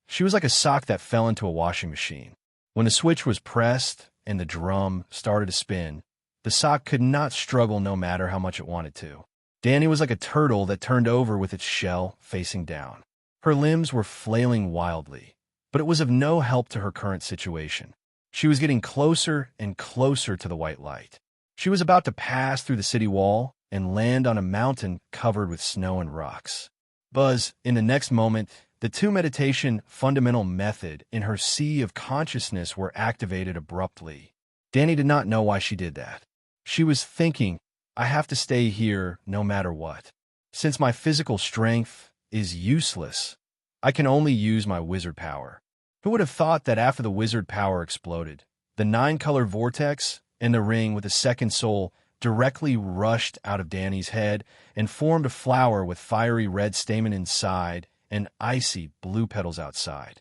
She was like a sock that fell into a washing machine. When the switch was pressed and the drum started to spin, the sock could not struggle no matter how much it wanted to. Danny was like a turtle that turned over with its shell facing down. Her limbs were flailing wildly, but it was of no help to her current situation. She was getting closer and closer to the white light. She was about to pass through the city wall and land on a mountain covered with snow and rocks. Buzz, in the next moment, the two meditation fundamental method in her sea of consciousness were activated abruptly. Danny did not know why she did that. She was thinking, I have to stay here no matter what. Since my physical strength is useless, I can only use my wizard power. Who would have thought that after the wizard power exploded, the 9-color vortex and the ring with a second soul directly rushed out of Danny's head and formed a flower with fiery red stamen inside and icy blue petals outside.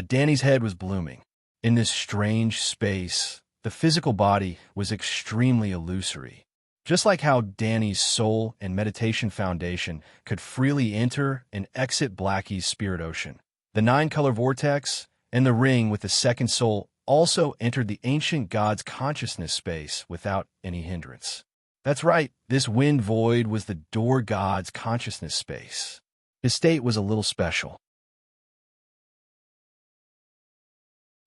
Danny's head was blooming. In this strange space, the physical body was extremely illusory. Just like how Danny's soul and meditation foundation could freely enter and exit Blackie's spirit ocean, the 9-color vortex and the ring with the second soul also entered the ancient god's consciousness space without any hindrance. That's right, this wind void was the door god's consciousness space. His state was a little special.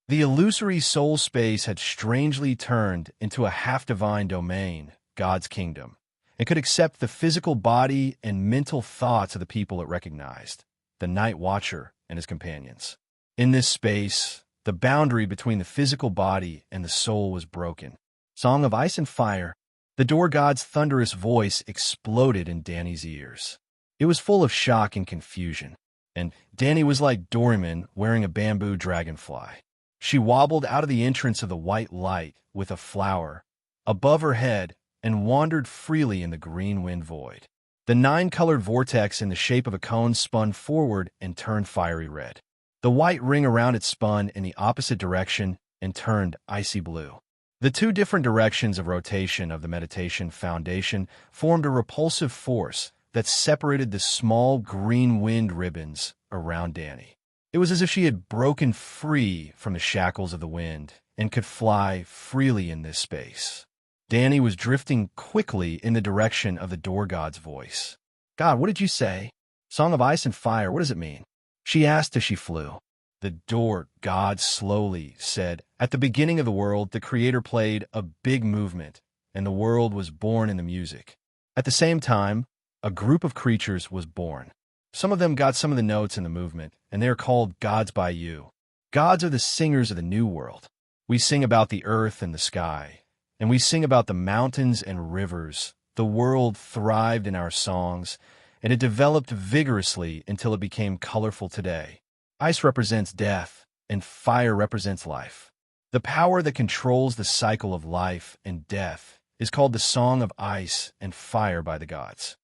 The illusory soul space had strangely turned into a half-divine domain, God's kingdom, and could accept the physical body and mental thoughts of the people it recognized, the Night Watcher and his companions. In this space, the boundary between the physical body and the soul was broken. Song of Ice and Fire. The door god's thunderous voice exploded in Danny's ears. It was full of shock and confusion, and Danny was like Doraemon wearing a bamboo dragonfly. She wobbled out of the entrance of the white light with a flower above her head and wandered freely in the green wind void. The 9-colored vortex in the shape of a cone spun forward and turned fiery red. The white ring around it spun in the opposite direction and turned icy blue. The two different directions of rotation of the meditation foundation formed a repulsive force that separated the small green wind ribbons around Danny. It was as if she had broken free from the shackles of the wind and could fly freely in this space. Danny was drifting quickly in the direction of the door god's voice. God, what did you say? Song of Ice and Fire, what does it mean? She asked as she flew. The door god slowly said, at the beginning of the world, the creator played a big movement, and the world was born in the music. At the same time, a group of creatures was born. Some of them got some of the notes in the movement, and they are called gods by you. Gods are the singers of the new world. We sing about the earth and the sky, and we sing about the mountains and rivers. The world thrived in our songs, and it developed vigorously until it became colorful today. Ice represents death, and fire represents life. The power that controls the cycle of life and death is called the Song of Ice and Fire by the gods.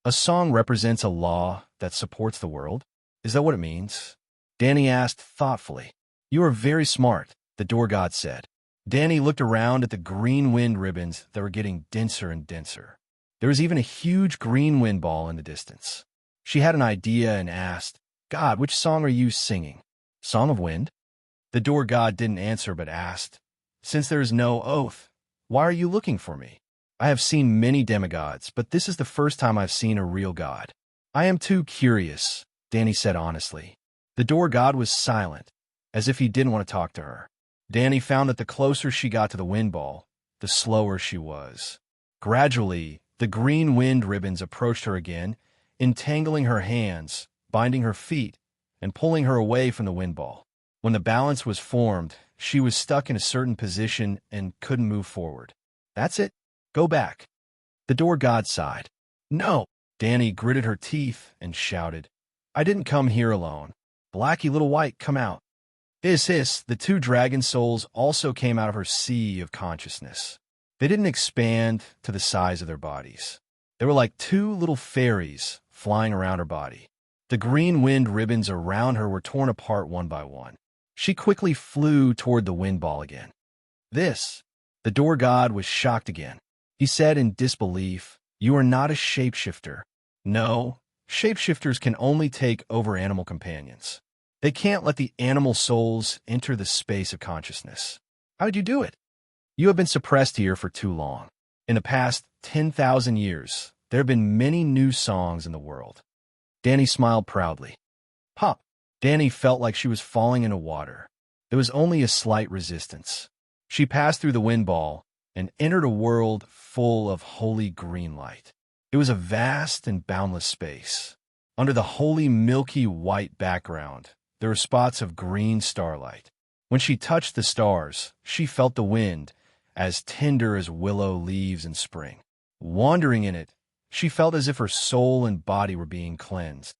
A song represents a law that supports the world. Is that what it means? Danny asked thoughtfully. You are very smart, the door god said. Danny looked around at the green wind ribbons that were getting denser and denser. There was even a huge green wind ball in the distance. She had an idea and asked, God, which song are you singing? Song of Wind? The door god didn't answer but asked, Since there is no oath, why are you looking for me? I have seen many demigods, but this is the first time I've seen a real god. I am too curious, Danny said honestly. The door god was silent, as if he didn't want to talk to her. Danny found that the closer she got to the wind ball, the slower she was. Gradually, the green wind ribbons approached her again, entangling her hands, binding her feet, and pulling her away from the wind ball. When the balance was formed, she was stuck in a certain position and couldn't move forward. That's it. Go back. The door god sighed. No. Danny gritted her teeth and shouted, I didn't come here alone. Blackie Little White, come out. Hiss, the two dragon souls also came out of her sea of consciousness. They didn't expand to the size of their bodies. They were like two little fairies flying around her body. The green wind ribbons around her were torn apart one by one. She quickly flew toward the wind ball again. The door god was shocked again. He said in disbelief, You are not a shapeshifter. No, shapeshifters can only take over animal companions. They can't let the animal souls enter the space of consciousness. How did you do it? You have been suppressed here for too long. In the past 10,000 years, there have been many new songs in the world. Danny smiled proudly. Pop! Danny felt like she was falling into water. There was only a slight resistance. She passed through the wind ball, and entered a world full of holy green light. It was a vast and boundless space. Under the holy milky white background, there were spots of green starlight. When she touched the stars, she felt the wind, as tender as willow leaves in spring. Wandering in it, she felt as if her soul and body were being cleansed.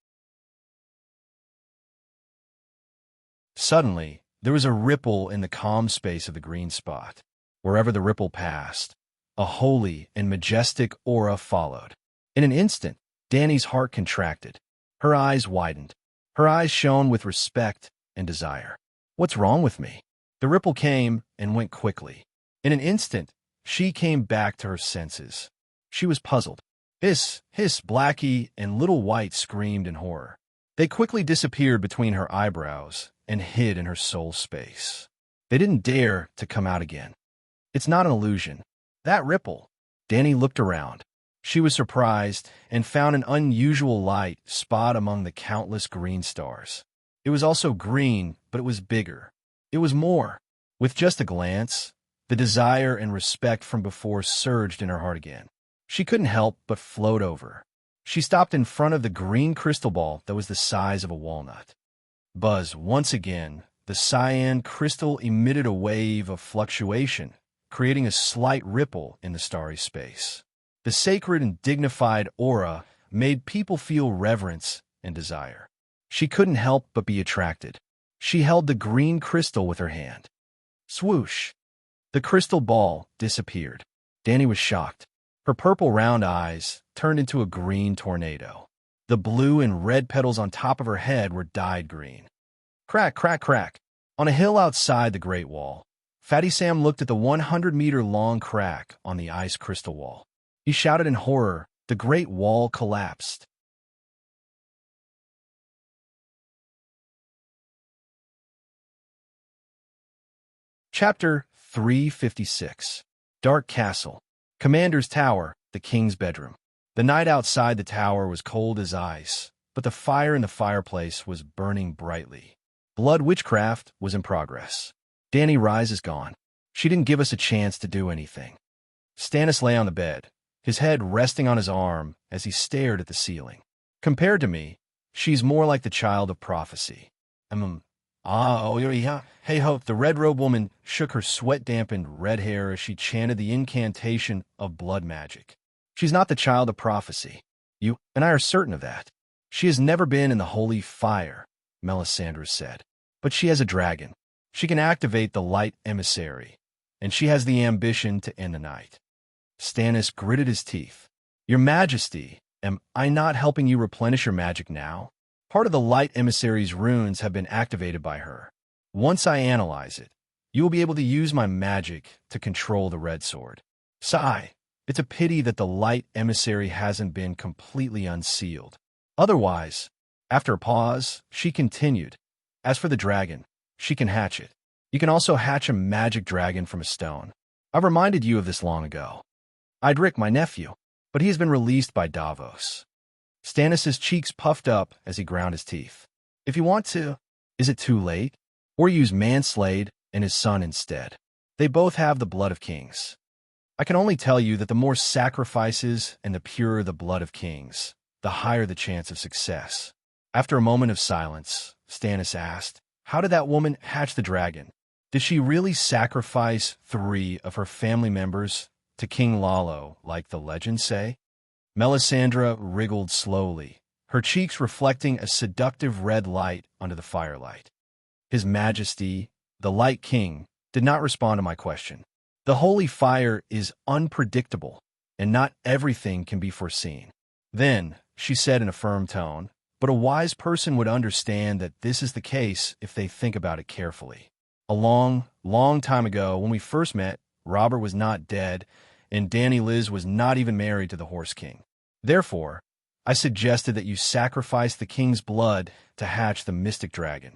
Suddenly, there was a ripple in the calm space of the green spot. Wherever the ripple passed, a holy and majestic aura followed. In an instant, Danny's heart contracted. Her eyes widened. Her eyes shone with respect and desire. What's wrong with me? The ripple came and went quickly. In an instant, she came back to her senses. She was puzzled. Hiss, hiss, Blackie and Little White screamed in horror. They quickly disappeared between her eyebrows and hid in her soul space. They didn't dare to come out again. It's not an illusion. That ripple. Danny looked around. She was surprised and found an unusual light spot among the countless green stars. It was also green, but it was bigger. It was more. With just a glance, the desire and respect from before surged in her heart again. She couldn't help but float over. She stopped in front of the green crystal ball that was the size of a walnut. Buzz, once again, the cyan crystal emitted a wave of fluctuation, creating a slight ripple in the starry space. The sacred and dignified aura made people feel reverence and desire. She couldn't help but be attracted. She held the green crystal with her hand. Swoosh! The crystal ball disappeared. Danny was shocked. Her purple round eyes turned into a green tornado. The blue and red petals on top of her head were dyed green. Crack, crack, crack. On a hill outside the Great Wall, Fatty Sam looked at the 100-meter-long crack on the ice crystal wall. He shouted in horror. The Great Wall collapsed. Chapter 356. Dark Castle. Commander's Tower, the King's Bedroom. The night outside the tower was cold as ice, but the fire in the fireplace was burning brightly. Blood witchcraft was in progress. Danny Rise is gone. She didn't give us a chance to do anything. Stannis lay on the bed, his head resting on his arm as he stared at the ceiling. Compared to me, she's more like the child of prophecy. Hey ho, the red-robed woman shook her sweat-dampened red hair as she chanted the incantation of blood magic. She's not the child of prophecy. You and I are certain of that. She has never been in the holy fire, Melisandre said. But she has a dragon. She can activate the light emissary, and she has the ambition to end the night. Stannis gritted his teeth. Your Majesty, am I not helping you replenish your magic now? Part of the light emissary's runes have been activated by her. Once I analyze it, you will be able to use my magic to control the red sword. Sigh. It's a pity that the light emissary hasn't been completely unsealed. Otherwise, after a pause, she continued. As for the dragon, she can hatch it. You can also hatch a magic dragon from a stone. I've reminded you of this long ago. Idric, my nephew, but he has been released by Davos. Stannis' cheeks puffed up as he ground his teeth. If you want to, is it too late? Or use Manslade and his son instead. They both have the blood of kings. I can only tell you that the more sacrifices and the purer the blood of kings, the higher the chance of success. After a moment of silence, Stannis asked, how did that woman hatch the dragon? Did she really sacrifice 3 of her family members to King Lalo, like the legends say? Melisandre wriggled slowly, her cheeks reflecting a seductive red light under the firelight. His Majesty, the Light King, did not respond to my question. The holy fire is unpredictable, and not everything can be foreseen. Then, she said in a firm tone, but a wise person would understand that this is the case if they think about it carefully. A long, long time ago, when we first met, Robert was not dead, and Danny Liz was not even married to the Horse King. Therefore, I suggested that you sacrifice the king's blood to hatch the mystic dragon.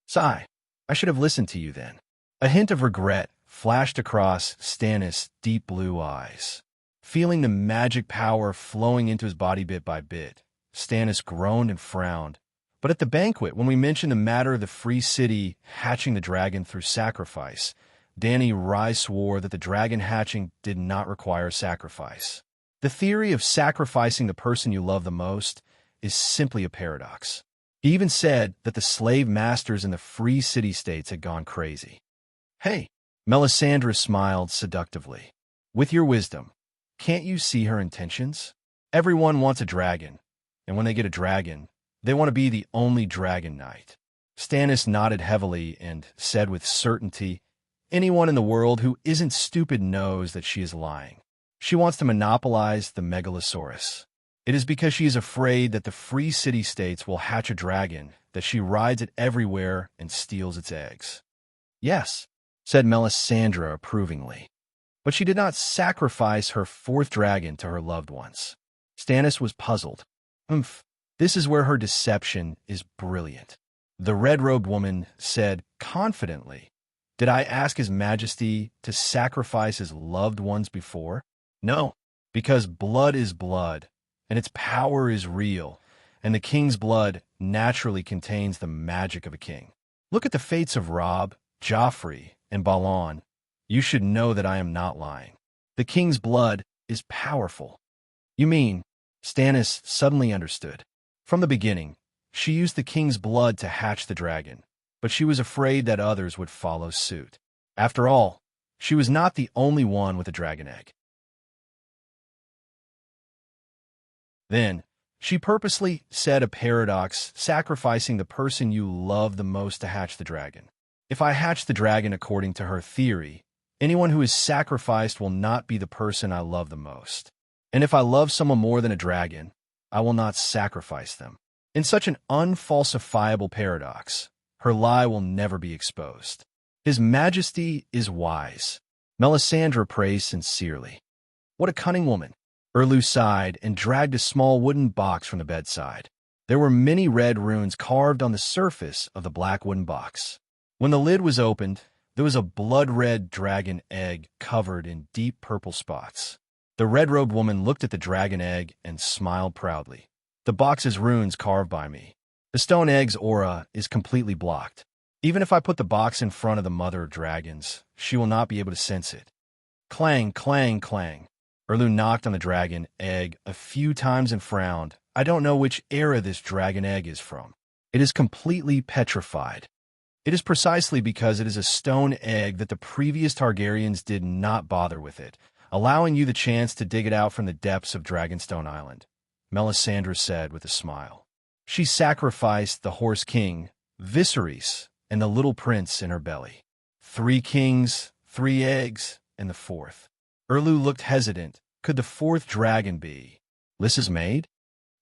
Sigh, I should have listened to you then. A hint of regret flashed across Stannis' deep blue eyes. Feeling the magic power flowing into his body bit by bit, Stannis groaned and frowned. But at the banquet, when we mentioned the matter of the free city hatching the dragon through sacrifice, Dany Rye swore that the dragon hatching did not require sacrifice. The theory of sacrificing the person you love the most is simply a paradox. He even said that the slave masters in the free city-states had gone crazy. Hey, Melisandre smiled seductively. With your wisdom, can't you see her intentions? Everyone wants a dragon, and when they get a dragon, they want to be the only dragon knight. Stannis nodded heavily and said with certainty, anyone in the world who isn't stupid knows that she is lying. She wants to monopolize the Megalosaurus. It is because she is afraid that the free city-states will hatch a dragon that she rides it everywhere and steals its eggs. Yes, said Melisandre approvingly. But she did not sacrifice her fourth dragon to her loved ones. Stannis was puzzled. This is where her deception is brilliant. The red-robed woman said confidently, did I ask His Majesty to sacrifice his loved ones before? No, because blood is blood, and its power is real, and the king's blood naturally contains the magic of a king. Look at the fates of Robb, Joffrey, and Balon. You should know that I am not lying. The king's blood is powerful. You mean, Stannis suddenly understood. From the beginning, she used the king's blood to hatch the dragon, but she was afraid that others would follow suit. After all, she was not the only one with a dragon egg. Then, she purposely said a paradox, sacrificing the person you love the most to hatch the dragon. If I hatch the dragon according to her theory, anyone who is sacrificed will not be the person I love the most. And if I love someone more than a dragon, I will not sacrifice them. In such an unfalsifiable paradox, her lie will never be exposed. His Majesty is wise. Melisandre praised sincerely. What a cunning woman. Erlu sighed and dragged a small wooden box from the bedside. There were many red runes carved on the surface of the black wooden box. When the lid was opened, there was a blood-red dragon egg covered in deep purple spots. The red-robed woman looked at the dragon egg and smiled proudly. The box is runes carved by me. The stone egg's aura is completely blocked. Even if I put the box in front of the mother of dragons, she will not be able to sense it. Clang, clang, clang. Erlu knocked on the dragon egg a few times and frowned. I don't know which era this dragon egg is from. It is completely petrified. It is precisely because it is a stone egg that the previous Targaryens did not bother with it, allowing you the chance to dig it out from the depths of Dragonstone Island, Melisandre said with a smile. She sacrificed the Horse King, Viserys, and the little prince in her belly. 3 kings, 3 eggs, and the 4th. Erlu looked hesitant. Could the 4th dragon be Lys's maid?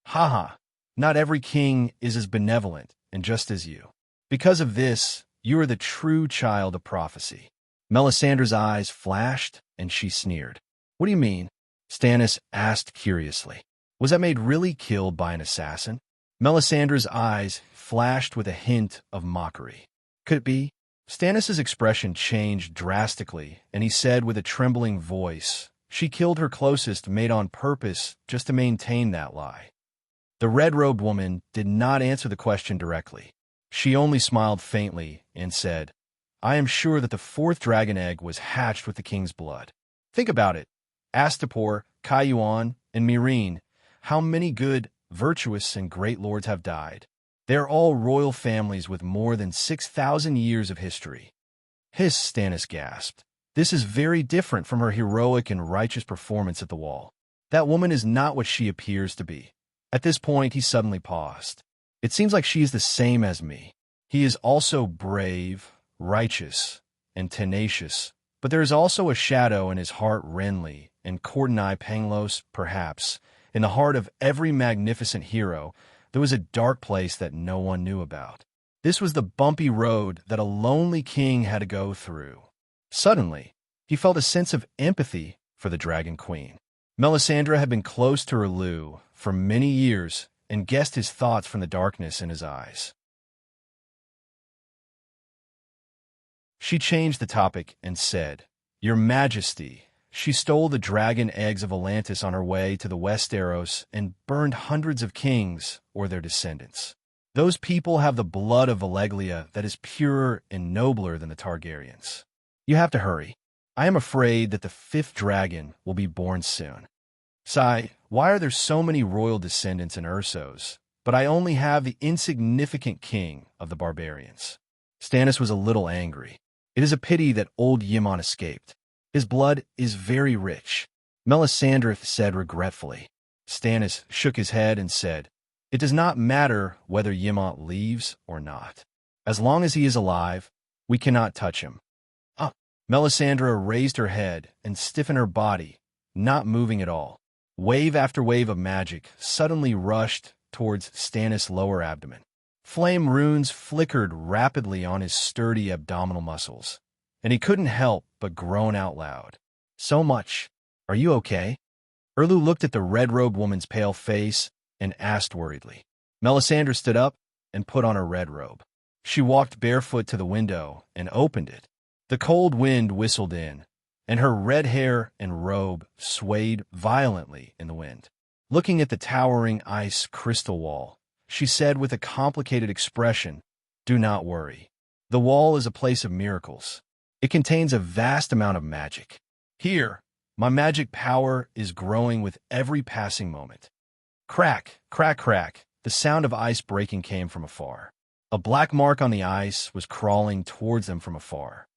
Ha! Not every king is as benevolent and just as you. Because of this, you are the true child of prophecy. Melisandre's eyes flashed, and she sneered. What do you mean? Stannis asked curiously. Was that maid really killed by an assassin? Melisandre's eyes flashed with a hint of mockery. Could it be? Stannis' expression changed drastically, and he said with a trembling voice, she killed her closest mate on purpose just to maintain that lie. The red-robed woman did not answer the question directly. She only smiled faintly and said, I am sure that the 4th dragon egg was hatched with the king's blood. Think about it. Astapor, Caiuan, and Meereen, how many good, virtuous, and great lords have died? They are all royal families with more than 6,000 years of history. Hiss, Stannis gasped. This is very different from her heroic and righteous performance at the Wall. That woman is not what she appears to be. At this point, he suddenly paused. It seems like she is the same as me. He is also brave, righteous, and tenacious, but there is also a shadow in his heart Renly, and Courtenay Pangloss, perhaps. In the heart of every magnificent hero, there was a dark place that no one knew about. This was the bumpy road that a lonely king had to go through. Suddenly, he felt a sense of empathy for the Dragon Queen. Melisandre had been close to Erlu for many years and guessed his thoughts from the darkness in his eyes. She changed the topic and said, Your Majesty, she stole the dragon eggs of Atlantis on her way to the Westeros and burned hundreds of kings or their descendants. Those people have the blood of Valeglia that is purer and nobler than the Targaryens. You have to hurry. I am afraid that the fifth dragon will be born soon. Sigh, why are there so many royal descendants in Ursos, but I only have the insignificant king of the barbarians? Stannis was a little angry. It is a pity that old Ymon escaped. His blood is very rich, Melisandre said regretfully. Stannis shook his head and said, It does not matter whether Ymon leaves or not. As long as he is alive, we cannot touch him. Melisandre raised her head and stiffened her body, not moving at all. Wave after wave of magic suddenly rushed towards Stannis' lower abdomen. Flame runes flickered rapidly on his sturdy abdominal muscles, and he couldn't help but groan out loud. So much. Are you okay? Erlu looked at the red-robed woman's pale face and asked worriedly. Melisandre stood up and put on her red robe. She walked barefoot to the window and opened it. The cold wind whistled in, and her red hair and robe swayed violently in the wind. Looking at the towering ice crystal wall, she said with a complicated expression, Do not worry. The wall is a place of miracles. It contains a vast amount of magic. Here, my magic power is growing with every passing moment. Crack, crack, crack, the sound of ice breaking came from afar. A black mark on the ice was crawling towards them from afar.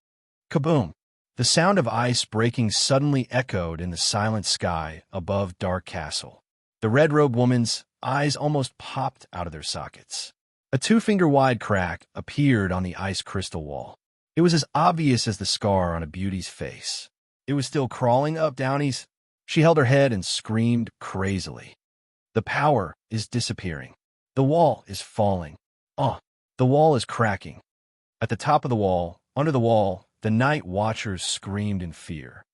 Kaboom! The sound of ice breaking suddenly echoed in the silent sky above Dark Castle. The red-robed woman's eyes almost popped out of their sockets. A 2-finger-wide crack appeared on the ice crystal wall. It was as obvious as the scar on a beauty's face. It was still crawling up Downey's. She held her head and screamed crazily. The power is disappearing. The wall is falling. The wall is cracking. At the top of the wall, under the wall, the night watchers screamed in fear.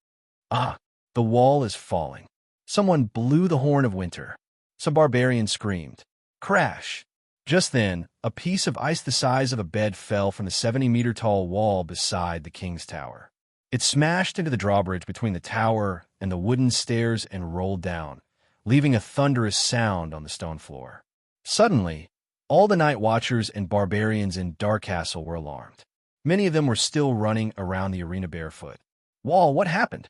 The wall is falling. Someone blew the horn of winter. Some barbarian screamed. Crash! Just then, a piece of ice the size of a bed fell from the 70-meter-tall wall beside the king's tower. It smashed into the drawbridge between the tower and the wooden stairs and rolled down, leaving a thunderous sound on the stone floor. Suddenly, all the night watchers and barbarians in Dark Castle were alarmed. Many of them were still running around the arena barefoot. Wall, what happened?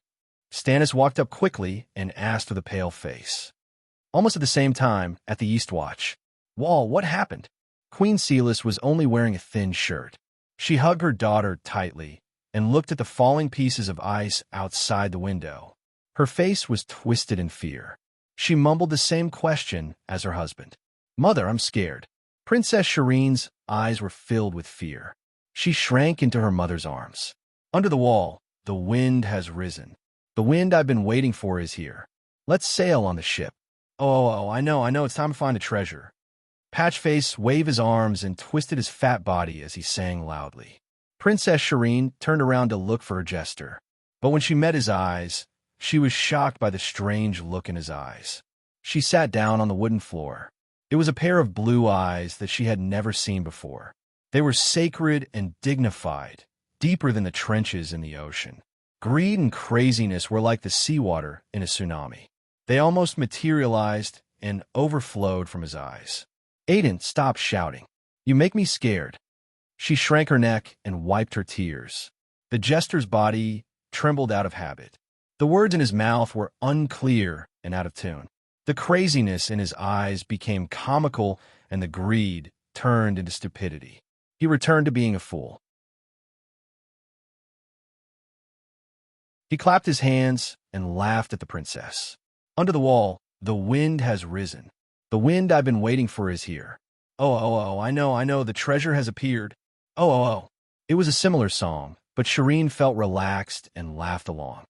Stannis walked up quickly and asked with a pale face. Almost at the same time, at the East Watch. Wall, what happened? Queen Celis was only wearing a thin shirt. She hugged her daughter tightly and looked at the falling pieces of ice outside the window. Her face was twisted in fear. She mumbled the same question as her husband. Mother, I'm scared. Princess Serene's eyes were filled with fear. She shrank into her mother's arms. Under the wall, the wind has risen. The wind I've been waiting for is here. Let's sail on the ship. I know, it's time to find a treasure. Patchface waved his arms and twisted his fat body as he sang loudly. Princess Serene turned around to look for her jester, but when she met his eyes, she was shocked by the strange look in his eyes. She sat down on the wooden floor. It was a pair of blue eyes that she had never seen before. They were sacred and dignified, deeper than the trenches in the ocean. Greed and craziness were like the seawater in a tsunami. They almost materialized and overflowed from his eyes. Aiden, stop shouting. You make me scared. She shrank her neck and wiped her tears. The jester's body trembled out of habit. The words in his mouth were unclear and out of tune. The craziness in his eyes became comical and the greed turned into stupidity. He returned to being a fool. He clapped his hands and laughed at the princess. Under the wall, the wind has risen. The wind I've been waiting for is here. I know, the treasure has appeared. It was a similar song, but Shireen felt relaxed and laughed along.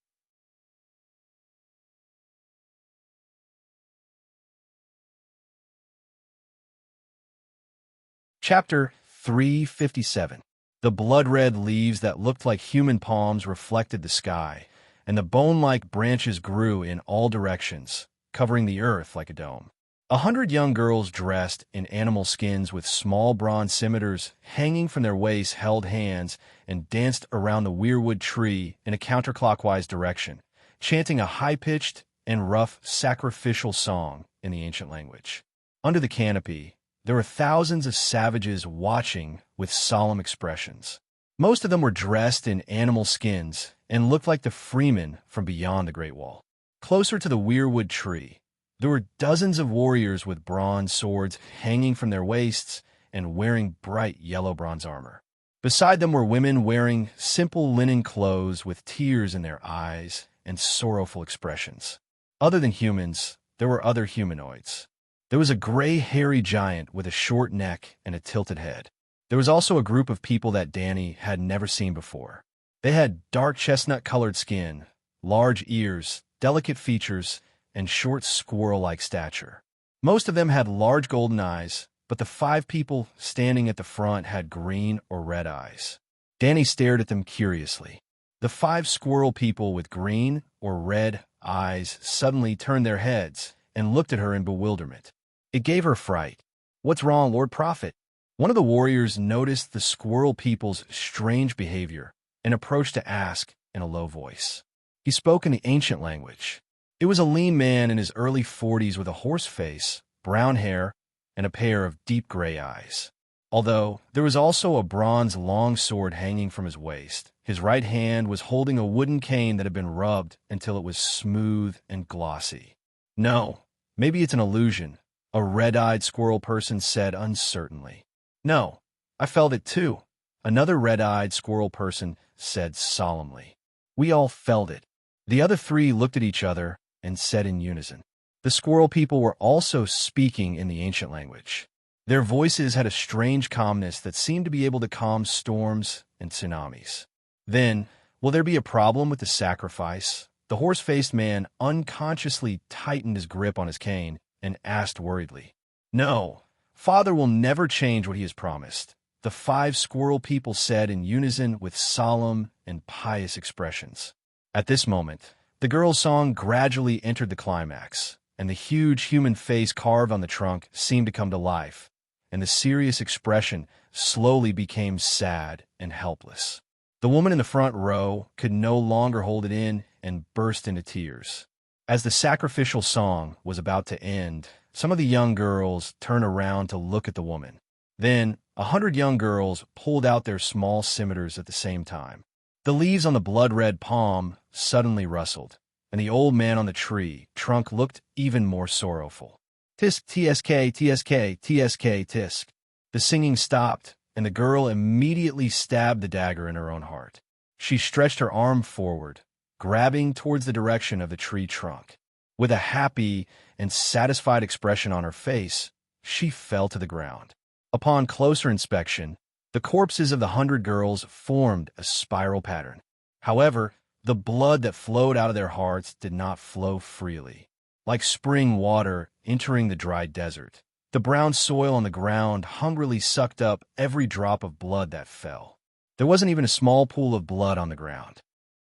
Chapter 357. The blood-red leaves that looked like human palms reflected the sky, and the bone-like branches grew in all directions, covering the earth like a dome. 100 young girls dressed in animal skins with small bronze scimitars hanging from their waists held hands and danced around the weirwood tree in a counterclockwise direction, chanting a high-pitched and rough sacrificial song in the ancient language. Under the canopy, there were thousands of savages watching with solemn expressions. Most of them were dressed in animal skins and looked like the freemen from beyond the Great Wall. Closer to the weirwood tree, there were dozens of warriors with bronze swords hanging from their waists and wearing bright yellow bronze armor. Beside them were women wearing simple linen clothes with tears in their eyes and sorrowful expressions. Other than humans, there were other humanoids. There was a gray, hairy giant with a short neck and a tilted head. There was also a group of people that Danny had never seen before. They had dark chestnut-colored skin, large ears, delicate features, and short squirrel-like stature. Most of them had large golden eyes, but the 5 people standing at the front had green or red eyes. Danny stared at them curiously. The 5 squirrel people with green or red eyes suddenly turned their heads and looked at her in bewilderment. It gave her fright. "What's wrong, Lord Prophet?" One of the warriors noticed the squirrel people's strange behavior and approached to ask in a low voice. He spoke in the ancient language. It was a lean man in his early 40s with a horse face, brown hair, and a pair of deep gray eyes. Although there was also a bronze long sword hanging from his waist, his right hand was holding a wooden cane that had been rubbed until it was smooth and glossy. "No, maybe it's an illusion," a red-eyed squirrel person said uncertainly. "No, I felt it too," another red-eyed squirrel person said solemnly. "We all felt it." The other 3 looked at each other and said in unison. The squirrel people were also speaking in the ancient language. Their voices had a strange calmness that seemed to be able to calm storms and tsunamis. "Then, will there be a problem with the sacrifice?" The horse-faced man unconsciously tightened his grip on his cane and asked worriedly. "No, Father will never change what he has promised," the 5 squirrel people said in unison with solemn and pious expressions. At this moment, the girl's song gradually entered the climax, and the huge human face carved on the trunk seemed to come to life, and the serious expression slowly became sad and helpless. The woman in the front row could no longer hold it in and burst into tears. As the sacrificial song was about to end, some of the young girls turned around to look at the woman. Then, 100 young girls pulled out their small scimitars at the same time. The leaves on the blood-red palm suddenly rustled, and the old man on the tree trunk looked even more sorrowful. "Tisk, tsk, tsk, tsk, tisk." The singing stopped, and the girl immediately stabbed the dagger in her own heart. She stretched her arm forward, grabbing towards the direction of the tree trunk. With a happy and satisfied expression on her face, she fell to the ground. Upon closer inspection, the corpses of the 100 girls formed a spiral pattern. However, the blood that flowed out of their hearts did not flow freely. Like spring water entering the dry desert, the brown soil on the ground hungrily sucked up every drop of blood that fell. There wasn't even a small pool of blood on the ground.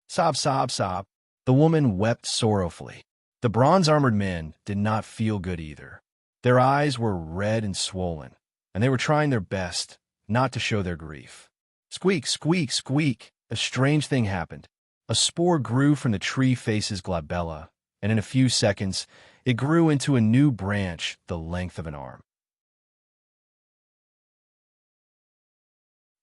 "Sob, sob, sob." The woman wept sorrowfully. The bronze-armored men did not feel good either. Their eyes were red and swollen, and they were trying their best not to show their grief. Squeak, squeak, squeak. A strange thing happened. A spore grew from the tree face's glabella, and in a few seconds, it grew into a new branch the length of an arm.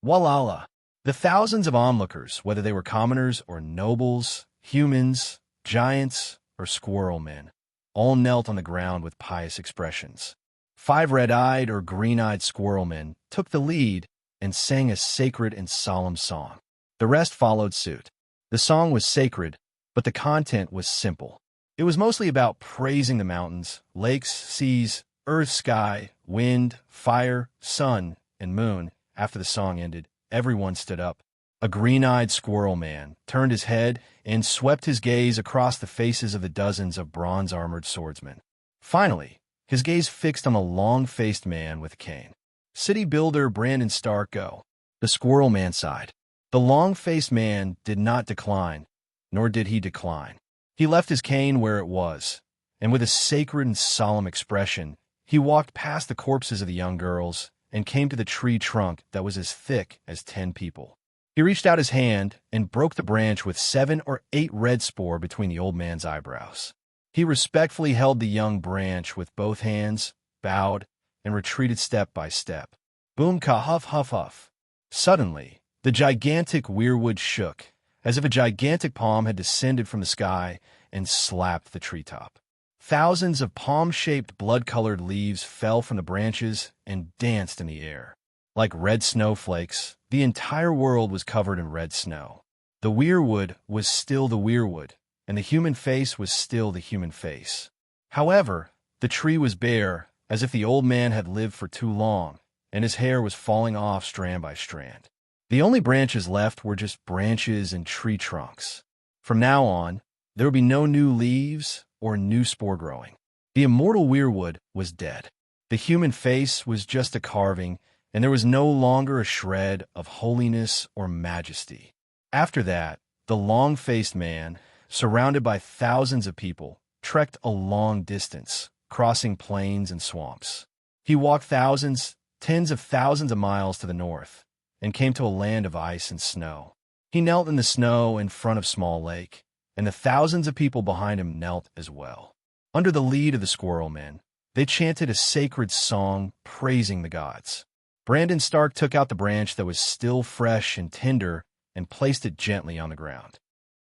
Walala! The thousands of onlookers, whether they were commoners or nobles, humans, giants, or squirrel men, all knelt on the ground with pious expressions. 5 red-eyed or green-eyed squirrel men took the lead and sang a sacred and solemn song. The rest followed suit. The song was sacred, but the content was simple. It was mostly about praising the mountains, lakes, seas, earth, sky, wind, fire, sun, and moon. After the song ended, everyone stood up. A green-eyed squirrel man turned his head and swept his gaze across the faces of the dozens of bronze-armored swordsmen. Finally, his gaze fixed on the long-faced man with a cane. "City builder Brandon Stark, go." The squirrel man sighed. The long-faced man did not decline, nor did he decline. He left his cane where it was, and with a sacred and solemn expression, he walked past the corpses of the young girls and came to the tree trunk that was as thick as 10 people. He reached out his hand and broke the branch with 7 or 8 red spore between the old man's eyebrows. He respectfully held the young branch with both hands, bowed, and retreated step by step. Boom, ka, huff, huff, huff. Suddenly, The gigantic weirwood shook, as if a gigantic palm had descended from the sky and slapped the treetop. Thousands of palm-shaped blood-colored leaves fell from the branches and danced in the air. Like red snowflakes, the entire world was covered in red snow. The weirwood was still the weirwood, and the human face was still the human face. However, the tree was bare, as if the old man had lived for too long, and his hair was falling off strand by strand. The only branches left were just branches and tree trunks. From now on, there would be no new leaves or new spore growing. The immortal weirwood was dead. The human face was just a carving, and there was no longer a shred of holiness or majesty. After that, the long-faced man, surrounded by thousands of people, trekked a long distance, crossing plains and swamps. He walked thousands, tens of thousands of miles to the north, and came to a land of ice and snow. He knelt in the snow in front of Small Lake, and the thousands of people behind him knelt as well. Under the lead of the squirrel men, they chanted a sacred song praising the gods. Brandon Stark took out the branch that was still fresh and tender and placed it gently on the ground.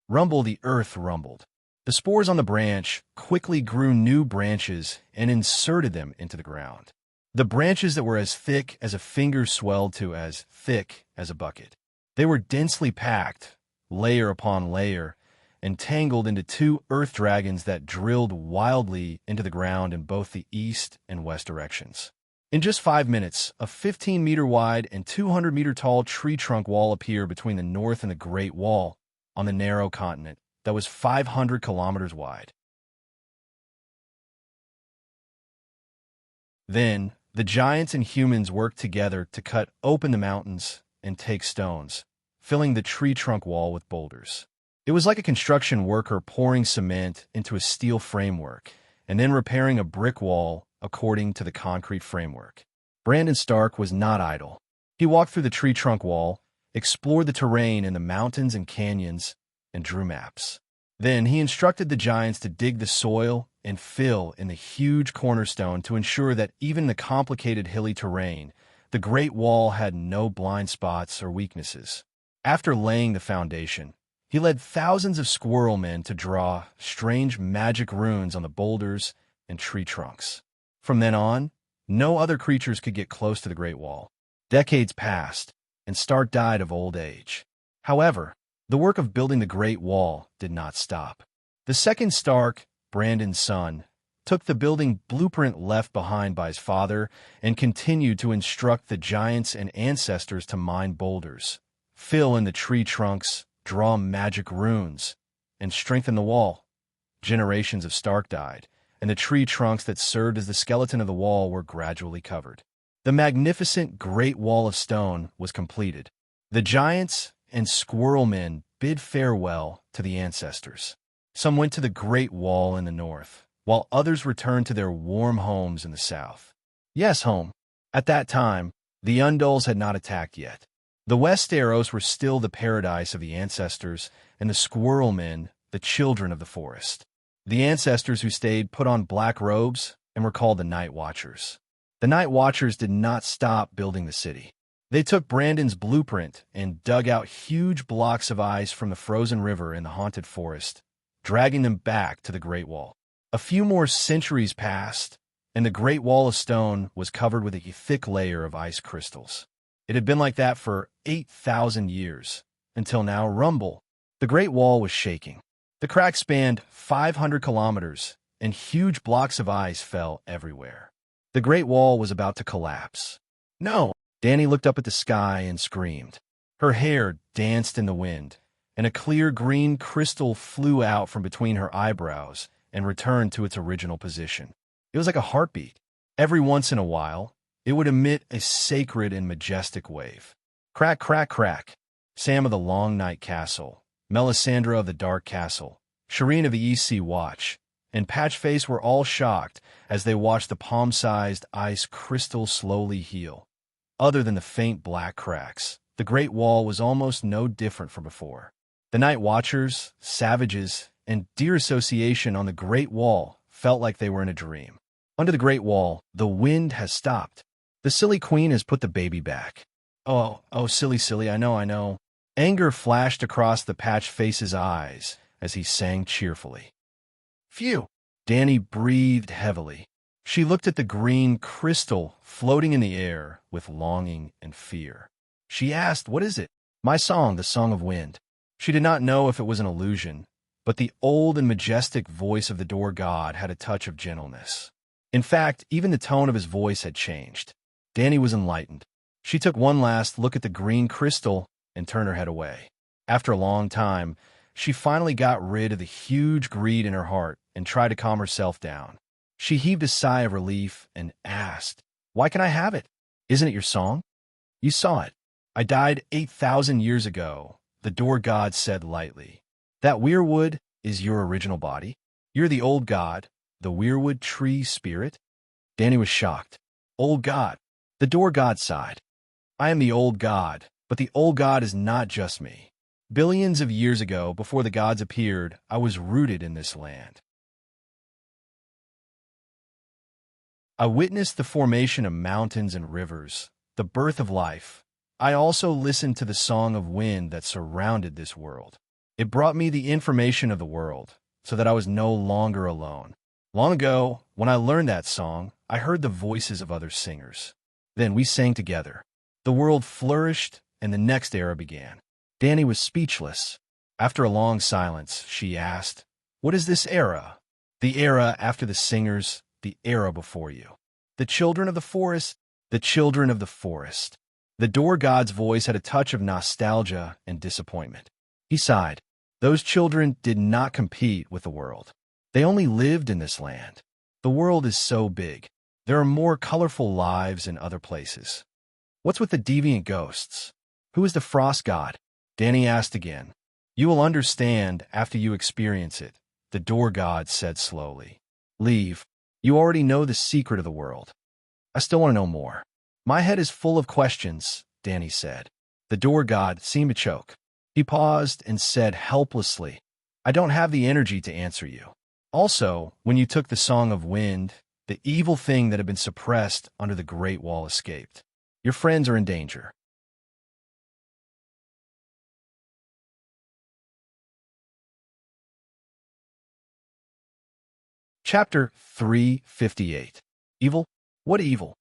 Rumble, the earth rumbled. The spores on the branch quickly grew new branches and inserted them into the ground. The branches that were as thick as a finger swelled to as thick as a bucket. They were densely packed, layer upon layer, and tangled into two earth dragons that drilled wildly into the ground in both the east and west directions. In just 5 minutes, a 15-meter wide and 200-meter tall tree trunk wall appeared between the North and the Great Wall on the narrow continent that was 500 kilometers wide. Then, the giants and humans worked together to cut open the mountains and take stones, filling the tree trunk wall with boulders. It was like a construction worker pouring cement into a steel framework and then repairing a brick wall according to the concrete framework. Brandon Stark was not idle. He walked through the tree trunk wall, explored the terrain in the mountains and canyons, and drew maps. Then he instructed the giants to dig the soil and fill in the huge cornerstone to ensure that even in the complicated hilly terrain, the Great Wall had no blind spots or weaknesses. After laying the foundation, he led thousands of squirrel men to draw strange magic runes on the boulders and tree trunks. From then on, no other creatures could get close to the Great Wall. Decades passed, and Stark died of old age. However, the work of building the Great Wall did not stop. The second Stark, Brandon's son, took the building blueprint left behind by his father and continued to instruct the giants and ancestors to mine boulders, fill in the tree trunks, draw magic runes, and strengthen the wall. Generations of Stark died, and the tree trunks that served as the skeleton of the wall were gradually covered. The magnificent Great Wall of Stone was completed. The giants and squirrel men bid farewell to the ancestors. Some went to the Great Wall in the north, while others returned to their warm homes in the south. Yes, home. At that time, the Undulls had not attacked yet. The Westeros were still the paradise of the ancestors, and the squirrel men the children of the forest. The ancestors who stayed put on black robes and were called the Night Watchers. The Night Watchers did not stop building the city. They took Brandon's blueprint and dug out huge blocks of ice from the frozen river in the haunted forest, dragging them back to the Great Wall. A few more centuries passed, and the Great Wall of Stone was covered with a thick layer of ice crystals. It had been like that for 8,000 years, until now rumble. The Great Wall was shaking. The crack spanned 500 kilometers, and huge blocks of ice fell everywhere. The Great Wall was about to collapse. No! Dany looked up at the sky and screamed. Her hair danced in the wind, and a clear green crystal flew out from between her eyebrows and returned to its original position. It was like a heartbeat. Every once in a while, it would emit a sacred and majestic wave. Crack, crack, crack. Sam of the Long Night Castle, Melisandre of the Dark Castle, Serene of the East Sea Watch, and Patchface were all shocked as they watched the palm-sized ice crystal slowly heal. Other than the faint black cracks, the Great Wall was almost no different from before. The Night Watchers, savages, and deer association on the Great Wall felt like they were in a dream. Under the Great Wall, the wind has stopped. The silly queen has put the baby back. Oh, silly, silly, I know. Anger flashed across the patched face's eyes as he sang cheerfully. Phew! Danny breathed heavily. She looked at the green crystal floating in the air with longing and fear. She asked, "What is it?" "My song, the Song of Wind." She did not know if it was an illusion, but the old and majestic voice of the door god had a touch of gentleness. In fact, even the tone of his voice had changed. Danny was enlightened. She took one last look at the green crystal and turned her head away. After a long time, she finally got rid of the huge greed in her heart and tried to calm herself down. She heaved a sigh of relief and asked, "Why can I have it? Isn't it your song?" "You saw it. I died 8,000 years ago," the door god said lightly. "That weirwood is your original body. You're the old god, the weirwood tree spirit." Danny was shocked. "Old god." The door god sighed. "I am the old god, but the old god is not just me. Billions of years ago, before the gods appeared, I was rooted in this land. I witnessed the formation of mountains and rivers, the birth of life. I also listened to the song of wind that surrounded this world. It brought me the information of the world, so that I was no longer alone. Long ago, when I learned that song, I heard the voices of other singers. Then we sang together. The world flourished, and the next era began." Danny was speechless. After a long silence, she asked, "What is this era?" "The era after the singers, the era before you. The children of the forest, the children of the forest." The door god's voice had a touch of nostalgia and disappointment. He sighed. Those children did not compete with the world. They only lived in this land. The world is so big. There are more colorful lives in other places. What's with the deviant ghosts? Who is the frost god? Danny asked again. "You will understand after you experience it," the door god said slowly. "Leave. You already know the secret of the world. I still want to know more." "My head is full of questions," Danny said. The door god seemed to choke. He paused and said helplessly, "I don't have the energy to answer you. Also, when you took the Song of Wind, the evil thing that had been suppressed under the Great Wall escaped. Your friends are in danger." Chapter 358. Evil? What evil?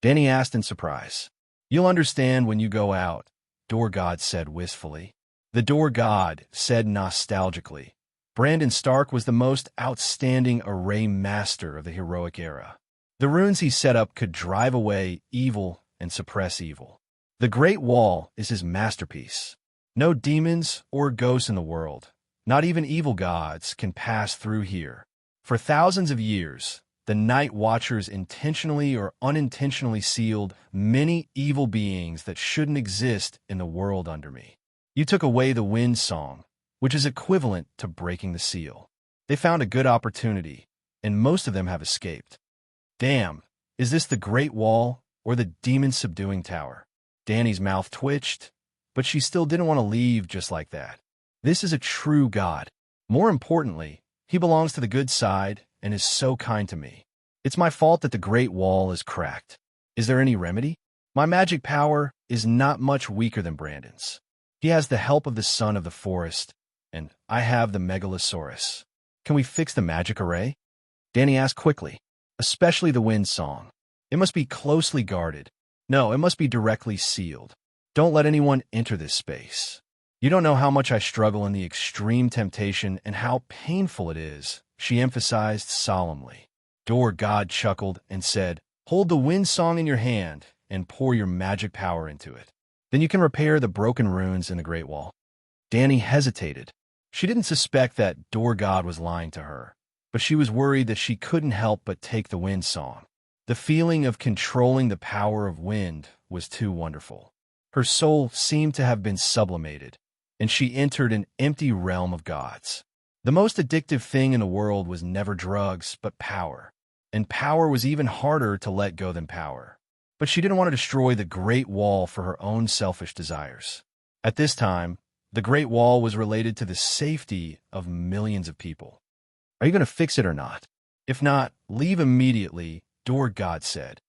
Danny asked in surprise. "You'll understand when you go out," door god said wistfully. The door god said nostalgically, "Brandon Stark was the most outstanding array master of the heroic era. The runes he set up could drive away evil and suppress evil. The Great Wall is his masterpiece. No demons or ghosts in the world, not even evil gods, can pass through here. For thousands of years, the Night Watchers intentionally or unintentionally sealed many evil beings that shouldn't exist in the world under me. You took away the wind song, which is equivalent to breaking the seal. They found a good opportunity, and most of them have escaped. Damn, is this the Great Wall or the demon-subduing tower?" Danny's mouth twitched, but she still didn't want to leave just like that. This is a true god. More importantly, he belongs to the good side and is so kind to me. It's my fault that the Great Wall is cracked. Is there any remedy? My magic power is not much weaker than Brandon's. He has the help of the son of the forest, and I have the Megalosaurus. Can we fix the magic array? Danny asked quickly. Especially the wind song. It must be closely guarded. No, it must be directly sealed. Don't let anyone enter this space. You don't know how much I struggle in the extreme temptation and how painful it is, she emphasized solemnly. Door God chuckled and said, "Hold the wind song in your hand and pour your magic power into it. Then you can repair the broken runes in the Great Wall." Danny hesitated. She didn't suspect that Door God was lying to her, but she was worried that she couldn't help but take the wind song. The feeling of controlling the power of wind was too wonderful. Her soul seemed to have been sublimated, and she entered an empty realm of gods. The most addictive thing in the world was never drugs, but power. And power was even harder to let go than power. But she didn't want to destroy the Great Wall for her own selfish desires. At this time, the Great Wall was related to the safety of millions of people. Are you going to fix it or not? If not, leave immediately, Door God said.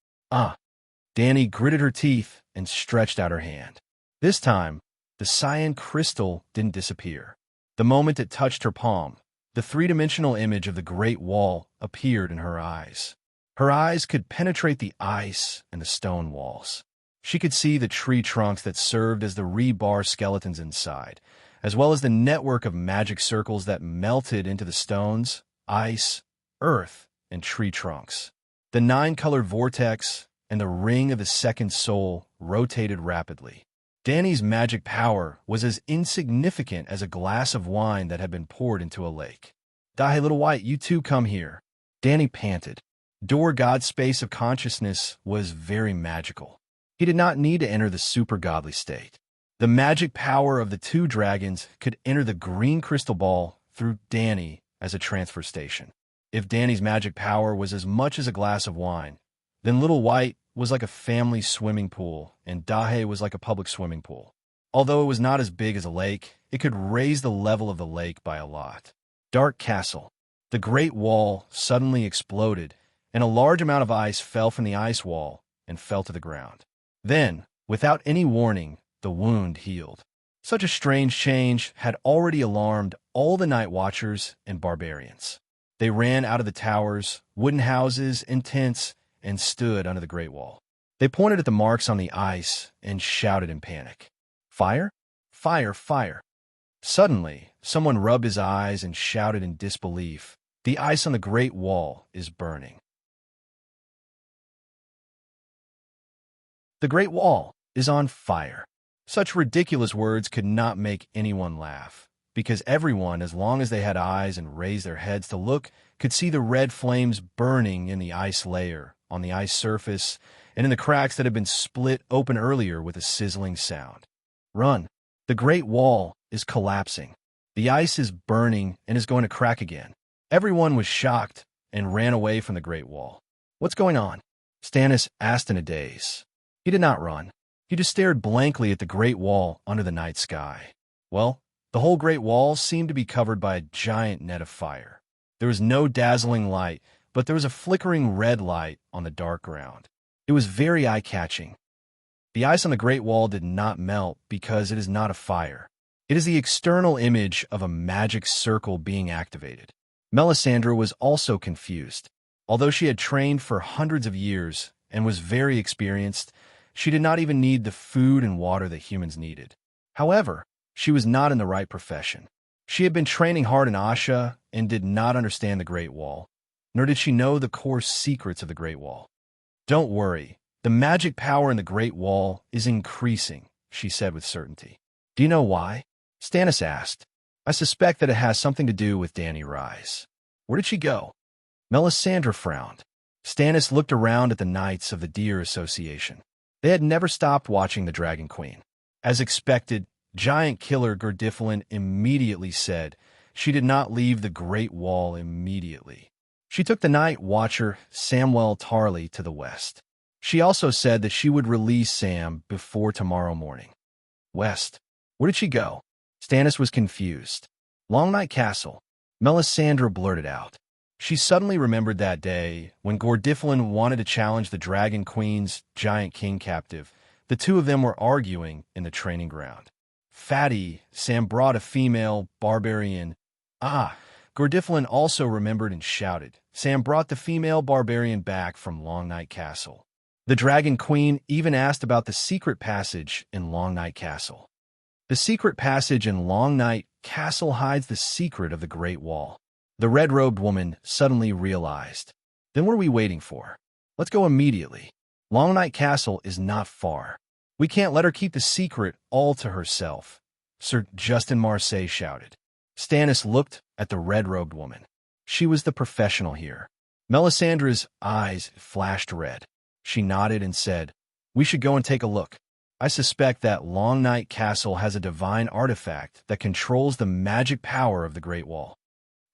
Danny gritted her teeth and stretched out her hand. This time, the cyan crystal didn't disappear. The moment it touched her palm, the three-dimensional image of the Great Wall appeared in her eyes. Her eyes could penetrate the ice and the stone walls. She could see the tree trunks that served as the rebar skeletons inside, as well as the network of magic circles that melted into the stones, ice, earth, and tree trunks. The nine-colored vortex and the ring of the second soul rotated rapidly. Danny's magic power was as insignificant as a glass of wine that had been poured into a lake. "Die, little white, you too come here." Danny panted. Door God's space of consciousness was very magical. He did not need to enter the super-godly state. The magic power of the two dragons could enter the green crystal ball through Danny as a transfer station. If Danny's magic power was as much as a glass of wine, then Little White was like a family swimming pool, and Dahe was like a public swimming pool. Although it was not as big as a lake, it could raise the level of the lake by a lot. Dark Castle. The Great Wall suddenly exploded, and a large amount of ice fell from the ice wall and fell to the ground. Then, without any warning, the wound healed. Such a strange change had already alarmed all the night watchers and barbarians. They ran out of the towers, wooden houses, and tents, and stood under the Great Wall. They pointed at the marks on the ice and shouted in panic. "Fire? Fire, fire." Suddenly, someone rubbed his eyes and shouted in disbelief, "The ice on the Great Wall is burning." The Great Wall is on fire. Such ridiculous words could not make anyone laugh, because everyone, as long as they had eyes and raised their heads to look, could see the red flames burning in the ice layer, on the ice surface, and in the cracks that had been split open earlier with a sizzling sound. "Run! The Great Wall is collapsing. The ice is burning and is going to crack again." Everyone was shocked and ran away from the Great Wall. "What's going on?" Stannis asked in a daze. He did not run. He just stared blankly at the Great Wall under the night sky. Well, the whole Great Wall seemed to be covered by a giant net of fire. There was no dazzling light, but there was a flickering red light on the dark ground. It was very eye-catching. The ice on the Great Wall did not melt because it is not a fire. It is the external image of a magic circle being activated. Melisandre was also confused. Although she had trained for hundreds of years and was very experienced, she did not even need the food and water that humans needed. However, she was not in the right profession. She had been training hard in Asha and did not understand the Great Wall, nor did she know the core secrets of the Great Wall. "Don't worry, the magic power in the Great Wall is increasing," she said with certainty. "Do you know why?" Stannis asked. "I suspect that it has something to do with Dany Rise." "Where did she go?" Melisandre frowned. Stannis looked around at the Knights of the Deer Association. They had never stopped watching the Dragon Queen. As expected, Giant Killer Gurdiflin immediately said she did not leave the Great Wall immediately. She took the Night Watcher, Samwell Tarly, to the west. She also said that she would release Sam before tomorrow morning. "West? Where did she go?" Stannis was confused. "Long Night Castle," Melisandre blurted out. She suddenly remembered that day when Gordiflin wanted to challenge the Dragon Queen's giant king captive. The two of them were arguing in the training ground. Fatty, Sam brought a female barbarian. Gordiflin also remembered and shouted. Sam brought the female barbarian back from Long Night Castle. The Dragon Queen even asked about the secret passage in Long Night Castle. The secret passage in Long Night Castle hides the secret of the Great Wall. The red-robed woman suddenly realized. "Then what are we waiting for? Let's go immediately. Long Night Castle is not far. We can't let her keep the secret all to herself," Sir Justin Marseille shouted. Stannis looked at the red-robed woman. She was the professional here. Melisandre's eyes flashed red. She nodded and said, "We should go and take a look. I suspect that Long Night Castle has a divine artifact that controls the magic power of the Great Wall."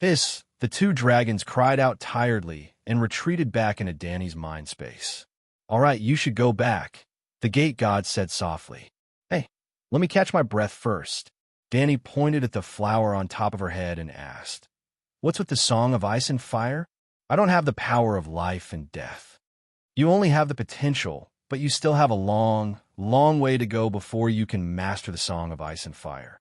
The two dragons cried out tiredly and retreated back into Dany's mind space. "All right, you should go back," the gate god said softly. "Hey, let me catch my breath first." Dany pointed at the flower on top of her head and asked, "What's with the song of ice and fire? I don't have the power of life and death. You only have the potential but you still have a long, long way to go before you can master the Song of Ice and Fire.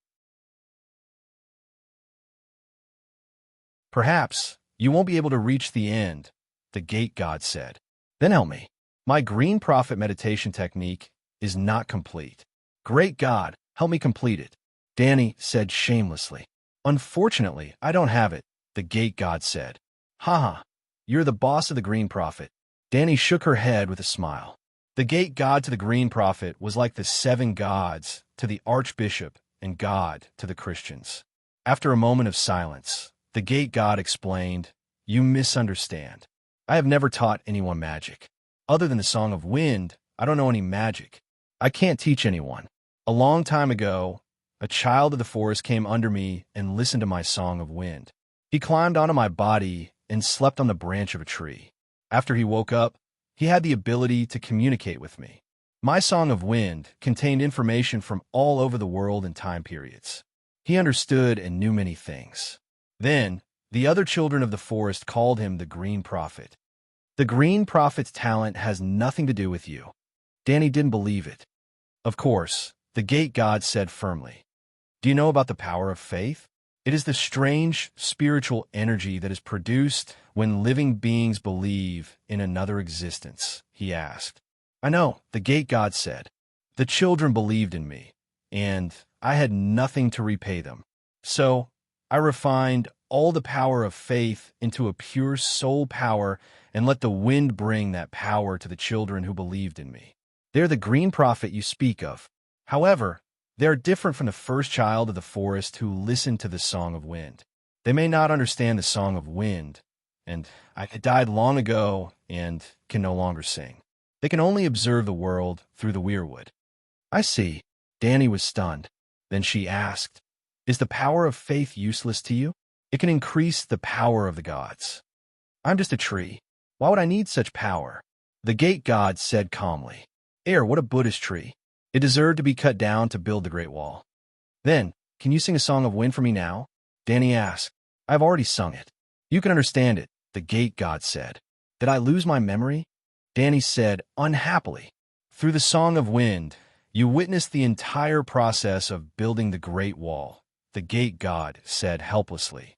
Perhaps you won't be able to reach the end, the gate god said. Then help me. My green prophet meditation technique is not complete. Great God, help me complete it, Danny said shamelessly. Unfortunately, I don't have it, the gate god said. Haha, you're the boss of the green prophet. Danny shook her head with a smile. The gate god to the green prophet was like the 7 gods to the archbishop and God to the Christians. After a moment of silence, the gate god explained, You misunderstand. I have never taught anyone magic. Other than the Song of Wind, I don't know any magic. I can't teach anyone. A long time ago, a child of the forest came under me and listened to my Song of Wind. He climbed onto my body and slept on the branch of a tree. After he woke up, he had the ability to communicate with me. My Song of Wind contained information from all over the world and time periods. He understood and knew many things. Then, the other children of the forest called him the Green Prophet. The Green Prophet's talent has nothing to do with you. Danny didn't believe it. Of course, the gate god said firmly. Do you know about the power of faith? It is the strange spiritual energy that is produced when living beings believe in another existence, he asked. I know, the gate god said. The children believed in me, and I had nothing to repay them. So, I refined all the power of faith into a pure soul power and let the wind bring that power to the children who believed in me. They're the green prophet you speak of. However, they are different from the first child of the forest who listened to the Song of Wind. They may not understand the Song of Wind, and I died long ago and can no longer sing. They can only observe the world through the weirwood. I see. Danny was stunned. Then she asked, Is the power of faith useless to you? It can increase the power of the gods. I'm just a tree. Why would I need such power? The gate god said calmly. What a Buddhist tree. It deserved to be cut down to build the Great Wall. Then, can you sing a Song of Wind for me now? Danny asked. I've already sung it. You can understand it, the gate god said. Did I lose my memory? Danny said, unhappily. Through the Song of Wind, you witnessed the entire process of building the Great Wall, the gate god said helplessly.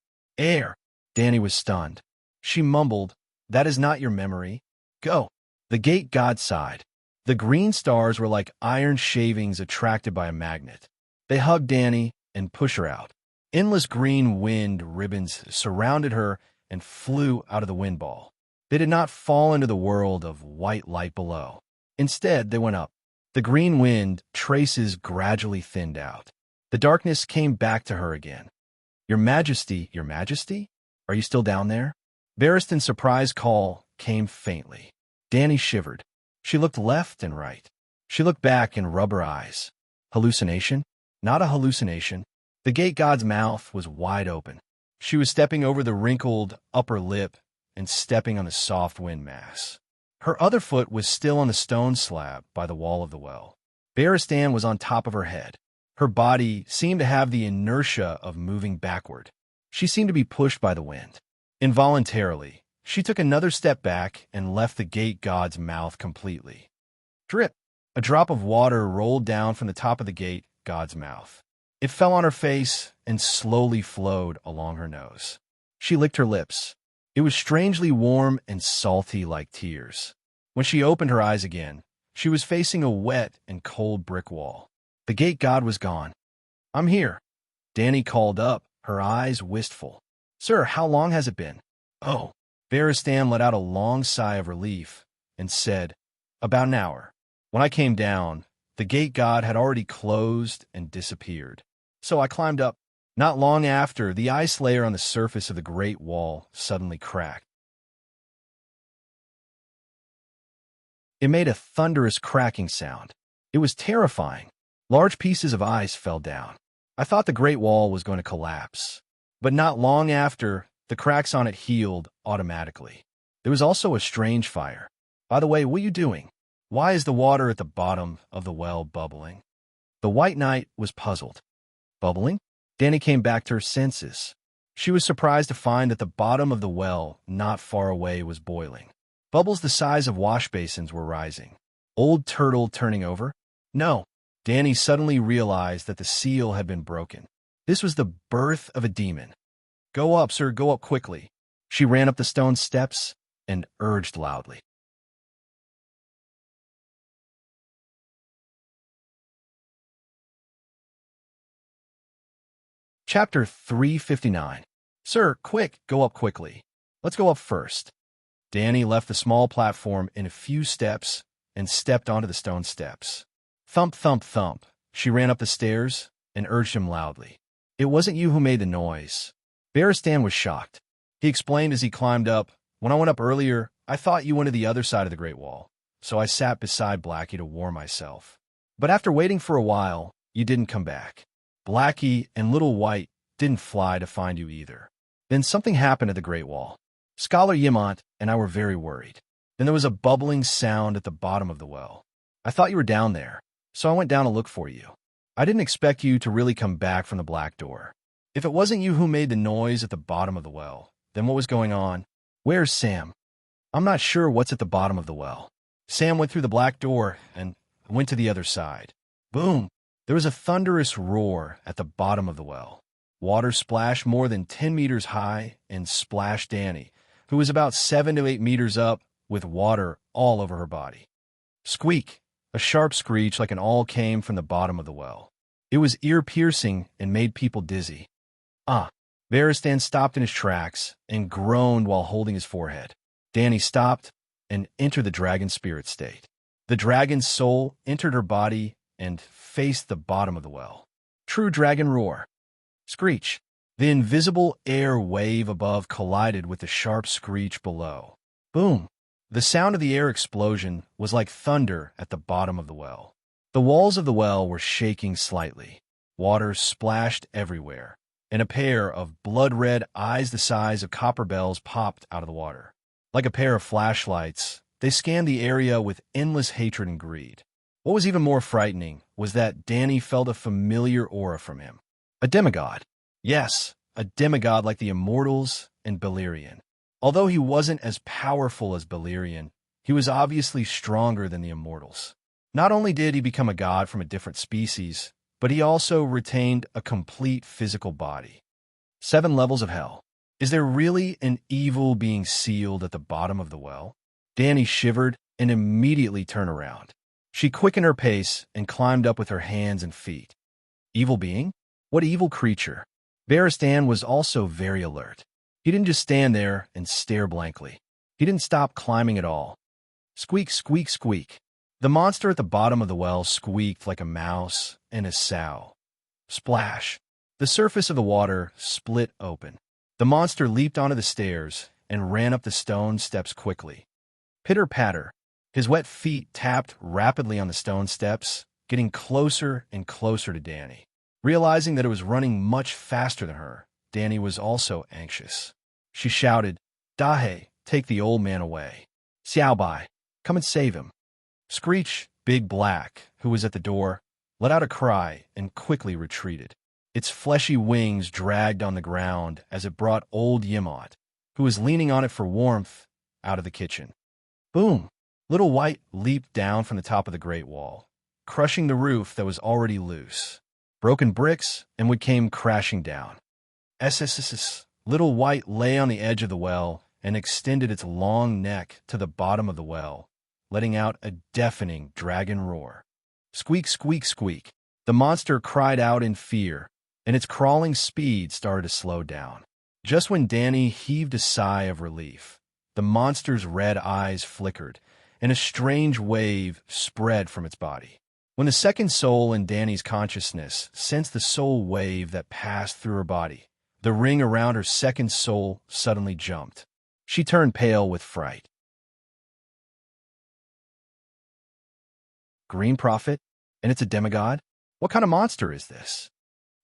Danny was stunned. She mumbled, That is not your memory. Go. The gate god sighed. The green stars were like iron shavings attracted by a magnet. They hugged Danny and pushed her out. Endless green wind ribbons surrounded her and flew out of the wind ball. They did not fall into the world of white light below. Instead, they went up. The green wind traces gradually thinned out. The darkness came back to her again. Your Majesty, are you still down there? Barristan's surprise call came faintly. Danny shivered. She looked left and right. She looked back and rubbed her eyes. Hallucination? Not a hallucination. The gate god's mouth was wide open. She was stepping over the wrinkled upper lip and stepping on the soft wind mass. Her other foot was still on the stone slab by the wall of the well. Barristan was on top of her head. Her body seemed to have the inertia of moving backward. She seemed to be pushed by the wind. Involuntarily, she took another step back and left the gate god's mouth completely. Drip! A drop of water rolled down from the top of the gate god's mouth. It fell on her face and slowly flowed along her nose. She licked her lips. It was strangely warm and salty like tears. When she opened her eyes again, she was facing a wet and cold brick wall. The gate god was gone. I'm here. Danny called up, her eyes wistful. Sir, how long has it been? Oh. Barristan let out a long sigh of relief and said, About an hour. When I came down, the gate god had already closed and disappeared. So I climbed up. Not long after, the ice layer on the surface of the Great Wall suddenly cracked. It made a thunderous cracking sound. It was terrifying. Large pieces of ice fell down. I thought the Great Wall was going to collapse. But not long after, the cracks on it healed automatically. There was also a strange fire. By the way, what are you doing? Why is the water at the bottom of the well bubbling? The White Knight was puzzled. Bubbling? Danny came back to her senses. She was surprised to find that the bottom of the well not far away was boiling. Bubbles the size of wash basins were rising. Old turtle turning over? No. Danny suddenly realized that the seal had been broken. This was the birth of a demon. Go up, sir, go up quickly. She ran up the stone steps and urged loudly. Chapter 359. Sir, quick, go up quickly. Let's go up first. Danny left the small platform in a few steps and stepped onto the stone steps. Thump, thump, thump. She ran up the stairs and urged him loudly. It wasn't you who made the noise. Baristan was shocked. He explained as he climbed up, when I went up earlier, I thought you went to the other side of the Great Wall, so I sat beside Blackie to warm myself. But after waiting for a while, you didn't come back. Blackie and Little White didn't fly to find you either. Then something happened at the Great Wall. Scholar Yimont and I were very worried. Then there was a bubbling sound at the bottom of the well. I thought you were down there, so I went down to look for you. I didn't expect you to really come back from the black door. If it wasn't you who made the noise at the bottom of the well, then what was going on? Where's Sam? I'm not sure what's at the bottom of the well. Sam went through the black door and went to the other side. Boom! There was a thunderous roar at the bottom of the well. Water splashed more than 10 meters high and splashed Danny, who was about 7 to 8 meters up, with water all over her body. Squeak! A sharp screech like an awl came from the bottom of the well. It was ear-piercing and made people dizzy. Baristan stopped in his tracks and groaned while holding his forehead. Danny stopped and entered the dragon spirit state. The dragon's soul entered her body and faced the bottom of the well. True dragon roar. Screech. The invisible air wave above collided with the sharp screech below. Boom! The sound of the air explosion was like thunder at the bottom of the well. The walls of the well were shaking slightly. Water splashed everywhere, and a pair of blood-red eyes the size of copper bells popped out of the water. Like a pair of flashlights, they scanned the area with endless hatred and greed. What was even more frightening was that Danny felt a familiar aura from him. A demigod. Yes, a demigod like the Immortals and Beleriand. Although he wasn't as powerful as Beleriand, he was obviously stronger than the Immortals. Not only did he become a god from a different species, but he also retained a complete physical body. 7 levels of hell. Is there really an evil being sealed at the bottom of the well? Danny shivered and immediately turned around. She quickened her pace and climbed up with her hands and feet. Evil being? What evil creature? Baristan was also very alert. He didn't just stand there and stare blankly. He didn't stop climbing at all. Squeak, squeak, squeak. The monster at the bottom of the well squeaked like a mouse and a sow. Splash. The surface of the water split open. The monster leaped onto the stairs and ran up the stone steps quickly. Pitter-patter. His wet feet tapped rapidly on the stone steps, getting closer and closer to Danny. Realizing that it was running much faster than her, Danny was also anxious. She shouted, Dahe, take the old man away. Xiaobai, come and save him. Screech, Big Black, who was at the door, let out a cry and quickly retreated. Its fleshy wings dragged on the ground as it brought old Yimont, who was leaning on it for warmth, out of the kitchen. Boom! Little White leaped down from the top of the Great Wall, crushing the roof that was already loose. Broken bricks, and we came crashing down. SSSS. Little White lay on the edge of the well and extended its long neck to the bottom of the well, letting out a deafening dragon roar. Squeak, squeak, squeak. The monster cried out in fear, and its crawling speed started to slow down. Just when Danny heaved a sigh of relief, the monster's red eyes flickered, and a strange wave spread from its body. When the second soul in Danny's consciousness sensed the soul wave that passed through her body, the ring around her second soul suddenly jumped. She turned pale with fright. Green Prophet? And it's a demigod? What kind of monster is this?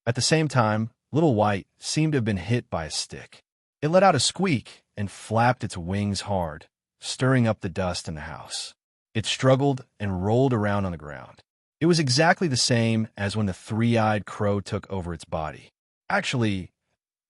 At the same time, Little White seemed to have been hit by a stick. It let out a squeak and flapped its wings hard, stirring up the dust in the house. It struggled and rolled around on the ground. It was exactly the same as when the three-eyed crow took over its body. Actually,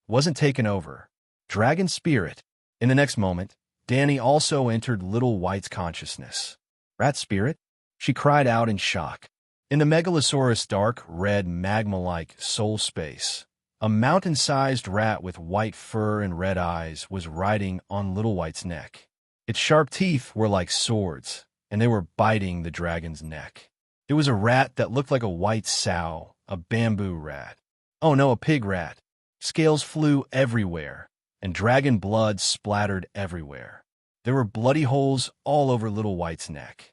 wasn't taken over. Dragon spirit. In the next moment, Danny also entered Little White's consciousness. Rat spirit? She cried out in shock. In the Megalosaurus' dark, red, magma-like soul space, a mountain-sized rat with white fur and red eyes was riding on Little White's neck. Its sharp teeth were like swords, and they were biting the dragon's neck. It was a rat that looked like a white sow, a bamboo rat. Oh no, a pig rat. Scales flew everywhere, and dragon blood splattered everywhere. There were bloody holes all over Little White's neck.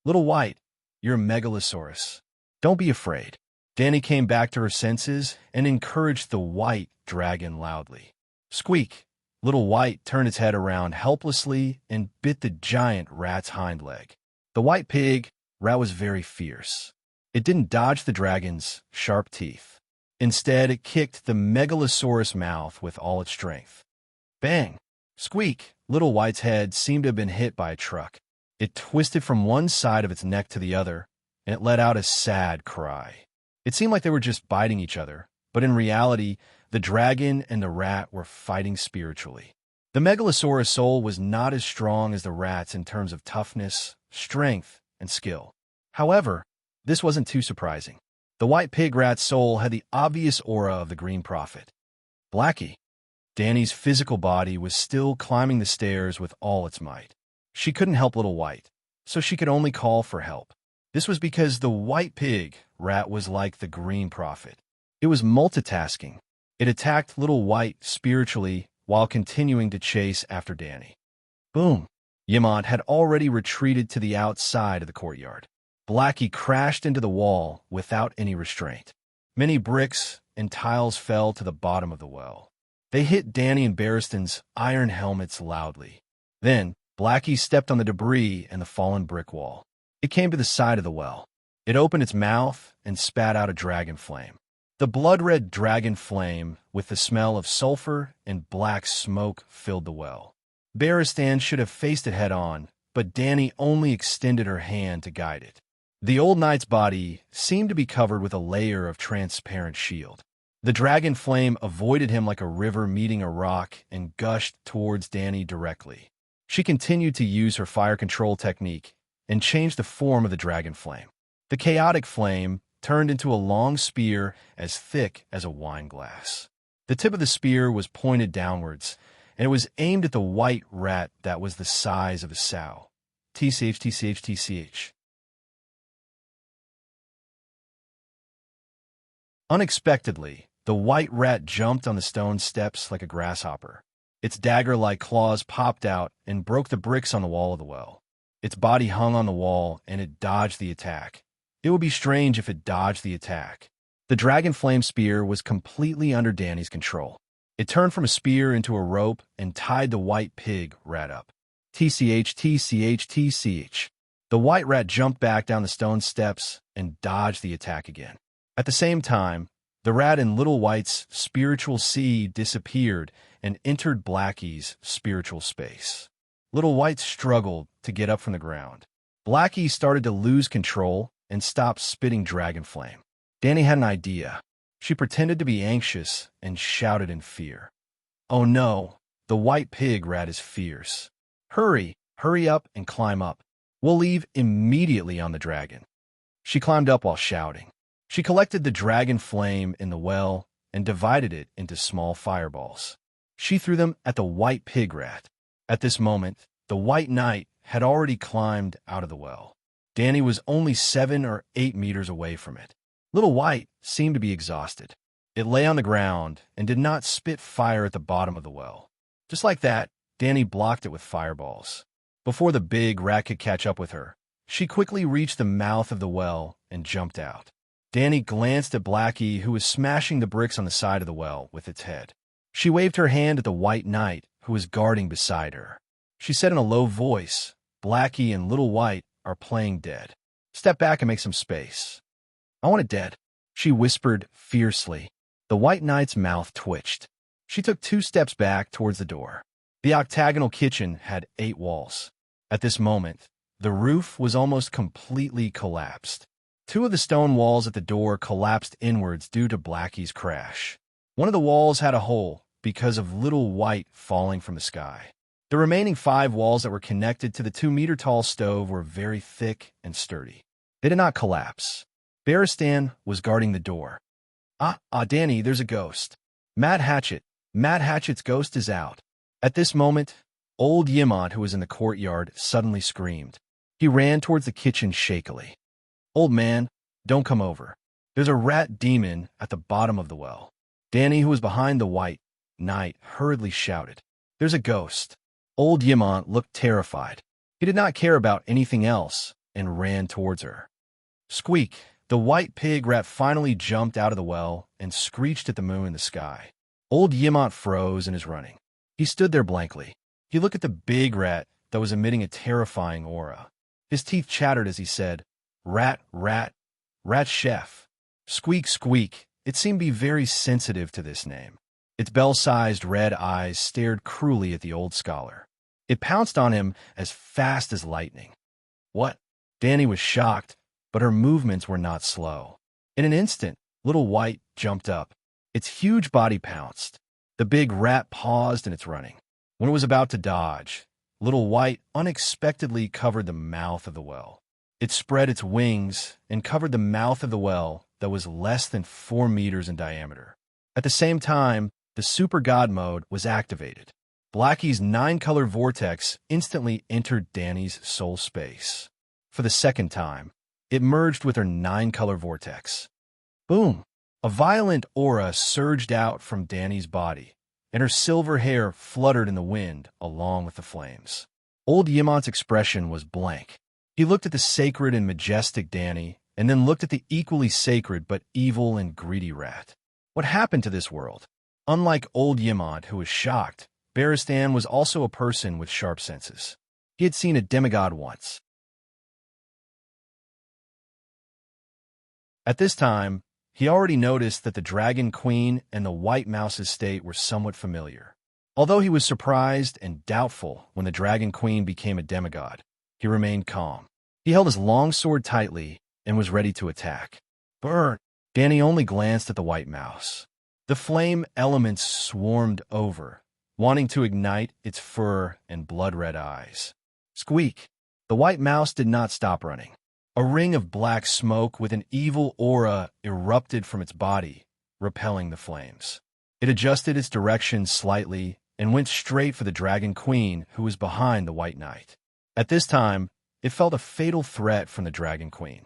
Little White, you're a Megalosaurus. Don't be afraid. Danny came back to her senses and encouraged the white dragon loudly. Squeak! Little White turned its head around helplessly and bit the giant rat's hind leg. The white pig rat was very fierce. It didn't dodge the dragon's sharp teeth. Instead, it kicked the Megalosaurus' mouth with all its strength. Bang! Squeak! Little White's head seemed to have been hit by a truck. It twisted from one side of its neck to the other, and it let out a sad cry. It seemed like they were just biting each other, but in reality, the dragon and the rat were fighting spiritually. The Megalosaurus soul was not as strong as the rat's in terms of toughness, strength, and skill. However, this wasn't too surprising. The white pig rat's soul had the obvious aura of the Green Prophet. Blackie. Danny's physical body was still climbing the stairs with all its might. She couldn't help Little White, so she could only call for help. This was because the white pig rat was like the Green Prophet. It was multitasking. It attacked Little White spiritually while continuing to chase after Danny. Boom! Yamant had already retreated to the outside of the courtyard. Blackie crashed into the wall without any restraint. Many bricks and tiles fell to the bottom of the well. They hit Danny and Barristan's iron helmets loudly. Then, Blackie stepped on the debris and the fallen brick wall. It came to the side of the well. It opened its mouth and spat out a dragon flame. The blood-red dragon flame, with the smell of sulfur and black smoke, filled the well. Barristan should have faced it head-on, but Danny only extended her hand to guide it. The old knight's body seemed to be covered with a layer of transparent shield. The dragon flame avoided him like a river meeting a rock and gushed towards Danny directly. She continued to use her fire control technique and changed the form of the dragon flame. The chaotic flame turned into a long spear as thick as a wine glass. The tip of the spear was pointed downwards, and it was aimed at the white rat that was the size of a sow. TCH. Unexpectedly, the white rat jumped on the stone steps like a grasshopper. Its dagger-like claws popped out and broke the bricks on the wall of the well. Its body hung on the wall, and it dodged the attack. It would be strange if it dodged the attack. The dragon flame spear was completely under Danny's control. It turned from a spear into a rope and tied the white pig rat up. TCH. The white rat jumped back down the stone steps and dodged the attack again. At the same time, the rat in Little White's spiritual sea disappeared and entered Blackie's spiritual space. Little White struggled to get up from the ground. Blackie started to lose control and stopped spitting dragon flame. Danny had an idea. She pretended to be anxious and shouted in fear. Oh no, the white pig rat is fierce. Hurry up and climb up. We'll leave immediately on the dragon. She climbed up while shouting. She collected the dragon flame in the well and divided it into small fireballs. She threw them at the white pig rat. At this moment, the white knight had already climbed out of the well. Danny was only 7 or 8 meters away from it. Little White seemed to be exhausted. It lay on the ground and did not spit fire at the bottom of the well. Just like that, Danny blocked it with fireballs. Before the big rat could catch up with her, she quickly reached the mouth of the well and jumped out. Danny glanced at Blackie, who was smashing the bricks on the side of the well with its head. She waved her hand at the white knight, who was guarding beside her. She said in a low voice, Blackie and Little White are playing dead. Step back and make some space. I want it dead, she whispered fiercely. The white knight's mouth twitched. She took 2 steps back towards the door. The octagonal kitchen had 8 walls. At this moment, the roof was almost completely collapsed. 2 of the stone walls at the door collapsed inwards due to Blackie's crash. One of the walls had a hole because of Little White falling from the sky. The remaining 5 walls that were connected to the 2-meter-tall stove were very thick and sturdy. They did not collapse. Barristan was guarding the door. Danny, there's a ghost. Mad Hatchet's ghost is out. At this moment, old Yimont, who was in the courtyard, suddenly screamed. He ran towards the kitchen shakily. Old man, don't come over. There's a rat demon at the bottom of the well. Danny, who was behind the white knight, hurriedly shouted. There's a ghost. Old Yimont looked terrified. He did not care about anything else and ran towards her. Squeak! The white pig rat finally jumped out of the well and screeched at the moon in the sky. Old Yimont froze in his running. He stood there blankly. He looked at the big rat that was emitting a terrifying aura. His teeth chattered as he said, Rat, rat, rat chef. Squeak, squeak. It seemed to be very sensitive to this name. Its bell-sized red eyes stared cruelly at the old scholar. It pounced on him as fast as lightning. What? Danny was shocked, but her movements were not slow. In an instant, Little White jumped up. Its huge body pounced. The big rat paused in its running. When it was about to dodge, Little White unexpectedly covered the mouth of the well. It spread its wings and covered the mouth of the well that was less than 4 meters in diameter. At the same time, the Super God mode was activated. Blackie's 9-color vortex instantly entered Danny's soul space. For the second time, it merged with her 9-color vortex. Boom! A violent aura surged out from Danny's body, and her silver hair fluttered in the wind along with the flames. Old Yimont's expression was blank. He looked at the sacred and majestic Danny, and then looked at the equally sacred but evil and greedy rat. What happened to this world? Unlike old Yimont, who was shocked, Barristan was also a person with sharp senses. He had seen a demigod once. At this time, he already noticed that the Dragon Queen and the White Mouse's state were somewhat familiar. Although he was surprised and doubtful when the Dragon Queen became a demigod, he remained calm. He held his long sword tightly and was ready to attack. Burn! Danny only glanced at the White Mouse. The flame elements swarmed over, wanting to ignite its fur and blood-red eyes. Squeak! The White Mouse did not stop running. A ring of black smoke with an evil aura erupted from its body, repelling the flames. It adjusted its direction slightly and went straight for the Dragon Queen, who was behind the White Knight. At this time, it felt a fatal threat from the Dragon Queen.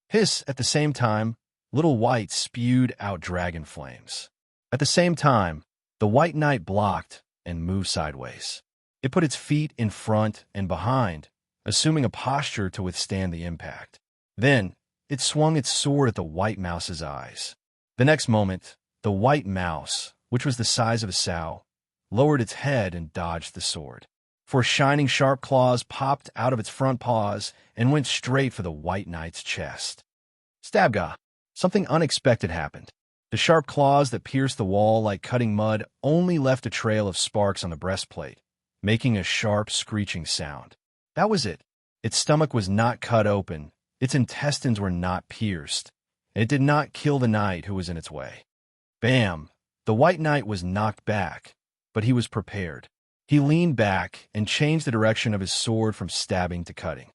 Hiss! At the same time, Little White spewed out dragon flames. At the same time, the White Knight blocked and moved sideways. It put its feet in front and behind, assuming a posture to withstand the impact. Then, it swung its sword at the White Mouse's eyes. The next moment, the White Mouse, which was the size of a sow, lowered its head and dodged the sword. For shining sharp claws popped out of its front paws and went straight for the White Knight's chest. Stabga! Something unexpected happened. The sharp claws that pierced the wall like cutting mud only left a trail of sparks on the breastplate, making a sharp, screeching sound. That was it. Its stomach was not cut open, its intestines were not pierced, and it did not kill the knight who was in its way. Bam! The White Knight was knocked back, but he was prepared. He leaned back and changed the direction of his sword from stabbing to cutting.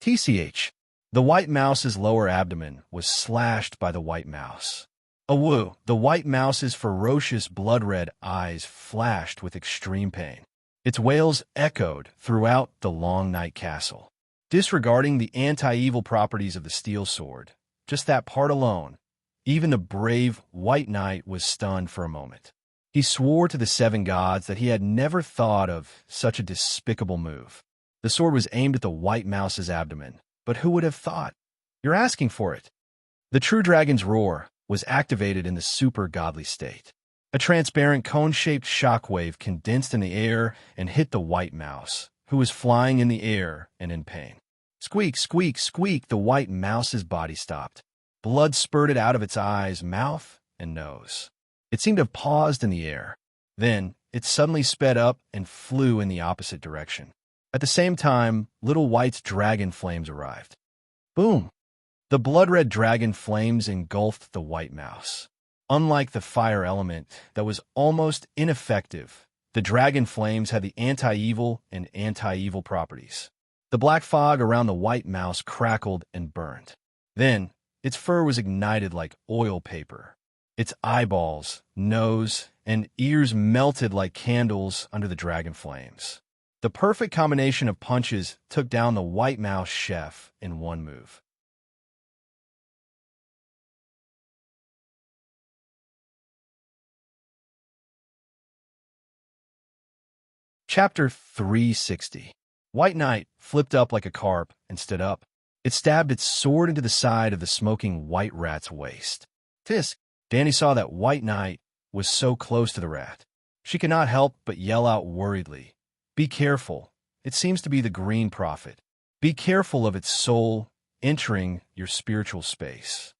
TCH! The White Mouse's lower abdomen was slashed by the White Mouse. Awoo! The White Mouse's ferocious blood-red eyes flashed with extreme pain. Its wails echoed throughout the Long Night Castle. Disregarding the anti-evil properties of the steel sword, just that part alone, even the brave White Knight was stunned for a moment. He swore to the 7 gods that he had never thought of such a despicable move. The sword was aimed at the White Mouse's abdomen, but who would have thought? You're asking for it. The true dragon's roar was activated in the super godly state. A transparent cone-shaped shockwave condensed in the air and hit the White Mouse, who was flying in the air and in pain. Squeak, squeak, squeak! The White Mouse's body stopped. Blood spurted out of its eyes, mouth, and nose. It seemed to have paused in the air. Then, it suddenly sped up and flew in the opposite direction. At the same time, Little White's dragon flames arrived. Boom! The blood-red dragon flames engulfed the White Mouse. Unlike the fire element that was almost ineffective, The dragon flames had the anti-evil and anti-evil properties. The black fog around the white mouse crackled and burned. Then, its fur was ignited like oil paper. Its eyeballs, nose, and ears melted like candles under the dragon flames. The perfect combination of punches took down the white mouse chef in one move. Chapter 360. White Knight flipped up like a carp and stood up. It stabbed its sword into the side of the smoking white rat's waist. Tisk! Danny saw that White Knight was so close to the rat. She could not help but yell out worriedly, "Be careful. It seems to be the Green Prophet. Be careful of its soul entering your spiritual space."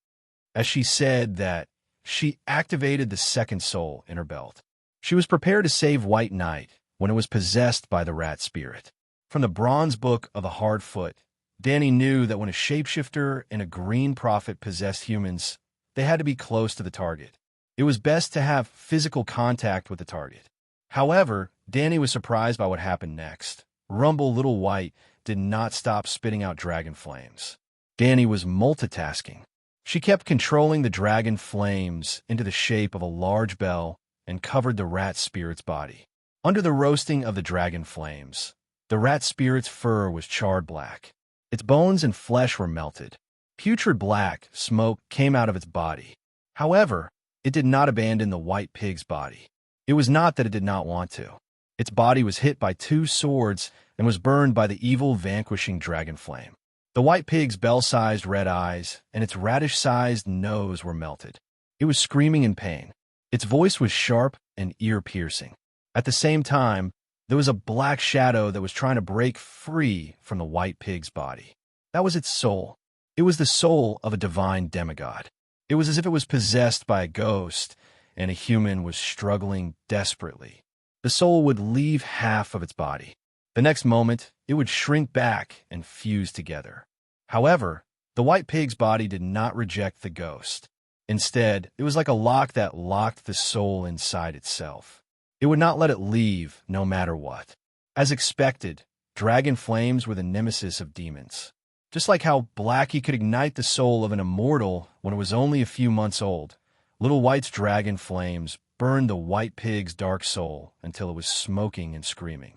As she said that, she activated the second soul in her belt. She was prepared to save White Knight when it was possessed by the rat spirit. From the bronze book of the Hard Foot, Danny knew that when a shapeshifter and a Green Prophet possessed humans, they had to be close to the target. It was best to have physical contact with the target. However, Danny was surprised by what happened next. Rumble Little White did not stop spitting out dragon flames. Danny was multitasking. She kept controlling the dragon flames into the shape of a large bell and covered the rat spirit's body. Under the roasting of the dragon flames, the rat spirit's fur was charred black. Its bones and flesh were melted. Putrid black smoke came out of its body. However, it did not abandon the white pig's body. It was not that it did not want to. Its body was hit by 2 swords and was burned by the evil vanquishing dragon flame. The white pig's bell-sized red eyes and its radish-sized nose were melted. It was screaming in pain. Its voice was sharp and ear-piercing. At the same time, there was a black shadow that was trying to break free from the white pig's body. That was its soul. It was the soul of a divine demigod. It was as if it was possessed by a ghost, and a human was struggling desperately. The soul would leave half of its body. The next moment, it would shrink back and fuse together. However, the white pig's body did not reject the ghost. Instead, it was like a lock that locked the soul inside itself. It would not let it leave, no matter what. As expected, dragon flames were the nemesis of demons. Just like how Blackie could ignite the soul of an immortal when it was only a few months old, Little White's dragon flames burned the white pig's dark soul until it was smoking and screaming.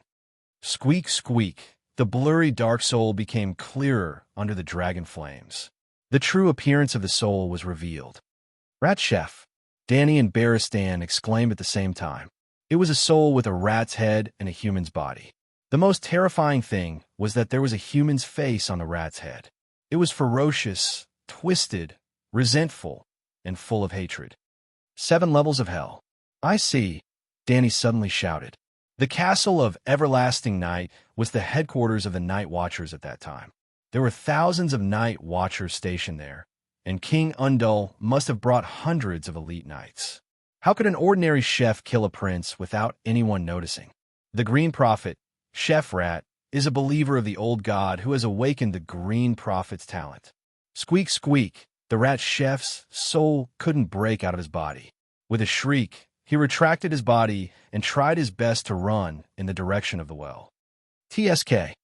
Squeak, squeak, the blurry dark soul became clearer under the dragon flames. The true appearance of the soul was revealed. "Rat Chef!" Danny and Barristan exclaimed at the same time. It was a soul with a rat's head and a human's body. The most terrifying thing was that there was a human's face on the rat's head. It was ferocious, twisted, resentful, and full of hatred. 7 levels of hell. "I see," Danny suddenly shouted. The castle of Everlasting Night was the headquarters of the Night Watchers at that time. There were thousands of Night Watchers stationed there, and King Undul must have brought hundreds of elite knights. How could an ordinary chef kill a prince without anyone noticing? The Green Prophet, Chef Rat, is a believer of the old god who has awakened the Green Prophet's talent. Squeak, squeak, the rat chef's soul couldn't break out of his body. With a shriek, he retracted his body and tried his best to run in the direction of the well. TSK.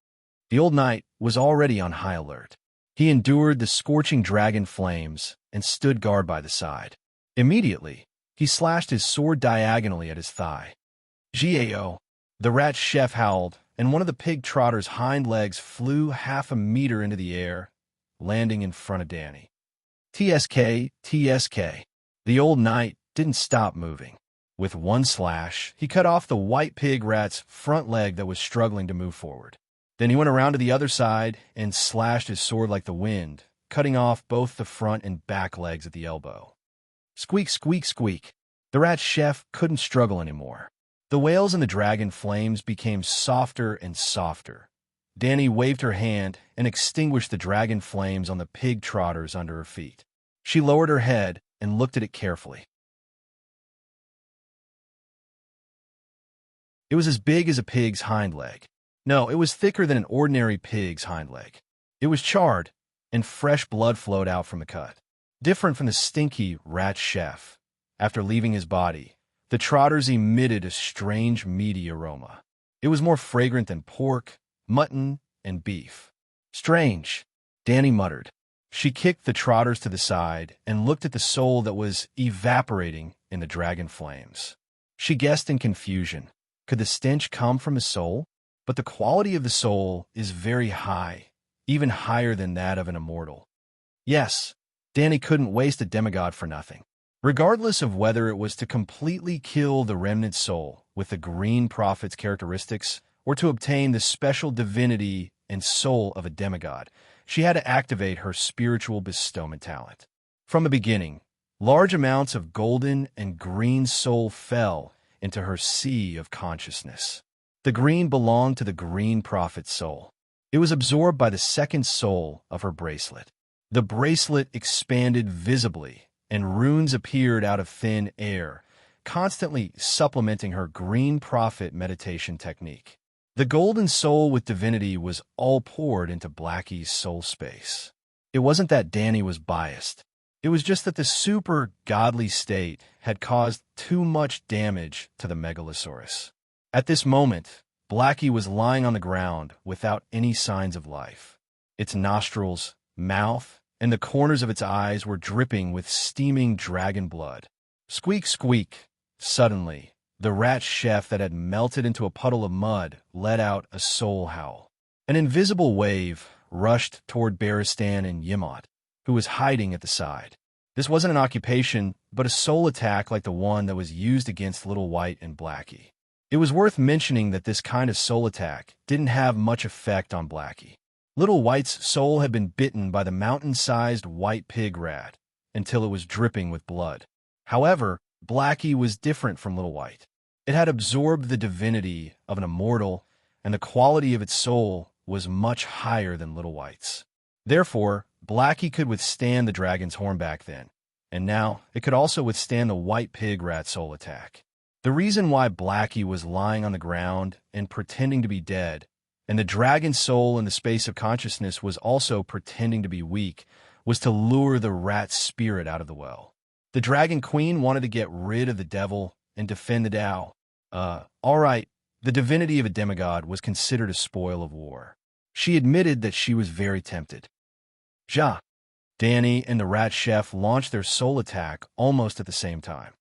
The old knight was already on high alert. He endured the scorching dragon flames and stood guard by the side. Immediately, he slashed his sword diagonally at his thigh. "GAO!" The rat chef howled, and one of the pig trotter's hind legs flew half a meter into the air, landing in front of Danny. TSK, TSK. The old knight didn't stop moving. With one slash, he cut off the white pig rat's front leg that was struggling to move forward. Then he went around to the other side and slashed his sword like the wind, cutting off both the front and back legs at the elbow. Squeak, squeak, squeak. The rat chef couldn't struggle anymore. The wails and the dragon flames became softer and softer. Danny waved her hand and extinguished the dragon flames on the pig trotters under her feet. She lowered her head and looked at it carefully. It was as big as a pig's hind leg. No, it was thicker than an ordinary pig's hind leg. It was charred, and fresh blood flowed out from the cut. Different from the stinky rat chef. After leaving his body, The trotters emitted a strange meaty aroma. It was more fragrant than pork, mutton, and beef. Strange, Danny muttered. She kicked the trotters to the side and looked at the soul that was evaporating in the dragon flames. She guessed in confusion. Could the stench come from a soul? But the quality of the soul is very high, even higher than that of an immortal. Yes, Danny couldn't waste a demigod for nothing. Regardless of whether it was to completely kill the remnant soul with the green prophet's characteristics or to obtain the special divinity and soul of a demigod, she had to activate her spiritual bestowment talent. From the beginning, large amounts of golden and green soul fell into her sea of consciousness. The green belonged to the green prophet's soul. It was absorbed by the second soul of her bracelet. The bracelet expanded visibly, and runes appeared out of thin air, constantly supplementing her green prophet meditation technique. The golden soul with divinity was all poured into Blackie's soul space. It wasn't that Danny was biased. It was just that the super godly state had caused too much damage to the megalosaurus. At this moment, Blackie was lying on the ground without any signs of life. Its nostrils, mouth, and the corners of its eyes were dripping with steaming dragon blood. Squeak, squeak. Suddenly, the rat chef that had melted into a puddle of mud let out a soul howl. An invisible wave rushed toward Baristan and Yimot, who was hiding at the side. This wasn't an occupation, but a soul attack like the one that was used against Little White and Blackie. It was worth mentioning that this kind of soul attack didn't have much effect on Blackie. Little White's soul had been bitten by the mountain-sized white pig rat until it was dripping with blood. However, Blackie was different from Little White. It had absorbed the divinity of an immortal, and the quality of its soul was much higher than Little White's. Therefore, Blackie could withstand the dragon's horn back then, and now it could also withstand the white pig rat soul attack. The reason why Blackie was lying on the ground and pretending to be dead, and the dragon soul in the space of consciousness was also pretending to be weak, was to lure the rat spirit out of the well. The dragon queen wanted to get rid of the devil and defend the Tao. All right, the divinity of a demigod was considered a spoil of war. She admitted that she was very tempted. Danny and the rat chef launched their soul attack almost at the same time.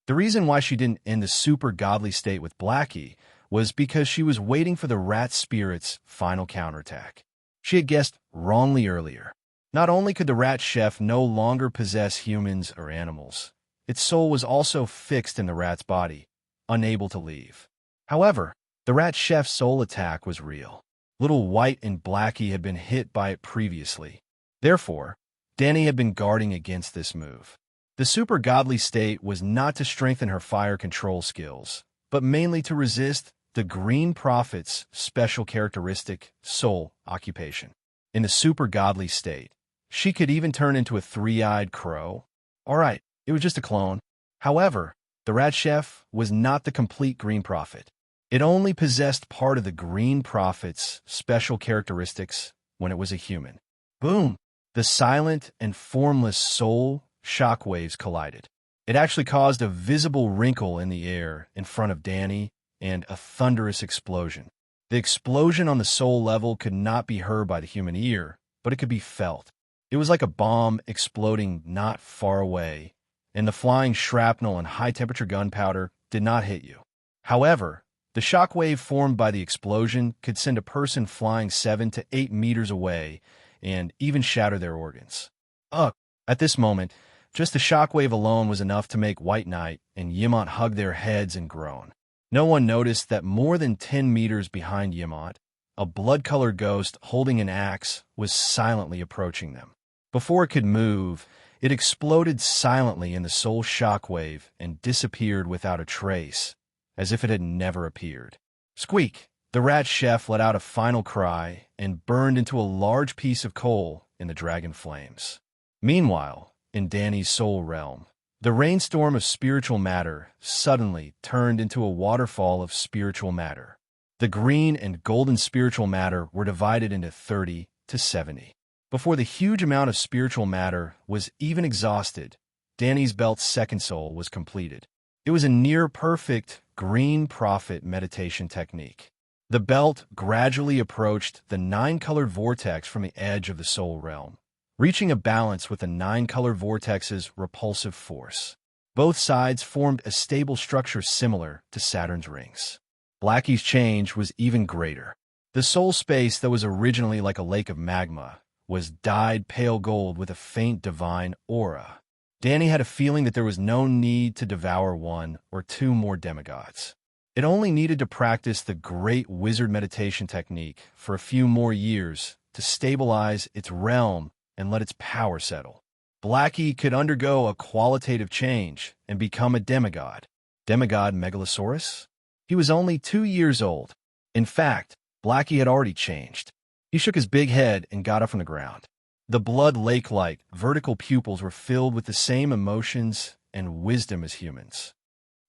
The reason why she didn't end the super godly state with Blackie was because she was waiting for the rat spirit's final counterattack. She had guessed wrongly earlier. Not only could the rat chef no longer possess humans or animals, its soul was also fixed in the rat's body, unable to leave. However, the rat chef's soul attack was real. Little White and Blackie had been hit by it previously. Therefore, Danny had been guarding against this move. The super godly state was not to strengthen her fire control skills, but mainly to resist the green prophet's special characteristic, soul occupation. In the super godly state, she could even turn into a three-eyed crow. All right, it was just a clone. However, the rat chef was not the complete green prophet. It only possessed part of the green prophet's special characteristics when it was a human. Boom! The silent and formless soul shockwaves collided. It actually caused a visible wrinkle in the air in front of Danny and a thunderous explosion. The explosion on the soul level could not be heard by the human ear, but it could be felt. It was like a bomb exploding not far away, and the flying shrapnel and high-temperature gunpowder did not hit you. However, the shockwave formed by the explosion could send a person flying 7 to 8 meters away and even shatter their organs. At this moment, just the shockwave alone was enough to make White Knight and Yimot hug their heads and groan. No one noticed that more than 10 meters behind Yimot, a blood-colored ghost holding an axe was silently approaching them. Before it could move, it exploded silently in the soul shockwave and disappeared without a trace, as if it had never appeared. Squeak! The rat chef let out a final cry and burned into a large piece of coal in the dragon flames. Meanwhile, in Danny's soul realm, the rainstorm of spiritual matter suddenly turned into a waterfall of spiritual matter. The green and golden spiritual matter were divided into 30 to 70. Before the huge amount of spiritual matter was even exhausted, Danny's belt's second soul was completed. It was a near-perfect green prophet meditation technique. The belt gradually approached the 9-colored vortex from the edge of the soul realm, reaching a balance with the 9-colored vortex's repulsive force. Both sides formed a stable structure similar to Saturn's rings. Blackie's change was even greater. The soul space that was originally like a lake of magma was dyed pale gold with a faint divine aura. Danny had a feeling that there was no need to devour one or two more demigods. It only needed to practice the great wizard meditation technique for a few more years to stabilize its realm and let its power settle. Blackie could undergo a qualitative change and become a demigod. Demigod Megalosaurus? He was only 2 years old. In fact, Blackie had already changed. He shook his big head and got up from the ground. The blood lake-like, vertical pupils were filled with the same emotions and wisdom as humans.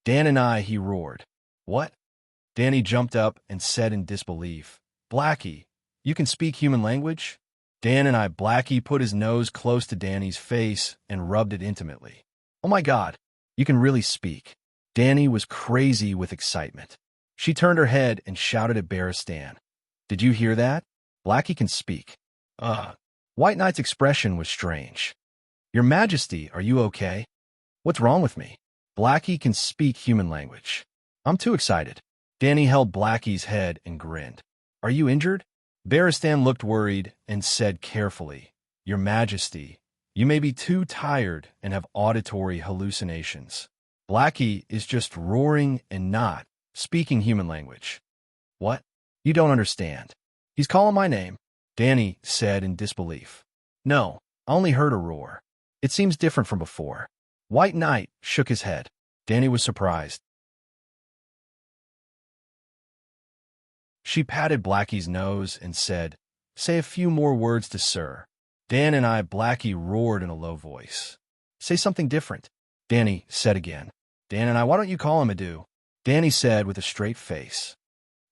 Dan and I, he roared. What? Danny jumped up and said in disbelief, Blackie, you can speak human language? Dan and I, Blackie put his nose close to Danny's face and rubbed it intimately. Oh my God, you can really speak. Danny was crazy with excitement. She turned her head and shouted at Barristan. Did you hear that? Blackie can speak. White Knight's expression was strange. Your Majesty, are you okay? What's wrong with me? Blackie can speak human language. I'm too excited. Danny held Blackie's head and grinned. Are you injured? Barristan looked worried and said carefully, Your Majesty, you may be too tired and have auditory hallucinations. Blackie is just roaring and not speaking human language. What? You don't understand. He's calling my name, Danny said in disbelief. No, I only heard a roar. It seems different from before. White Knight shook his head. Danny was surprised. She patted Blackie's nose and said, Say a few more words to Sir. Dan and I, Blackie roared in a low voice. Say something different, Danny said again. Dan and I, why don't you call him Adu? Danny said with a straight face.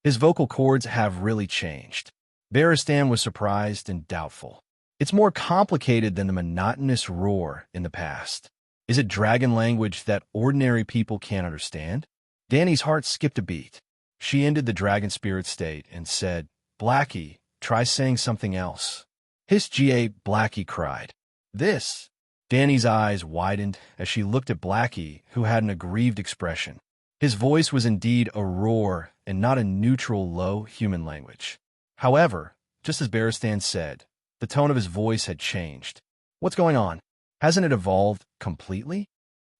His vocal cords have really changed. Barristan was surprised and doubtful. It's more complicated than the monotonous roar in the past. Is it dragon language that ordinary people can't understand? Danny's heart skipped a beat. She ended the dragon spirit state and said, Blackie, try saying something else. Hiss G.A. Blackie cried. This. Danny's eyes widened as she looked at Blackie, who had an aggrieved expression. His voice was indeed a roar and not a neutral, low human language. However, just as Barristan said, the tone of his voice had changed. What's going on? Hasn't it evolved completely?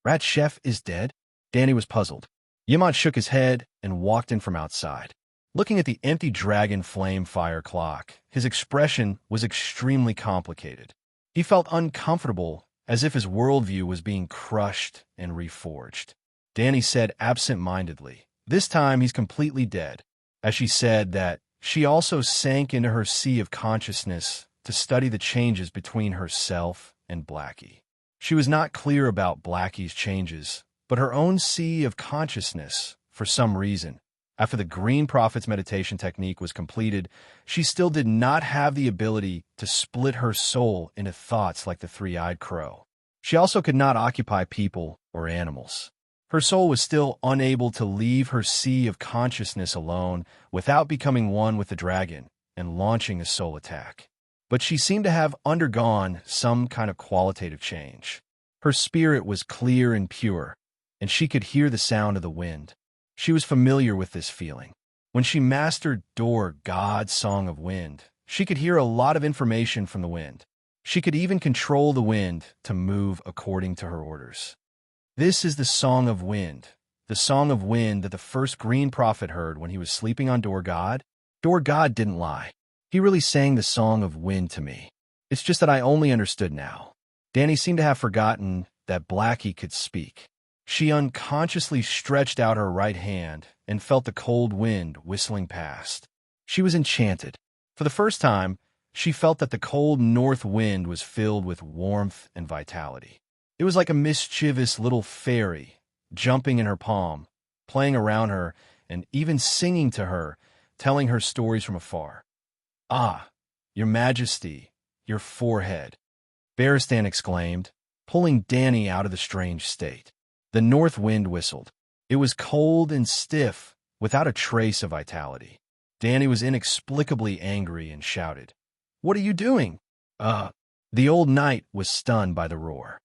Rat Chef is dead? Danny was puzzled. Yamant shook his head and walked in from outside. Looking at the empty dragon flame fire clock, his expression was extremely complicated. He felt uncomfortable, as if his worldview was being crushed and reforged. Danny said absent-mindedly, This time he's completely dead. As she said that, she also sank into her sea of consciousness to study the changes between herself and Blackie. She was not clear about Blackie's changes, but her own sea of consciousness, for some reason. After the Green Prophet's meditation technique was completed, she still did not have the ability to split her soul into thoughts like the three-eyed crow. She also could not occupy people or animals. Her soul was still unable to leave her sea of consciousness alone without becoming one with the dragon and launching a soul attack. But she seemed to have undergone some kind of qualitative change. Her spirit was clear and pure, and she could hear the sound of the wind. She was familiar with this feeling. When she mastered Dor, God's Song of Wind, she could hear a lot of information from the wind. She could even control the wind to move according to her orders. This is the Song of Wind, the Song of Wind that the first Green Prophet heard when he was sleeping on Dor God. Dor God didn't lie. He really sang the Song of Wind to me. It's just that I only understood now. Danny seemed to have forgotten that Blackie could speak. She unconsciously stretched out her right hand and felt the cold wind whistling past. She was enchanted. For the first time, she felt that the cold north wind was filled with warmth and vitality. It was like a mischievous little fairy, jumping in her palm, playing around her, and even singing to her, telling her stories from afar. Ah, Your Majesty, your forehead," Barristan exclaimed, pulling Danny out of the strange state. The north wind whistled. It was cold and stiff, without a trace of vitality. Danny was inexplicably angry and shouted, "What are you doing?" The old knight was stunned by the roar.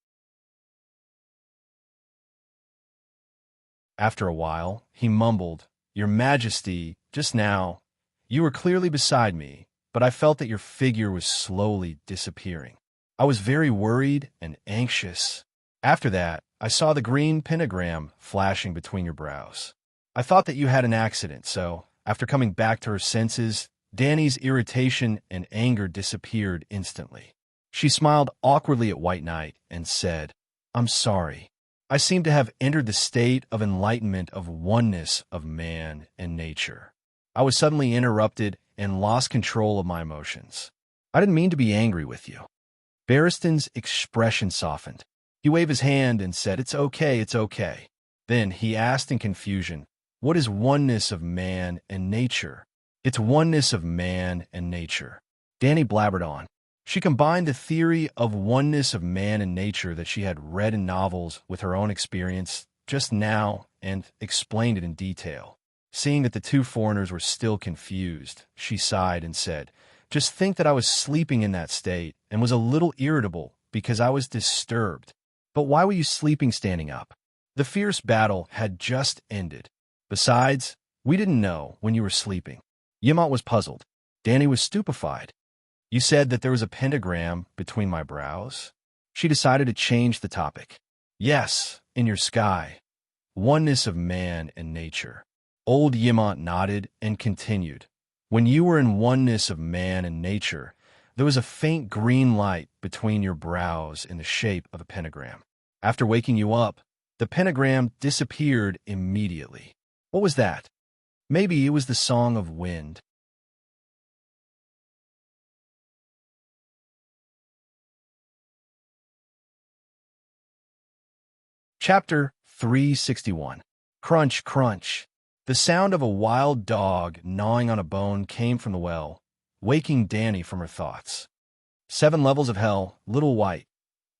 After a while, he mumbled, "Your Majesty, just now, you were clearly beside me, but I felt that your figure was slowly disappearing. I was very worried and anxious. After that, I saw the green pentagram flashing between your brows. I thought that you had an accident, so, after coming back to her senses, Danny's irritation and anger disappeared instantly. She smiled awkwardly at White Knight and said, "I'm sorry. I seem to have entered the state of enlightenment of oneness of man and nature. I was suddenly interrupted and lost control of my emotions. I didn't mean to be angry with you." Barristan's expression softened. He waved his hand and said, "It's okay, it's okay." Then he asked in confusion, "What is oneness of man and nature?" "It's oneness of man and nature," Danny blabbered on. She combined the theory of oneness of man and nature that she had read in novels with her own experience just now and explained it in detail. Seeing that the two foreigners were still confused, she sighed and said, "Just think that I was sleeping in that state and was a little irritable because I was disturbed. But why were you sleeping standing up? The fierce battle had just ended. Besides, we didn't know when you were sleeping." Yimont was puzzled. Danny was stupefied. "You said that there was a pentagram between my brows?" She decided to change the topic. "Yes, in your sky. Oneness of man and nature." Old Yimont nodded and continued. "When you were in oneness of man and nature, there was a faint green light between your brows in the shape of a pentagram. After waking you up, the pentagram disappeared immediately. What was that? Maybe it was the song of wind." Chapter 361. Crunch, crunch. The sound of a wild dog gnawing on a bone came from the well, waking Danny from her thoughts. 7 levels of hell, Little White.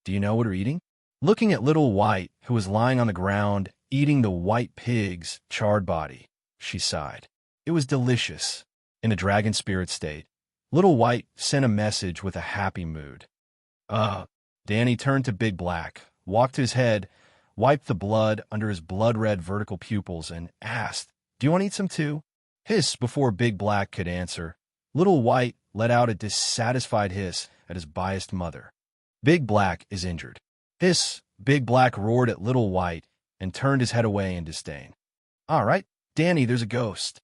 Do you know what we're eating? Looking at Little White, who was lying on the ground, eating the white pig's charred body, she sighed. It was delicious. In a dragon spirit state, Little White sent a message with a happy mood. Danny turned to Big Black, walked to his head, wiped the blood under his blood-red vertical pupils, and asked, "Do you want to eat some too?" Hiss before Big Black could answer. Little White let out a dissatisfied hiss at his biased mother. "Big Black is injured." Hiss, Big Black roared at Little White and turned his head away in disdain. "All right, Danny, there's a ghost."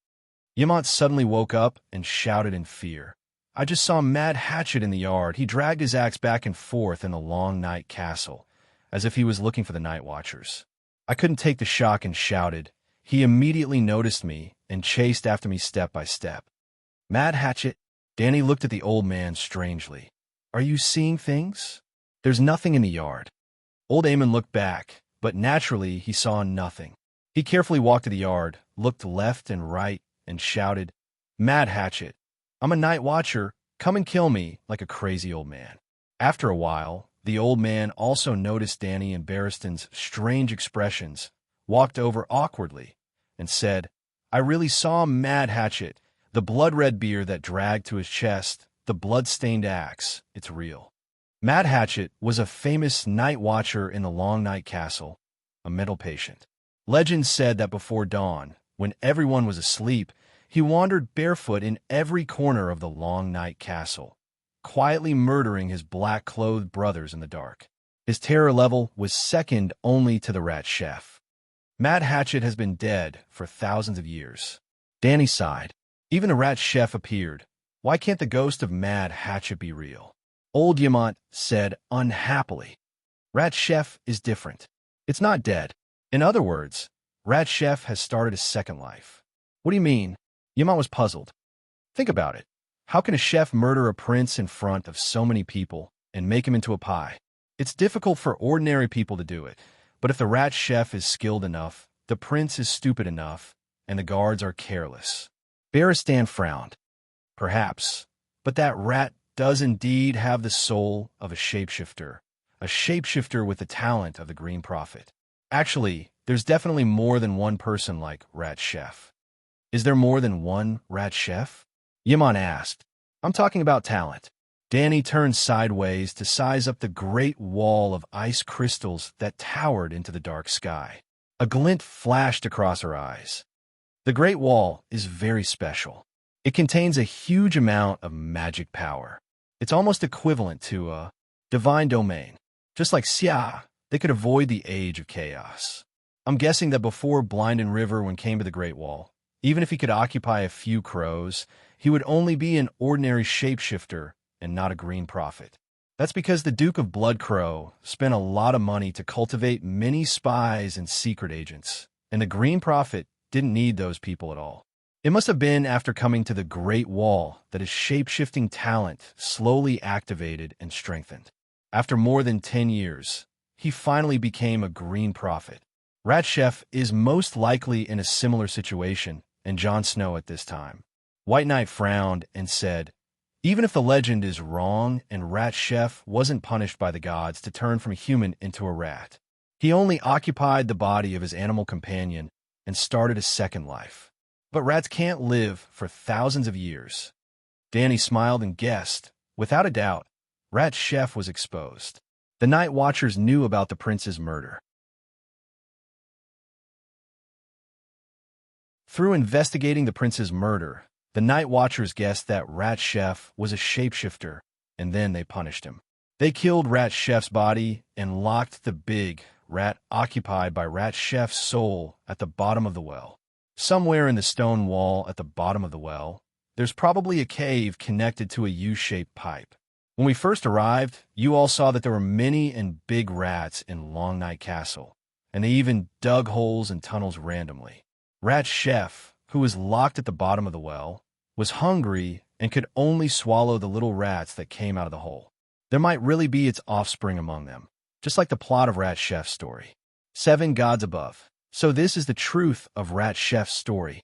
Yimont suddenly woke up and shouted in fear. "I just saw Mad Hatchet in the yard. He dragged his axe back and forth in the Long Night Castle, as if he was looking for the Night Watchers. I couldn't take the shock and shouted. He immediately noticed me and chased after me step by step." "Mad Hatchet?" Danny looked at the old man strangely. "Are you seeing things?" "There's nothing in the yard." Old Eamon looked back, but naturally he saw nothing. He carefully walked to the yard, looked left and right, and shouted, "Mad Hatchet, I'm a Night Watcher. Come and kill me like a crazy old man." After a while, the old man also noticed Danny and Barristan's strange expressions, walked over awkwardly, and said, "I really saw Mad Hatchet, the blood-red beard that dragged to his chest, the blood-stained axe. It's real." Mad Hatchet was a famous night watcher in the Long Night Castle, a mental patient. Legend said that before dawn, when everyone was asleep, he wandered barefoot in every corner of the Long Night Castle, quietly murdering his black-clothed brothers in the dark. His terror level was second only to the Rat Chef. Mad Hatchet has been dead for thousands of years. Danny sighed. Even the Rat Chef appeared. Why can't the ghost of Mad Hatchet be real? Old Yamant said unhappily. Rat Chef is different. It's not dead. In other words, Rat Chef has started a second life. What do you mean? Yamant was puzzled. Think about it. How can a chef murder a prince in front of so many people and make him into a pie? It's difficult for ordinary people to do it, but if the Rat Chef is skilled enough, the prince is stupid enough, and the guards are careless. Barristan frowned. Perhaps, but that rat does indeed have the soul of a shapeshifter with the talent of the Green Prophet. Actually, there's definitely more than one person like Rat Chef. Is there more than one Rat Chef? Yaman asked. I'm talking about talent. Danny turned sideways to size up the great wall of ice crystals that towered into the dark sky. A glint flashed across her eyes. The Great Wall is very special. It contains a huge amount of magic power. It's almost equivalent to a divine domain. Just like Xia, they could avoid the age of chaos. I'm guessing that before Blind and River came to the Great Wall, even if he could occupy a few crows, he would only be an ordinary shapeshifter and not a Green Prophet. That's because the Duke of Blood Crow spent a lot of money to cultivate many spies and secret agents, and the Green Prophet didn't need those people at all. It must have been after coming to the Great Wall that his shape-shifting talent slowly activated and strengthened. After more than 10 years, he finally became a Green Prophet. Rat Chef is most likely in a similar situation, and Jon Snow at this time. White Knight frowned and said, even if the legend is wrong and Rat Chef wasn't punished by the gods to turn from a human into a rat, he only occupied the body of his animal companion and started a second life. But rats can't live for thousands of years. Danny smiled and guessed. Without a doubt, Rat Chef was exposed. The Night Watchers knew about the prince's murder. Through investigating the prince's murder, the Night Watchers guessed that Rat Chef was a shapeshifter, and then they punished him. They killed Rat Chef's body and locked the big rat occupied by Rat Chef's soul at the bottom of the well. Somewhere in the stone wall at the bottom of the well, there's probably a cave connected to a U-shaped pipe. When we first arrived, you all saw that there were many and big rats in Long Night Castle, and they even dug holes and tunnels randomly. Rat Chef, who was locked at the bottom of the well, was hungry and could only swallow the little rats that came out of the hole. There might really be its offspring among them, just like the plot of Rat Chef's story. 7 gods above. So this is the truth of Rat Chef's story,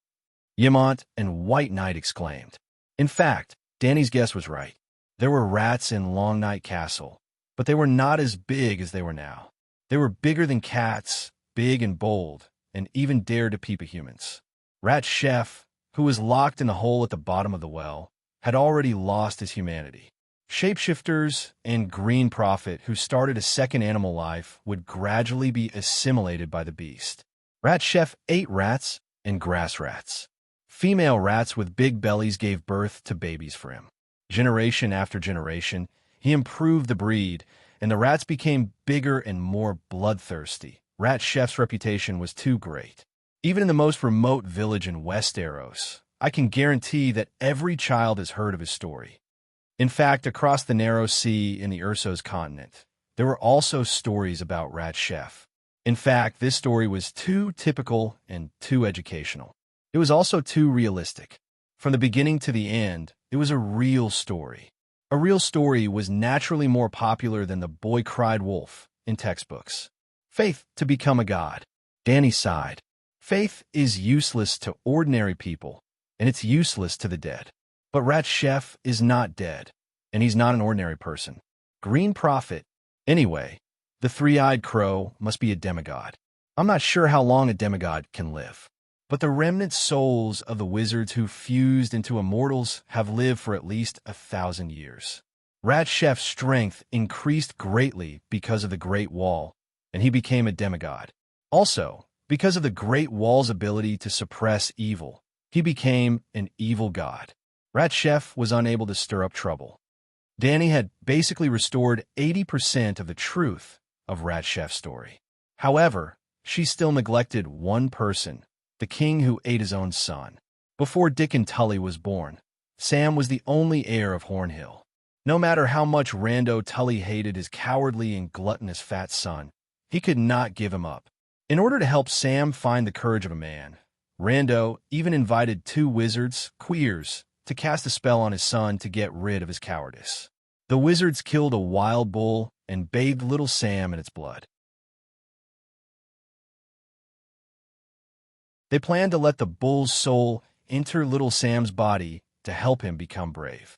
Yamant and White Knight exclaimed. In fact, Danny's guess was right. There were rats in Long Night Castle, but they were not as big as they were now. They were bigger than cats, big and bold, and even dared to peep at humans. Rat Chef, who was locked in the hole at the bottom of the well, had already lost his humanity. Shapeshifters and Green Prophet who started a second animal life would gradually be assimilated by the beast. Rat Chef ate rats and grass rats. Female rats with big bellies gave birth to babies for him. Generation after generation, he improved the breed, and the rats became bigger and more bloodthirsty. Rat Chef's reputation was too great. Even in the most remote village in Westeros, I can guarantee that every child has heard of his story. In fact, across the narrow sea in the Ursos continent, there were also stories about Rat Chef. In fact, this story was too typical and too educational. It was also too realistic. From the beginning to the end, it was a real story. A real story was naturally more popular than The Boy Cried Wolf in textbooks. Faith to become a god. Danny sighed. Faith is useless to ordinary people, and it's useless to the dead. But Rat Chef is not dead, and he's not an ordinary person. Green Prophet. Anyway, the three-eyed crow must be a demigod. I'm not sure how long a demigod can live, but the remnant souls of the wizards who fused into immortals have lived for at least 1,000 years. Rat Chef's strength increased greatly because of the Great Wall, and he became a demigod. Also, because of the Great Wall's ability to suppress evil, he became an evil god. Rat Chef was unable to stir up trouble. Danny had basically restored 80% of the truth of Rat Chef's story. However, she still neglected one person, the king who ate his own son. Before Dick and Tully was born, Sam was the only heir of Hornhill. No matter how much Rando Tully hated his cowardly and gluttonous fat son, he could not give him up. In order to help Sam find the courage of a man, Rando even invited 2 wizards, queers, to cast a spell on his son to get rid of his cowardice. The wizards killed a wild bull and bathed little Sam in its blood. They planned to let the bull's soul enter little Sam's body to help him become brave.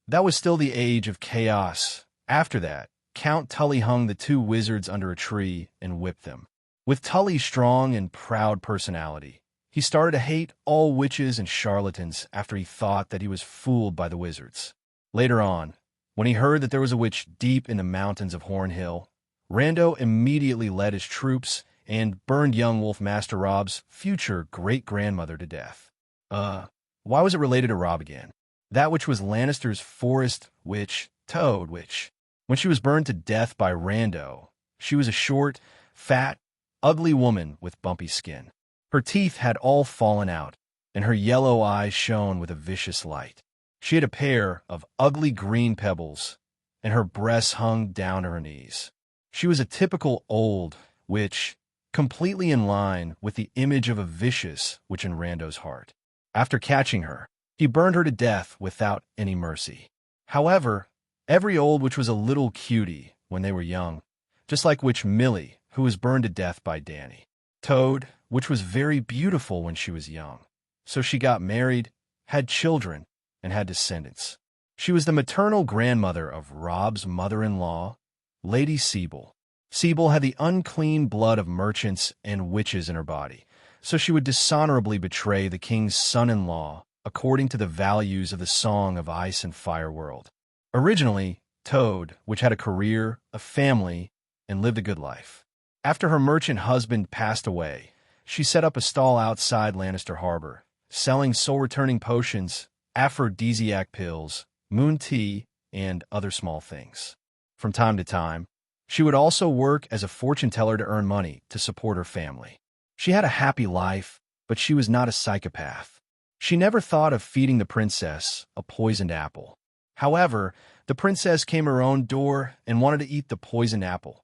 That was still the age of chaos. After that, Count Tully hung the two wizards under a tree and whipped them. With Tully's strong and proud personality, he started to hate all witches and charlatans after he thought that he was fooled by the wizards. Later on, when he heard that there was a witch deep in the mountains of Hornhill, Rando immediately led his troops and burned young Wolf Master Rob's future great-grandmother to death. Why was it related to Rob again? That which was Lannister's forest witch, Toad Witch. When she was burned to death by Rando, she was a short, fat, ugly woman with bumpy skin. Her teeth had all fallen out, and her yellow eyes shone with a vicious light. She had a pair of ugly green pebbles, and her breasts hung down to her knees. She was a typical old witch, completely in line with the image of a vicious witch in Rando's heart. After catching her, he burned her to death without any mercy. However, every old witch was a little cutie when they were young, just like Witch Millie, who was burned to death by Dany. Toad, which was very beautiful when she was young, so she got married, had children, and had descendants. She was the maternal grandmother of Rob's mother-in-law, Lady Sibyl. Sibyl had the unclean blood of merchants and witches in her body, so she would dishonorably betray the king's son-in-law according to the values of the Song of Ice and Fire world. Originally, Toad, which had a career, a family, and lived a good life. After her merchant husband passed away, she set up a stall outside Lannister Harbor, selling soul-returning potions, aphrodisiac pills, moon tea, and other small things. From time to time, she would also work as a fortune-teller to earn money to support her family. She had a happy life, but she was not a psychopath. She never thought of feeding the princess a poisoned apple. However, the princess came to her own door and wanted to eat the poisoned apple.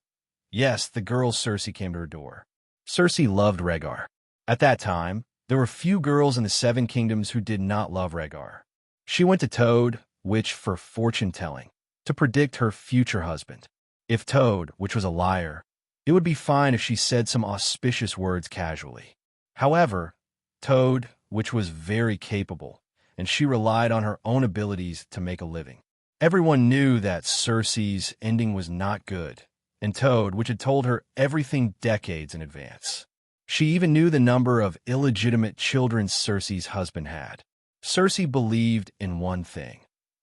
Yes, the girl Cersei came to her door. Cersei loved Rhaegar. At that time, there were few girls in the Seven Kingdoms who did not love Rhaegar. She went to Toad, which for fortune-telling, to predict her future husband. If Toad, which was a liar, it would be fine if she said some auspicious words casually. However, Toad, which was very capable, and she relied on her own abilities to make a living. Everyone knew that Cersei's ending was not good, and Toad, which had told her everything decades in advance. She even knew the number of illegitimate children Cersei's husband had. Cersei believed in one thing.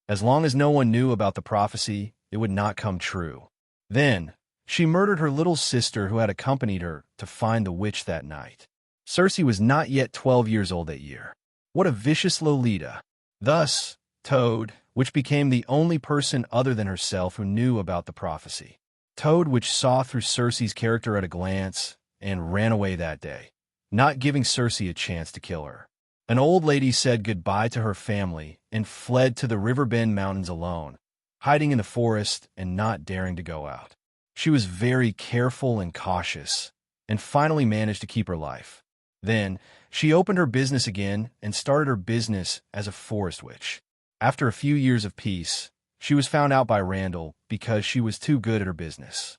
As long as no one knew about the prophecy, it would not come true. Then, she murdered her little sister who had accompanied her to find the witch that night. Cersei was not yet 12 years old that year. What a vicious Lolita. Thus, Toad, which became the only person other than herself who knew about the prophecy. Toad, which saw through Cersei's character at a glance and ran away that day, not giving Cersei a chance to kill her. An old lady said goodbye to her family and fled to the Riverbend Mountains alone, hiding in the forest and not daring to go out. She was very careful and cautious, and finally managed to keep her life. Then, she opened her business again and started her business as a forest witch. After a few years of peace, she was found out by Randall because she was too good at her business.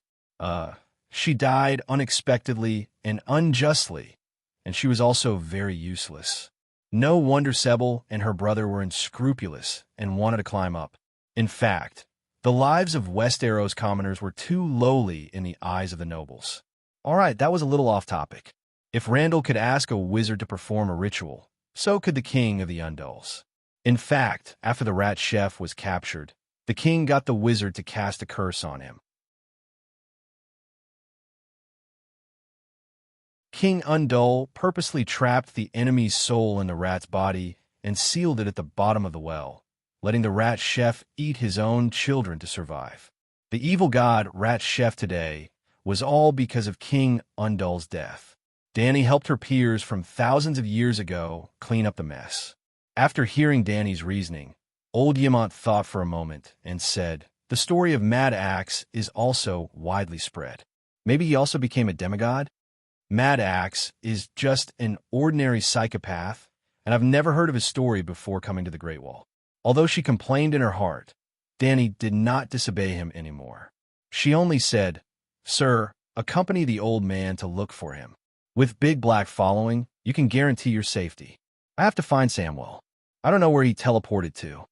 She died unexpectedly and unjustly, and she was also very useless. No wonder Sebel and her brother were unscrupulous and wanted to climb up. In fact, the lives of West Arrow's commoners were too lowly in the eyes of the nobles. All right, that was a little off topic. If Randall could ask a wizard to perform a ritual, so could the king of the Undulls. In fact, after the rat chef was captured, the king got the wizard to cast a curse on him. King Undull purposely trapped the enemy's soul in the rat's body and sealed it at the bottom of the well, letting the rat chef eat his own children to survive. The evil god Rat Chef today was all because of King Undull's death. Dany helped her peers from thousands of years ago clean up the mess. After hearing Dany's reasoning, old Yemont thought for a moment and said, the story of Mad Axe is also widely spread. Maybe he also became a demigod? Mad Axe is just an ordinary psychopath, and I've never heard of his story before coming to the Great Wall. Although she complained in her heart, Dany did not disobey him anymore. She only said, Sir, accompany the old man to look for him. With Big Black following, you can guarantee your safety. I have to find Samwell. I don't know where he teleported to.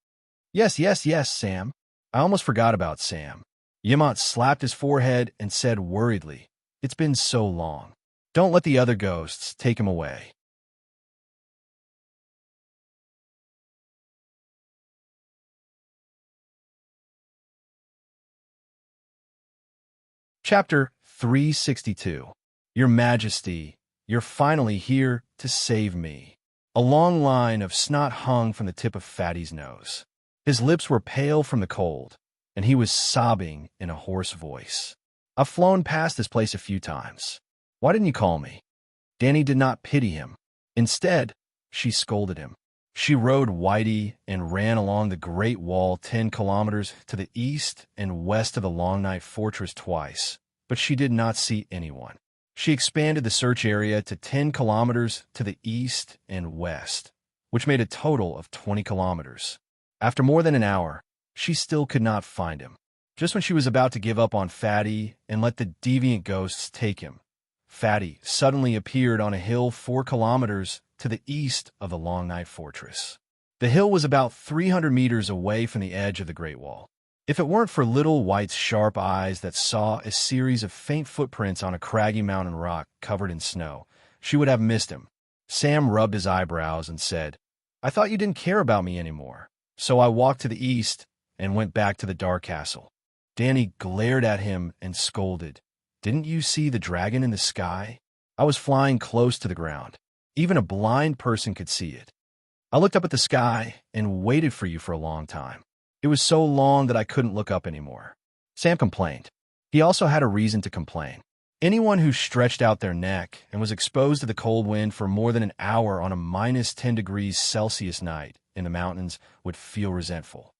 Yes, yes, yes, Sam. I almost forgot about Sam. Yamant slapped his forehead and said worriedly, It's been so long. Don't let the other ghosts take him away. Chapter 362. Your Majesty, you're finally here to save me. A long line of snot hung from the tip of Fatty's nose. His lips were pale from the cold, and he was sobbing in a hoarse voice. I've flown past this place a few times. Why didn't you call me? Danny did not pity him. Instead, she scolded him. She rode Whitey and ran along the Great Wall 10 kilometers to the east and west of the Long Night Fortress twice, but she did not see anyone. She expanded the search area to 10 kilometers to the east and west, which made a total of 20 kilometers. After more than an hour, she still could not find him. Just when she was about to give up on Fatty and let the deviant ghosts take him, Fatty suddenly appeared on a hill 4 kilometers to the east of the Long Night Fortress. The hill was about 300 meters away from the edge of the Great Wall. If it weren't for Little White's sharp eyes that saw a series of faint footprints on a craggy mountain rock covered in snow, she would have missed him. Sam rubbed his eyebrows and said, I thought you didn't care about me anymore, so I walked to the east and went back to the Dark Castle. Danny glared at him and scolded, Didn't you see the dragon in the sky? I was flying close to the ground. Even a blind person could see it. I looked up at the sky and waited for you for a long time. It was so long that I couldn't look up anymore. Sam complained. He also had a reason to complain. Anyone who stretched out their neck and was exposed to the cold wind for more than an hour on a minus 10 degrees Celsius night in the mountains would feel resentful.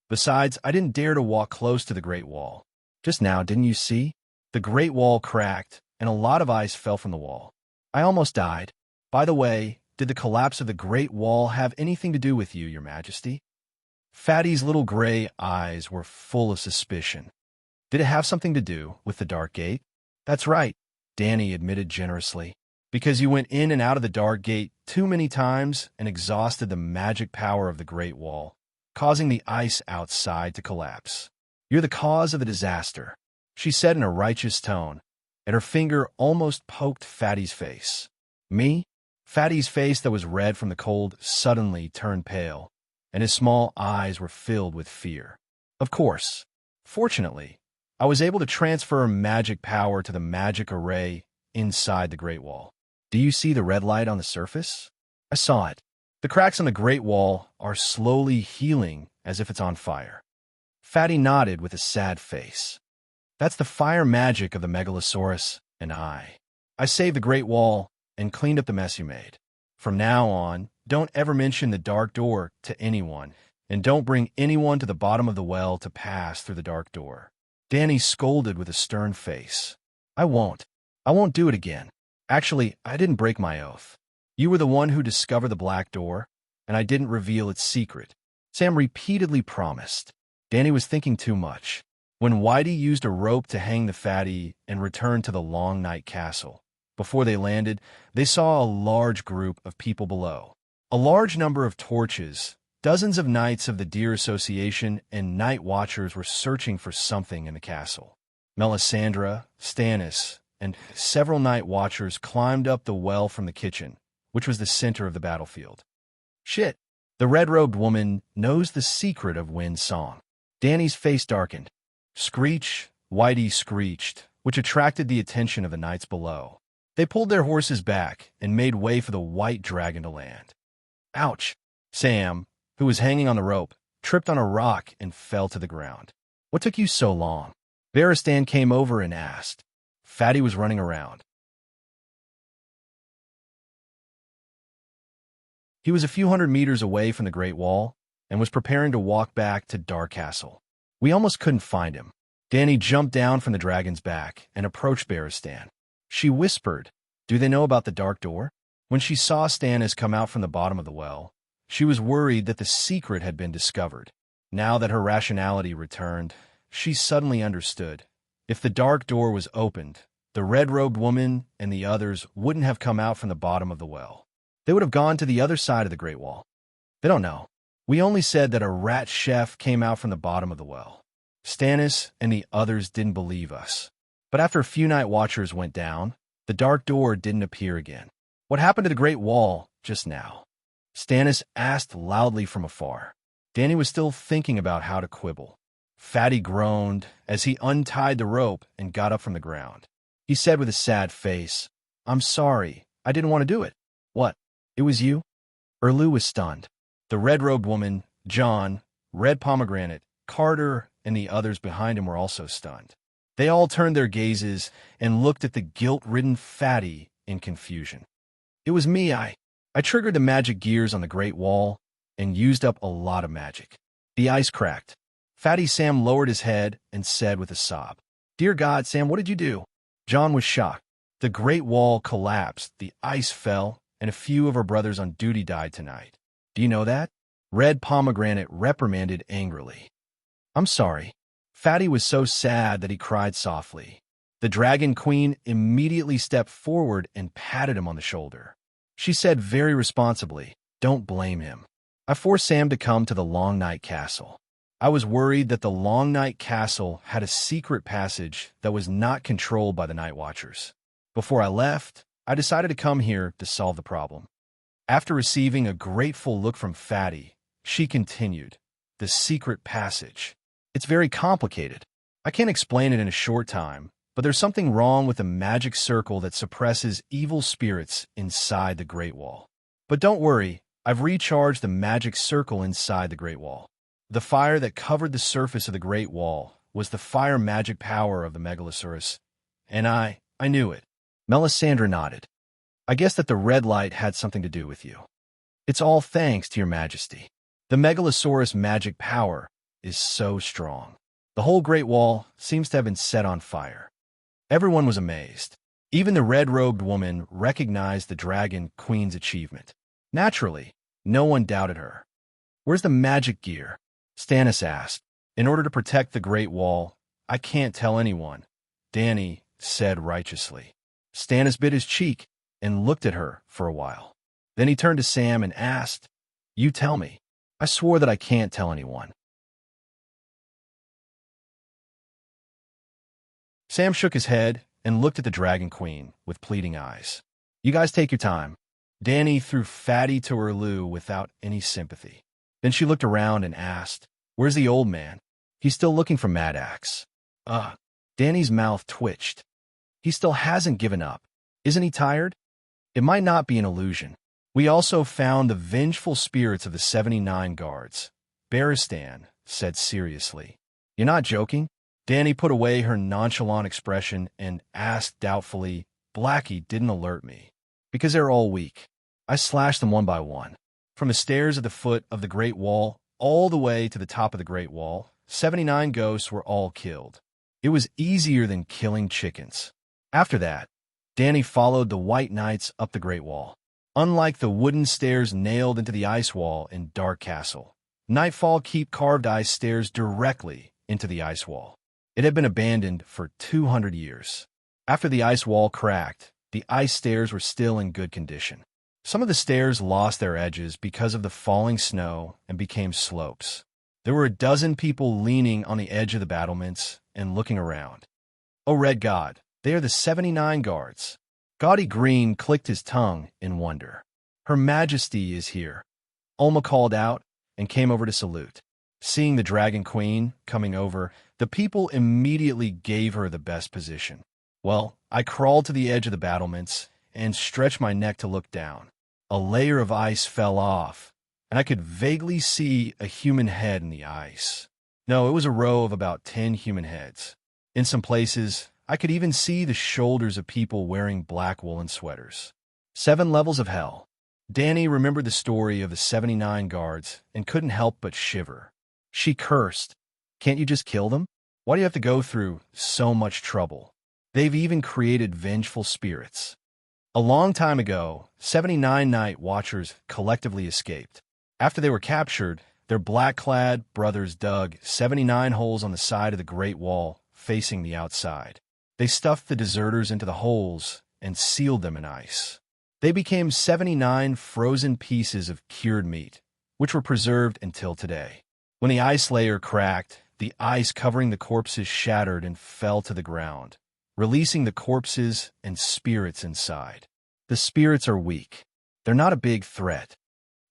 Besides, I didn't dare to walk close to the Great Wall. Just now, didn't you see? The Great Wall cracked, and a lot of ice fell from the wall. I almost died. By the way, did the collapse of the Great Wall have anything to do with you, Your Majesty? Fatty's little gray eyes were full of suspicion. Did it have something to do with the Dark Gate? That's right, Danny admitted generously. Because you went in and out of the Dark Gate too many times and exhausted the magic power of the Great Wall, causing the ice outside to collapse. You're the cause of the disaster, she said in a righteous tone, and her finger almost poked Fatty's face. Me? Fatty's face that was red from the cold suddenly turned pale, and his small eyes were filled with fear. Of course. Fortunately, I was able to transfer magic power to the magic array inside the Great Wall. Do you see the red light on the surface? I saw it. The cracks on the Great Wall are slowly healing as if it's on fire. Fatty nodded with a sad face. That's the fire magic of the Megalosaurus and I. I saved the Great Wall and cleaned up the mess you made. From now on, don't ever mention the Dark Door to anyone, and don't bring anyone to the bottom of the well to pass through the Dark Door. Danny scolded with a stern face. I won't. I won't do it again. Actually, I didn't break my oath. You were the one who discovered the Black Door, and I didn't reveal its secret. Sam repeatedly promised. Danny was thinking too much. When Whitey used a rope to hang the Fatty and returned to the Long Night Castle, before they landed, they saw a large group of people below. A large number of torches, dozens of knights of the Deer Association, and night watchers were searching for something in the castle. Melisandre, Stannis, and several night watchers climbed up the well from the kitchen, which was the center of the battlefield. Shit, the red-robed woman knows the secret of Wind's song. Danny's face darkened. Screech, Whitey screeched, which attracted the attention of the knights below. They pulled their horses back and made way for the white dragon to land. Ouch! Sam, who was hanging on the rope, tripped on a rock and fell to the ground. What took you so long? Barristan came over and asked. Fatty was running around. He was a few hundred meters away from the Great Wall and was preparing to walk back to Dark Castle. We almost couldn't find him. Danny jumped down from the dragon's back and approached Barristan. She whispered, Do they know about the Dark Door? When she saw Stannis come out from the bottom of the well, she was worried that the secret had been discovered. Now that her rationality returned, she suddenly understood. If the Dark Door was opened, the red-robed woman and the others wouldn't have come out from the bottom of the well. They would have gone to the other side of the Great Wall. They don't know. We only said that a rat chef came out from the bottom of the well. Stannis and the others didn't believe us. But after a few night watchers went down, the dark door didn't appear again. What happened to the Great Wall just now? Stannis asked loudly from afar. Dany was still thinking about how to quibble. Fatty groaned as he untied the rope and got up from the ground. He said with a sad face, "I'm sorry. I didn't want to do it." "What? It was you?" Erlu was stunned. The red-robed woman, John, Red Pomegranate, Carter, and the others behind him were also stunned. They all turned their gazes and looked at the guilt-ridden Fatty in confusion. "It was me. I triggered the magic gears on the Great Wall and used up a lot of magic." The ice cracked. Fatty Sam lowered his head and said with a sob, "Dear God, Sam, what did you do?" John was shocked. The Great Wall collapsed, the ice fell, and a few of our brothers on duty died tonight. "Do you know that?" Red Pomegranate reprimanded angrily. "I'm sorry." Fatty was so sad that he cried softly. The Dragon Queen immediately stepped forward and patted him on the shoulder. She said very responsibly, "Don't blame him. I forced Sam to come to the Long Night Castle. I was worried that the Long Night Castle had a secret passage that was not controlled by the Night Watchers. Before I left, I decided to come here to solve the problem." After receiving a grateful look from Fatty, she continued, "The secret passage. It's very complicated. I can't explain it in a short time, but there's something wrong with the magic circle that suppresses evil spirits inside the Great Wall. But don't worry, I've recharged the magic circle inside the Great Wall. The fire that covered the surface of the Great Wall was the fire magic power of the Megalosaurus, and I knew it." Melisandre nodded. "I guess that the red light had something to do with you. It's all thanks to your majesty. The Megalosaurus magic power is so strong. The whole Great Wall seems to have been set on fire." Everyone was amazed. Even the red-robed woman recognized the Dragon Queen's achievement. Naturally, no one doubted her. "Where's the magic gear?" Stannis asked. "In order to protect the Great Wall, I can't tell anyone," Dany said righteously. Stannis bit his cheek and looked at her for a while. Then he turned to Sam and asked, "You tell me. I swore that I can't tell anyone." Sam shook his head and looked at the Dragon Queen with pleading eyes. "You guys take your time." Dany threw Fatty to Erlu without any sympathy. Then she looked around and asked, "Where's the old man?" "He's still looking for Mad Axe." Dany's mouth twitched. "He still hasn't given up. Isn't he tired? It might not be an illusion. We also found the vengeful spirits of the 79 guards," Barristan said seriously. "You're not joking?" Dany put away her nonchalant expression and asked doubtfully, "Blackie didn't alert me. Because they're all weak. I slashed them one by one. From the stairs at the foot of the Great Wall all the way to the top of the Great Wall, 79 ghosts were all killed. It was easier than killing chickens." After that, Dany followed the White Knights up the Great Wall. Unlike the wooden stairs nailed into the ice wall in Dark Castle, Nightfall Keep carved ice stairs directly into the ice wall. It had been abandoned for 200 years. After the ice wall cracked, the ice stairs were still in good condition. Some of the stairs lost their edges because of the falling snow and became slopes. There were a dozen people leaning on the edge of the battlements and looking around. "Oh, Red God, they are the 79 guards." Gaudy Green clicked his tongue in wonder. "Her Majesty is here." Ulma called out and came over to salute. Seeing the Dragon Queen coming over, the people immediately gave her the best position. Well, I crawled to the edge of the battlements and stretched my neck to look down. A layer of ice fell off, and I could vaguely see a human head in the ice. No, it was a row of about 10 human heads. In some places, I could even see the shoulders of people wearing black woolen sweaters. 7 levels of hell. Dany remembered the story of the 79 guards and couldn't help but shiver. She cursed. "Can't you just kill them? Why do you have to go through so much trouble? They've even created vengeful spirits." A long time ago, 79 Night Watchers collectively escaped. After they were captured, their black-clad brothers dug 79 holes on the side of the Great Wall facing the outside. They stuffed the deserters into the holes and sealed them in ice. They became 79 frozen pieces of cured meat, which were preserved until today. When the ice layer cracked, the ice covering the corpses shattered and fell to the ground, releasing the corpses and spirits inside. The spirits are weak. They're not a big threat.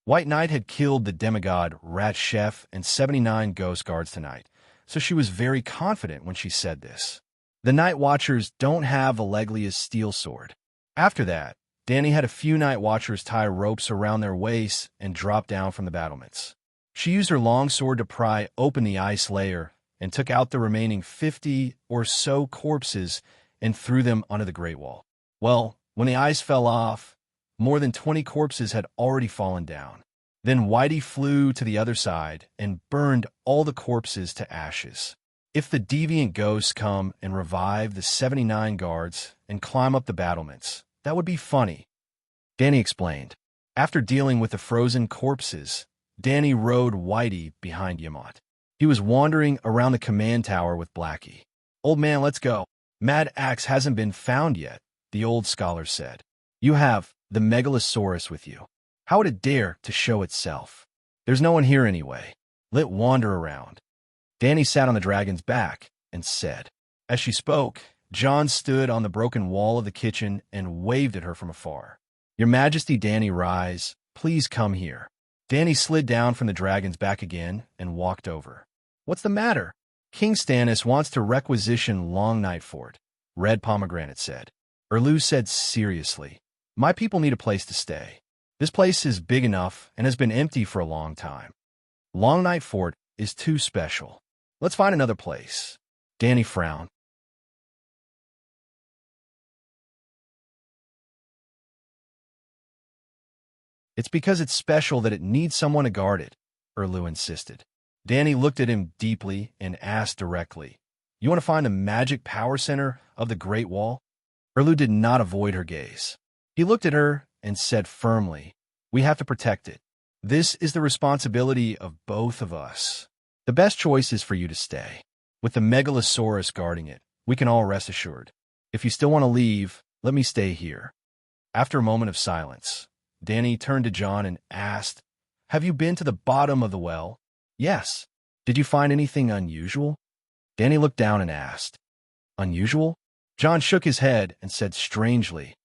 White Knight had killed the demigod Rat Chef and 79 ghost guards tonight, so she was very confident when she said this. The Night Watchers don't have Alleglia's steel sword. After that, Dany had a few Night Watchers tie ropes around their waists and drop down from the battlements. She used her long sword to pry open the ice layer and took out the remaining 50 or so corpses and threw them onto the Great Wall. Well, when the ice fell off, more than 20 corpses had already fallen down. Then Whitey flew to the other side and burned all the corpses to ashes. If the deviant ghosts come and revive the 79 guards and climb up the battlements, that would be funny, Dany explained. After dealing with the frozen corpses, Dany rode Whitey behind Yamot. He was wandering around the command tower with Blackie. "Old man, let's go. Mad Axe hasn't been found yet," the old scholar said. "You have the Megalosaurus with you. How would it dare to show itself? There's no one here anyway. Let wander around." Dany sat on the dragon's back and said. As she spoke, Jon stood on the broken wall of the kitchen and waved at her from afar. "Your Majesty, Dany, rise. Please come here." Dany slid down from the dragon's back again and walked over. "What's the matter?" "King Stannis wants to requisition Long Night Fort," Red Pomegranate said. Erlu said seriously, "My people need a place to stay. This place is big enough and has been empty for a long time. Long Night Fort is too special. Let's find another place." Dany frowned. "It's because it's special that it needs someone to guard it," Erlu insisted. Dany looked at him deeply and asked directly, "You want to find the magic power center of the Great Wall?" Erlu did not avoid her gaze. He looked at her and said firmly, "We have to protect it. This is the responsibility of both of us. The best choice is for you to stay. With the Megalosaurus guarding it, we can all rest assured. If you still want to leave, let me stay here." After a moment of silence, Dany turned to Jon and asked, "Have you been to the bottom of the well?" "Yes." "Did you find anything unusual?" Dany looked down and asked. "Unusual?" Jon shook his head and said strangely,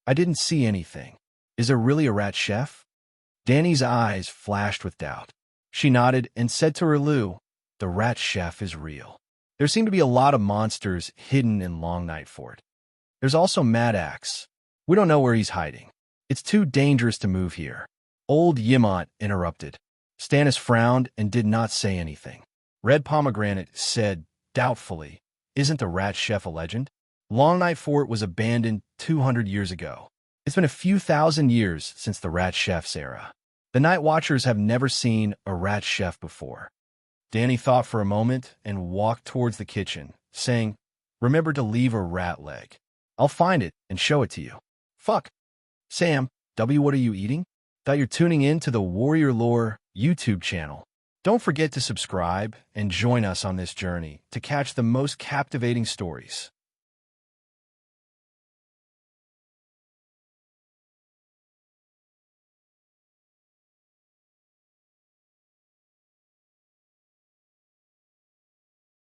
"I didn't see anything. Is there really a rat chef?" Dany's eyes flashed with doubt. She nodded and said to Erlu, "The rat chef is real. There seem to be a lot of monsters hidden in Long Night Fort. There's also Mad Axe. We don't know where he's hiding. It's too dangerous to move here." Old Yamot interrupted. Stannis frowned and did not say anything. Red Pomegranate said doubtfully, "Isn't the rat chef a legend? Long Night Fort was abandoned 200 years ago. It's been a few thousand years since the rat chef's era. The Night Watchers have never seen a rat chef before." Dany thought for a moment and walked towards the kitchen, saying, "Remember to leave a rat leg. I'll find it and show it to you." "Fuck. Sam, what are you eating?" "Thought you're tuning in to the Warrior Lore YouTube channel. Don't forget to subscribe and join us on this journey to catch the most captivating stories.